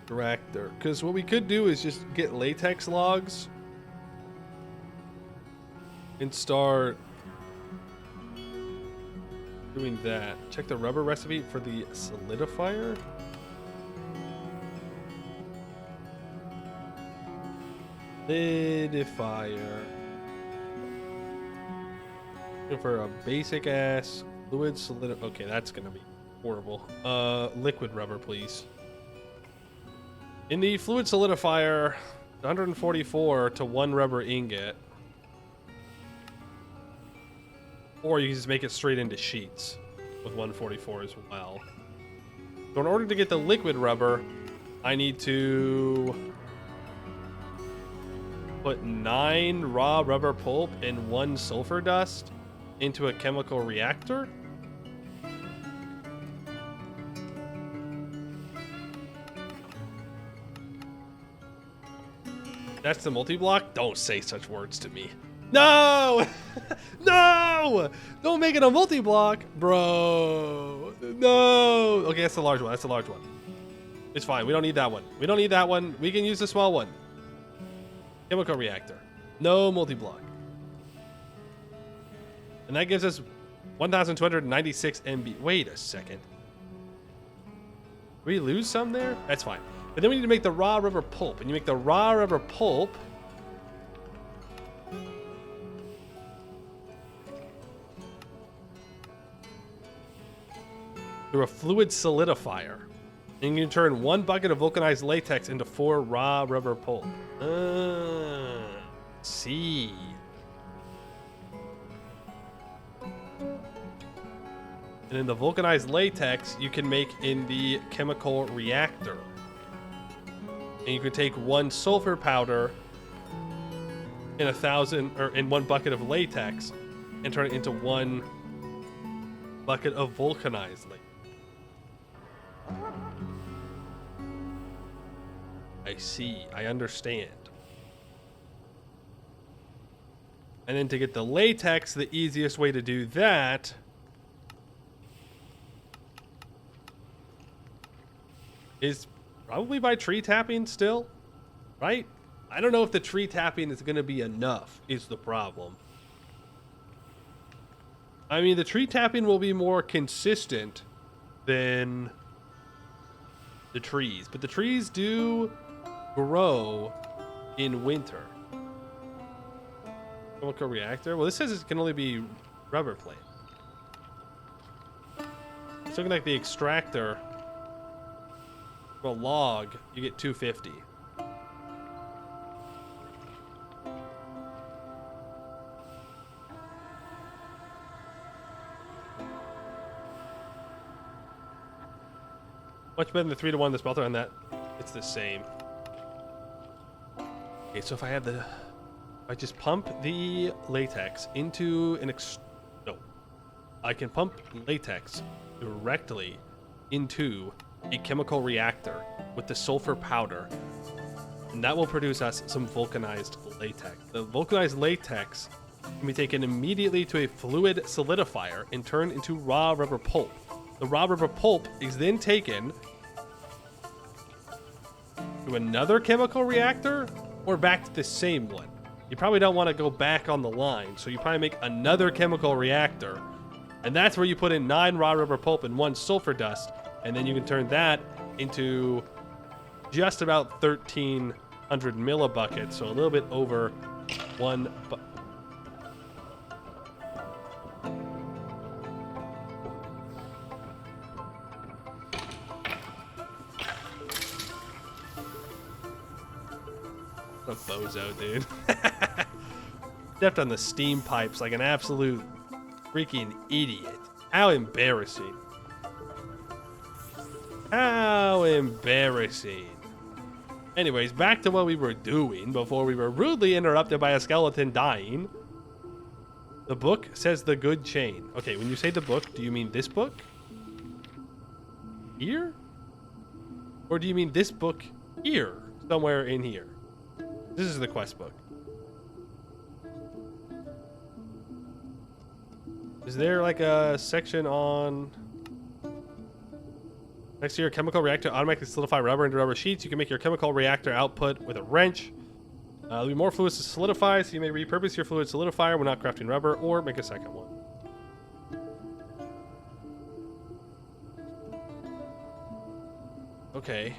Director. Because what we could do is just get latex logs and start doing that. Check the rubber recipe for the solidifier. Solidifier. Looking for a basic ass fluid solid. Okay, that's gonna be horrible. Liquid rubber, please. In the fluid solidifier, 144 to 1 rubber ingot. Or you can just make it straight into sheets with 144 as well. So in order to get the liquid rubber, I need to put 9 raw rubber pulp and 1 sulfur dust into a chemical reactor. That's the multi-block? Don't say such words to me. No! No! Don't make it a multi-block, bro. No! Okay, that's the large one. That's the large one. It's fine. We don't need that one. We don't need that one. We can use the small one. Chemical reactor. No multi-block. And that gives us 1,296 MB. Wait a second. We lose some there? That's fine. But then we need to make the raw rubber pulp. And you make the raw rubber pulp through a fluid solidifier. And you can turn 1 bucket of vulcanized latex into 4 raw rubber pulp. See. And in the vulcanized latex, you can make in the chemical reactor. And you can take 1 sulfur powder in 1 bucket of latex and turn it into 1 bucket of vulcanized latex. I see. I understand. And then to get the latex, the easiest way to do that is probably by tree tapping still, right? I don't know if the tree tapping is going to be enough is the problem. I mean, the tree tapping will be more consistent than the trees, but the trees do grow in winter. Chemical reactor? Well, this says it can only be rubber plate. It's looking like the extractor from a log, you get 250. Much better than the 3-to-1 the smelter on that. It's the same. Okay, so if I just pump the latex into an I can pump latex directly into a chemical reactor with the sulfur powder, and that will produce us some vulcanized latex. The vulcanized latex can be taken immediately to a fluid solidifier and turned into raw rubber pulp. The raw rubber pulp is then taken to another chemical reactor or back to the same one. You probably don't want to go back on the line, so you probably make another chemical reactor, and that's where you put in 9 raw rubber pulp and 1 sulfur dust, and then you can turn that into just about 1,300 millibuckets, so a little bit over 1 What a bozo, dude. Stepped on the steam pipes like an absolute freaking idiot. How embarrassing. How embarrassing. Anyways, back to what we were doing before we were rudely interrupted by a skeleton dying. The book says the good chain. Okay, when you say the book, do you mean this book? Here? Or do you mean this book here? Somewhere in here. This is the quest book. Is there like a section on... Next to your chemical reactor, automatically solidify rubber into rubber sheets. You can make your chemical reactor output with a wrench. There'll be more fluids to solidify, so you may repurpose your fluid solidifier when not crafting rubber, or make a second one. Okay.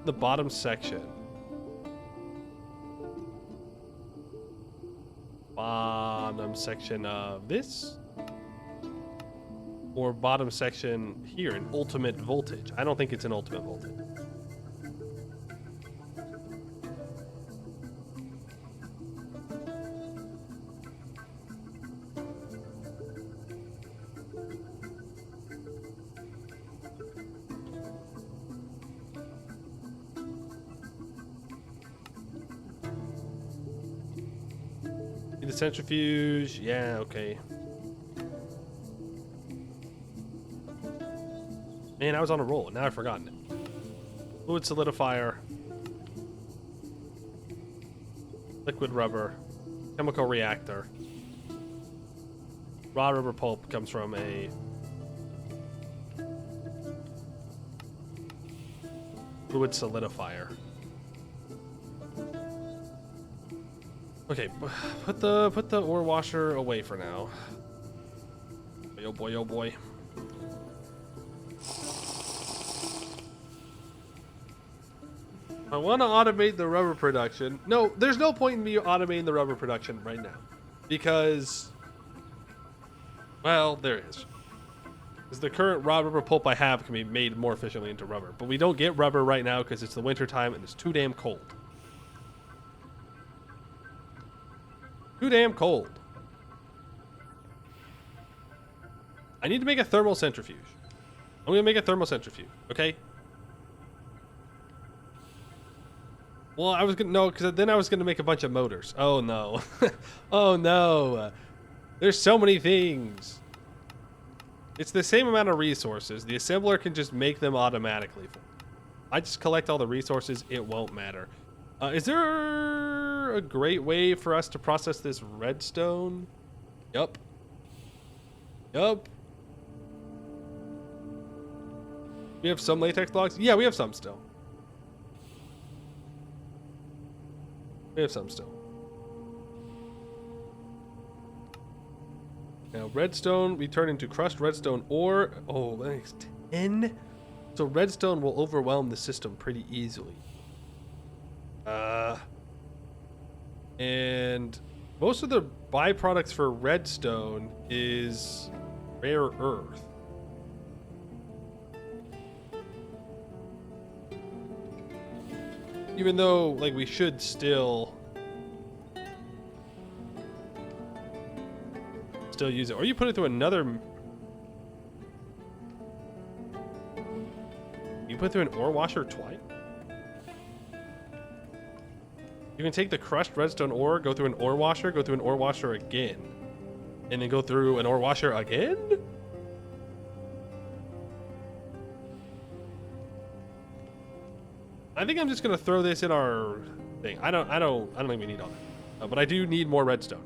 The bottom section. Bottom section of this? Or bottom section here, an ultimate voltage. I don't think it's an ultimate voltage. The centrifuge, yeah, okay. Man, I was on a roll. Now I've forgotten it. Fluid solidifier. Liquid rubber. Chemical reactor. Raw rubber pulp comes from a... fluid solidifier. Okay, put the ore washer away for now. Oh boy, oh boy. I want to automate the rubber production. No, there's no point in me automating the rubber production right now. Because, well, there is. Because the current raw rubber pulp I have can be made more efficiently into rubber. But we don't get rubber right now because it's the winter time and it's too damn cold. Too damn cold. I need to make a thermal centrifuge. I'm gonna make a thermal centrifuge, okay? Well, I was gonna no, because then I was gonna make a bunch of motors. Oh no. Oh no. There's so many things. It's the same amount of resources. The assembler can just make them automatically. I just collect all the resources, it won't matter. Is there a great way for us to process this redstone? Yup. Yup. We have some latex blocks. Yeah, we have some still. We have some still. Now, redstone, we turn into crushed redstone ore. Oh, that makes 10. So redstone will overwhelm the system pretty easily. And most of the byproducts for redstone is rare earth. Even though, like, we should still use it. Or you put it through another... You put it through an ore washer twice? You can take the crushed redstone ore, go through an ore washer, go through an ore washer again. And then go through an ore washer again? I think I'm just gonna throw this in our thing. I don't think we need all that. But I do need more redstone.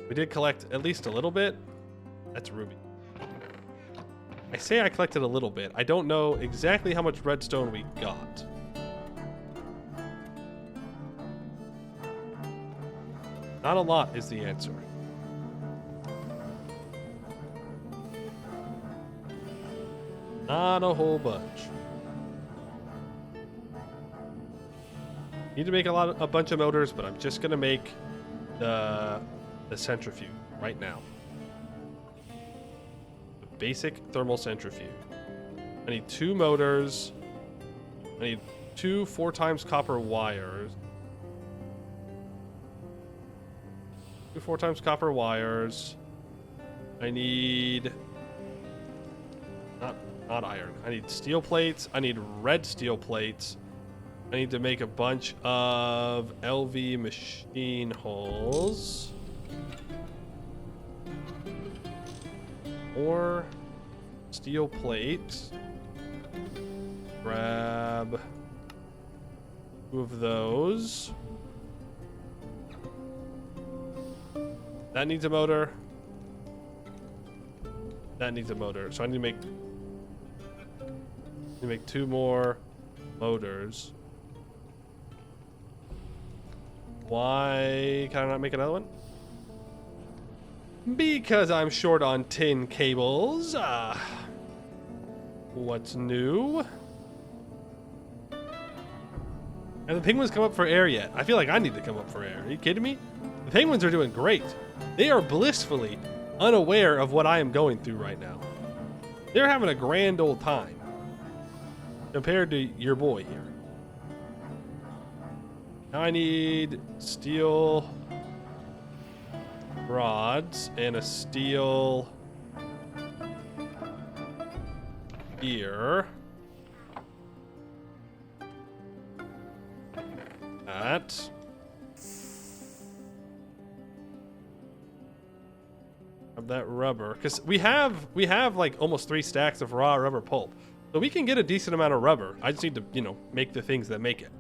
We did collect at least a little bit. That's ruby. I say I collected a little bit. I don't know exactly how much redstone we got. Not a lot is the answer. Not a whole bunch. Need to make a bunch of motors, but I'm just gonna make the centrifuge right now. The basic thermal centrifuge. I need 2 motors. I need 2 4x copper wires. 2 4x copper wires. I need not iron. I need steel plates. I need red steel plates. I need to make a bunch of LV machine holes. More steel plates. Grab 2 of those. That needs a motor. That needs a motor. So I need to make 2 more motors. Why can I not make another one? Because I'm short on tin cables. What's new? And the penguins come up for air yet? I feel like I need to come up for air. Are you kidding me? The penguins are doing great. They are blissfully unaware of what I am going through right now. They're having a grand old time compared to your boy here. Now I need steel rods and a steel gear. That. Of that rubber, because we have like almost 3 stacks of raw rubber pulp, so we can get a decent amount of rubber. I just need to, make the things that make it.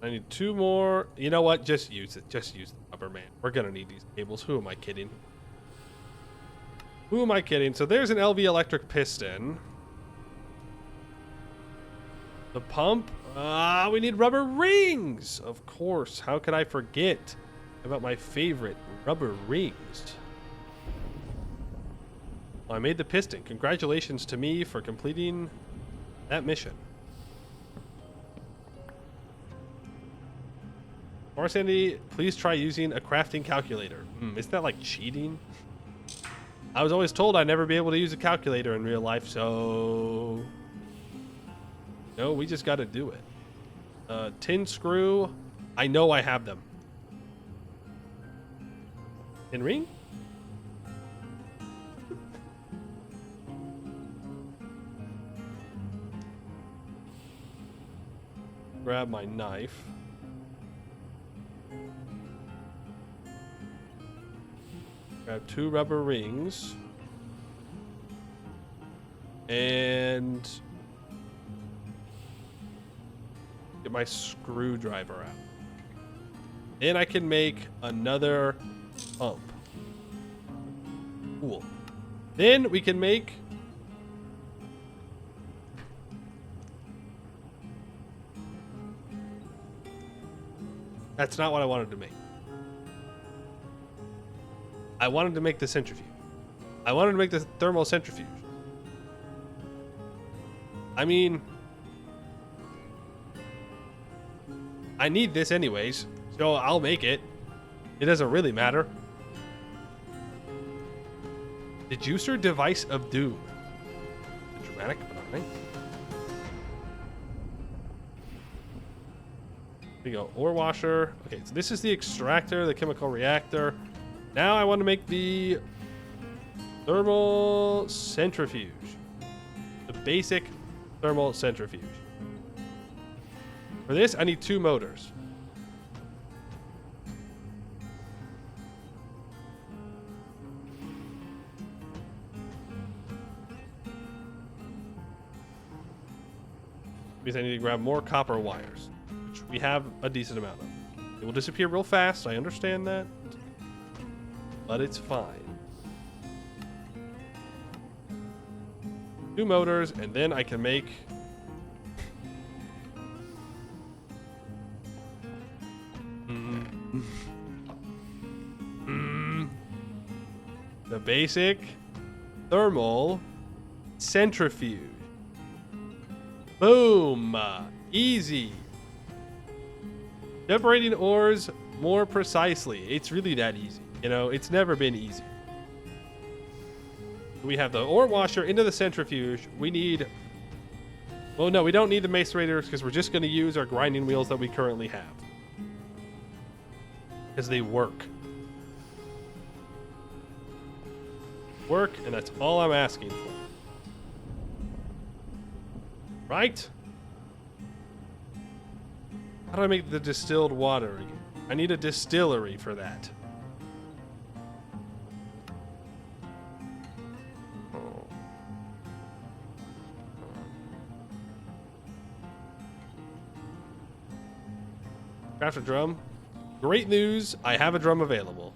I need 2 more. You know what? Just use it. Just use the rubber, man. We're gonna need these cables. Who am I kidding? Who am I kidding? So there's an LV electric piston. The pump. We need rubber rings. Of course. How could I forget about my favorite rubber rings? Well, I made the piston. Congratulations to me for completing that mission. Or Sandy, please try using a crafting calculator. Isn't that like cheating? I was always told I'd never be able to use a calculator in real life, so... No, we just gotta do it. Tin screw. I know I have them. Tin ring? Grab my knife. Grab 2 rubber rings. And get my screwdriver out. Then I can make another pump. Cool. Then we can make... That's not what I wanted to make. I wanted to make the centrifuge. I wanted to make the thermal centrifuge. I mean... I need this anyways, so I'll make it. It doesn't really matter. The juicer device of doom. Dramatic, but alright. Here we go. Ore washer. Okay, so this is the extractor, the chemical reactor. Now I want to make the thermal centrifuge. The basic thermal centrifuge. For this, I need 2 motors. Means I need to grab more copper wires, which we have a decent amount of. It will disappear real fast, I understand that, but it's fine. 2 motors, and then I can make... the basic thermal centrifuge. Boom! Easy. Separating ores more precisely. It's really that easy. You know, it's never been easy. We have the ore washer into the centrifuge. We need... Well, no, we don't need the macerators because we're just going to use our grinding wheels that we currently have. Because they work. Work, and that's all I'm asking for. Right? How do I make the distilled water? I need a distillery for that. Craft a drum. Great news, I have a drum available.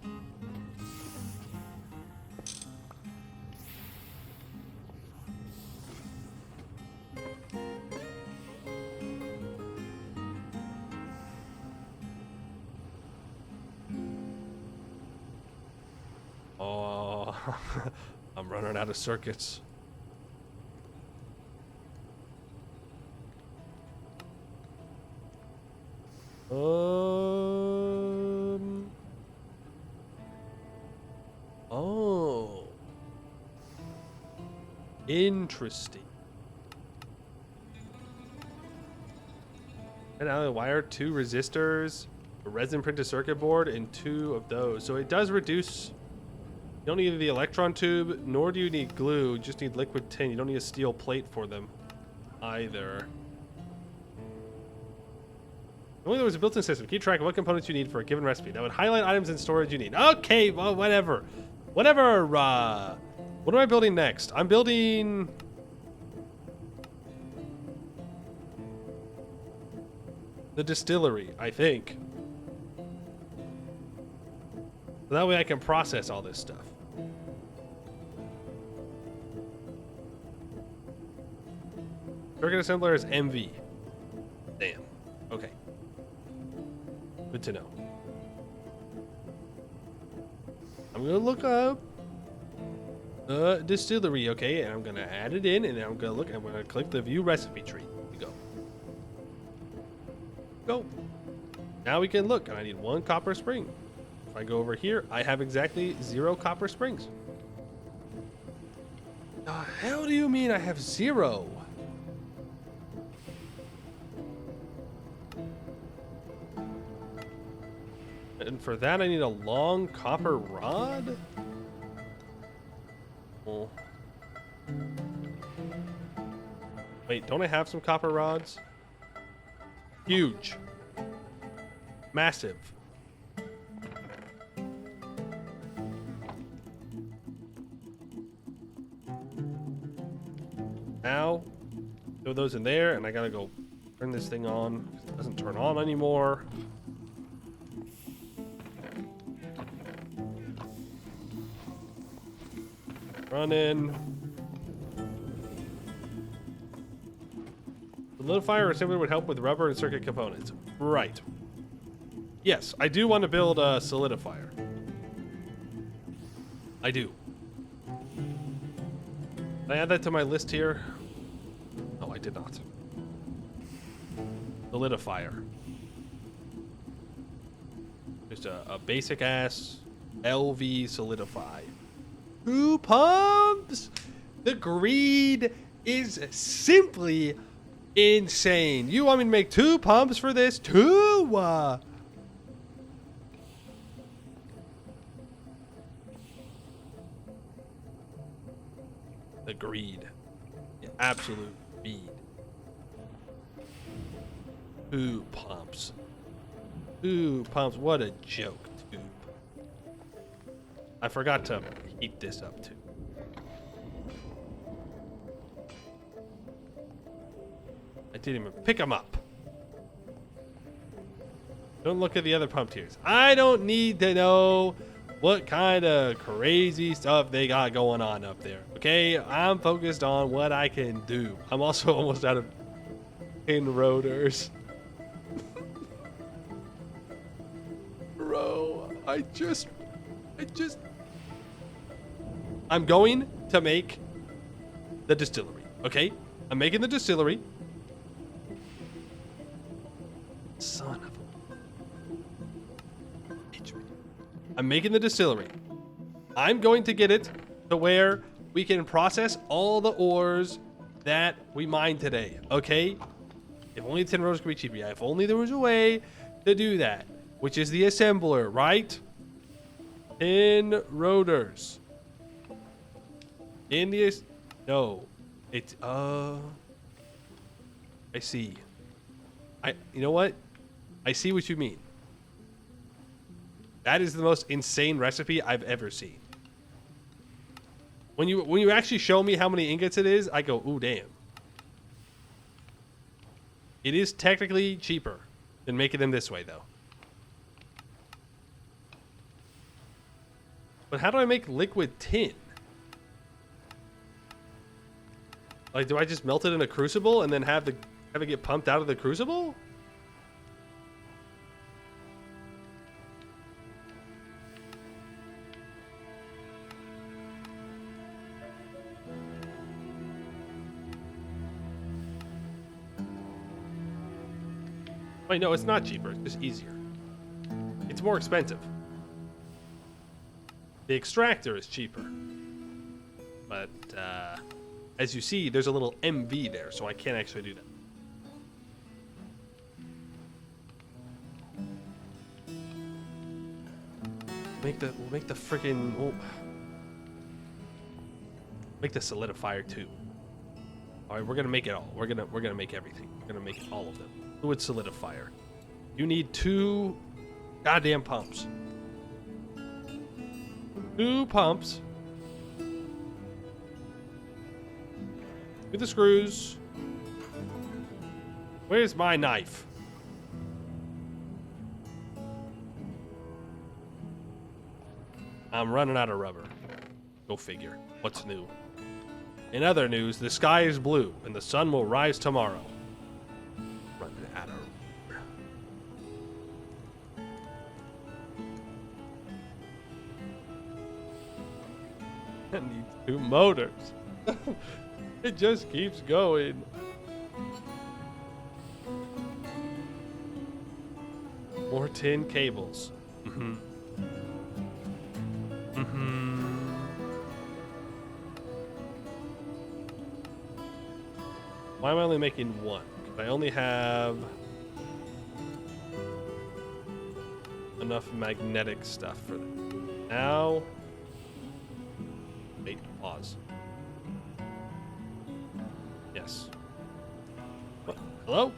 Oh, I'm running out of circuits. Oh. Interesting. And now I wire 2 resistors, a resin printed circuit board, and 2 of those. So it does reduce. You don't need the electron tube, nor do you need glue. You just need liquid tin. You don't need a steel plate for them either. Only there was a built-in system. Keep track of what components you need for a given recipe. That would highlight items in storage you need. Okay, well, whatever. Whatever. What am I building next? I'm building... the distillery, I think. So that way I can process all this stuff. Circuit assembler is MV. Damn. Okay. Good to know. I'm gonna look up distillery, okay, and I'm gonna add it in, and then I'm gonna look, and I'm gonna click the view recipe tree. Here we go. Go. Now we can look, and I need 1 copper spring. If I go over here, I have exactly 0 copper springs. The hell do you mean I have 0? And for that, I need a long copper rod? Oh. Wait, don't I have some copper rods? Huge. Massive. Now, throw those in there, and I gotta go turn this thing on. It doesn't turn on anymore. Running. Solidifier assembly would help with rubber and circuit components. Right. Yes, I do want to build a solidifier. I do. Did I add that to my list here? No, I did not. Solidifier. Just a basic ass LV solidify. 2 pumps! The greed is simply insane. You want me to make 2 pumps for this? 2! The greed. The absolute greed. 2 pumps. 2 pumps. What a joke, tube. I forgot to heat this up, too. I didn't even pick them up. Don't look at the other pump tiers. I don't need to know what kind of crazy stuff they got going on up there. Okay, I'm focused on what I can do. I'm also almost out of tin rotors. Bro, I'm going to make the distillery, okay? I'm making the distillery. Son of a bitch. I'm making the distillery. I'm going to get it to where we can process all the ores that we mine today, okay? If only the tin rotors could be cheaper. Yeah, if only there was a way to do that, which is the assembler, right? Tin rotors. No. It's, I see. You know what? I see what you mean. That is the most insane recipe I've ever seen. When you actually show me how many ingots it is, I go, ooh, damn. It is technically cheaper than making them this way, though. But how do I make liquid tin? Like, do I just melt it in a crucible and then have it get pumped out of the crucible? Wait, no, it's not cheaper. It's just easier. It's more expensive. The extractor is cheaper. But, as you see, there's a little MV there, so I can't actually do that. We'll make the freaking... make the solidifier too. Alright, we're gonna make it all. We're gonna make everything. We're gonna make all of them. Fluid solidifier. You need 2 goddamn pumps. 2 pumps. With the screws. Where's my knife? I'm running out of rubber. Go figure. What's new? In other news, the sky is blue and the sun will rise tomorrow. Running out of rubber. I need 2 motors. It just keeps going. More tin cables. Why am I only making 1? I only have enough magnetic stuff for that. Now, wait, pause. Yes. What? Hello?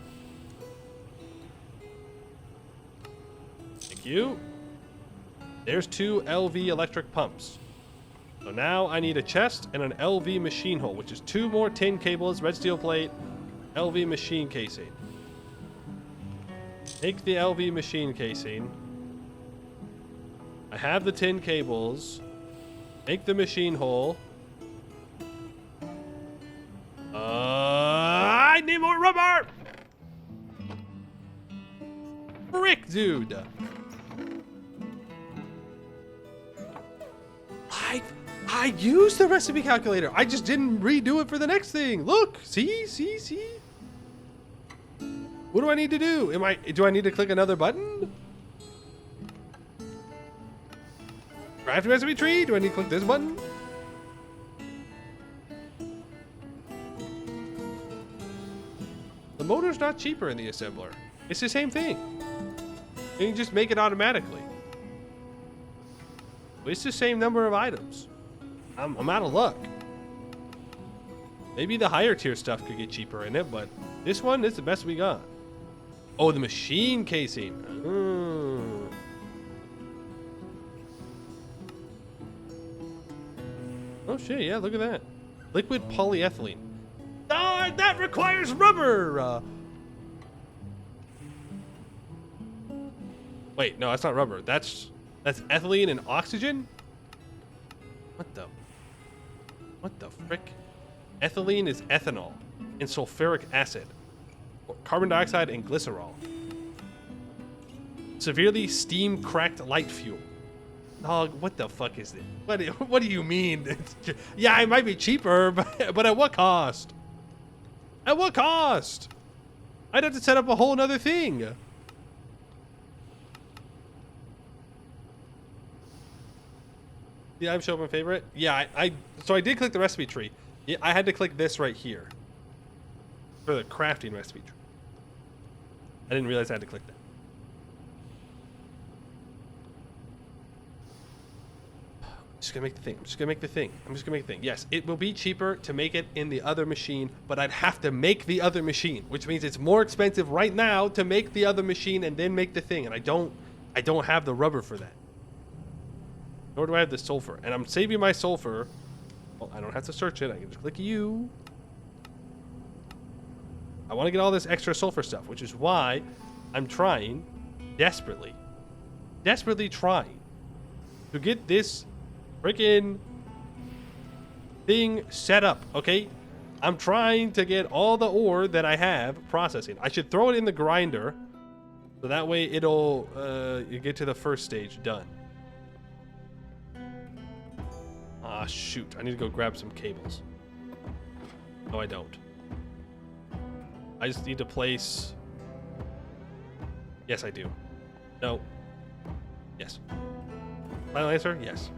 Thank you. There's 2 LV electric pumps. So now I need a chest and an LV machine hole, which is 2 more tin cables, red steel plate, LV machine casing. Take the LV machine casing. I have the tin cables. Make the machine hole. need more rubber! Frick, dude. I used the recipe calculator. I just didn't redo it for the next thing. Look, see. What do I need to do? Do I need to click another button? Craft recipe tree? Do I need to click this button? The motor's not cheaper in the assembler. It's the same thing. And you just make it automatically. It's the same number of items. I'm out of luck. Maybe the higher tier stuff could get cheaper in it, but this one is the best we got. Oh, the machine casing. Oh shit, yeah, look at that. Liquid polyethylene. Ah, that requires rubber! Wait, no, that's not rubber. That's ethylene and oxygen? What the frick? Ethylene is ethanol and sulfuric acid, or carbon dioxide and glycerol. Severely steam cracked light fuel. Dog, what the fuck is this? What do you mean? Yeah, it might be cheaper, but at what cost? At what cost? I'd have to set up a whole nother thing. Yeah, I'm showing my favorite. Yeah, so I did click the recipe tree. Yeah, I had to click this right here for the crafting recipe tree. I didn't realize I had to click that. I'm just gonna make the thing. Yes, it will be cheaper to make it in the other machine, but I'd have to make the other machine, which means it's more expensive right now to make the other machine and then make the thing, and I don't have the rubber for that. Nor do I have the sulfur. And I'm saving my sulfur. Well, I don't have to search it. I can just click U. I want to get all this extra sulfur stuff, which is why I'm trying desperately trying to get this freaking thing set up, okay? I'm trying to get all the ore that I have processing. I should throw it in the grinder, so that way it'll you get to the first stage done. Ah, shoot. I need to go grab some cables. No, I don't. I just need to place... Yes, I do. No. Yes. Final answer? Yes.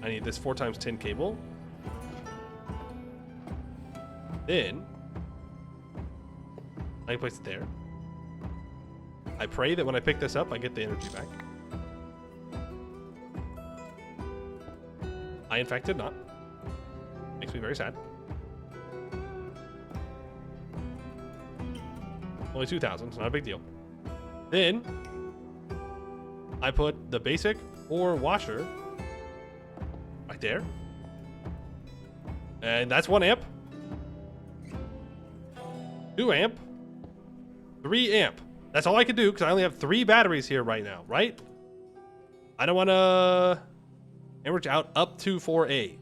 I need this 4x10 cable. Then I can place it there. I pray that when I pick this up, I get the energy back. I, in fact, did not. Makes me very sad. Only 2,000, it's not a big deal. Then I put the basic ore washer right there. And that's 1 amp. 2 amp. 3 amp. That's all I can do because I only have 3 batteries here right now, right? I don't want to average out up to 4A.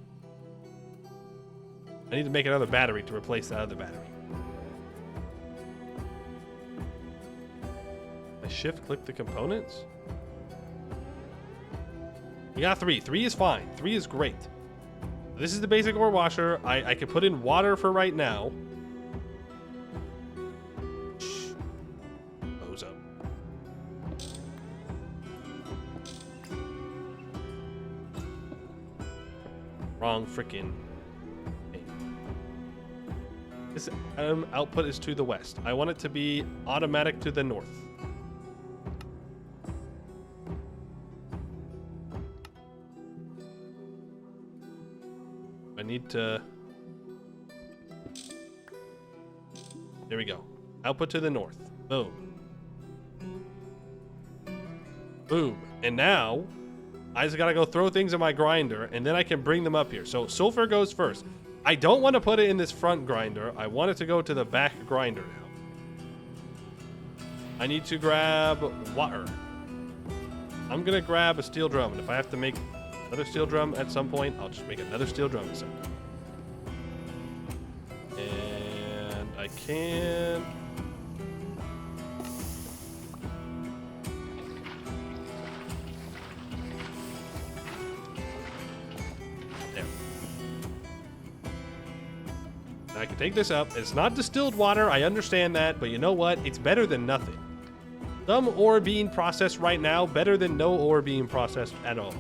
I need to make another battery to replace that other battery. I shift click the components. We got 3. 3 is fine. 3 is great. This is the basic ore washer. I can put in water for right now. Shh. Bozo. Wrong freaking thing. This output is to the west. I want it to be automatic to the north. I need to... There we go. Output to the north. Boom. Boom. And now, I just gotta go throw things in my grinder, and then I can bring them up here. So, sulfur goes first. I don't want to put it in this front grinder. I want it to go to the back grinder now. I need to grab water. I'm gonna grab a steel drum, and if I have to make another steel drum at some point, I'll just make another steel drum. can. There. Now I can take this up. It's not distilled water, I understand that, but you know what? It's better than nothing. Some ore being processed right now, better than no ore being processed at all.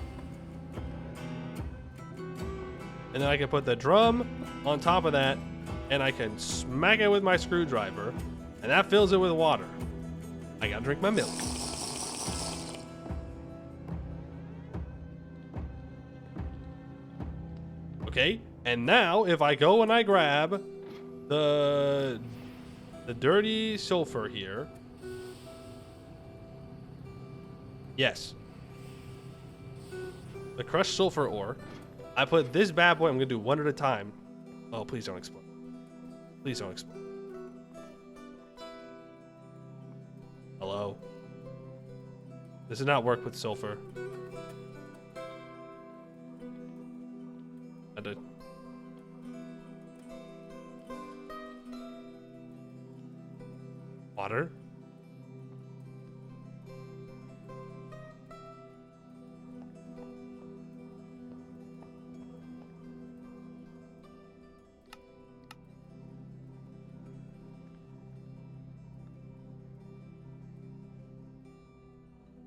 And then I can put the drum on top of that, and I can smack it with my screwdriver, and that fills it with water. I gotta drink my milk. Okay, and now if I go and I grab the dirty sulfur here. Yes. The crushed sulfur ore. I put this bad boy, I'm gonna do one at a time. Oh, please don't explode. Please don't explode. Hello? This does not work with sulfur. I did. Water?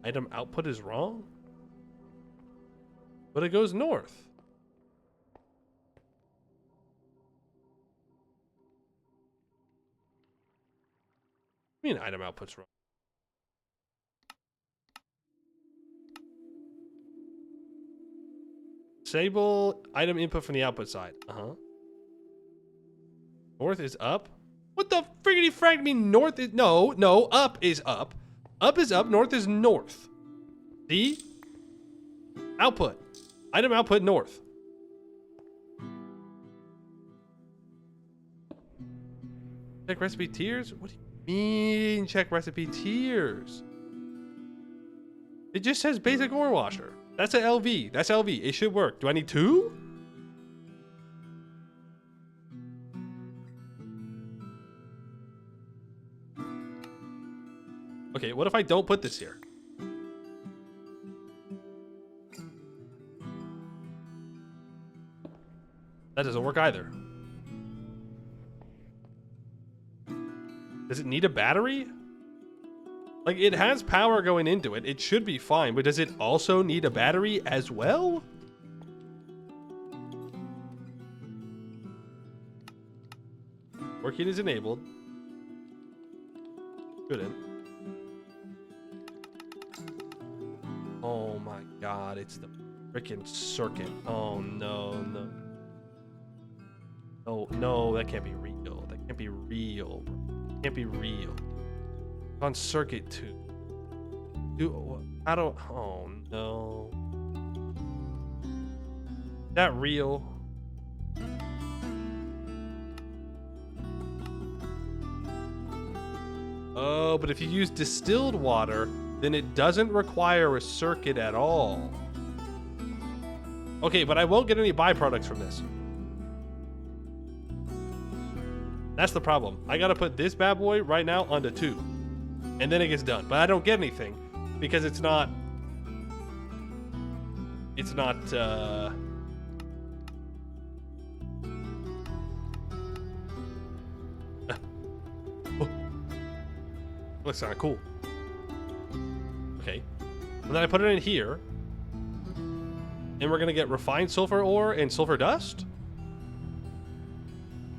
Item output is wrong? But it goes north. I mean, item output's wrong. Disable item input from the output side. North is up? What the friggity frag mean north is... No, up is up. Up is up, north is north. See? Output. Item output north. Check recipe tiers? What do you mean check recipe tiers? It just says basic ore washer. That's a LV. That's LV. It should work. Do I need two? Okay, what if I don't put this here? That doesn't work either. Does it need a battery? Like, it has power going into it. It should be fine, but does it also need a battery as well? Working is enabled. Shouldn't. Oh my god, it's the freaking circuit. Oh no. No, that can't be real. That can't be real. It can't be real. On circuit 2. I don't. Oh no. Is that real? Oh, but if you use distilled water, then it doesn't require a circuit at all. Okay, but I won't get any byproducts from this. That's the problem. I gotta put this bad boy right now onto 2. And then it gets done. But I don't get anything because it's not... Looks kinda cool. Okay. And then I put it in here. And we're gonna get refined sulfur ore and sulfur dust?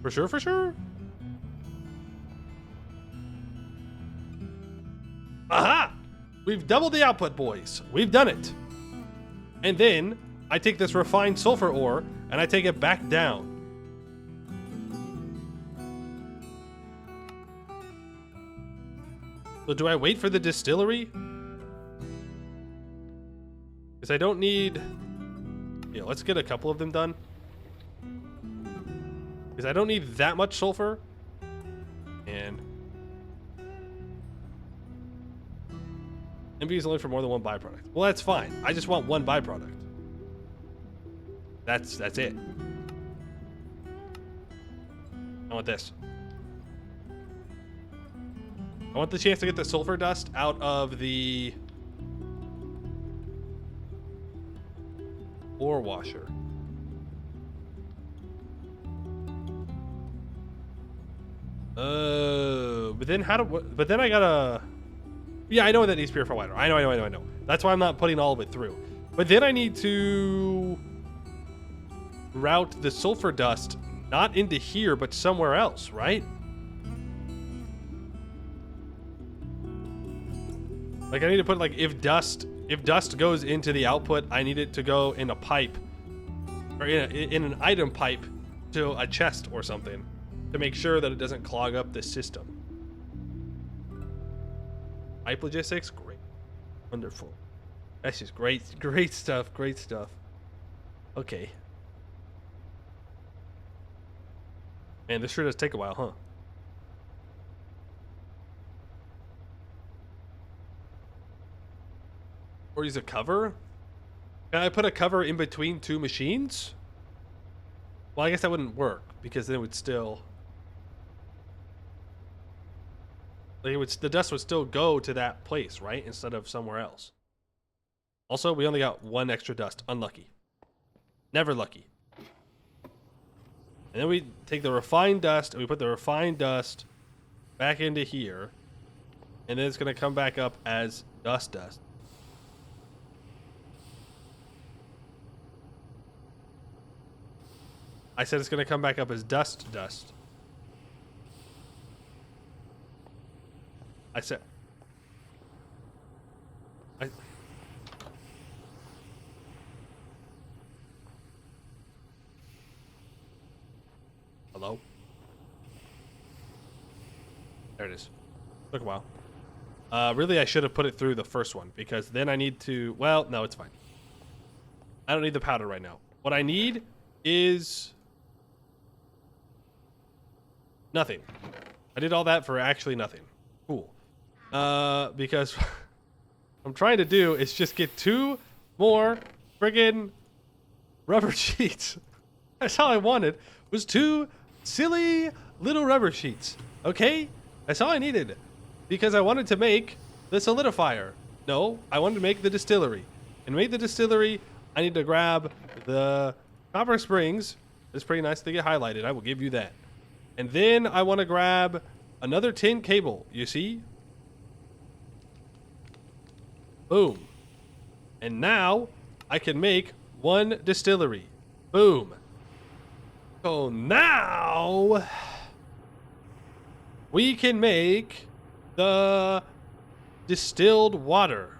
For sure, for sure? Aha! We've doubled the output, boys. We've done it. And then I take this refined sulfur ore and I take it back down. So do I wait for the distillery? Because I don't need... Yeah, let's get a couple of them done. Because I don't need that much sulfur. And... MB is only for more than one byproduct. Well, that's fine. I just want one byproduct. That's it. I want this. I want the chance to get the sulfur dust out of the ore washer. But then but then I gotta, yeah, I know that needs purified water. I know. That's why I'm not putting all of it through. But then I need to route the sulfur dust not into here, but somewhere else, right? Like I need to put like if dust goes into the output, I need it to go in a pipe or in an item pipe to a chest or something to make sure that it doesn't clog up the system. Pipe logistics, great, wonderful. That's just great stuff. Okay. Man, this sure does take a while, huh? Or use a cover? Can I put a cover in between two machines? Well, I guess that wouldn't work because then it would still, like the dust would still go to that place, right? Instead of somewhere else. Also, we only got one extra dust. Unlucky. Never lucky. And then we take the refined dust and we put the refined dust back into here. And then it's going to come back up as dust. I said it's going to come back up as dust. I said... Hello? There it is. Took a while. Really, I should have put it through the first one because then I need to... Well, no, it's fine. I don't need the powder right now. What I need is... nothing. I did all that for actually nothing. Cool. Because what I'm trying to do is just get 2 more friggin' rubber sheets. That's all I wanted, was 2 silly little rubber sheets. Okay? That's all I needed. Because I wanted to make the solidifier. No, I wanted to make the distillery. And to make the distillery, I need to grab the copper springs. It's pretty nice to get highlighted. I will give you that. And then I want to grab another tin cable. You see? Boom. And now I can make 1 distillery. Boom. So now we can make the distilled water.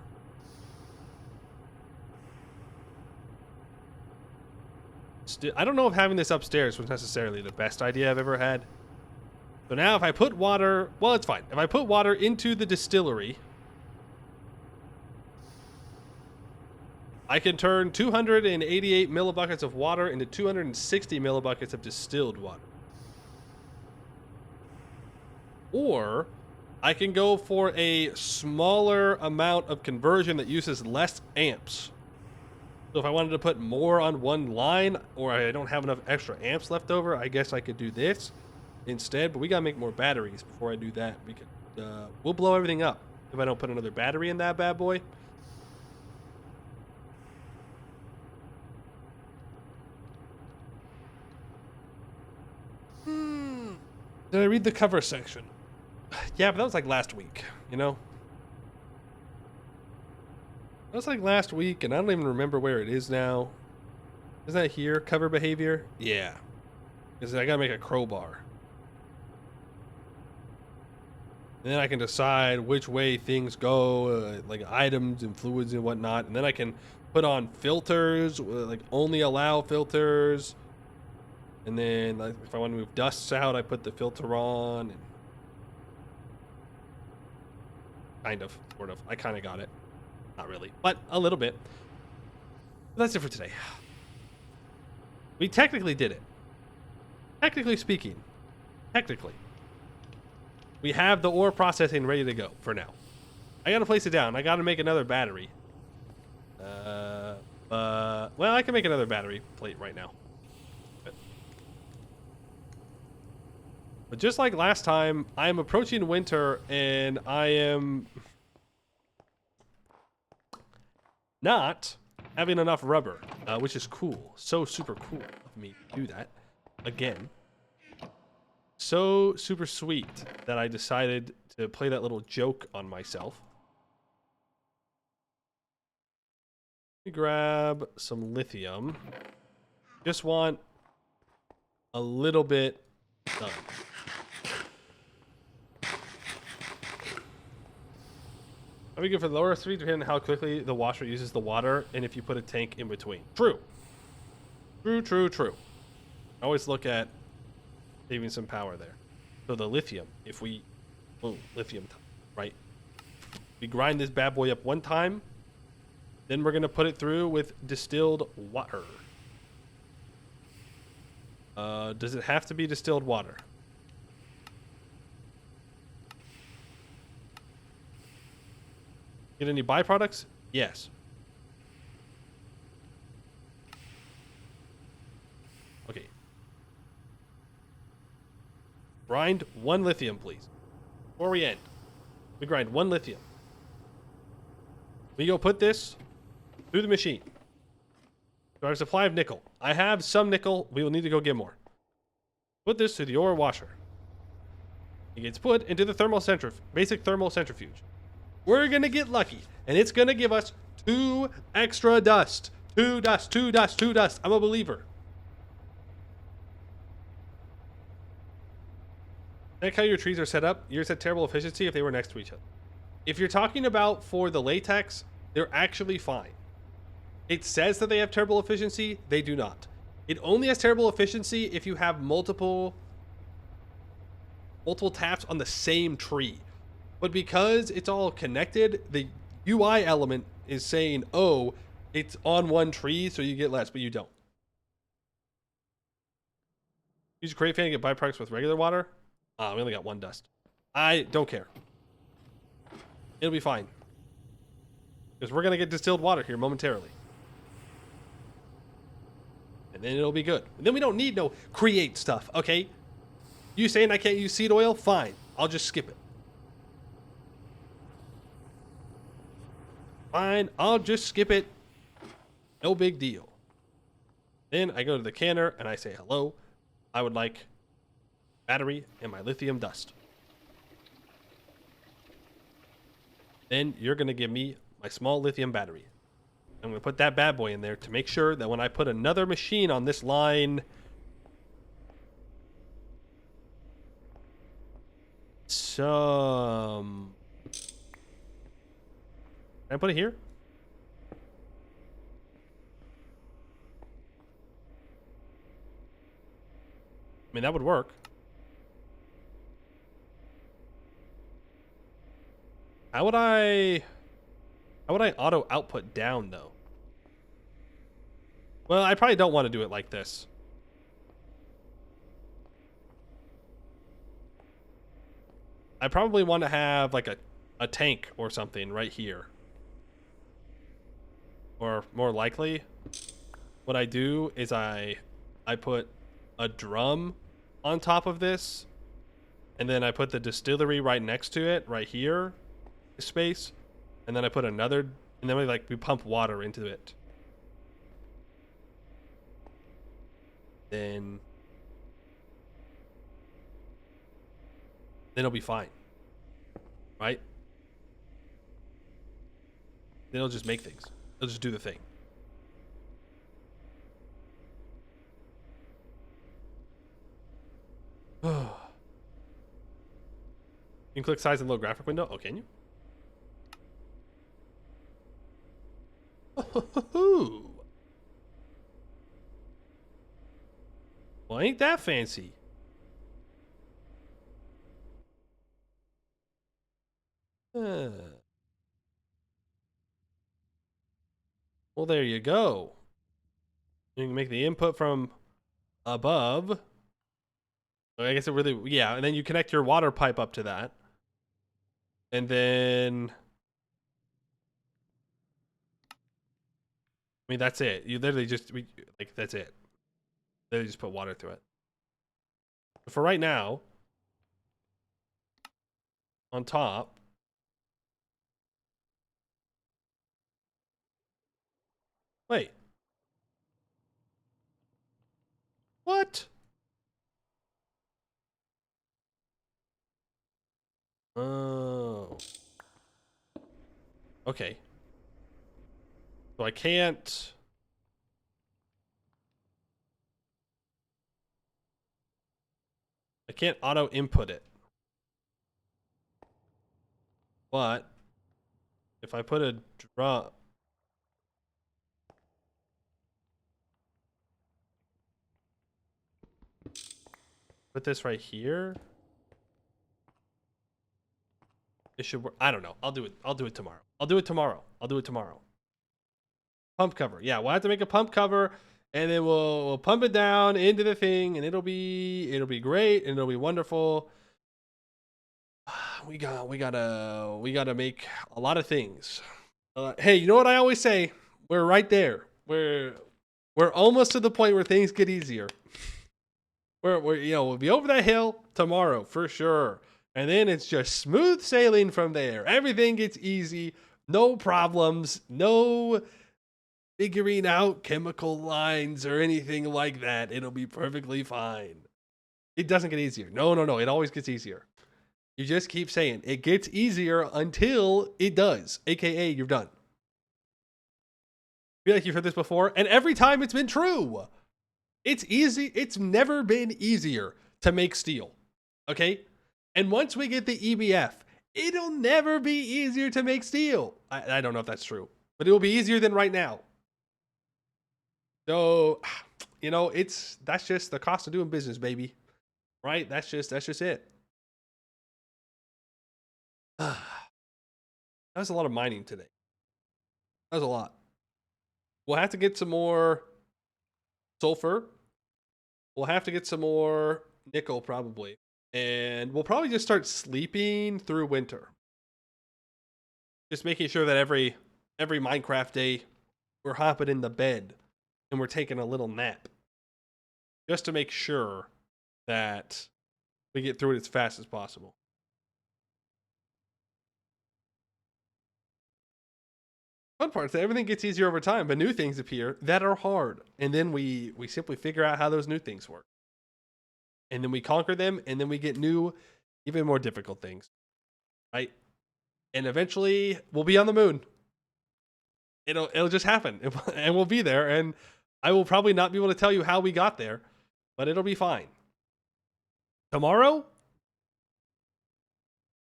I don't know if having this upstairs was necessarily the best idea I've ever had. So now if I put water, well, it's fine. If I put water into the distillery, I can turn 288 millibuckets of water into 260 millibuckets of distilled water. Or I can go for a smaller amount of conversion that uses less amps. So if I wanted to put more on one line, or I don't have enough extra amps left over, I guess I could do this instead. But we gotta make more batteries before I do that, because we'll blow everything up if I don't put another battery in that bad boy. Did I read the cover section? Yeah, but that was like last week, you know? That was like last week, and I don't even remember where it is now. Is that here? Cover behavior? Yeah. Because I gotta make a crowbar. And then I can decide which way things go, like items and fluids and whatnot. And then I can put on filters, like only allow filters. And then like, if I want to move dusts out, I put the filter on. And kind of, sort of. I kind of got it. Not really, but a little bit. But that's it for today. We technically did it. Technically speaking. Technically. We have the ore processing ready to go for now. I gotta place it down. I gotta make another battery. Well, I can make another battery plate right now. But just like last time, I am approaching winter and I am not having enough rubber, which is cool. So super cool of me to do that again. So super sweet that I decided to play that little joke on myself. Let me grab some lithium. Just want a little bit done. Are we good for the lower speed depending on how quickly the washer uses the water and if you put a tank in between? True. True. Always look at saving some power there. So the lithium, if we... Oh, lithium, right? We grind this bad boy up one time. Then we're going to put it through with distilled water. Does it have to be distilled water? Get any byproducts? Yes. Okay. Grind 1 lithium, please. Before we end, we grind 1 lithium. We go put this through the machine. So our supply of nickel. I have some nickel. We will need to go get more. Put this through the ore washer. It gets put into the basic thermal centrifuge. We're going to get lucky, and it's going to give us 2 extra dust. 2 dust. I'm a believer. Like how your trees are set up, yours had terrible efficiency if they were next to each other. If you're talking about for the latex, they're actually fine. It says that they have terrible efficiency. They do not. It only has terrible efficiency if you have multiple taps on the same tree. But because it's all connected, the UI element is saying, oh, it's on one tree, so you get less, but you don't. Use a crate fan to get byproducts with regular water. We only got 1 dust. I don't care. It'll be fine. Because we're going to get distilled water here momentarily. And then it'll be good. And then we don't need no create stuff, okay? You saying I can't use seed oil? Fine. I'll just skip it. Fine. I'll just skip it. No big deal. Then I go to the canner and I say, hello. I would like battery and my lithium dust. Then you're going to give me my small lithium battery. I'm going to put that bad boy in there to make sure that when I put another machine on this line, can I put it here? I mean, that would work. How would I auto output down though? Well, I probably don't want to do it like this. I probably want to have like a tank or something right here. Or more likely, what I do is I put a drum on top of this, and then I put the distillery right next to it, right here, space, and then I put another, and then we pump water into it. Then it'll be fine, right? Then it'll just make things. It'll just do the thing. You can click size in the little graphic window. Oh, can you? Well, ain't that fancy? Well, there you go. You can make the input from above. I guess it really, yeah. And then you connect your water pipe up to that. And then, I mean, that's it. You literally just, that's it. Literally just put water through it. But for right now, on top. Wait. What? Oh. Okay. So I can't. I can't auto input it. But if I put a draw. Put this right here. It should work. I don't know. I'll do it. I'll do it tomorrow. I'll do it tomorrow. I'll do it tomorrow. Pump cover. Yeah, we'll have to make a pump cover, and then we'll pump it down into the thing, and it'll be great, and it'll be wonderful. We gotta make a lot of things. Hey, you know what I always say? We're right there. We're almost to the point where things get easier. We'll be over that hill tomorrow for sure. And then it's just smooth sailing from there. Everything gets easy, no problems, no figuring out chemical lines or anything like that. It'll be perfectly fine. It doesn't get easier. No. It always gets easier. You just keep saying it gets easier until it does, aka you're done. I feel like you've heard this before, and every time it's been true. It's easy. It's never been easier to make steel. Okay? And once we get the EBF, it'll never be easier to make steel. I don't know if that's true, but it will be easier than right now. So, that's just the cost of doing business, baby. Right? That's just it. That was a lot of mining today. That was a lot. We'll have to get some more sulfur. We'll have to get some more nickel probably. And we'll probably just start sleeping through winter. Just making sure that every Minecraft day we're hopping in the bed and we're taking a little nap. Just to make sure that we get through it as fast as possible. Fun part is that everything gets easier over time, but new things appear that are hard. And then we simply figure out how those new things work. And then we conquer them, and then we get new, even more difficult things. Right? And eventually we'll be on the moon. It'll just happen. And we'll be there. And I will probably not be able to tell you how we got there, but it'll be fine. Tomorrow,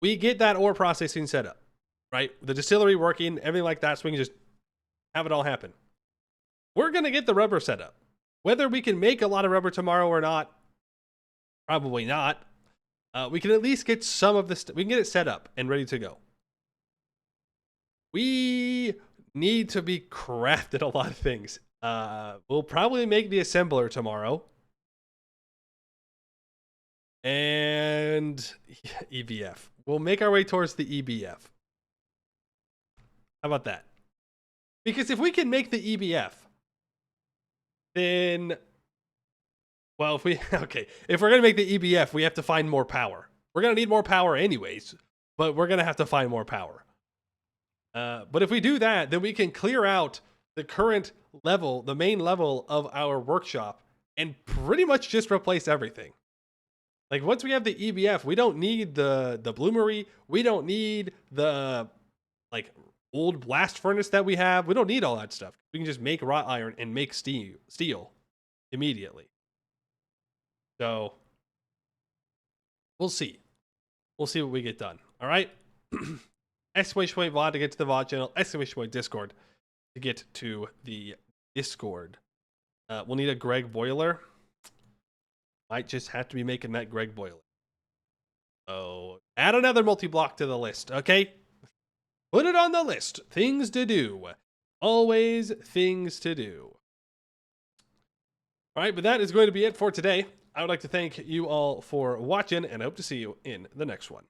we get that ore processing set up. Right? The distillery working, everything like that, so we can just have it all happen. We're going to get the rubber set up. Whether we can make a lot of rubber tomorrow or not, probably not. We can at least get some of this. We can get it set up and ready to go. We need to be crafted a lot of things. We'll probably make the assembler tomorrow. And EBF. We'll make our way towards the EBF. How about that? Because if we can make the EBF, then, well, if we're going to make the EBF, we have to find more power. We're going to need more power anyways, but we're going to have to find more power. But if we do that, then we can clear out the current level, the main level of our workshop, and pretty much just replace everything. Like, once we have the EBF, we don't need the bloomery. We don't need the, old blast furnace that we have. We don't need all that stuff. We can just make wrought iron and make steel immediately. So we'll see. We'll see what we get done. All right. Exclamation point VOD to get to the VOD channel. Exclamation point Discord to get to the Discord. We'll need a Greg boiler. Might just have to be making that Greg boiler. So add another multi-block to the list. Okay. Put it on the list. Things to do. Always things to do. All right, but that is going to be it for today. I would like to thank you all for watching, and I hope to see you in the next one.